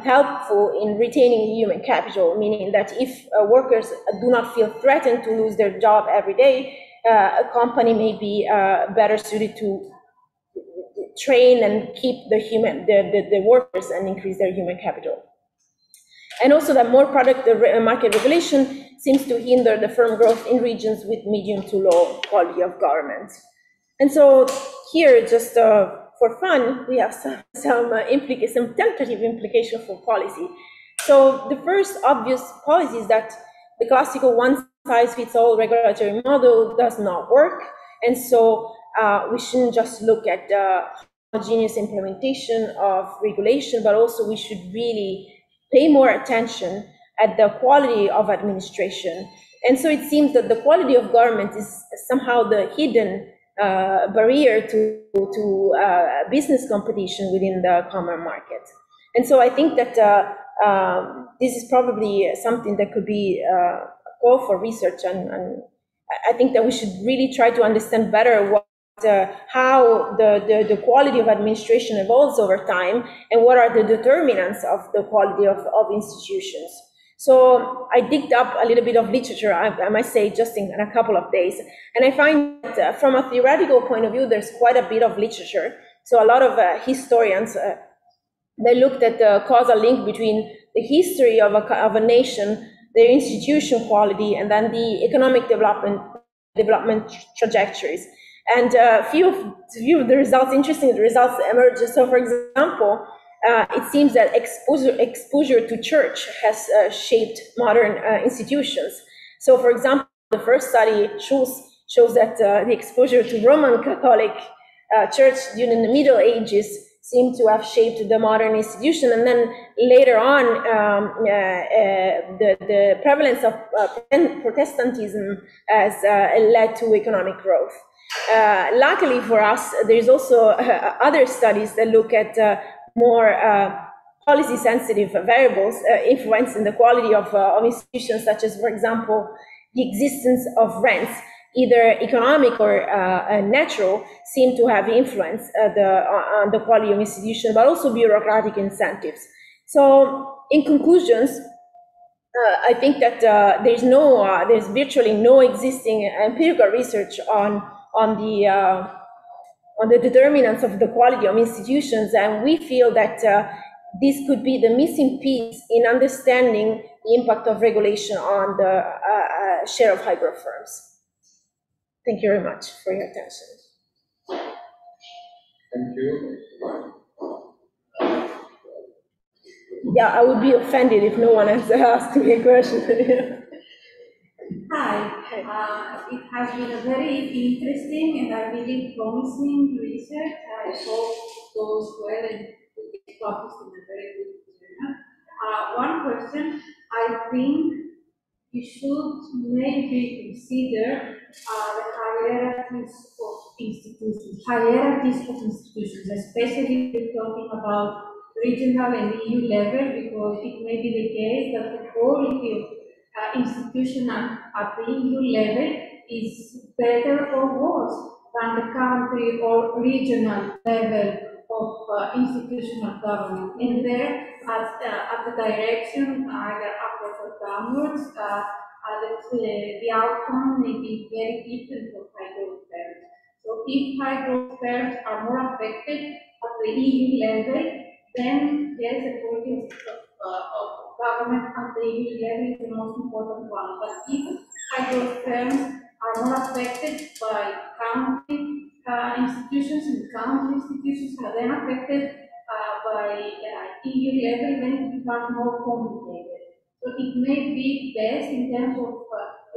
helpful in retaining human capital, meaning that if workers do not feel threatened to lose their job every day, a company may be better suited to train and keep the workers and increase their human capital. And also that more product market regulation seems to hinder the firm growth in regions with medium to low quality of government. And so here, just for fun, we have some tentative implication for policy. So the first obvious policy is that the classical one-size-fits-all regulatory model does not work, and so we shouldn't just look at the homogeneous implementation of regulation, but also we should really pay more attention at the quality of administration. And so it seems that the quality of government is somehow the hidden barrier to business competition within the common market. And so I think that this is probably something that could be a call for research, and I think that we should really try to understand better how the quality of administration evolves over time, and what are the determinants of the quality of institutions. So I digged up a little bit of literature, I must say, just in a couple of days, and I find that from a theoretical point of view, there's quite a bit of literature. So a lot of historians, they looked at the causal link between the history of a nation, their institution quality, and then the economic development trajectories. And few of the results, interesting results emerged. So for example, it seems that exposure to church has shaped modern institutions. So for example, the first study shows that the exposure to Roman Catholic Church during the Middle Ages seemed to have shaped the modern institution, and then later on, the prevalence of Protestantism has led to economic growth. Luckily for us, there's also other studies that look at more policy-sensitive variables influencing the quality of institutions, such as, for example, the existence of rents, either economic or natural, seem to have influenced on the quality of institutions, but also bureaucratic incentives. So, in conclusions, I think that there's virtually no existing empirical research on the determinants of the quality of institutions, and we feel that this could be the missing piece in understanding the impact of regulation on the share of high growth firms. Thank you very much for your attention. Thank you. Yeah, I would be offended if no one has asked me a question. Hi. It has been a very interesting and I believe promising research. I hope it goes well and it's published in a very good journal. One question, I think you should maybe consider the hierarchies of institutions, especially if you're talking about regional and EU level, because it may be the case that the quality of institutional at the EU level is better or worse than the country or regional level of institutional government. And there, at the direction, either upwards or downwards, the outcome may be very different for high growth firms. So if high growth firms are more affected at the EU level, then yes, the quality of government at the EU level is the most important one. But if high growth firms are more affected by country institutions, and country institutions are then affected by EU level, then it becomes more complicated. So it may be best in terms of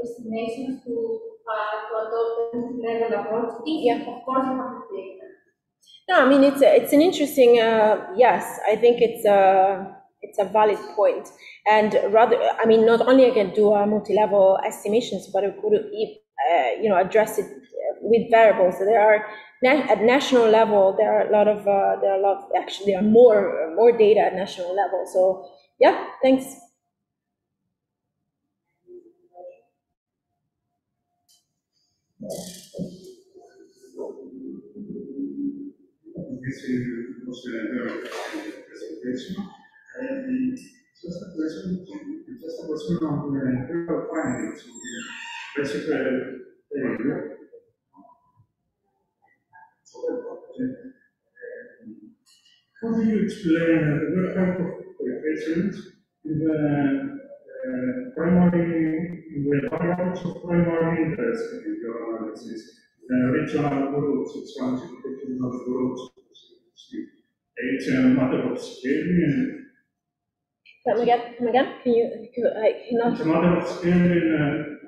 estimations to adopt a multi-level approach. If, of course, you have the data. No, I mean it's an interesting. Yes, I think it's a valid point, and rather, I mean, not only I can do multi-level estimations, but I could address it with variables. So there are at national level, there are a lot of actually there are more data at national level. So yeah, thanks. This was a very interesting presentation. Just a question on the empirical findings. Basically, how do you explain what type of coefficients in the variables of primary interest in your analysis? The regional groups, expansion regional groups, it's a matter of scaling. Come again? Can you? I cannot. It's a matter of scaling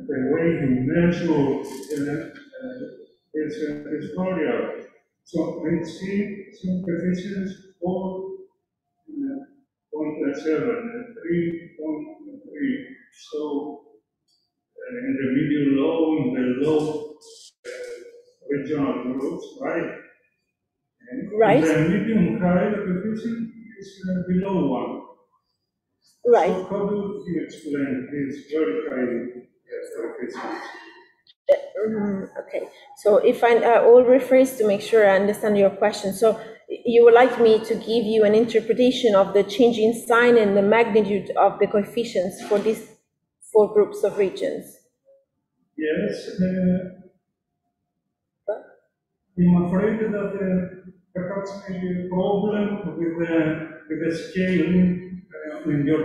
the way you measure this historia. So I see some coefficients 4.7 and 3.3. So in the medium low, in the low regional groups, right? And right. In the medium high, the coefficient is below 1. Right. So how do you explain these very high coefficients? Okay, so if I will rephrase to make sure I understand your question. So you would like me to give you an interpretation of the change in sign and the magnitude of the coefficients for these 4 groups of regions? Yes. I'm afraid that perhaps maybe a problem with the scaling in your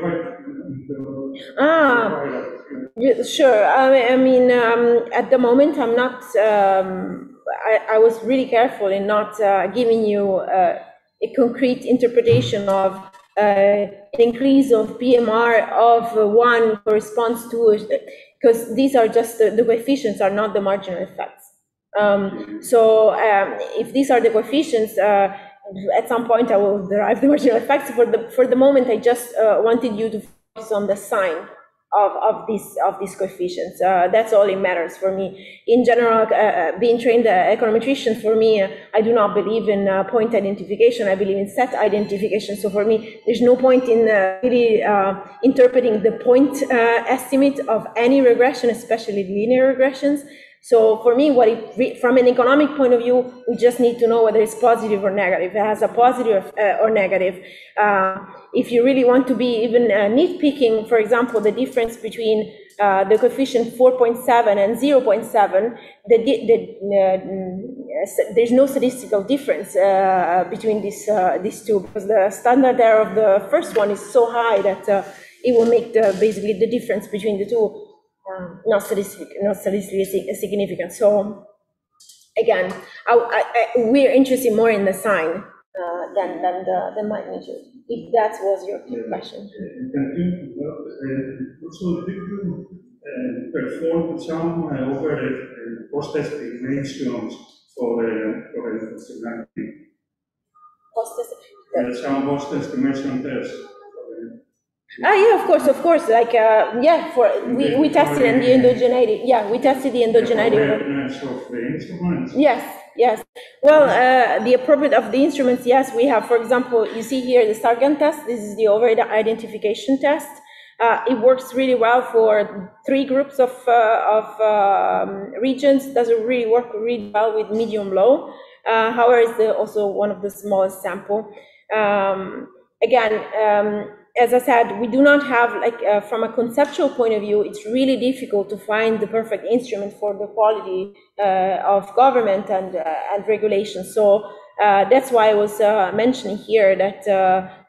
Yeah, sure. I mean, at the moment, I'm not. I was really careful in not giving you a concrete interpretation of an increase of PMR of 1 corresponds to, because these are just the coefficients are not the marginal effects. If these are the coefficients, at some point I will derive the marginal effects. For the moment, I just wanted you to focus on the sign of these coefficients. That's all it matters for me. In general, being trained econometrician, for me, I do not believe in point identification. I believe in set identification. So for me, there's no point in really interpreting the point estimate of any regression, especially linear regressions. So for me, from an economic point of view, we just need to know whether it's positive or negative. It has a positive or negative. If you really want to be even nitpicking, for example, the difference between the coefficient 4.7 and 0.7, there's no statistical difference between these two, because the standard error of the first one is so high that it will make basically the difference between the two not statistically significant. So again, we're interested more in the sign than the magnitude, if that was your question. Also, did you perform some overhead cost estimations for the semantic? Some cost estimation tests. Yeah, of course. Like, yeah, we tested in the endogeneity. Yeah, we tested the endogeneity. Of the instruments. Yes. Well, the appropriate of the instruments, yes, we have. For example, you see here the Sargent test. This is the overhead identification test. It works really well for 3 groups of regions. Doesn't really work really well with medium low. However, it's also one of the smallest sample. Again, as I said, we do not have, from a conceptual point of view, it's really difficult to find the perfect instrument for the quality of government and regulation. So that's why I was mentioning here that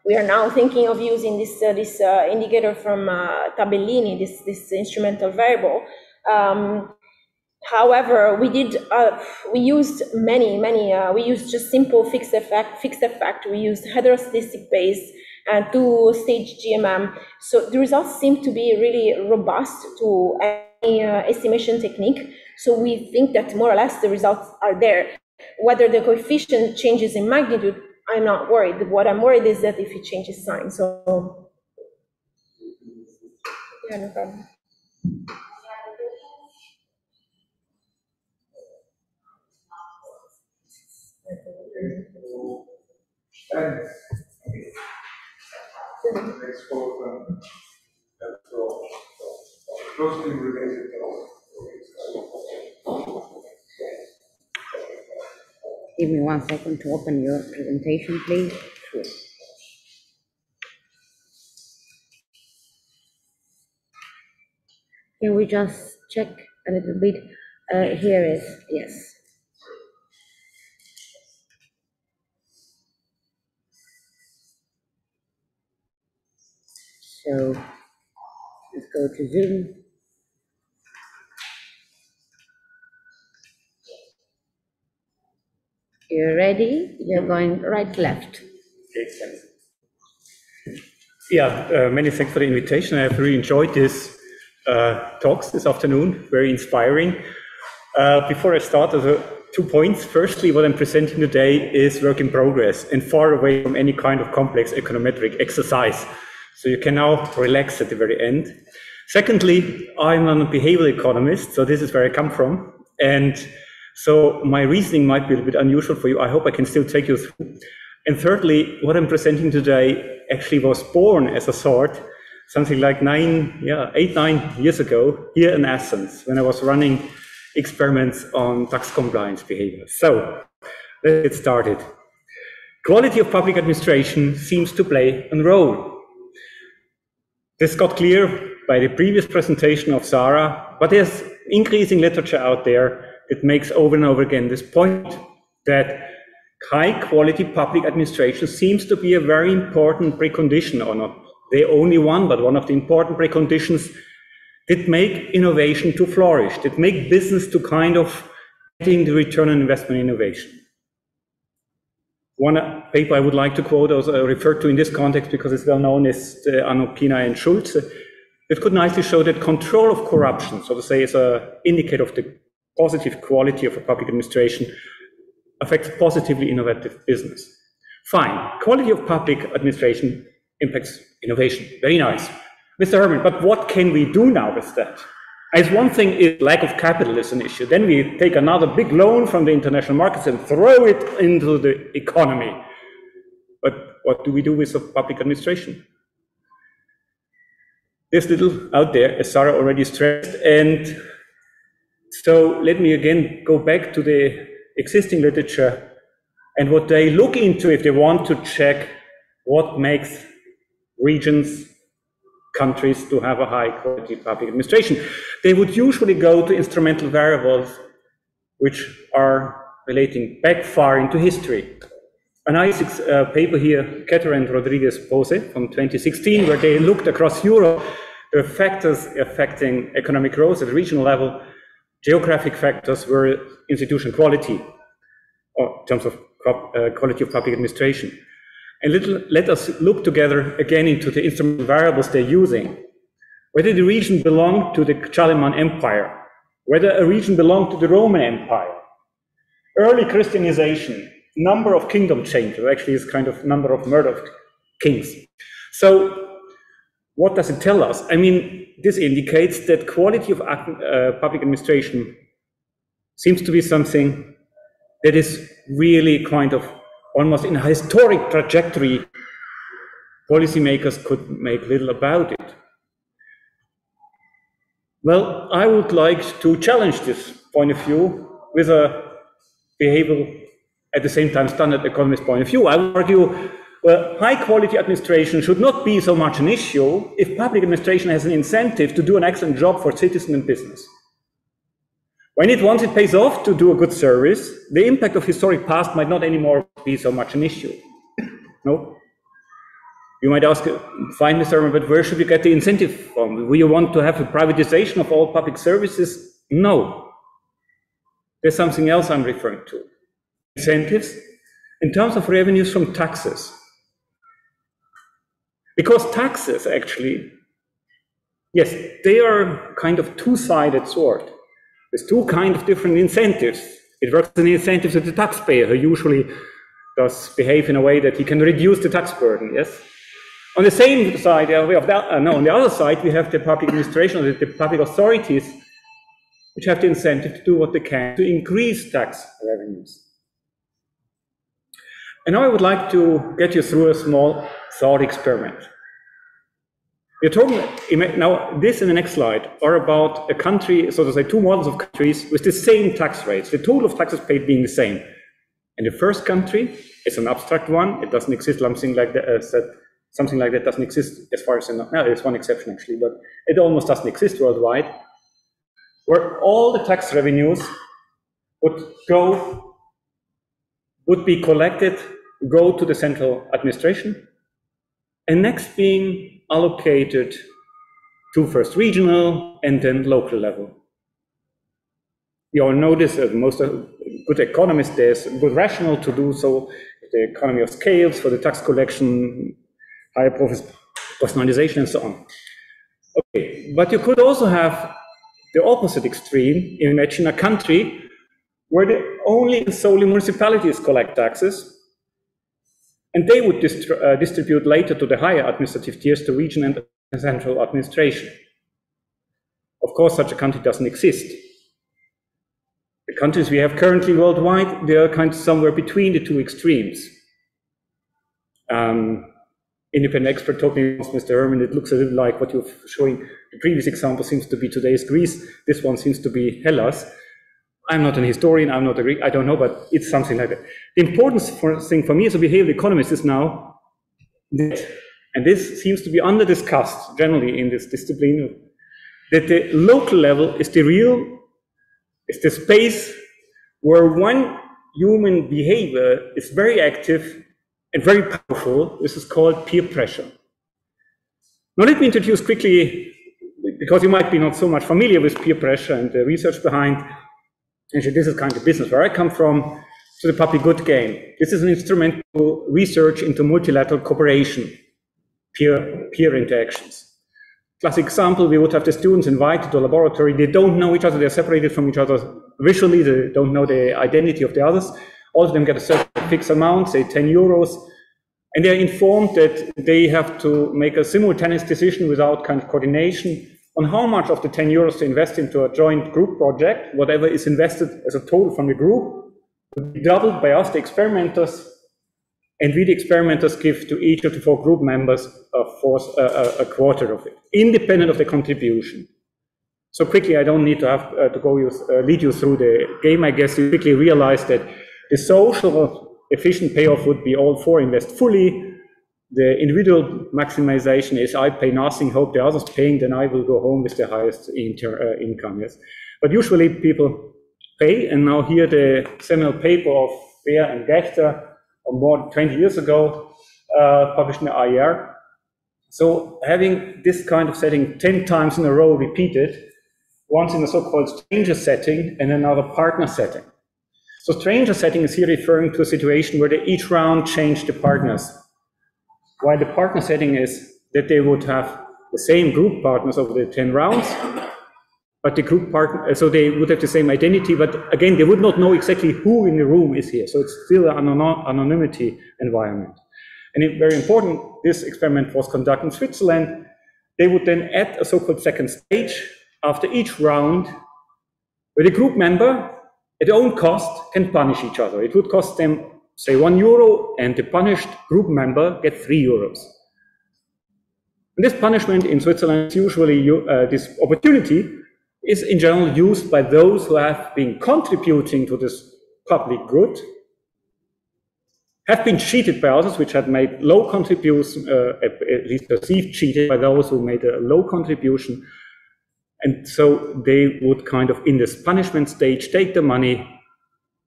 we are now thinking of using this indicator from Tabellini, this instrumental variable. However, we used we used just simple fixed effect. We used heterostatic base and 2-stage GMM. So the results seem to be really robust to any estimation technique. So we think that more or less the results are there. Whether the coefficient changes in magnitude, I'm not worried. What I'm worried is that if it changes sign. So yeah, no problem. And next quote, closely related Give me 1 second to open your presentation, please. Sure. Can we just check a little bit? Here is, yes. So let's go to Zoom. You're ready? You're going right, left. Yeah, many thanks for the invitation. I have really enjoyed this talks this afternoon, very inspiring. Before I start, there are 2 points. Firstly, what I'm presenting today is work in progress and far away from any kind of complex econometric exercise. So you can now relax at the very end. Secondly, I'm a behavioral economist, so this is where I come from. And so my reasoning might be a little bit unusual for you. I hope I can still take you through. And thirdly, what I'm presenting today actually was born as a thought something like 8, 9 years ago here in Athens when I was running experiments on tax compliance behavior. So let's get started. Quality of public administration seems to play a role. This got clear by the previous presentation of Sarah, but there's increasing literature out there that makes over and over again this point that high quality public administration seems to be a very important precondition, or not the only one, but one of the important preconditions that make innovation to flourish, that make business to kind of getting the return on investment in innovation. One paper I would like to quote, also referred to in this context because it's well known, is Anno Pina and Schulz. It could nicely show that control of corruption, so to say, is an indicator of the positive quality of a public administration, affects positively innovative business. Fine, quality of public administration impacts innovation. Very nice. Mr. Herman, but what can we do now with that? As one thing is lack of capital is an issue. Then we take another big loan from the international markets and throw it into the economy. But what do we do with the public administration? There's little out there, as Sarah already stressed. And so let me again go back to the existing literature and what they look into if they want to check what makes regions, countries to have a high quality public administration. They would usually go to instrumental variables which are relating back far into history. A nice paper here, Keter and Rodriguez-Pose from 2016, where they looked across Europe, the factors affecting economic growth at the regional level. Geographic factors were institution quality, or in terms of quality of public administration. And let us look together again into the instrumental variables they're using. Whether the region belonged to the Chalaman Empire, whether a region belonged to the Roman Empire, early Christianization, number of kingdom changes, actually is kind of number of murdered kings. So what does it tell us? I mean, this indicates that quality of public administration seems to be something that is really kind of almost in a historic trajectory. Policymakers could make little about it. Well, I would like to challenge this point of view with a behavioral, at the same time, standard economist point of view. I would argue, well, high quality administration should not be so much an issue if public administration has an incentive to do an excellent job for citizen and business. Once it pays off to do a good service, the impact of historic past might not anymore be so much an issue. No? You might ask, fine, Mr. Herman, but where should we get the incentive from? Will you want to have a privatization of all public services? No. There's something else I'm referring to. Incentives in terms of revenues from taxes. Because taxes, actually, yes, they are kind of two-sided sword. There's two kind of different incentives. It works in the incentives of the taxpayer, who usually does behave in a way that he can reduce the tax burden, yes? On the same side, on the other side, we have the public administration, the public authorities, which have the incentive to do what they can to increase tax revenues. And now I would like to get you through a small thought experiment. We're talking, now this in the next slide are about a country, so to say, two models of countries with the same tax rates, the total of taxes paid being the same. And the first country is an abstract one. It doesn't exist, something like that doesn't exist as far as I know. No, there's one exception actually, but it almost doesn't exist worldwide, where all the tax revenues would be collected, go to the central administration, and next being allocated to first regional and then local level. You all know this, most good economists, there's good rationale to do so, the economy of scales for the tax collection, higher personalization, and so on. Okay, but you could also have the opposite extreme. Imagine a country where only and solely municipalities collect taxes, and they would distribute later to the higher administrative tiers, to region and central administration. Of course, such a country doesn't exist. The countries we have currently worldwide, they are kind of somewhere between the two extremes. Independent expert told me once, Mr. Herman, it looks a little like what you're showing. The previous example seems to be today's Greece. This one seems to be Hellas. I'm not an historian, I'm not a Greek, I don't know, but it's something like that. The important thing for me as a behavioral economist is now that, and this seems to be under-discussed generally in this discipline, that the local level is the space where one human behavior is very active and very powerful. This is called peer pressure. Now let me introduce quickly, because you might be not so much familiar with peer pressure and the research behind. Actually, this is kind of business where I come from, to the public good game. This is an instrumental research into multilateral cooperation, peer interactions. Classic example, we would have the students invited to a laboratory. They don't know each other, they're separated from each other visually, they don't know the identity of the others. All of them get a certain fixed amount, say 10 euros, and they're informed that they have to make a simultaneous decision without kind of coordination on how much of the 10 euros to invest into a joint group project. Whatever is invested as a total from the group will be doubled by us, the experimenters, and we, the experimenters, give to each of the 4 group members a quarter of it, independent of the contribution. So quickly, I don't need to have lead you through the game. I guess you quickly realize that the social efficient payoff would be all 4 invest fully. The individual maximization is I pay nothing, hope the others paying, then I will go home with the highest income. Yes, but usually people pay, and now here the seminal paper of Beer and Gechter, more than 20 years ago, published in the IR. So having this kind of setting 10 times in a row repeated, once in a so-called stranger setting and another partner setting. So stranger setting is here referring to a situation where they each round change the partners, while the partner setting is that they would have the same group partners over the 10 rounds, but the group partner, so they would have the same identity, but again, they would not know exactly who in the room is here. So it's still an anonymity environment. And it's very important, this experiment was conducted in Switzerland. They would then add a so-called second stage after each round, where the group member at their own cost can punish each other. It would cost them, say, €1, and the punished group member gets €3. And this punishment in Switzerland is usually, this opportunity is in general used by those who have been contributing to this public good, have been cheated by others which had made low contributions, at least perceived cheated by those who made a low contribution. And so they would kind of, in this punishment stage, take the money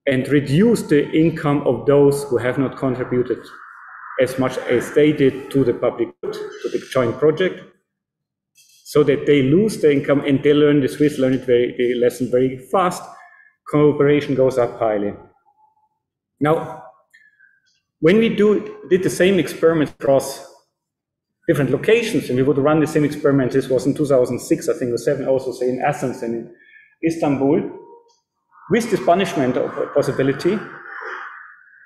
and reduce the income of those who have not contributed as much as they did to the public good, to the joint project, so that they lose the income and they learn, the Swiss learn it the lesson very fast. Cooperation goes up highly. Now, when we did the same experiment across different locations, and we would run the same experiment, this was in 2006, I think, or 7, also say in Athens and in Istanbul, with this punishment possibility,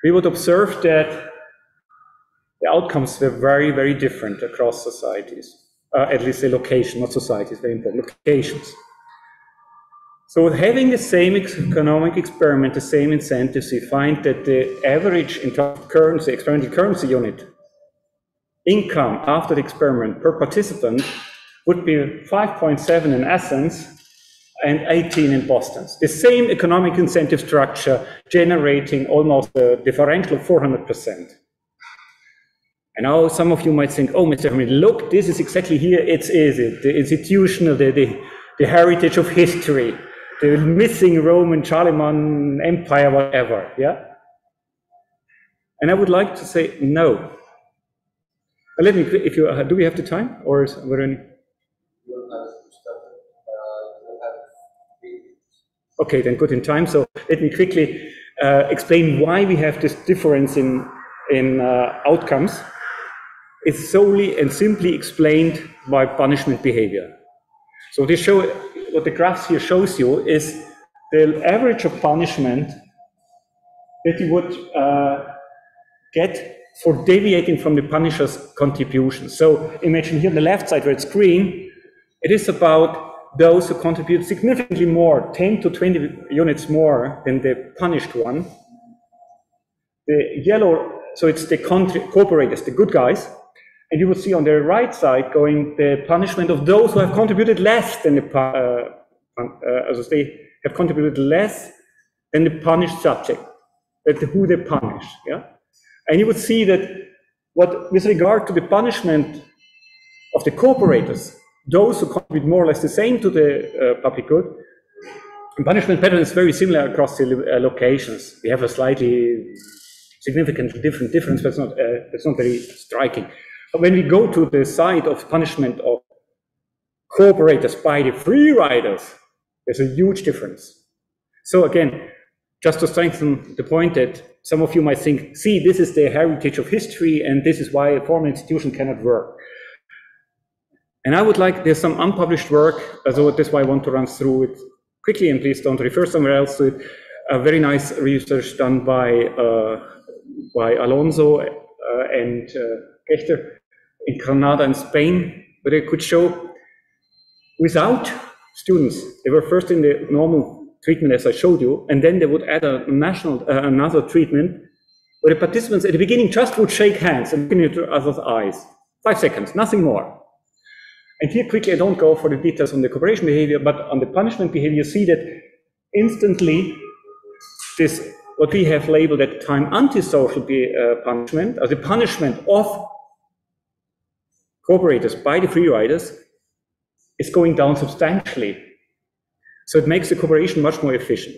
we would observe that the outcomes were very, very different across societies. At least the location, not societies, very important, locations. So having the same economic experiment, the same incentives, we find that the average in terms of currency, experimental currency unit, income after the experiment per participant would be 5.7 in Athens and 18 in Boston. The same economic incentive structure generating almost a differential of 400%. And now some of you might think, oh, Mr. Hamid, look, this is exactly here, it's the institutional, the heritage of history, the missing Roman Charlemagne Empire, whatever, yeah? And I would like to say no. Let me, if you, do we have the time, or is there any? Okay, then good in time. So let me quickly explain why we have this difference in outcomes. It's solely and simply explained by punishment behavior. So what the graphs here shows you is the average of punishment that you would get for deviating from the punisher's contribution. So imagine here on the left side where it's green, it is about those who contribute significantly more, 10 to 20 units more than the punished one. The yellow, so it's the cooperators, the good guys. And you will see on the right side going the punishment of those who have contributed less than the as they have contributed less than the punished subject, who they punish. Yeah, and you would see that with regard to the punishment of the cooperators, those who contribute more or less the same to the public good, the punishment pattern is very similar across the locations. We have a slightly significantly different difference, but it's not very striking. When we go to the side of punishment of cooperators by the free riders, there's a huge difference. So again, just to strengthen the point that some of you might think, see, this is the heritage of history and this is why a formal institution cannot work. And I would like, there's some unpublished work, so that's why I want to run through it quickly, and please don't refer somewhere else to it. A very nice research done by Alonso and Gechter in Granada in Spain, where they could show without students, they were first in the normal treatment as I showed you, and then they would add another treatment where the participants at the beginning just would shake hands and look into each other's eyes. 5 seconds, nothing more. And here quickly, I don't go for the details on the cooperation behavior, but on the punishment behavior, you see that instantly this, what we have labeled at the time antisocial punishment, or the punishment of cooperators by the free riders, is going down substantially. So it makes the cooperation much more efficient.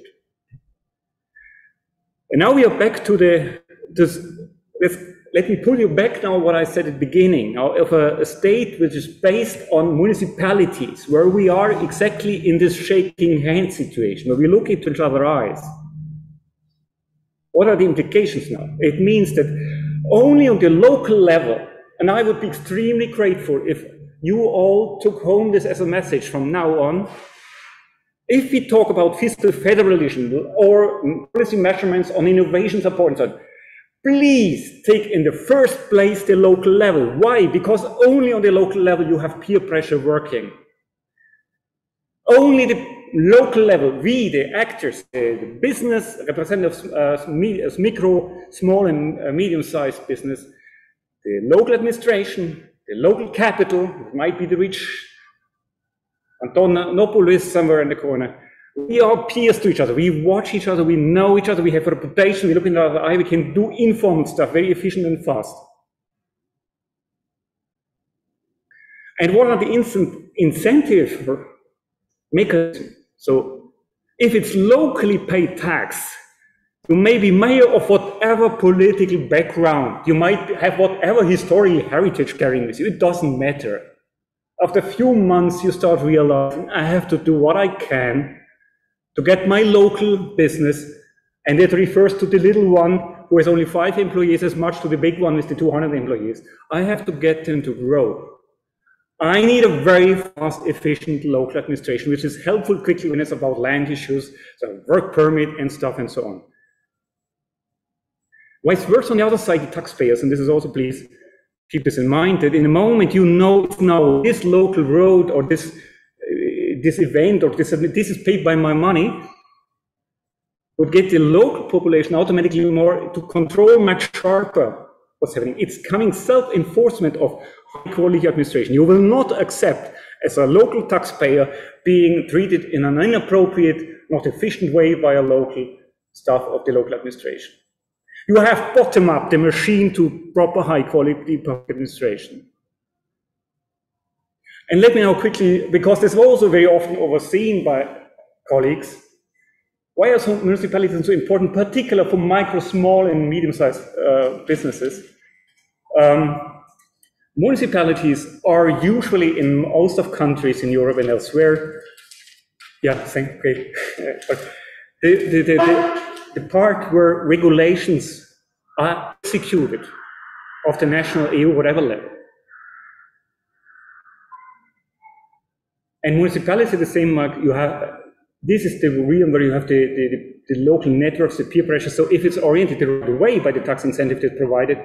And now we are back to let me pull you back now what I said at the beginning, now of a state which is based on municipalities, where we are exactly in this shaking hand situation, where we look into each other's eyes. What are the implications now? It means that only on the local level, and I would be extremely grateful if you all took home this as a message from now on. If we talk about fiscal federalism or policy measurements on innovation support and so on, please take in the first place the local level. Why? Because only on the local level you have peer pressure working. Only the local level, we, the actors, the business representatives, micro, small and medium-sized business, the local administration, the local capital, it might be the rich Antonopoulos somewhere in the corner. We are peers to each other. We watch each other. We know each other. We have a reputation. We look in our eye. We can do informal stuff very efficient and fast. And what are the incentive mechanisms? So if it's locally paid tax, you may be mayor of whatever political background. You might have whatever historical heritage carrying with you. It doesn't matter. After a few months, you start realizing, I have to do what I can to get my local business, and it refers to the little one who has only 5 employees as much to the big one with the 200 employees. I have to get them to grow. I need a very fast, efficient local administration, which is helpful quickly when it's about land issues, so work permit and stuff and so on. Vice versa on the other side, the taxpayers, and this is also, please keep this in mind, that in the moment you know now this local road or this this event or this is paid by my money, would get the local population automatically more to control much sharper what's happening. It's coming self-enforcement of high-quality administration. You will not accept, as a local taxpayer, being treated in an inappropriate, not efficient way by a local staff of the local administration. You have bottom-up the machine to proper high-quality public administration. And let me now quickly, because this is also very often overseen by colleagues, why are municipalities so important, particularly for micro, small, and medium-sized businesses? Municipalities are usually in most of countries in Europe and elsewhere. Yeah, okay. The part where regulations are executed of the national, EU, whatever level. And municipalities, the same, like you have. This is the realm where you have the local networks, the peer pressure. So if it's oriented the right way by the tax incentive that's provided,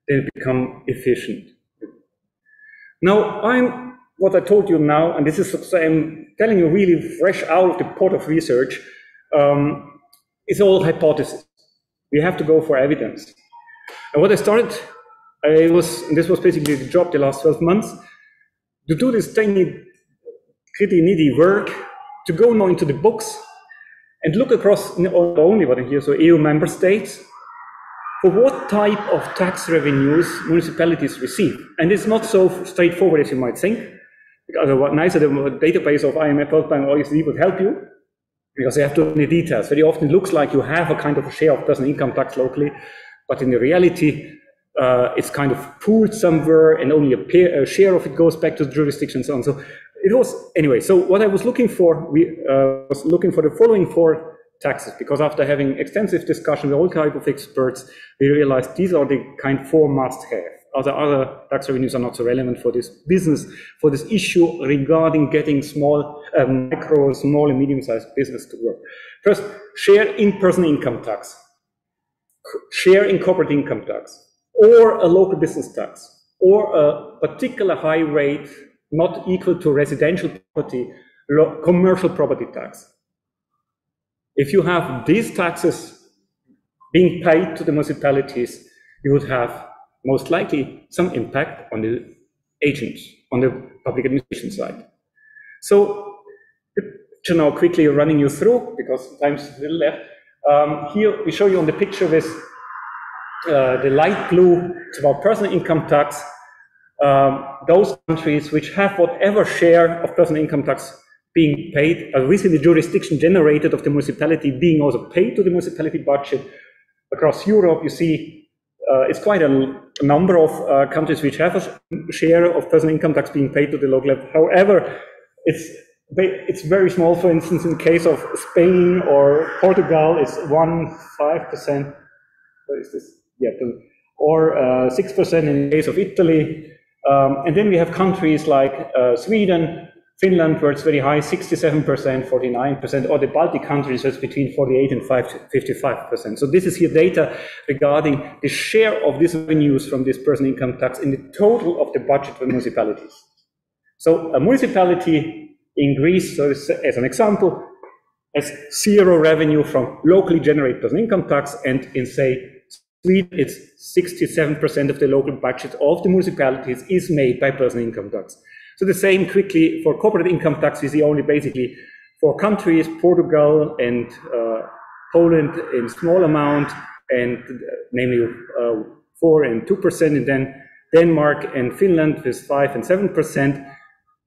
then it becomes efficient. Now, what I told you now, and this is, I'm telling you really fresh out of the pot of research, it's all hypothesis. We have to go for evidence. And what I started, and this was basically the job the last 12 months, to do this tiny, pretty nitty work, to go now into the books and look across not only what I hear, so EU member states, for what type of tax revenues municipalities receive. And it's not so straightforward as you might think. Otherwise, the database of IMF, World Bank, OECD would help you, because you have to know the details. Very often it looks like you have a kind of a share of personal income tax locally, but in the reality, it's kind of pooled somewhere, and only a share of it goes back to the jurisdiction and so on. So it was, anyway, so what I was looking for, was looking for the following 4 taxes, because after having extensive discussion with all kinds of experts, we realized these are the kind of 4 must-have. Other tax revenues are not so relevant for this business, for this issue regarding getting micro, small and medium-sized business to work. First, share in personal income tax, share in corporate income tax, or a local business tax, or a particular high rate not equal to residential property, commercial property tax. If you have these taxes being paid to the municipalities, you would have most likely some impact on the agents, on the public administration side. So, now quickly running you through, because time's a little left. Here we show you on the picture with the light blue, it's about personal income tax. Those countries which have whatever share of personal income tax being paid, within the jurisdiction generated of the municipality being also paid to the municipality budget. Across Europe, you see it's quite a number of countries which have a share of personal income tax being paid to the local level. However, it's very small. For instance, in the case of Spain or Portugal, it's 5%. What is this? Yeah, or 6% in the case of Italy. And then we have countries like Sweden, Finland, where it's very high, 67%, 49%, or the Baltic countries, that's between 48 and 55%. So this is here data regarding the share of these revenues from this personal income tax in the total of the budget for municipalities. So a municipality in Greece, so as an example, has 0 revenue from locally generated personal income tax, and in, say, Sweden, it's 67% of the local budget of the municipalities is made by personal income tax. So the same quickly for corporate income tax, we see only basically 4 countries, Portugal and Poland in small amount, and namely 4 and 2%, and then Denmark and Finland with 5 and 7%.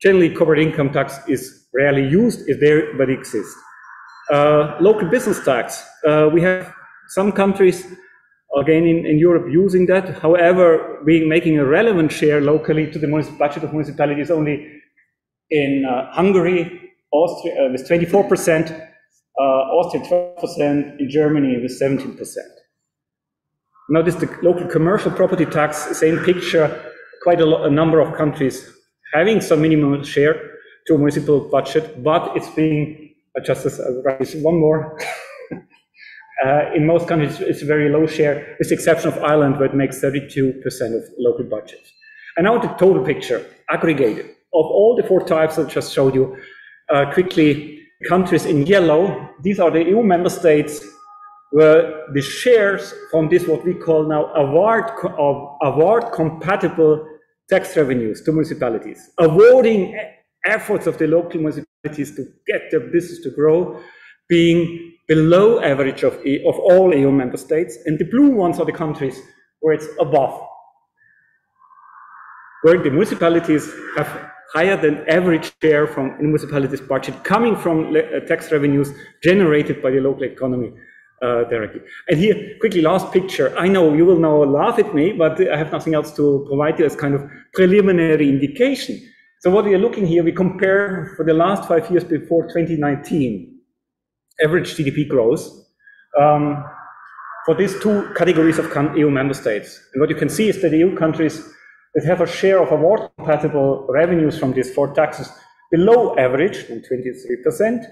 Generally, corporate income tax is rarely used, is there, but it exists. Local business tax, we have some countries, again in Europe, using that. However, making a relevant share locally to the budget of municipalities only in Hungary, Austria with 24%, Austria 12%, in Germany with 17%. Notice the local commercial property tax, same picture, quite a number of countries having some minimum share to a municipal budget, but it's being adjusted. One more. In most countries, it's a very low share, with the exception of Ireland, where it makes 32% of local budgets. And now the total picture, aggregated, of all the 4 types I just showed you, quickly countries in yellow. These are the EU member states where the shares from this, what we call now award compatible tax revenues to municipalities, awarding efforts of the local municipalities to get their business to grow, being below average of all EU member states, and the blue ones are the countries where it's above, where the municipalities have higher than average share from the municipalities' budget coming from tax revenues generated by the local economy directly. And here, quickly, last picture. I know you will now laugh at me, but I have nothing else to provide you as kind of preliminary indication. So what we are looking here, we compare for the last 5 years before 2019, average GDP growth for these two categories of EU member states. And what you can see is that the EU countries that have a share of award-compatible revenues from these four taxes below average, and 23%,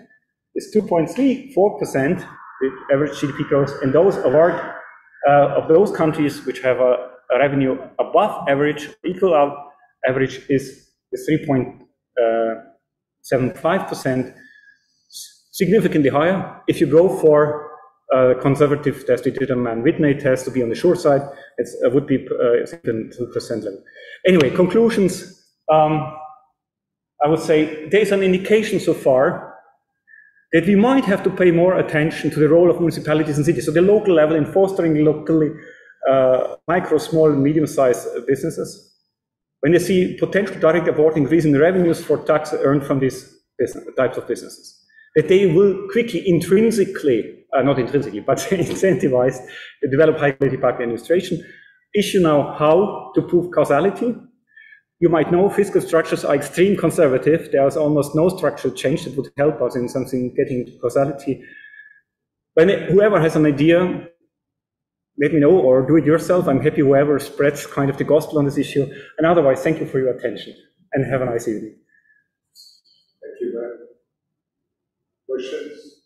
is 2.34%, the average GDP growth, and those award of those countries which have a revenue above average, equal out average, is 3.75%, significantly higher. If you go for a conservative test, we did a Mann-Whitney test to be on the short side, it would be 2% level. Anyway, conclusions. I would say there's an indication so far that we might have to pay more attention to the role of municipalities and cities, so the local level in fostering locally micro, small, and medium-sized businesses. When they see potential direct award increase in revenues for tax earned from these types of businesses, that they will quickly intrinsically, not intrinsically, but incentivized to develop high-quality public administration. Issue now how to prove causality. You might know fiscal structures are extremely conservative. There is almost no structural change that would help us in something getting to causality. When whoever has an idea, let me know, or do it yourself. I'm happy whoever spreads kind of the gospel on this issue. And otherwise, thank you for your attention and have a nice evening. Thank you, Ben. Questions?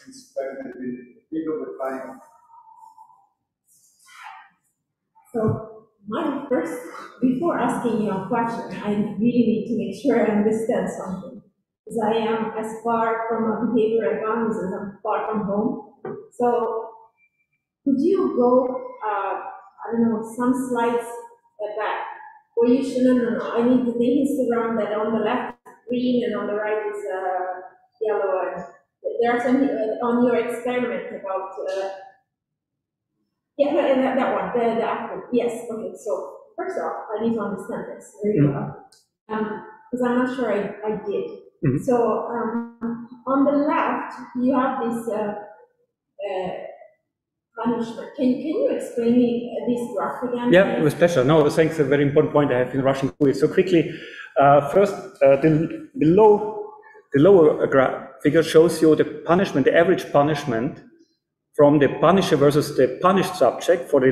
Since Ben has been big of the time. So, before asking you a question, I really need to make sure I understand something. Because I am as far from a behavioral economist as I'm far from home. So, could you go, I don't know, some slides back, where you should, no, I need to think it's around that on the left is green and on the right is yellow. And there are some on your experiment about, that one, the after. Yes, okay, so first off, I need to understand this very well, because I'm not sure I did. Mm-hmm. So on the left, you have this punishment. Can you explain me this graph again? Yeah, with pleasure. No, thanks, a very important point. I have been rushing through it so quickly. First, the lower figure shows you the punishment, the average punishment from the punisher versus the punished subject for the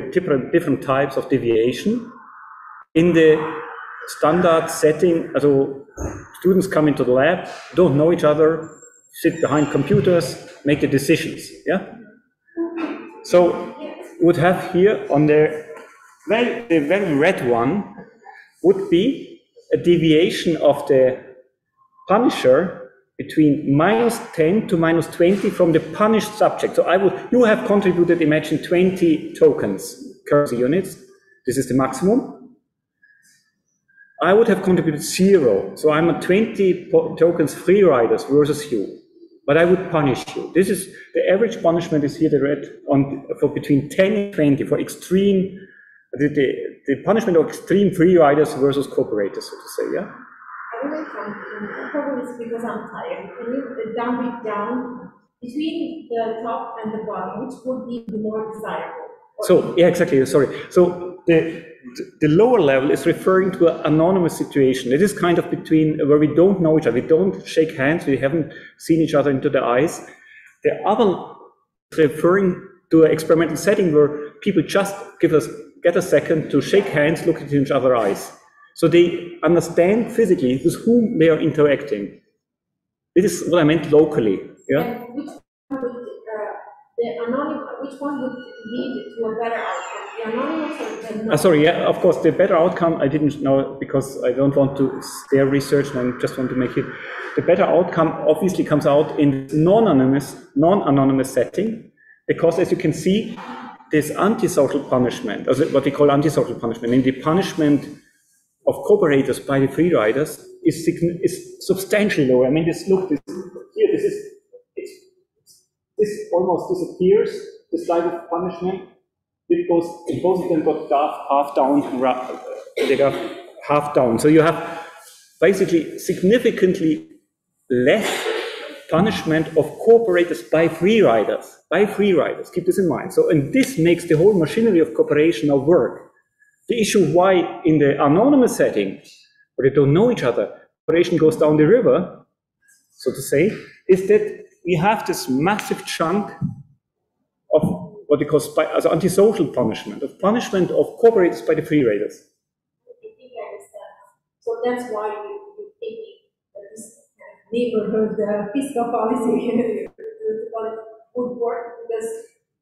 different types of deviation in the standard setting. So students come into the lab, don't know each other, sit behind computers, make the decisions. Yeah. So you would have here on the very red one would be a deviation of the punisher between -10 to -20 from the punished subject. So you have contributed, imagine 20 tokens, currency units. This is the maximum. I would have contributed 0. So I'm a 20 tokens free riders versus you. But I would punish you. This is the average punishment is here the red for between 10 and 20 for extreme, the punishment of extreme free riders versus cooperators, so to say, yeah? Probably it's because I'm tired. Can you dumb it down between the top and the bottom, which would be the more desirable? So, yeah, exactly, sorry. So the lower level is referring to an anonymous situation. It is kind of between where we don't know each other, we don't shake hands, we haven't seen each other into the eyes. The other is referring to an experimental setting where people just get a second to shake hands, look into each other's eyes. So they understand physically with whom they are interacting. This is what I meant locally. Yeah. And which one would The anonymous, which one would lead to a better outcome? The anonymous or the non? Sorry, yeah, of course, the better outcome, I didn't know because I don't want to stare research and I just want to make it. The better outcome obviously comes out in non-anonymous setting, because as you can see, this antisocial punishment, as what we call antisocial punishment, and the punishment of cooperators by the free riders is substantially lower. I mean, this almost disappears, this type of punishment. Because both of them got half down, they got half down. So you have basically significantly less punishment of cooperators by free riders. Keep this in mind. So, and this makes the whole machinery of cooperation now work. The issue why in the anonymous setting, where they don't know each other, cooperation goes down the river, so to say, is that we have this massive chunk of what we call as antisocial punishment of cooperators by the free riders. I think I understand. So that's why you think that this neighborhood fiscal policy would work, because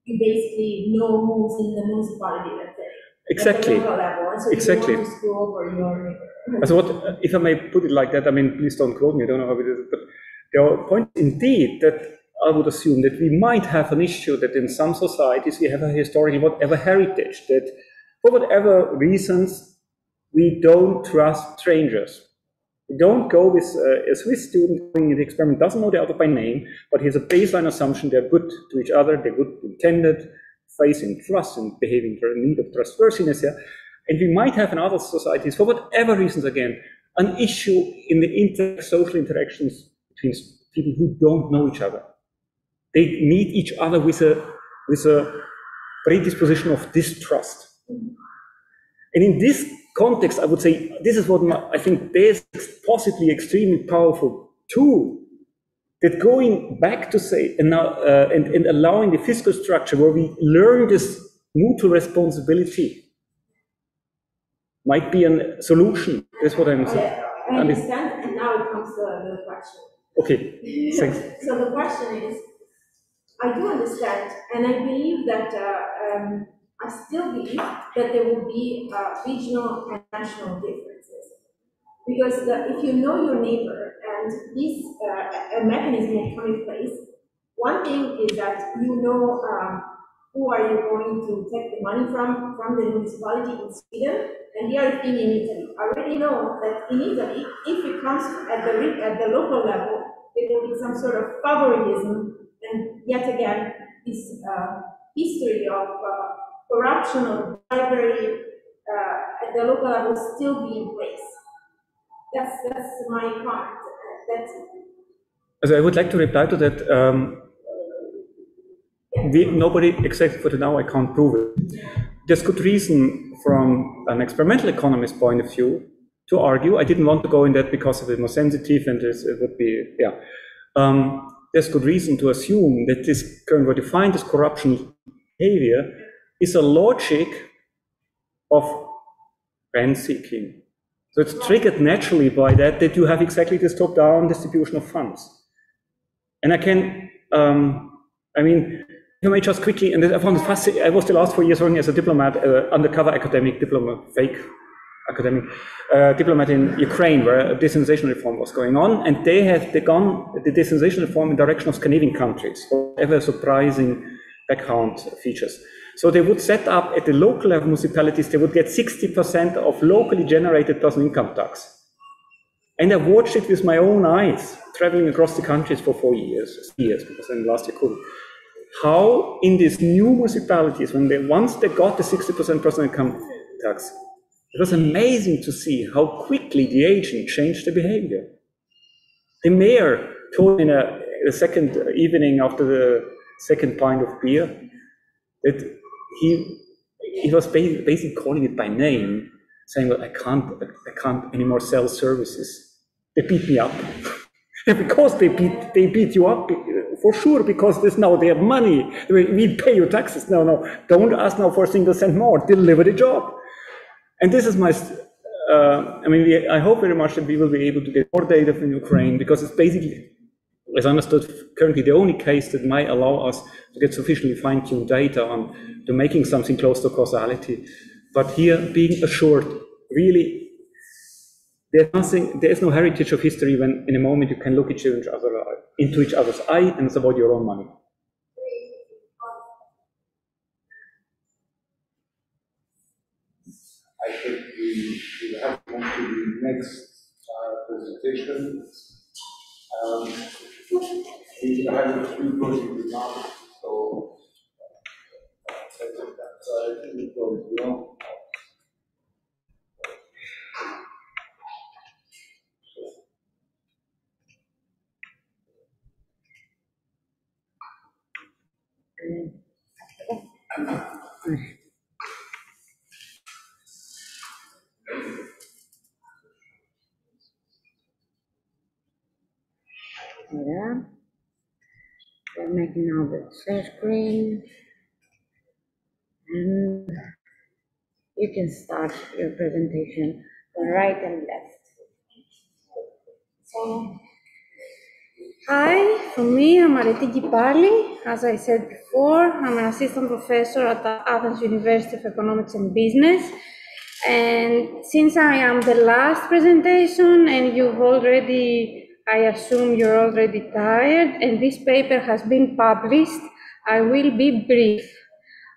you basically know who's in the municipality, let's say. Exactly. At the local level, and so exactly. You want to screw over your neighbor. So what, if I may put it like that, I mean, please don't quote me, I don't know how it is, but the point indeed that I would assume that we might have an issue that in some societies we have a historically whatever heritage, that for whatever reasons we don't trust strangers. We don't go with a Swiss student doing the experiment, doesn't know the other by name, but he has a baseline assumption they're good to each other, they're good intended, facing trust and behaving for a need of trustworthiness here. And we might have in other societies, for whatever reasons again, an issue in the social interactions between people who don't know each other. They meet each other with a predisposition of distrust. And in this context, I would say this is what I think there's possibly extremely powerful tool, that going back to say and allowing the fiscal structure where we learn this mutual responsibility might be a solution. That's what I'm saying. I understand, and now it comes to the question. Okay, thanks. So the question is, I do understand, and I believe that I still believe that there will be regional and national differences, because if you know your neighbor and this a mechanism will come in place, one thing is that you know who are you going to take the money from the municipality in Sweden, and the other thing in Italy. I already know that in Italy, if it comes at the local level, there will be some sort of favoritism. And yet again, this history of corruption or bribery at the local level will still be in place. That's my comment. That's it. So I would like to reply to that. Nobody, except for now, I can't prove it. There's good reason from an experimental economist point of view to argue. I didn't want to go in that because it was more sensitive and it would be, yeah. There's good reason to assume that this current, what you find as corruption behavior is a logic of rent seeking. So it's triggered naturally by that you have exactly this top-down distribution of funds. And I can, I mean, you may just quickly, and I found it fascinating. I was the last 4 years working as a diplomat, undercover academic diplomat, fake academic diplomat in Ukraine, where a decentralization reform was going on, and they had gone the decentralization reform in the direction of Scandinavian countries, whatever surprising background features. So they would set up at the local level municipalities, they would get 60% of locally generated personal income tax. And I watched it with my own eyes, traveling across the countries for 4 years, because then last year couldn't. How in these new municipalities, once they got the 60% personal income tax, it was amazing to see how quickly the agent changed the behavior. The mayor told me in the second evening after the second pint of beer that he was basically calling it by name, saying, well, I can't anymore sell services. They beat me up. Because they beat you up, for sure, because they have money. We pay you taxes. No, don't ask now for a single cent more. Deliver the job. And this is my, I hope very much that we will be able to get more data from Ukraine, because it's basically as understood, currently the only case that might allow us to get sufficiently fine-tuned data on to making something close to causality. But here, being assured, really, there is no heritage of history when in a moment you can look into each other's eye, and it's about your own money. I think we have to move to the next presentation. We have a few closing remarks, so I think it goes well. Yeah. We're making now the share screen. And you can start your presentation on right and left. So, hi, from me, I'm Areti Pali. As I said before, I'm an assistant professor at the Athens University of Economics and Business. And since I am the last presentation and you've already, I assume you're already tired, and this paper has been published, I will be brief.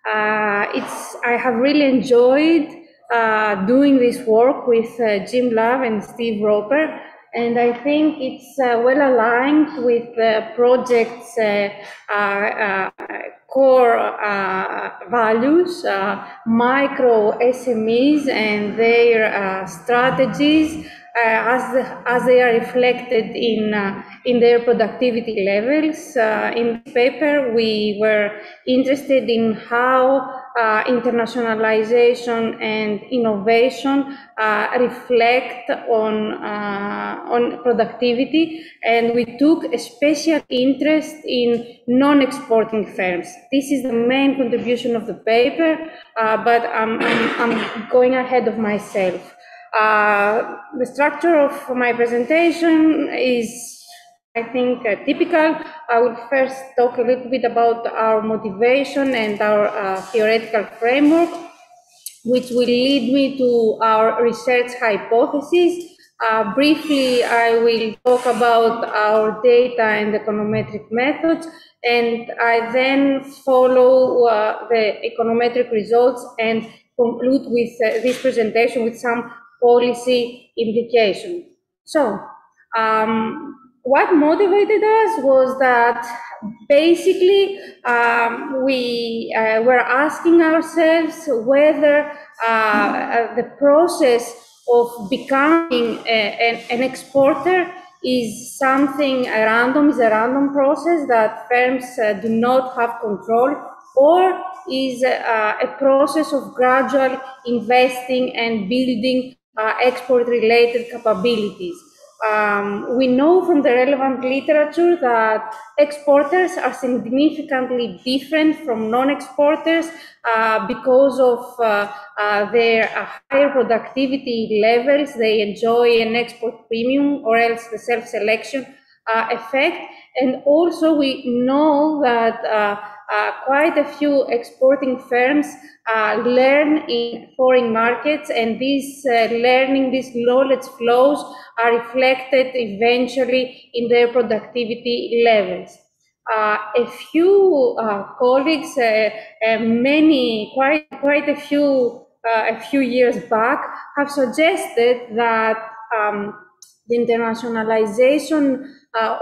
I have really enjoyed doing this work with Jim Love and Steve Roper, and I think it's well aligned with the project's core values, micro SMEs and their strategies as they are reflected in their productivity levels. In the paper, we were interested in how internationalization and innovation reflect on productivity, and we took a special interest in non-exporting firms. This is the main contribution of the paper, but I'm going ahead of myself. The structure of my presentation is, I think, typical. I will first talk a little bit about our motivation and our theoretical framework, which will lead me to our research hypothesis. Briefly, I will talk about our data and econometric methods, and I then follow the econometric results and conclude with this presentation with some policy implications. So, what motivated us was that basically we were asking ourselves whether the process of becoming an exporter is something is a random process that firms do not have control, or is a process of gradual investing and building export-related capabilities. We know from the relevant literature that exporters are significantly different from non-exporters because of their higher productivity levels. They enjoy an export premium, or else the self-selection effect. And also we know that quite a few exporting firms learn in foreign markets, and this learning, these knowledge flows are reflected eventually in their productivity levels. A few colleagues, quite a few years back, have suggested that the internationalization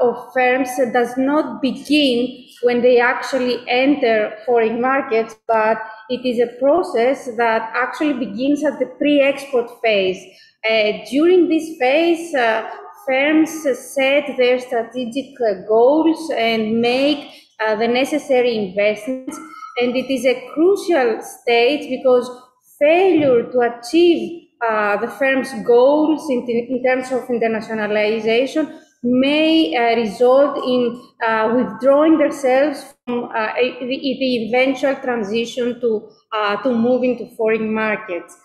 of firms does not begin when they actually enter foreign markets, but it is a process that actually begins at the pre-export phase. During this phase, firms set their strategic goals and make the necessary investments, and it is a crucial stage because failure to achieve the firm's goals in terms of internationalization may result in withdrawing themselves from the eventual transition to moving to foreign markets.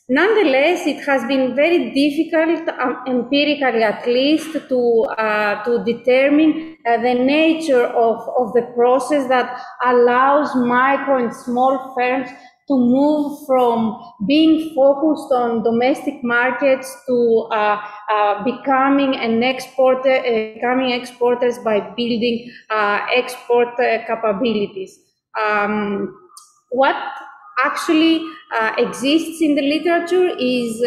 Nonetheless, it has been very difficult, empirically at least, to determine the nature of the process that allows micro and small firms to move from being focused on domestic markets to becoming exporters by building export capabilities. What actually exists in the literature is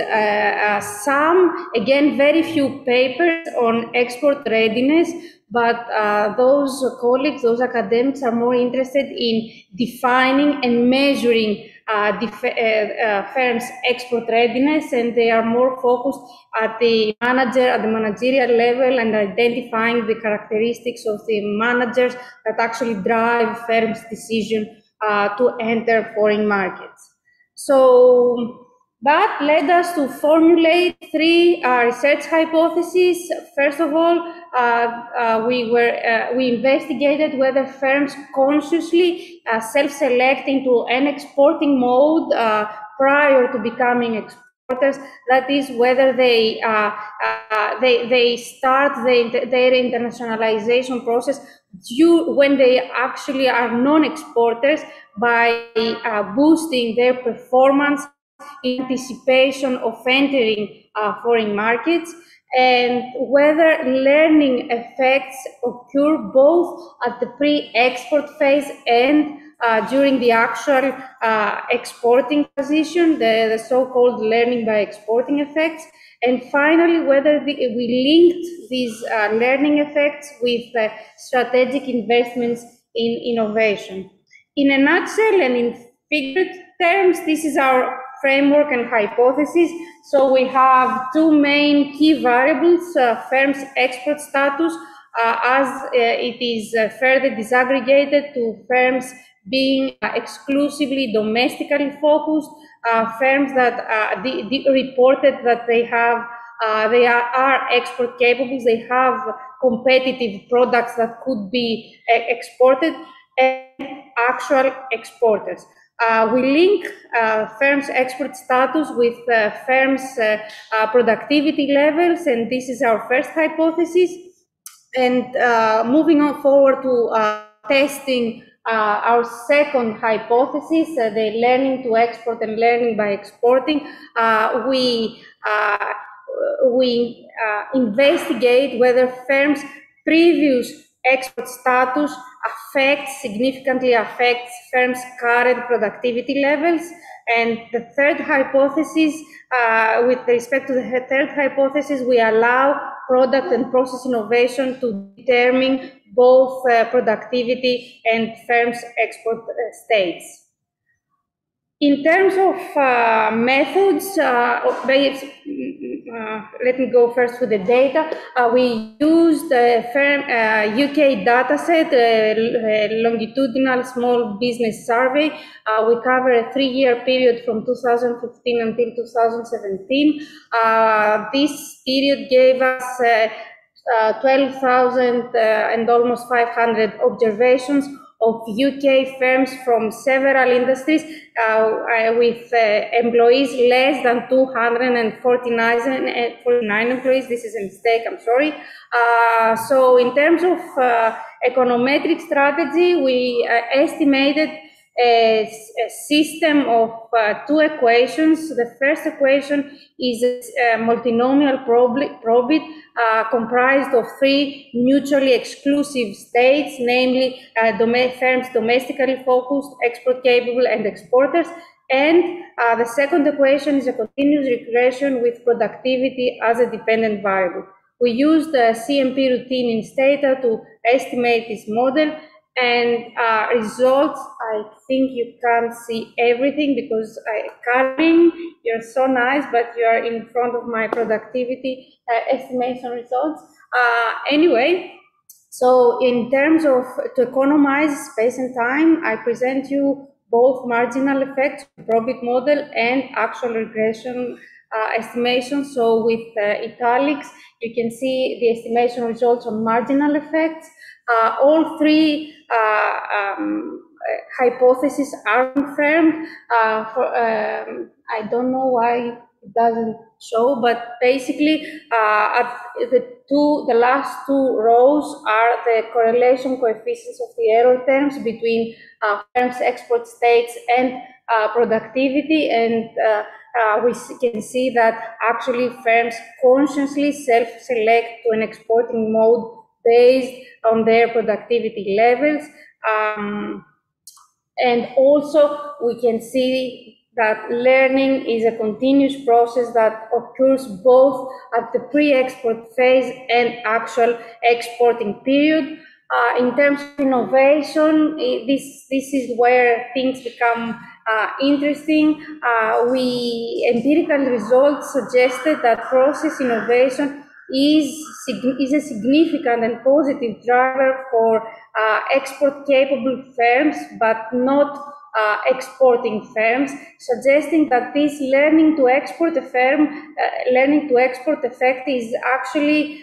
some, again, very few papers on export readiness, but those colleagues, those academics are more interested in defining and measuring firms' export readiness, and they are more focused at the managerial level and identifying the characteristics of the managers that actually drive firms' decision to enter foreign markets. So that led us to formulate three research hypotheses. First of all, we investigated whether firms consciously self-select into an exporting mode prior to becoming exporters. That is, whether they start their internationalization process when they actually are non-exporters by boosting their performance in anticipation of entering foreign markets, and whether learning effects occur both at the pre-export phase and during the actual exporting transition, the so-called learning by exporting effects. And finally, whether we linked these learning effects with strategic investments in innovation. In a nutshell and in figured terms, this is our framework and hypothesis. So we have two main key variables: firms' export status, as it is further disaggregated to firms being exclusively domestically focused, firms that reported that they are export capable, they have competitive products that could be exported, and actual exporters. We link firms' export status with firms' productivity levels, and this is our first hypothesis. And moving on forward to testing our second hypothesis, the learning to export and learning by exporting, we investigate whether firms' previous export status significantly affects firms' current productivity levels. And the third hypothesis, with respect to the third hypothesis, we allow product and process innovation to determine both productivity and firms' export states. In terms of methods, let me go first with the data. We used a UK dataset, a longitudinal small business survey. We cover a 3-year period from 2015 until 2017. This period gave us 12,000 and almost 500 observations of UK firms from several industries with employees less than 249 employees. This is a mistake, I'm sorry. So in terms of econometric strategy, we estimated a system of two equations. The first equation is a multinomial probit comprised of three mutually exclusive states, namely firms domestically focused, export capable, and exporters. And the second equation is a continuous regression with productivity as a dependent variable. We used the CMP routine in Stata to estimate this model, and results, I think you can't see everything because Karin, you're so nice, but you are in front of my productivity estimation results. Anyway, so in terms of to economize space and time, I present you both marginal effects, probit model, and actual regression estimation. So with italics, you can see the estimation results on marginal effects. All three hypotheses are confirmed. I don't know why it doesn't show, but basically the last two rows are the correlation coefficients of the error terms between firms' export states and productivity, and we can see that actually firms consciously self-select to an exporting mode based on their productivity levels. And also we can see that learning is a continuous process that occurs both at the pre-export phase and actual exporting period. In terms of innovation, this is where things become interesting. Empirical results suggested that process innovation is a significant and positive driver for export-capable firms, but not exporting firms, suggesting that this learning to export effect is actually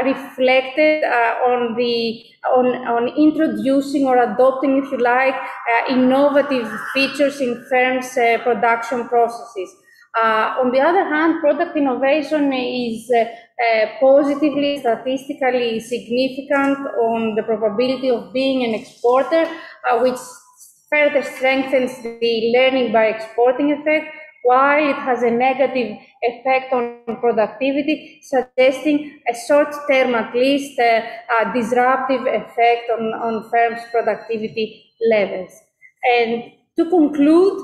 reflected on introducing or adopting, if you like, innovative features in firms' production processes. On the other hand, product innovation is positively statistically significant on the probability of being an exporter, which further strengthens the learning by exporting effect, while it has a negative effect on productivity, suggesting a short-term, at least, disruptive effect on firms' productivity levels. And to conclude,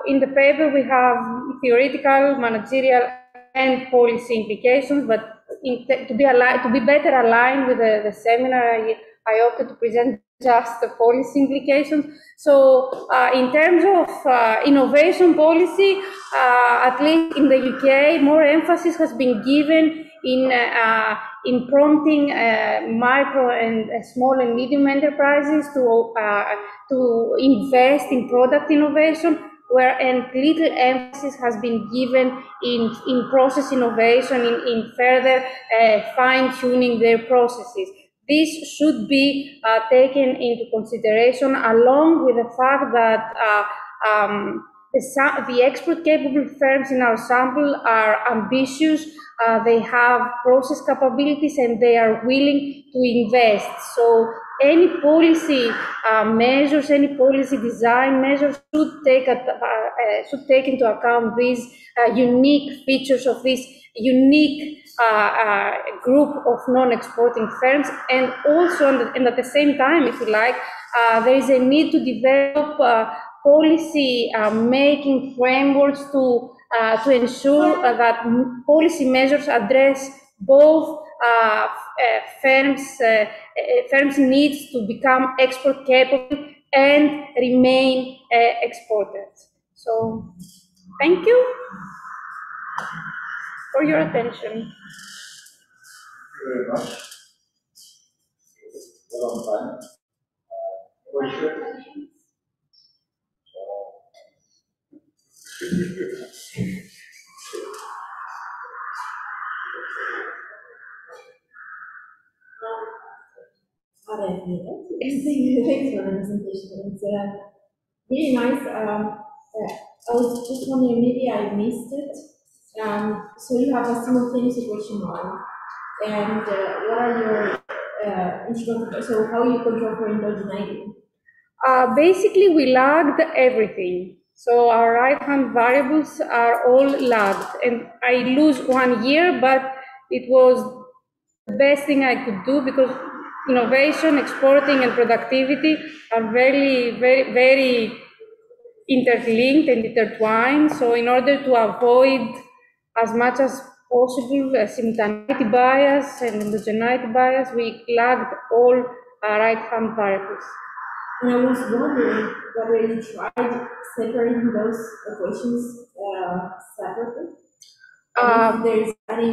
in the paper we have theoretical, managerial, and policy implications, but to be better aligned with the seminar, I opted to present just the policy implications. So in terms of innovation policy, at least in the UK, more emphasis has been given in prompting micro and small and medium enterprises to invest in product innovation, and little emphasis has been given in process innovation, in further fine-tuning their processes. This should be taken into consideration, along with the fact that the export-capable firms in our sample are ambitious, they have process capabilities, and they are willing to invest. So any policy measures, any policy design measures should take into account these unique features of this unique group of non-exporting firms, and also, and at the same time, if you like, there is a need to develop policy making frameworks to ensure that policy measures address both firms' needs to become export capable and remain exporters. So, thank you for your attention. Thank you very much. Well on time. Questions? Thanks for the presentation. It's really nice. I was just wondering, maybe I missed it. So you have a simultaneous equation model, and what are your instructions? So how you control for endogeneity? Basically, we lagged everything. So our right-hand variables are all lagged, and I lose 1 year, but it was the best thing I could do, because innovation, exporting, and productivity are very, very, very interlinked and intertwined. So in order to avoid as much as possible simultaneity bias and endogeneity bias, we lagged all right-hand variables. And I was wondering whether you tried separating those equations separately. And if there's any,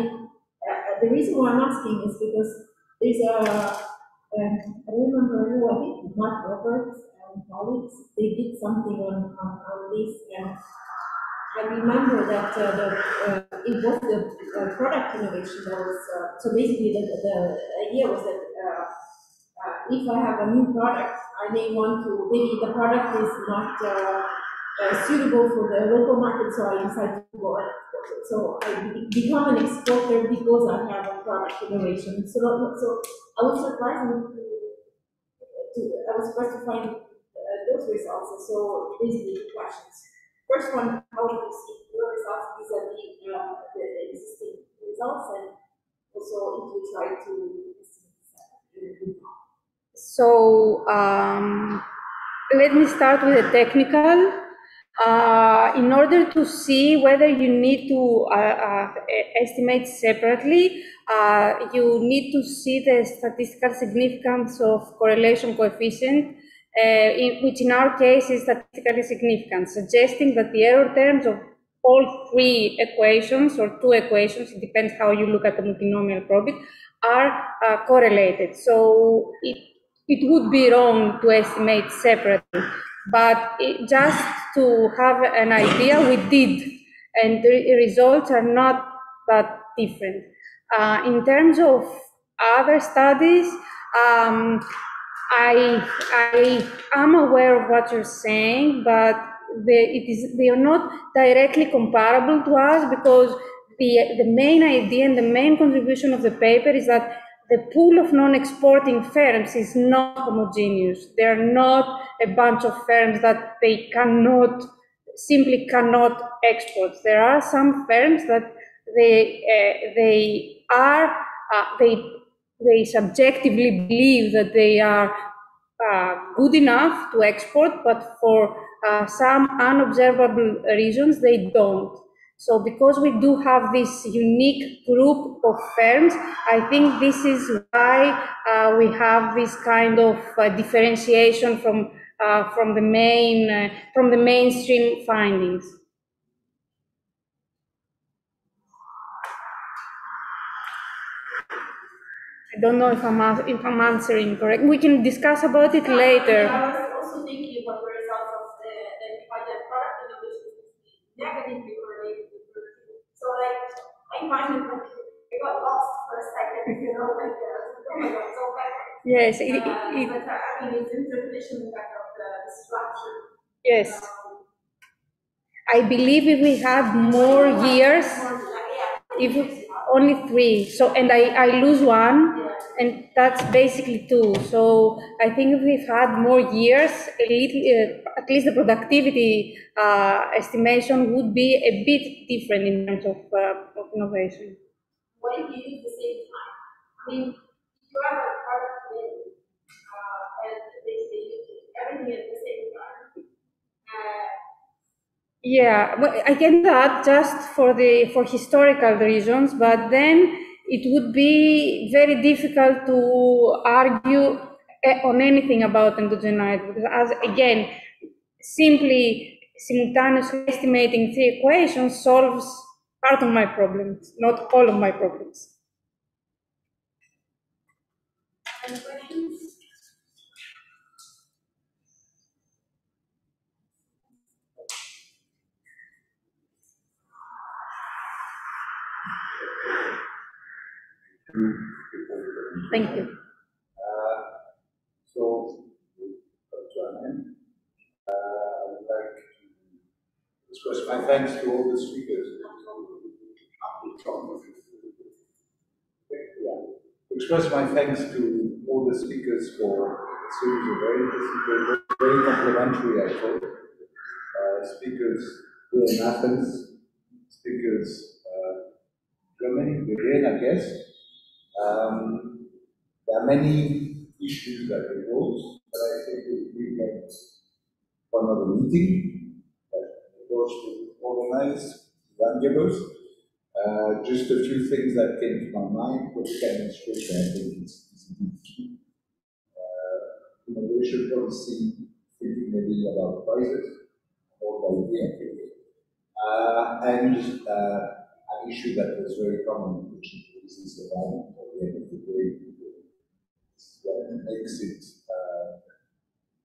the reason why I'm asking is because there's I don't remember who, I think Mark Roberts and colleagues, they did something on this, and I remember that it was the product innovation that was, so basically the idea was that if I have a new product, I may want to, maybe the product is not suitable for the local market, so I decide to go and export it. So I become an exporter because I have a product innovation. So I was surprised I was surprised to find those results. And so basically, two questions. First one, how do you see your results vis-a-vis the existing results, and also if you try to So let me start with the technical. In order to see whether you need to estimate separately, you need to see the statistical significance of correlation coefficient, which in our case is statistically significant, suggesting that the error terms of all three equations, or two equations, it depends how you look at the multinomial probit, are correlated. So it would be wrong to estimate separately. But just to have an idea, we did, and the results are not that different. In terms of other studies, I am aware of what you're saying, but they are not directly comparable to us, because the main idea and the main contribution of the paper is that the pool of non-exporting firms is not homogeneous. They are not a bunch of firms that they simply cannot export. There are some firms that they subjectively believe that they are good enough to export, but for some unobservable reasons they don't. So because we do have this unique group of firms, I think this is why we have this kind of differentiation from the mainstream findings. I don't know if I'm answering correct. We can discuss about it later. I was also thinking about the results of the product innovation negatively correlated with productivity. So like I find it like I got lost for a second, like oh my god, so bad. Yes, but I mean it's interpretation impact of the structure. Yes. I believe if we had more years, if only 3, so and I lose 1, and that's basically 2. So I think if we've had more years, at least the productivity estimation would be a bit different in terms of innovation. What if you use the same time? I mean, if you have a product today and they use everything at the same time. Yeah, I get that just for historical reasons, but then it would be very difficult to argue on anything about endogeneity, because again, simply simultaneously estimating 3 equations solves part of my problems, not all of my problems. Any questions? Thank you. So, to an end, I would like to express my thanks to all the speakers. Express my thanks to all the speakers for a series of very interesting papers, very complimentary, I thought. Speakers here in Athens, speakers Germany, Berlin, I guess. There are many issues that arose, but I think we have one other meeting that was to organize roundtables. Just a few things that came to my mind, which demonstrate that I think is key. Innovation policy, thinking maybe about prices, or idea, and an issue that was very common, which is business development. At the end of the day,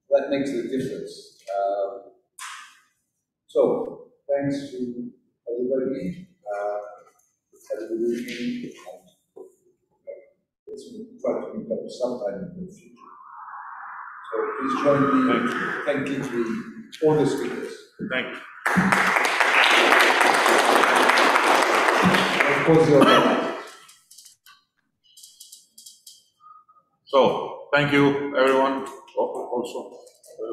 that makes the difference. So, thanks to everybody. Have a good evening. Let's try to meet up sometime in the future. So please join me in thanking all the speakers. Thank you. And of course, the organizers. So, thank you, everyone. Also,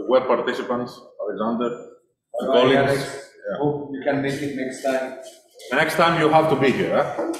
web participants, Alexander, colleagues. Hope you can make it next time. The next time you have to be here. Huh?